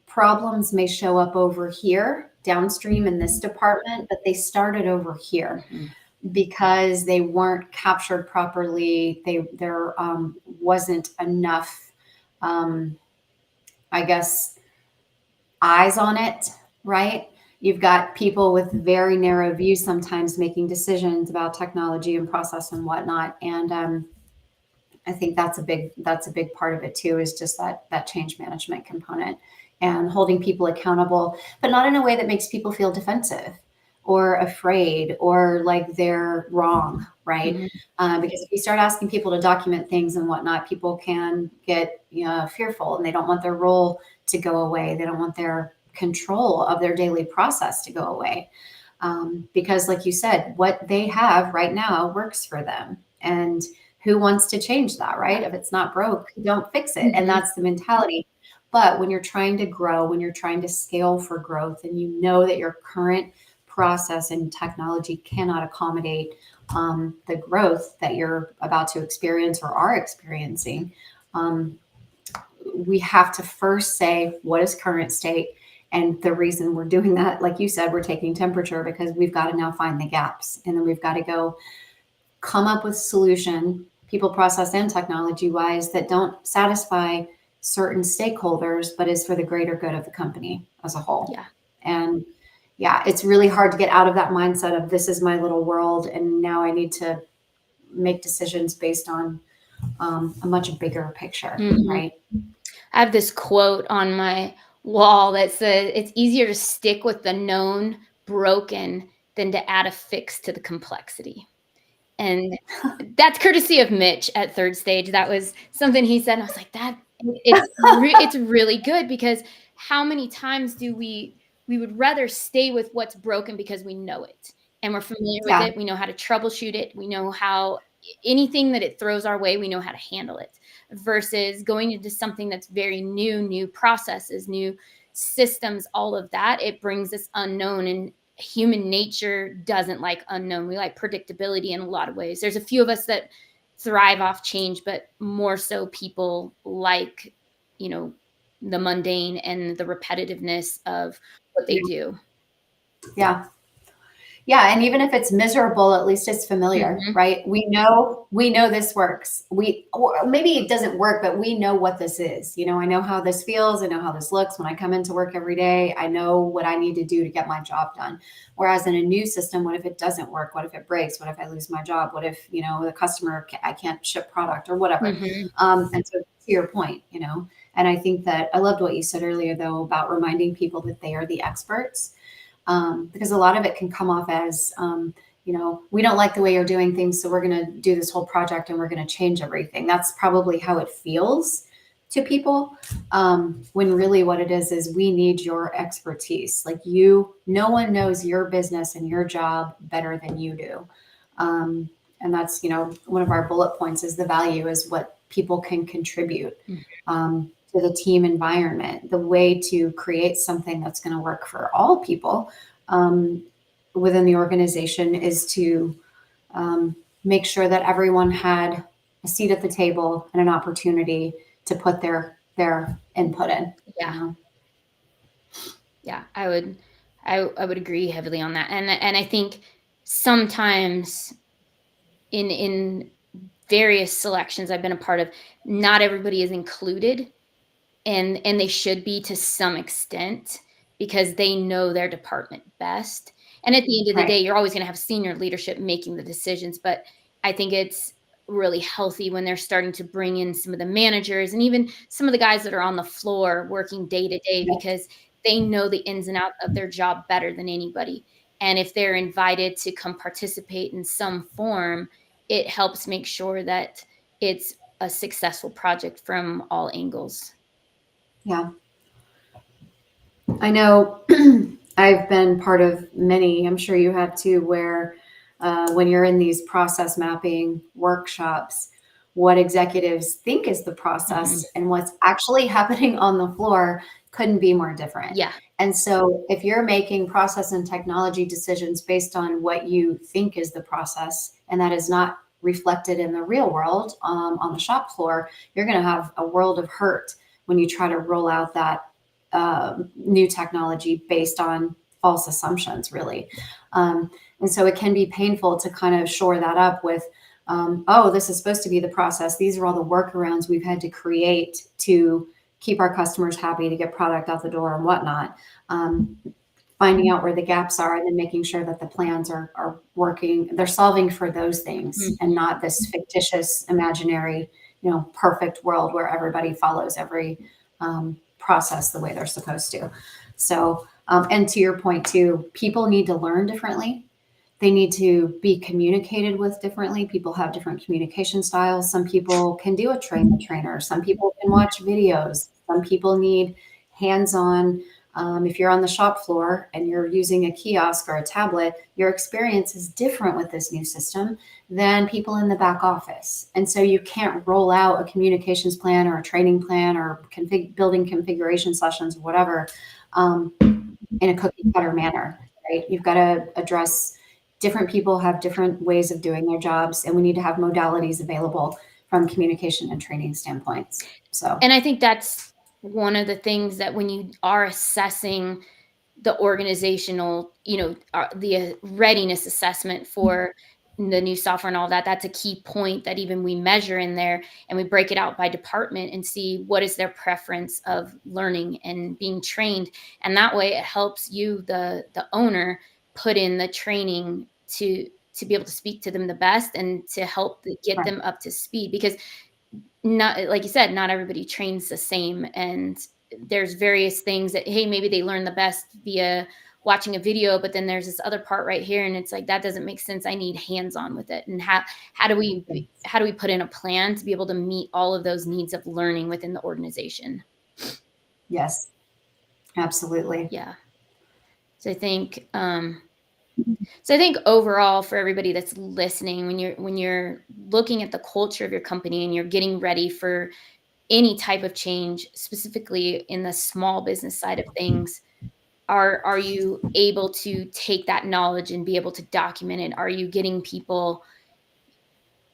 Problems may show up over here downstream in this department, but they started over here because they weren't captured properly. There wasn't enough, I guess, eyes on it, right? You've got people with very narrow views sometimes making decisions about technology and process and whatnot. And I think that's a big part of it too, is just that change management component and holding people accountable, but not in a way that makes people feel defensive or afraid or like they're wrong, right? Mm-hmm. Because if you start asking people to document things and whatnot, people can get fearful and they don't want their role to go away. They don't want their control of their daily process to go away. Because like you said, what they have right now works for them. And who wants to change that, right? If it's not broke, don't fix it. Mm-hmm. And that's the mentality. But when you're trying to grow, when you're trying to scale for growth, and you know that your current process and technology cannot accommodate the growth that you're about to experience or are experiencing, we have to first say, what is current state? And the reason we're doing that, like you said, we're taking temperature because we've got to now find the gaps. And then we've got to go come up with a solution. people, process, and technology wise that don't satisfy certain stakeholders, but is for the greater good of the company as a whole.
Yeah.
And yeah, it's really hard to get out of that mindset of this is my little world, and now I need to make decisions based on a much bigger picture, right?
I have this quote on my wall that says, "It's easier to stick with the known broken than to add a fix to the complexity." And that's courtesy of Mitch at Third Stage. That was something he said. And I was like, it's really good, because how many times do we would rather stay with what's broken because we know it and we're familiar with it. We know how to troubleshoot it. We know how anything that it throws our way, we know how to handle it, versus going into something that's very new processes, new systems, all of that. It brings us unknown, and human nature doesn't like unknown. We like predictability in a lot of ways. There's a few of us that thrive off change, but more so people like, the mundane and the repetitiveness of what they do.
Yeah. Yeah. And even if it's miserable, at least it's familiar, right? We know this works. Or maybe it doesn't work, but we know what this is. I know how this feels. I know how this looks when I come into work every day. I know what I need to do to get my job done. Whereas in a new system, what if it doesn't work? What if it breaks? What if I lose my job? What if, the customer, I can't ship product or whatever. And so to your point, and I think that I loved what you said earlier, though, about reminding people that they are the experts. Because a lot of it can come off as, we don't like the way you're doing things, so we're going to do this whole project and we're going to change everything. That's probably how it feels to people, when really what it is we need your expertise. Like no one knows your business and your job better than you do. And that's, one of our bullet points is the value is what people can contribute. To the team environment, the way to create something that's going to work for all people within the organization is to make sure that everyone had a seat at the table and an opportunity to put their input in.
Yeah. Yeah, I would agree heavily on that. And I think sometimes in various selections I've been a part of, not everybody is included. And they should be to some extent, because they know their department best. And at the end of the day, you're always going to have senior leadership making the decisions. But I think it's really healthy when they're starting to bring in some of the managers and even some of the guys that are on the floor working day to day, because they know the ins and outs of their job better than anybody. And if they're invited to come participate in some form, it helps make sure that it's a successful project from all angles.
Yeah. I know I've been part of many, I'm sure you have too, where when you're in these process mapping workshops, what executives think is the process and what's actually happening on the floor couldn't be more different.
Yeah.
And so if you're making process and technology decisions based on what you think is the process, and that is not reflected in the real world on the shop floor, you're going to have a world of hurt when you try to roll out that new technology based on false assumptions, really. And so it can be painful to kind of shore that up with, this is supposed to be the process. These are all the workarounds we've had to create to keep our customers happy, to get product out the door and whatnot. Finding out where the gaps are and then making sure that the plans are working. They're solving for those things and not this fictitious, imaginary, perfect world where everybody follows every process the way they're supposed to. So, and to your point too, people need to learn differently. They need to be communicated with differently. People have different communication styles. Some people can do a trainer. Some people can watch videos. Some people need hands-on. If you're on the shop floor and you're using a kiosk or a tablet, your experience is different with this new system than people in the back office. And so you can't roll out a communications plan or a training plan or building configuration sessions, whatever, in a cookie cutter manner, right? You've got to address different people have different ways of doing their jobs, and we need to have modalities available from communication and training standpoints. So,
and I think that's one of the things that when you are assessing the organizational, the readiness assessment for the new software and all that, that's a key point that even we measure in there, and we break it out by department and see what is their preference of learning and being trained. And that way it helps you, the owner, put in the training to be able to speak to them the best and to help get them up to speed, because not, like you said, not everybody trains the same. And there's various things that, hey, maybe they learn the best via watching a video, but then there's this other part right here, and it's like, that doesn't make sense. I need hands-on with it. And how do we put in a plan to be able to meet all of those needs of learning within the organization?
Yes, absolutely.
Yeah. So I think overall, for everybody that's listening, when you're looking at the culture of your company and you're getting ready for any type of change, specifically in the small business side of things, are you able to take that knowledge and be able to document it? Are you getting people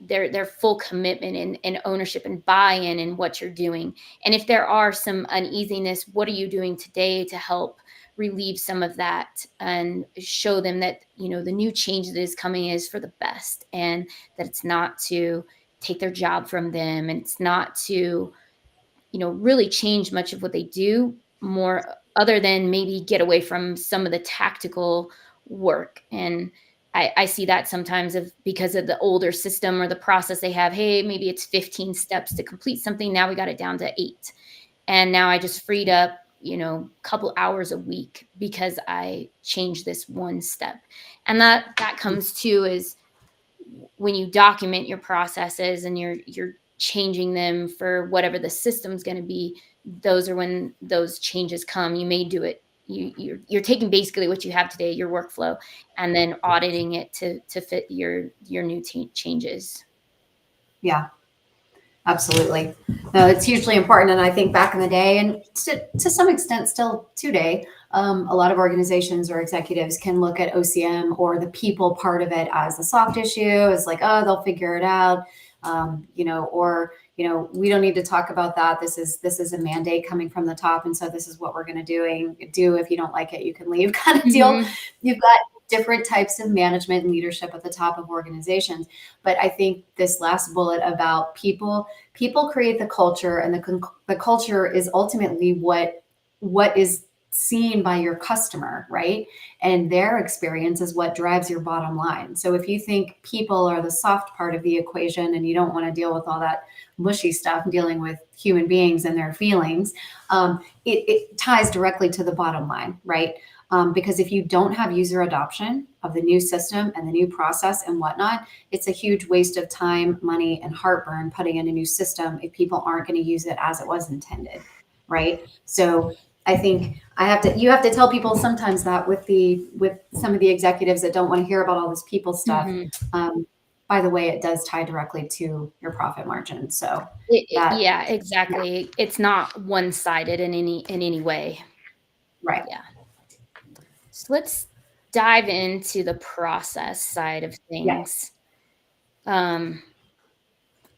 their full commitment and ownership and buy-in in what you're doing? And if there are some uneasiness, what are you doing today to help relieve some of that and show them that, the new change that is coming is for the best, and that it's not to take their job from them, and it's not to, really change much of what they do, more other than maybe get away from some of the tactical work. And I see that sometimes because of the older system or the process they have. Hey, maybe it's 15 steps to complete something. Now we got it down to 8. And now I just freed up, a couple hours a week because I changed this one step. And that comes to is when you document your processes and you're changing them for whatever the system's going to be. Those are when those changes come. You may do it. You're taking basically what you have today, your workflow, and then auditing it to fit your new changes.
Yeah, absolutely. No, it's hugely important. And I think back in the day, and to some extent still today, a lot of organizations or executives can look at OCM or the people part of it as a soft issue, as like, oh, they'll figure it out. We don't need to talk about that. This is a mandate coming from the top. And so this is what we're going to do. If you don't like it, you can leave, kind of deal.
Mm-hmm.
You've got different types of management and leadership at the top of organizations. But I think this last bullet about people create the culture, and the culture is ultimately what is seen by your customer, right? And their experience is what drives your bottom line. So if you think people are the soft part of the equation and you don't want to deal with all that mushy stuff, dealing with human beings and their feelings, it ties directly to the bottom line, right? Because if you don't have user adoption of the new system and the new process and whatnot, it's a huge waste of time, money, and heartburn putting in a new system if people aren't going to use it as it was intended, right? So I think you have to tell people sometimes that with some of the executives that don't want to hear about all this people stuff.
Mm-hmm.
By the way, it does tie directly to your profit margin. So
yeah, exactly. Yeah. It's not one-sided in any way.
Right.
Yeah. So let's dive into the process side of things. Yes.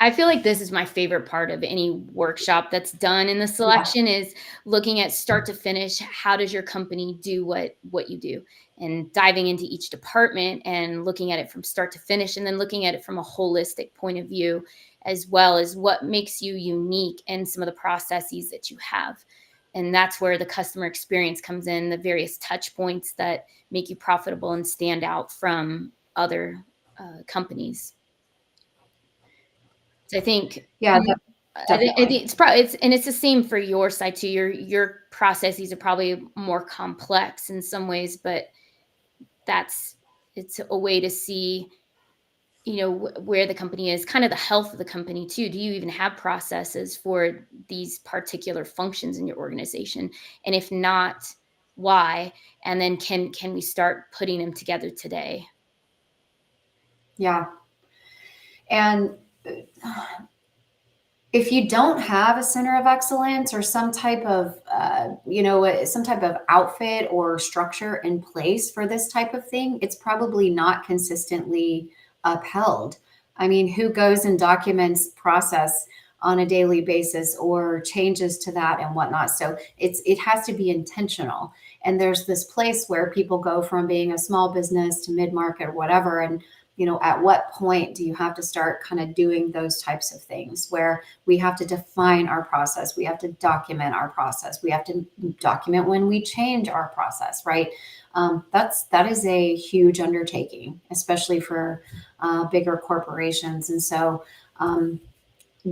I feel like this is my favorite part of any workshop that's done in the selection, is looking at start to finish. How does your company do what you do? And diving into each department and looking at it from start to finish, and then looking at it from a holistic point of view, as well as what makes you unique and some of the processes that you have. And that's where the customer experience comes in, the various touch points that make you profitable and stand out from other companies. So I think,
I
think it's probably it's the same for your side too. Your processes are probably more complex in some ways, but it's a way to see, where the company is, kind of the health of the company too. Do you even have processes for these particular functions in your organization? And if not, why? And then can we start putting them together today?
Yeah. And if you don't have a center of excellence or some type of, some type of outfit or structure in place for this type of thing, it's probably not consistently upheld. I mean, who goes and documents process on a daily basis or changes to that and whatnot? So it has to be intentional. And there's this place where people go from being a small business to mid-market or whatever. And at what point do you have to start kind of doing those types of things where we have to define our process, we have to document our process, we have to document when we change our process, right? That is a huge undertaking, especially for bigger corporations. And so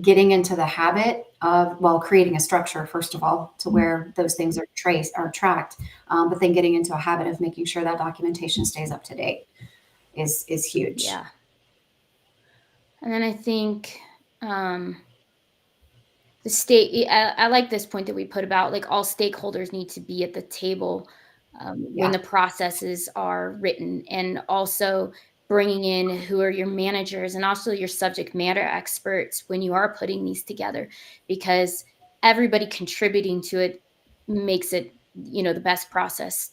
getting into the habit of, well, creating a structure, first of all, to where those things are tracked, but then getting into a habit of making sure that documentation stays up to date is huge.
Yeah. And then I think the state, I like this point that we put about like all stakeholders need to be at the table when the processes are written, and also bringing in who are your managers and also your subject matter experts when you are putting these together, because everybody contributing to it makes it, the best process.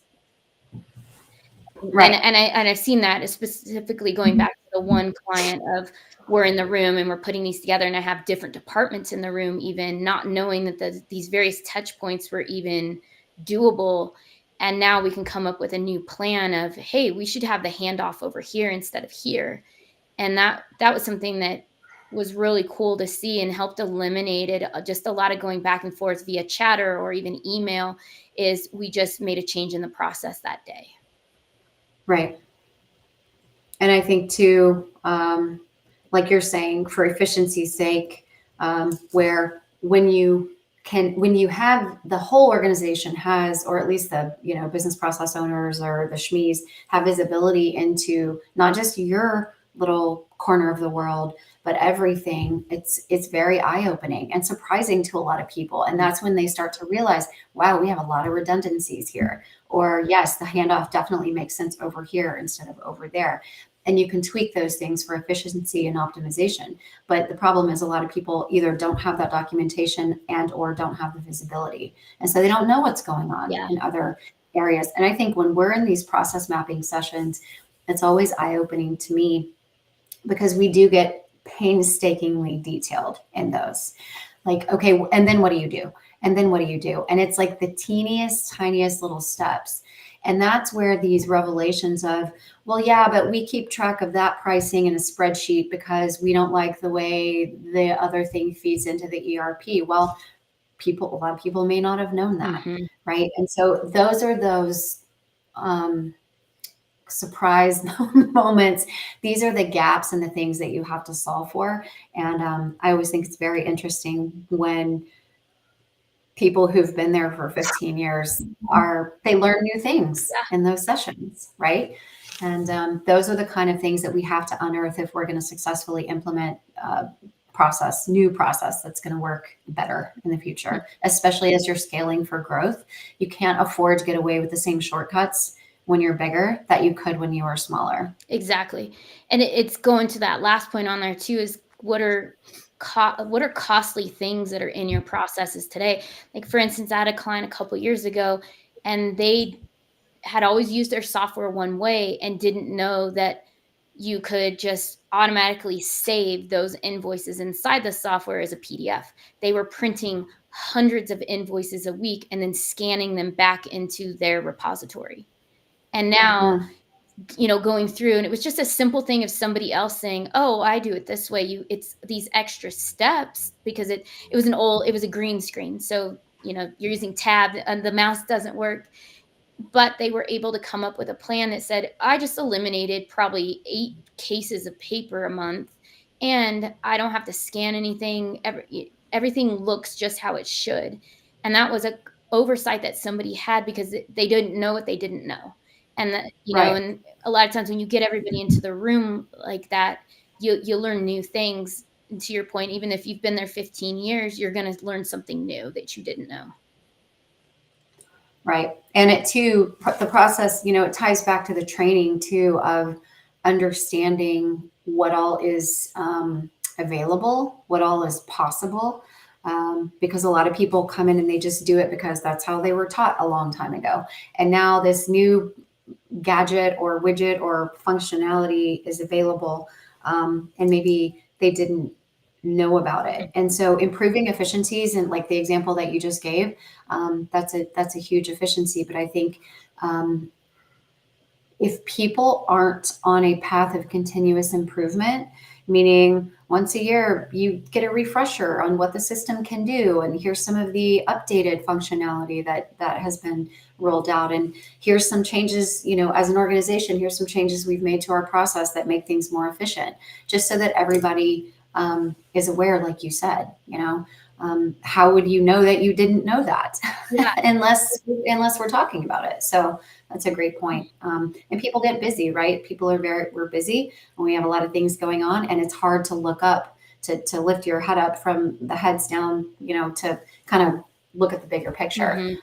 Right.
And I've seen that, specifically going back to the one client of, we're in the room and we're putting these together, and I have different departments in the room, even not knowing that these various touch points were even doable. And now we can come up with a new plan of, hey, we should have the handoff over here instead of here. And that was something that was really cool to see and helped eliminate it. Just a lot of going back and forth via chatter or even email, is we just made a change in the process that day.
Right. And I think too, like you're saying, for efficiency's sake, where when you have the whole organization has, or at least the, business process owners or the SMEs have visibility into not just your little corner of the world, but everything, it's very eye-opening and surprising to a lot of people. And that's when they start to realize, wow, we have a lot of redundancies here. Or yes, the handoff definitely makes sense over here instead of over there. And you can tweak those things for efficiency and optimization. But the problem is a lot of people either don't have that documentation and or don't have the visibility. And so they don't know what's going on in other areas. And I think when we're in these process mapping sessions, it's always eye-opening to me, because we do get painstakingly detailed in those. Like, okay, and then what do you do? And then what do you do? And it's like the teeniest, tiniest little steps. And that's where these revelations of, well, yeah, but we keep track of that pricing in a spreadsheet because we don't like the way the other thing feeds into the ERP. Well, a lot of people may not have known that, right? And so those are those surprise moments. These are the gaps and the things that you have to solve for. And I always think it's very interesting when people who've been there for 15 years they learn new things in those sessions, right? And those are the kind of things that we have to unearth if we're going to successfully implement new process that's going to work better in the future, especially as you're scaling for growth. You can't afford to get away with the same shortcuts when you're bigger that you could when you were smaller.
Exactly. And it's going to that last point on there too, is what are costly things that are in your processes today? Like, for instance, I had a client a couple years ago, and they had always used their software one way and didn't know that you could just automatically save those invoices inside the software as a PDF. They were printing hundreds of invoices a week and then scanning them back into their repository. And now, going through, and it was just a simple thing of somebody else saying, oh, I do it this way. It's these extra steps, because it was a green screen. So, you're using tab and the mouse doesn't work, but they were able to come up with a plan that said, I just eliminated probably 8 cases of paper a month, and I don't have to scan anything. Everything looks just how it should. And that was a oversight that somebody had, because they didn't know what they didn't know. And that, and a lot of times when you get everybody into the room like that, you learn new things. And to your point, even if you've been there 15 years, you're going to learn something new that you didn't know.
Right. And it too, the process, it ties back to the training too, of understanding what all is available, what all is possible. Because a lot of people come in and they just do it because that's how they were taught a long time ago. And now this new gadget or widget or functionality is available, and maybe they didn't know about it. And so improving efficiencies, and like the example that you just gave, that's a huge efficiency. But I think if people aren't on a path of continuous improvement, meaning once a year you get a refresher on what the system can do, and here's some of the updated functionality that has been rolled out, and here's some changes, as an organization, here's some changes we've made to our process that make things more efficient, just so that everybody is aware, like you said. How would you know that you didn't know that?
Yeah.
unless we're talking about it? So that's a great point. And people get busy, right? We're busy, and we have a lot of things going on, and it's hard to look up, to lift your head up from the heads down, to kind of look at the bigger picture.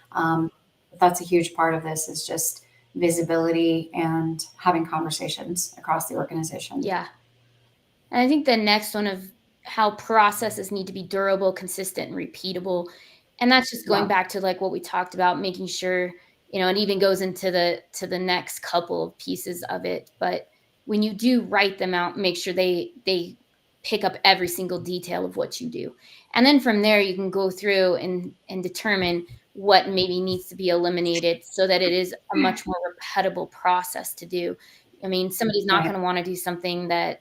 That's a huge part of this, is just visibility and having conversations across the organization.
Yeah. And I think the next one of how processes need to be durable, consistent, and repeatable. And that's just going back to like what we talked about, making sure, it even goes into the next couple of pieces of it. But when you do write them out, make sure they pick up every single detail of what you do. And then from there, you can go through and determine what maybe needs to be eliminated so that it is a much more repeatable process to do. I mean, somebody's not going to want to do something that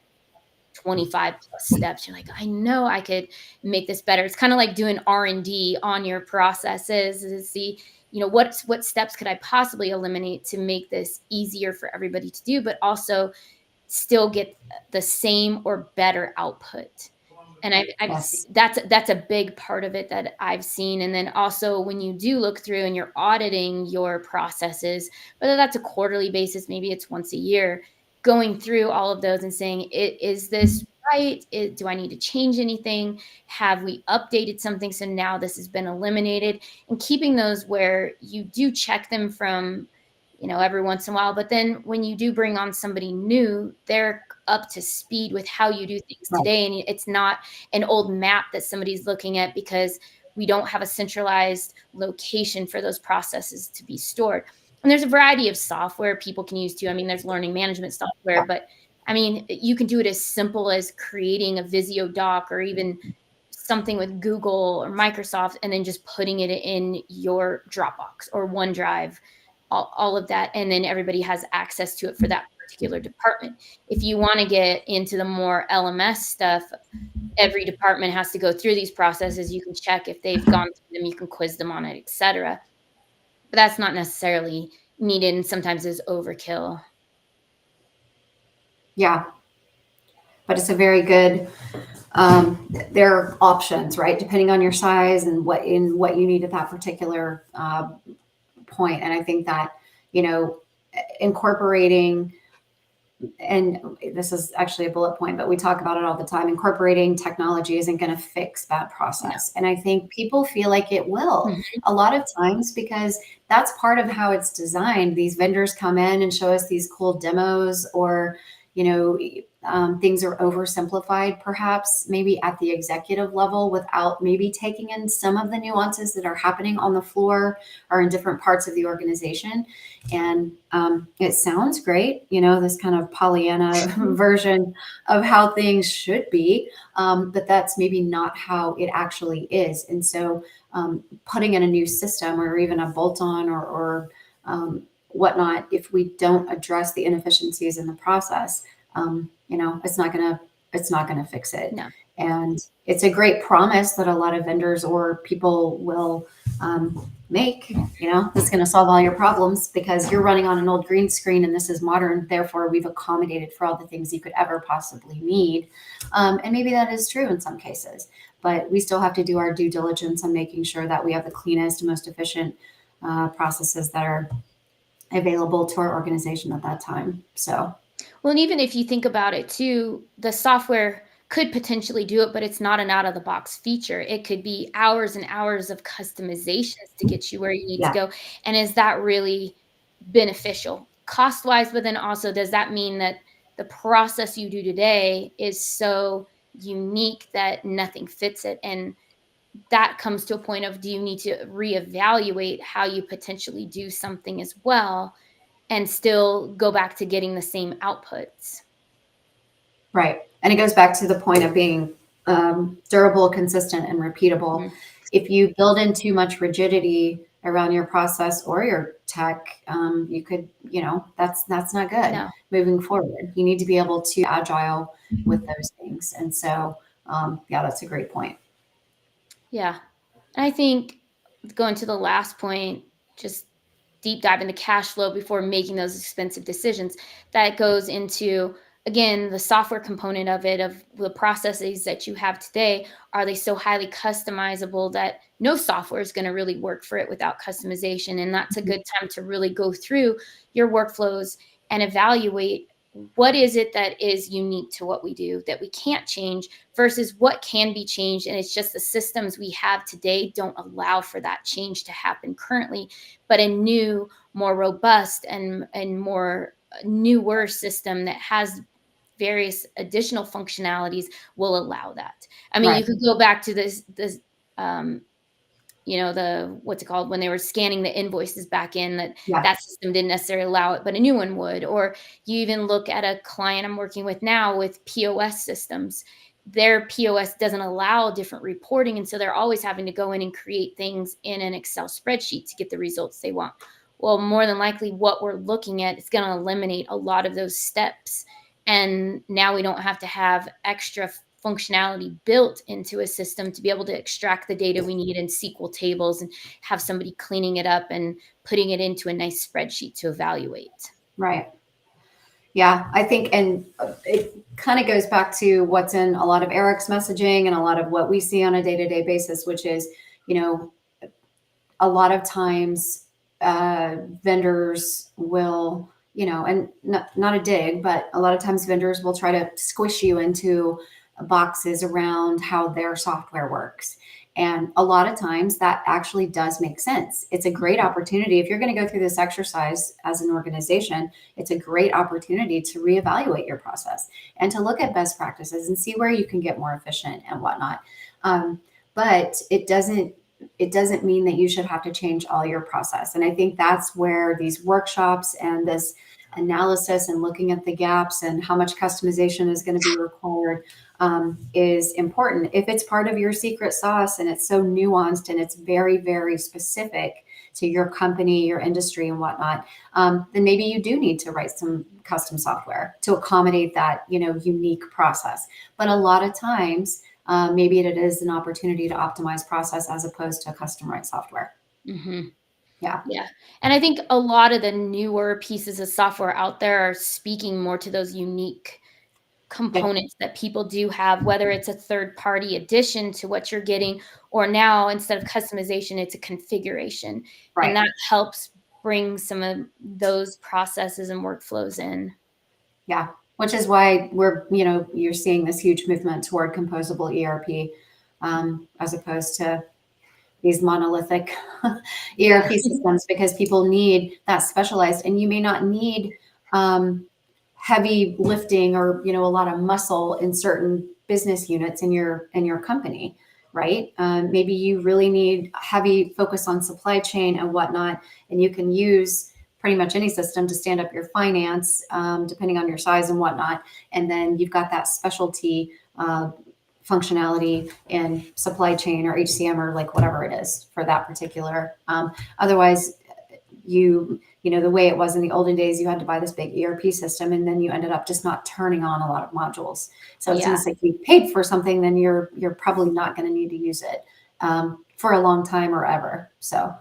25 plus steps. You're like, I know I could make this better. It's kind of like doing R&D on your processes to see, what steps could I possibly eliminate to make this easier for everybody to do, but also still get the same or better output. And that's a big part of it that I've seen. And then also when you do look through and you're auditing your processes, whether that's a quarterly basis, maybe it's once a year, going through all of those and saying, is this right? Do I need to change anything? Have we updated something? So now this has been eliminated, and keeping those where you do check them from, every once in a while. But then when you do bring on somebody new, they're up to speed with how you do things today. And it's not an old map that somebody's looking at, because we don't have a centralized location for those processes to be stored. And there's a variety of software people can use too. I mean, there's learning management software, but I mean, you can do it as simple as creating a Visio doc or even something with Google or Microsoft, and then just putting it in your Dropbox or OneDrive, all of that. And then everybody has access to it for that particular department. If you want to get into the more LMS stuff, every department has to go through these processes. You can check if they've gone through them, you can quiz them on it, etc. But that's not necessarily needed, and sometimes is overkill.
Yeah. But it's a very good, there are options, right? Depending on your size and what you need at that particular point. And I think that, incorporating, and this is actually a bullet point, but we talk about it all the time, incorporating technology isn't going to fix that process. And I think people feel like it will a lot of times, because that's part of how it's designed. These vendors come in and show us these cool demos, or, things are oversimplified, perhaps maybe at the executive level, without maybe taking in some of the nuances that are happening on the floor or in different parts of the organization. And it sounds great, this kind of Pollyanna version of how things should be, but that's maybe not how it actually is. And so putting in a new system, or even a bolt-on or whatnot, if we don't address the inefficiencies in the process, it's not gonna fix it.
No.
And it's a great promise that a lot of vendors or people will make, that's going to solve all your problems because you're running on an old green screen and this is modern. Therefore, we've accommodated for all the things you could ever possibly need. And maybe that is true in some cases, but we still have to do our due diligence on making sure that we have the cleanest, most efficient processes that are available to our organization at that time. So,
well, and even if you think about it too, the software could potentially do it, but it's not an out of the box feature. It could be hours and hours of customizations to get you where you need to go. And is that really beneficial cost wise? But then also, does that mean that the process you do today is so unique that nothing fits it? And that comes to a point of, do you need to reevaluate how you potentially do something as well and still go back to getting the same outputs?
Right. And it goes back to the point of being durable, consistent, and repeatable. If you build in too much rigidity around your process or your tech, you could, that's not good.
No.
Moving forward, you need to be able to agile with those things. And so, yeah, that's a great point.
Yeah. And I think going to the last point, just deep dive into cash flow before making those expensive decisions. That goes into, again, the software component of it, of the processes that you have today. Are they so highly customizable that no software is going to really work for it without customization? And that's a good time to really go through your workflows and evaluate what is it that is unique to what we do that we can't change versus what can be changed. And it's just the systems we have today don't allow for that change to happen currently, but a new, more robust and more newer system that has various additional functionalities will allow that. I mean, you could go back to this what's it called, when they were scanning the invoices back in, that system didn't necessarily allow it, but a new one would. Or you even look at a client I'm working with now with POS systems. Their POS doesn't allow different reporting. And so they're always having to go in and create things in an Excel spreadsheet to get the results they want. Well, more than likely what we're looking at is going to eliminate a lot of those steps. And now we don't have to have extra functionality built into a system to be able to extract the data we need in SQL tables and have somebody cleaning it up and putting it into a nice spreadsheet to evaluate.
Right. Yeah, I think, and it kind of goes back to what's in a lot of Eric's messaging and a lot of what we see on a day-to-day basis, which is, a lot of times vendors will, and not a dig, but a lot of times vendors will try to squish you into boxes around how their software works. And a lot of times that actually does make sense. It's a great opportunity. If you're going to go through this exercise as an organization, it's a great opportunity to reevaluate your process and to look at best practices and see where you can get more efficient and whatnot. But it doesn't mean that you should have to change all your process. And I think that's where these workshops and this analysis and looking at the gaps and how much customization is going to be required is important. If it's part of your secret sauce and it's so nuanced and it's very, very specific to your company, your industry and whatnot, then maybe you do need to write some custom software to accommodate that, unique process. But a lot of times, maybe it is an opportunity to optimize process as opposed to custom write software.
Mm-hmm.
Yeah.
And I think a lot of the newer pieces of software out there are speaking more to those unique components that people do have, whether it's a third-party addition to what you're getting, or now instead of customization, it's a configuration. Right. And that helps bring some of those processes and workflows in.
Yeah. Which is why you're seeing this huge movement toward composable ERP, as opposed to these monolithic ERP systems, because people need that specialized, and you may not need heavy lifting or, a lot of muscle in certain business units in your company, right? Maybe you really need heavy focus on supply chain and whatnot, and you can use pretty much any system to stand up your finance, depending on your size and whatnot. And then you've got that specialty functionality in supply chain or HCM or like whatever it is for that particular. Otherwise, the way it was in the olden days, you had to buy this big ERP system, and then you ended up just not turning on a lot of modules. So it's almost like you paid for something, then you're probably not going to need to use it for a long time or ever. So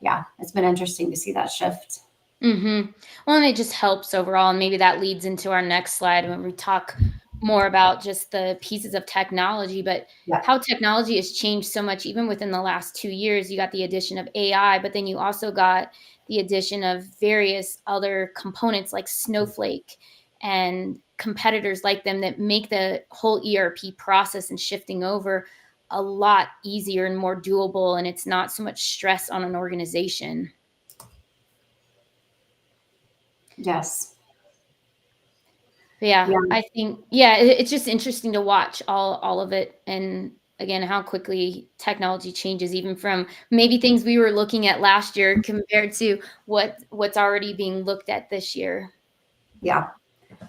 yeah, it's been interesting to see that shift.
Mm-hmm. Well, and it just helps overall. And maybe that leads into our next slide when we talk more about just the pieces of technology, but how technology has changed so much, even within the last 2 years. You got the addition of AI, but then you also got the addition of various other components like Snowflake and competitors like them that make the whole ERP process and shifting over a lot easier and more doable. And it's not so much stress on an organization.
Yes.
Yeah, I think, it's just interesting to watch all of it. And again, how quickly technology changes, even from maybe things we were looking at last year compared to what's already being looked at this year.
Yeah.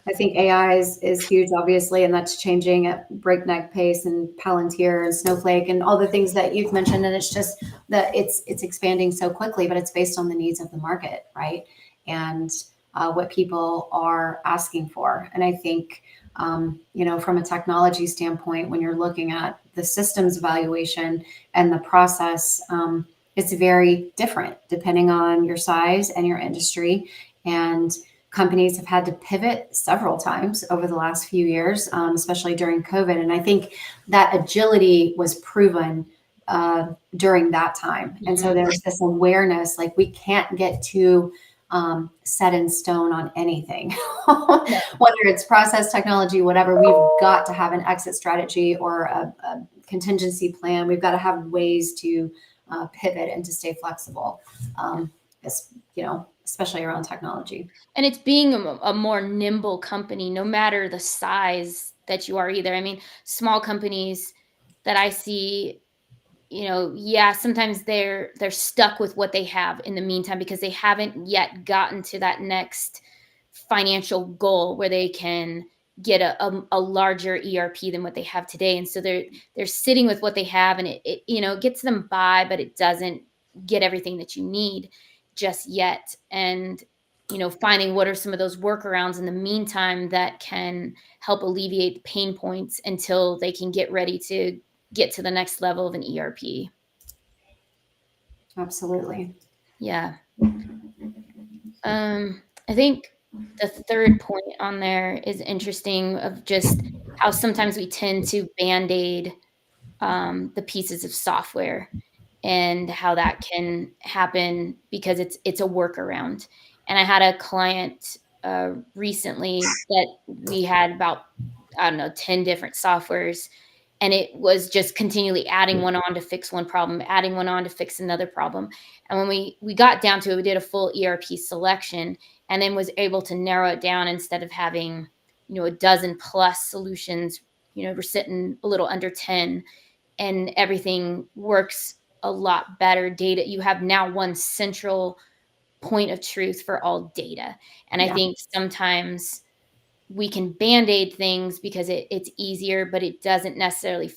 I think AI is huge, obviously, and that's changing at breakneck pace, and Palantir and Snowflake and all the things that you've mentioned. And it's just that it's expanding so quickly, but it's based on the needs of the market, right? And what people are asking for. And I think, from a technology standpoint, when you're looking at the systems evaluation and the process, it's very different depending on your size and your industry. And companies have had to pivot several times over the last few years, especially during COVID. And I think that agility was proven during that time. And so there's this awareness, like we can't get too set in stone on anything, whether it's process, technology, whatever. We've got to have an exit strategy or a contingency plan. We've got to have ways to pivot and to stay flexible, especially around technology.
And it's being a more nimble company, no matter the size that you are either. I mean, small companies that I see, sometimes they're stuck with what they have in the meantime because they haven't yet gotten to that next financial goal where they can get a larger ERP than what they have today. And so they're sitting with what they have, and it gets them by, but it doesn't get everything that you need just yet. And finding what are some of those workarounds in the meantime that can help alleviate the pain points until they can get ready to get to the next level of an ERP.
Absolutely.
Yeah. I think the third point on there is interesting, of just how sometimes we tend to Band-Aid the pieces of software, and how that can happen because it's a workaround. And I had a client recently that we had about, 10 different softwares, and it was just continually adding one on to fix one problem, adding one on to fix another problem. And when we got down to it, we did a full ERP selection, and then was able to narrow it down. Instead of having, a dozen plus solutions, we're sitting a little under 10, and everything works a lot better. Data, you have now one central point of truth for all data. And I think sometimes we can Band-Aid things because it's easier, but it doesn't necessarily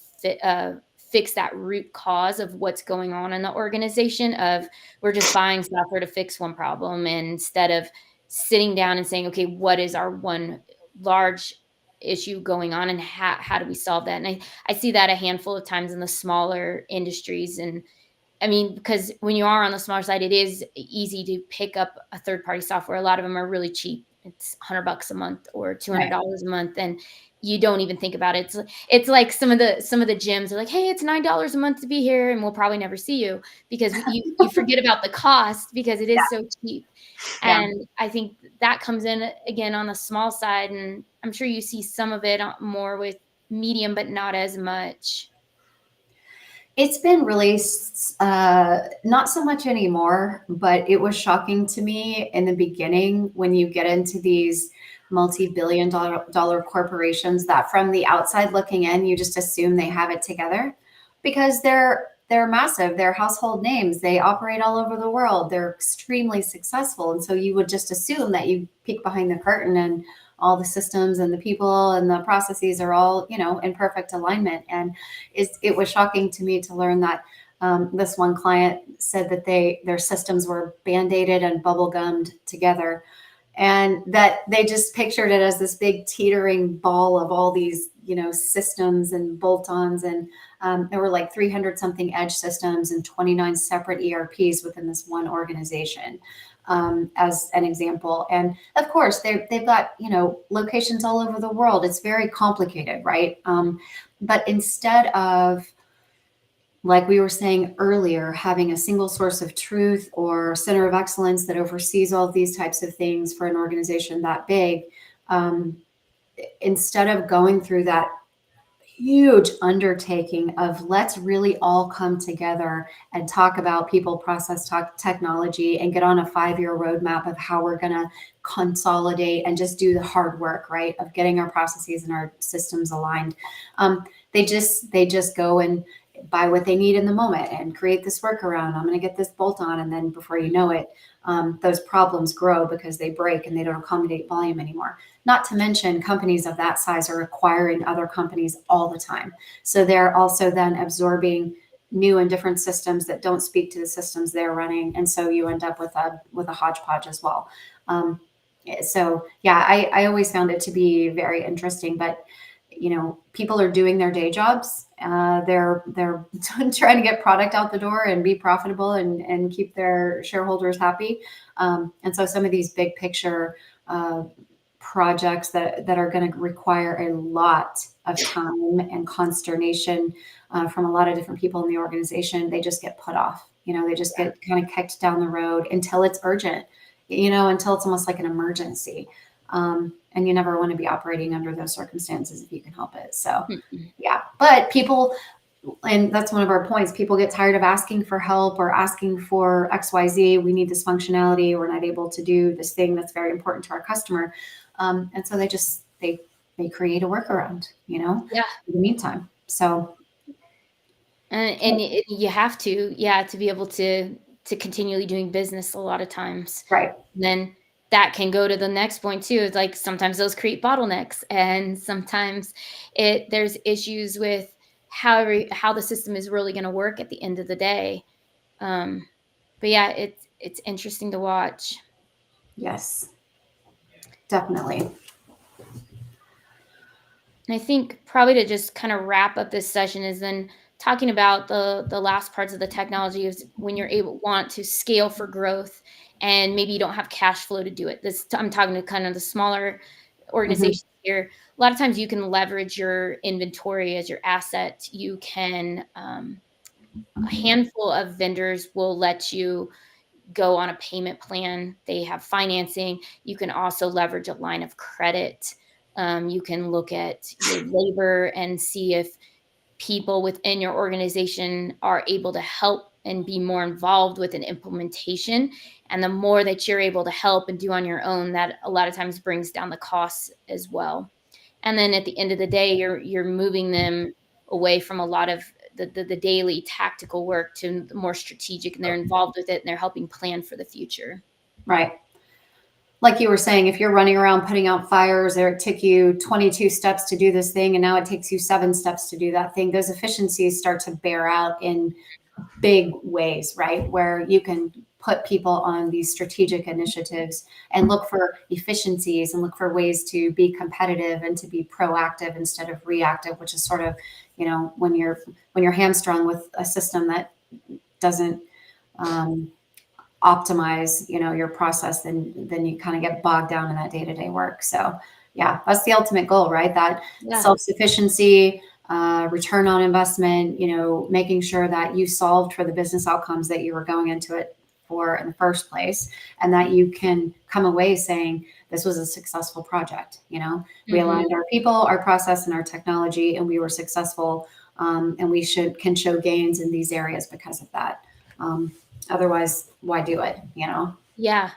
fix that root cause of what's going on in the organization. Of we're just buying software to fix one problem, instead of sitting down and saying, okay, what is our one large issue going on, and how do we solve that? And I see that a handful of times in the smaller industries. And I mean, because when you are on the smaller side, it is easy to pick up a third-party software. A lot of them are really cheap. It's $100 a month or $200 a month, and you don't even think about it. It's like some of the gyms are like, hey, it's $9 a month to be here, and we'll probably never see you, because you forget about the cost because it is so cheap. And I think that comes in again on the small side, and I'm sure you see some of it more with medium, but not as much.
It's been really not so much anymore, but it was shocking to me in the beginning when you get into these multi-billion dollar corporations that from the outside looking in, you just assume they have it together because they're massive. They're household names. They operate all over the world. They're extremely successful. And so you would just assume that you peek behind the curtain and all the systems and the people and the processes are all, in perfect alignment. And it was shocking to me to learn that this one client said that their systems were Band-Aided and bubble gummed together, and that they just pictured it as this big teetering ball of all these, systems and bolt-ons. And there were like 300 something edge systems and 29 separate ERPs within this one organization. As an example. And of course, they've got, locations all over the world. It's very complicated, right? But instead of, like we were saying earlier, having a single source of truth or center of excellence that oversees all of these types of things for an organization that big, instead of going through that huge undertaking of let's really all come together and talk about people, process, technology, and get on a 5-year roadmap of how we're going to consolidate and just do the hard work, right, of getting our processes and our systems aligned. They just go and buy what they need in the moment and create this workaround. I'm going to get this bolt on. And then before you know it, those problems grow because they break and they don't accommodate volume anymore. Not to mention companies of that size are acquiring other companies all the time. So they're also then absorbing new and different systems that don't speak to the systems they're running. And so you end up with a hodgepodge as well. So yeah, I always found it to be very interesting, but people are doing their day jobs. They're trying to get product out the door and be profitable and keep their shareholders happy. And so some of these big picture projects that are going to require a lot of time and consternation from a lot of different people in the organization, they just get put off. They just get kind of kicked down the road until it's urgent, until it's almost like an emergency. And you never want to be operating under those circumstances if you can help it. So, yeah. But people, and that's one of our points, people get tired of asking for help or asking for XYZ. We need this functionality. We're not able to do this thing that's very important to our customer. And so they create a workaround, in the meantime. So.
And you have to be able to continually doing business a lot of times.
Right.
Then that can go to the next point too. It's like sometimes those create bottlenecks, and sometimes there's issues with how the system is really going to work at the end of the day. But yeah, it's interesting to watch.
Yes, definitely.
And I think probably to just kind of wrap up this session is then talking about the last parts of the technology is when you're want to scale for growth and maybe you don't have cash flow to do it. I'm talking to kind of the smaller organizations here. A lot of times you can leverage your inventory as your asset. You can, a handful of vendors will let you go on a payment plan. They have financing. You can also leverage a line of credit. You can look at your labor and see if people within your organization are able to help and be more involved with an implementation. And the more that you're able to help and do on your own, that a lot of times brings down the costs as well. And then at the end of the day, you're moving them away from a lot of the daily tactical work to more strategic, and they're involved with it and they're helping plan for the future.
Right. Like you were saying, if you're running around putting out fires, or it took you 22 steps to do this thing, and now it takes you 7 steps to do that thing, those efficiencies start to bear out in big ways, right? Where you can put people on these strategic initiatives and look for efficiencies and look for ways to be competitive and to be proactive instead of reactive, which is sort of, when you're hamstrung with a system that doesn't optimize, your process, then you kind of get bogged down in that day-to-day work. So yeah, that's the ultimate goal, right? That self-sufficiency, return on investment, making sure that you solved for the business outcomes that you were going into it for in the first place, and that you can come away saying, this was a successful project. We aligned our people, our process, and our technology, and we were successful. And we can show gains in these areas because of that. Otherwise, why do it?
Yeah.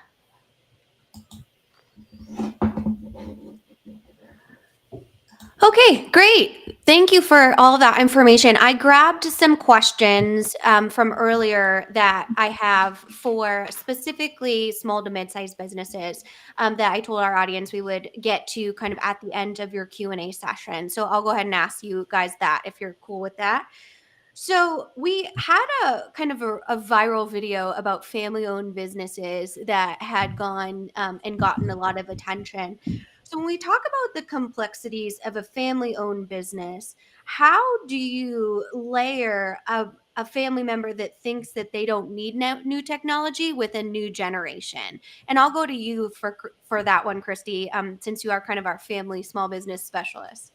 Okay, great. Thank you for all of that information. I grabbed some questions from earlier that I have for specifically small to mid-sized businesses that I told our audience we would get to kind of at the end of your Q&A session. So I'll go ahead and ask you guys that if you're cool with that. So we had a kind of a viral video about family-owned businesses that had gone and gotten a lot of attention. So when we talk about the complexities of a family-owned business, how do you layer a family member that thinks that they don't need new technology with a new generation? And I'll go to you for that one, Christy, since you are kind of our family small business specialist.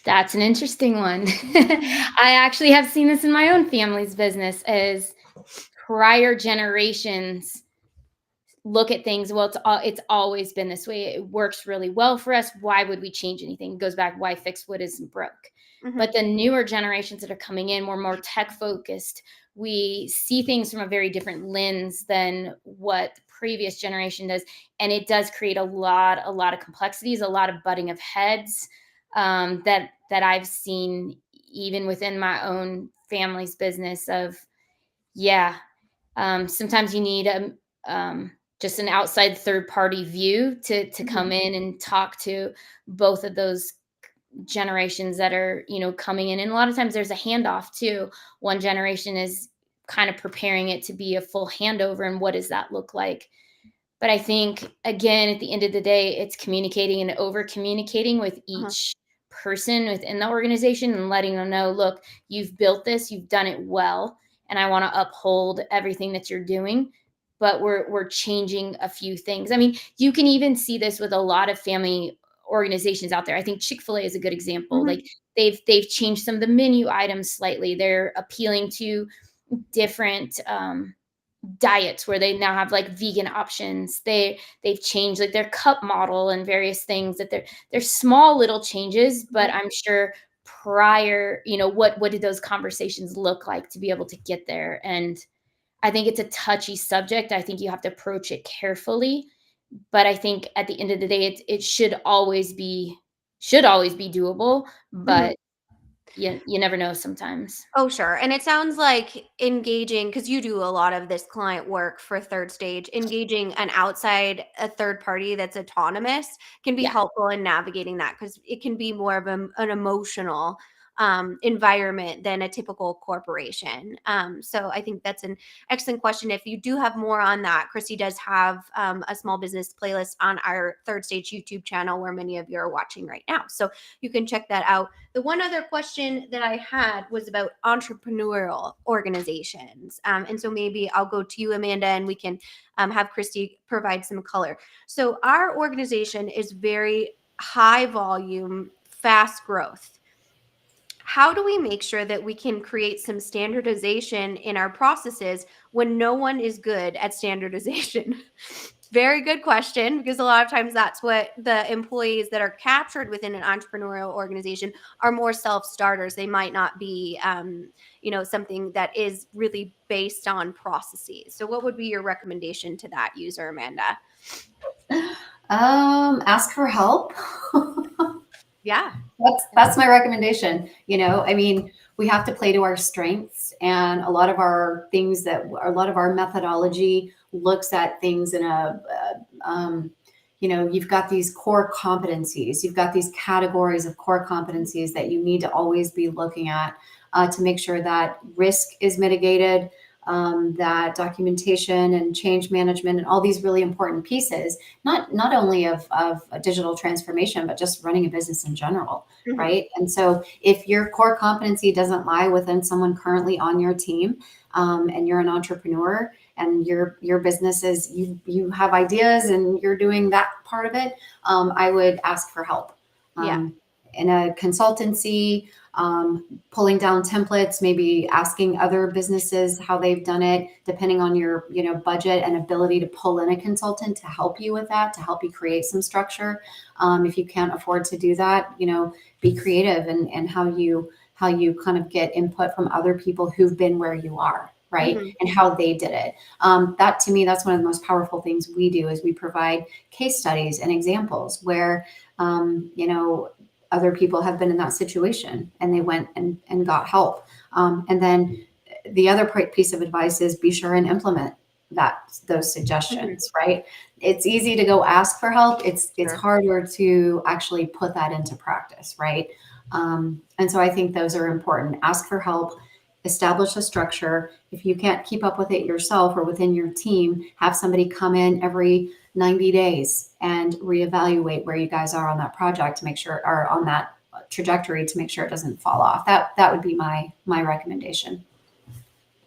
That's an interesting one. I actually have seen this in my own family's business as prior generations look at things. Well, it's always been this way. It works really well for us. Why would we change anything? It goes back, why fix what isn't broke? But the newer generations that are coming in, we're more tech focused. We see things from a very different lens than what the previous generation does. And it does create a lot of complexities, a lot of butting of heads that I've seen even within my own family's business of, sometimes you need just an outside third party view to come in and talk to both of those generations that are, coming in. And a lot of times there's a handoff too. One generation is kind of preparing it to be a full handover. And what does that look like? But I think, again, at the end of the day, it's communicating and over communicating with each person within the organization and letting them know, look, you've built this, you've done it well, and I want to uphold everything that you're doing. But we're changing a few things. I mean, you can even see this with a lot of family organizations out there. I think Chick-fil-A is a good example. Like they've changed some of the menu items slightly. They're appealing to different diets where they now have like vegan options. They've changed like their cup model and various things that they're small little changes, but I'm sure prior, what did those conversations look like to be able to get there? And I think it's a touchy subject. I think you have to approach it carefully, but I think at the end of the day, it should always be doable, but you never know sometimes.
Oh, sure. And it sounds like engaging, because you do a lot of this client work for third stage, engaging a third party that's autonomous can be
Yeah.
helpful in navigating that, because it can be more of an emotional environment than a typical corporation. So I think that's an excellent question. If you do have more on that, Christy does have a small business playlist on our Third Stage YouTube channel where many of you are watching right now. So you can check that out. The one other question that I had was about entrepreneurial organizations. And so maybe I'll go to you, Amanda, and we can have Christy provide some color. So our organization is very high volume, fast growth. How do we make sure that we can create some standardization in our processes when no one is good at standardization? Very good question, because a lot of times that's what the employees that are captured within an entrepreneurial organization are more self-starters. They might not be, something that is really based on processes. So what would be your recommendation to that user, Amanda?
Ask for help.
Yeah.
That's my recommendation. I mean, we have to play to our strengths, and a lot of our methodology looks at things in you've got these core competencies, you've got these categories of core competencies that you need to always be looking at to make sure that risk is mitigated, that documentation and change management and all these really important pieces, not only of a digital transformation, but just running a business in general, right? And so if your core competency doesn't lie within someone currently on your team, and you're an entrepreneur and your business is, you have ideas and you're doing that part of it, I would ask for help. In a consultancy, pulling down templates, maybe asking other businesses how they've done it, depending on your budget and ability to pull in a consultant to help you with that, to help you create some structure. If you can't afford to do that, be creative and how you kind of get input from other people who've been where you are, right? And how they did it. That, to me, that's one of the most powerful things we do, is we provide case studies and examples where other people have been in that situation and they went and got help. And then the other piece of advice is be sure and implement those suggestions, right? It's easy to go ask for help. It's harder to actually put that into practice, right? And so I think those are important. Ask for help, establish a structure. If you can't keep up with it yourself or within your team, have somebody come in every 90 days and reevaluate where you guys are on that project to make sure, or on that trajectory to make sure it doesn't fall off. That would be my recommendation.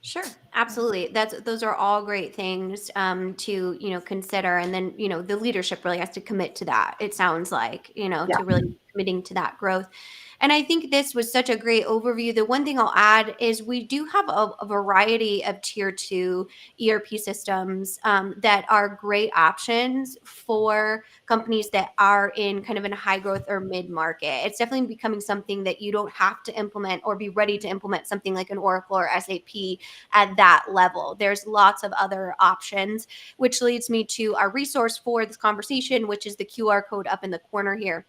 Sure, absolutely. Those are all great things to consider, and then the leadership really has to commit to that. It sounds like to really committing to that growth. And I think this was such a great overview. The one thing I'll add is we do have a variety of tier 2 ERP systems that are great options for companies that are in kind of in high growth or mid-market. It's definitely becoming something that you don't have to implement or be ready to implement something like an Oracle or SAP at that level. There's lots of other options, which leads me to our resource for this conversation, which is the QR code up in the corner here.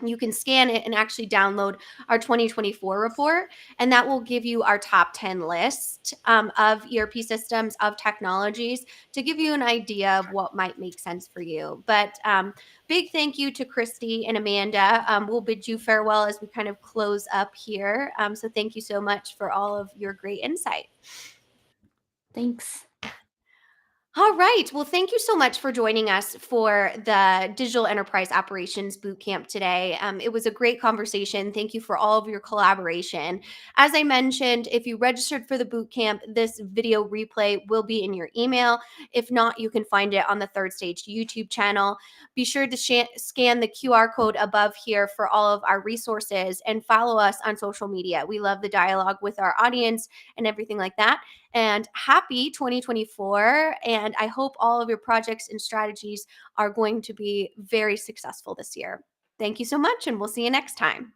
you can scan it and actually download our 2024 report, and that will give you our top 10 list of ERP systems, of technologies, to give you an idea of what might make sense for you. But big thank you to Christy and Amanda. We'll bid you farewell as we kind of close up here. So thank you so much for all of your great insight.
Thanks.
All right. Well, thank you so much for joining us for the Digital Enterprise Operations Bootcamp today. It was a great conversation. Thank you for all of your collaboration. As I mentioned, if you registered for the bootcamp, this video replay will be in your email. If not, you can find it on the Third Stage YouTube channel. Be sure to scan the QR code above here for all of our resources and follow us on social media. We love the dialogue with our audience and everything like that. And happy 2024. And I hope all of your projects and strategies are going to be very successful this year. Thank you so much, and we'll see you next time.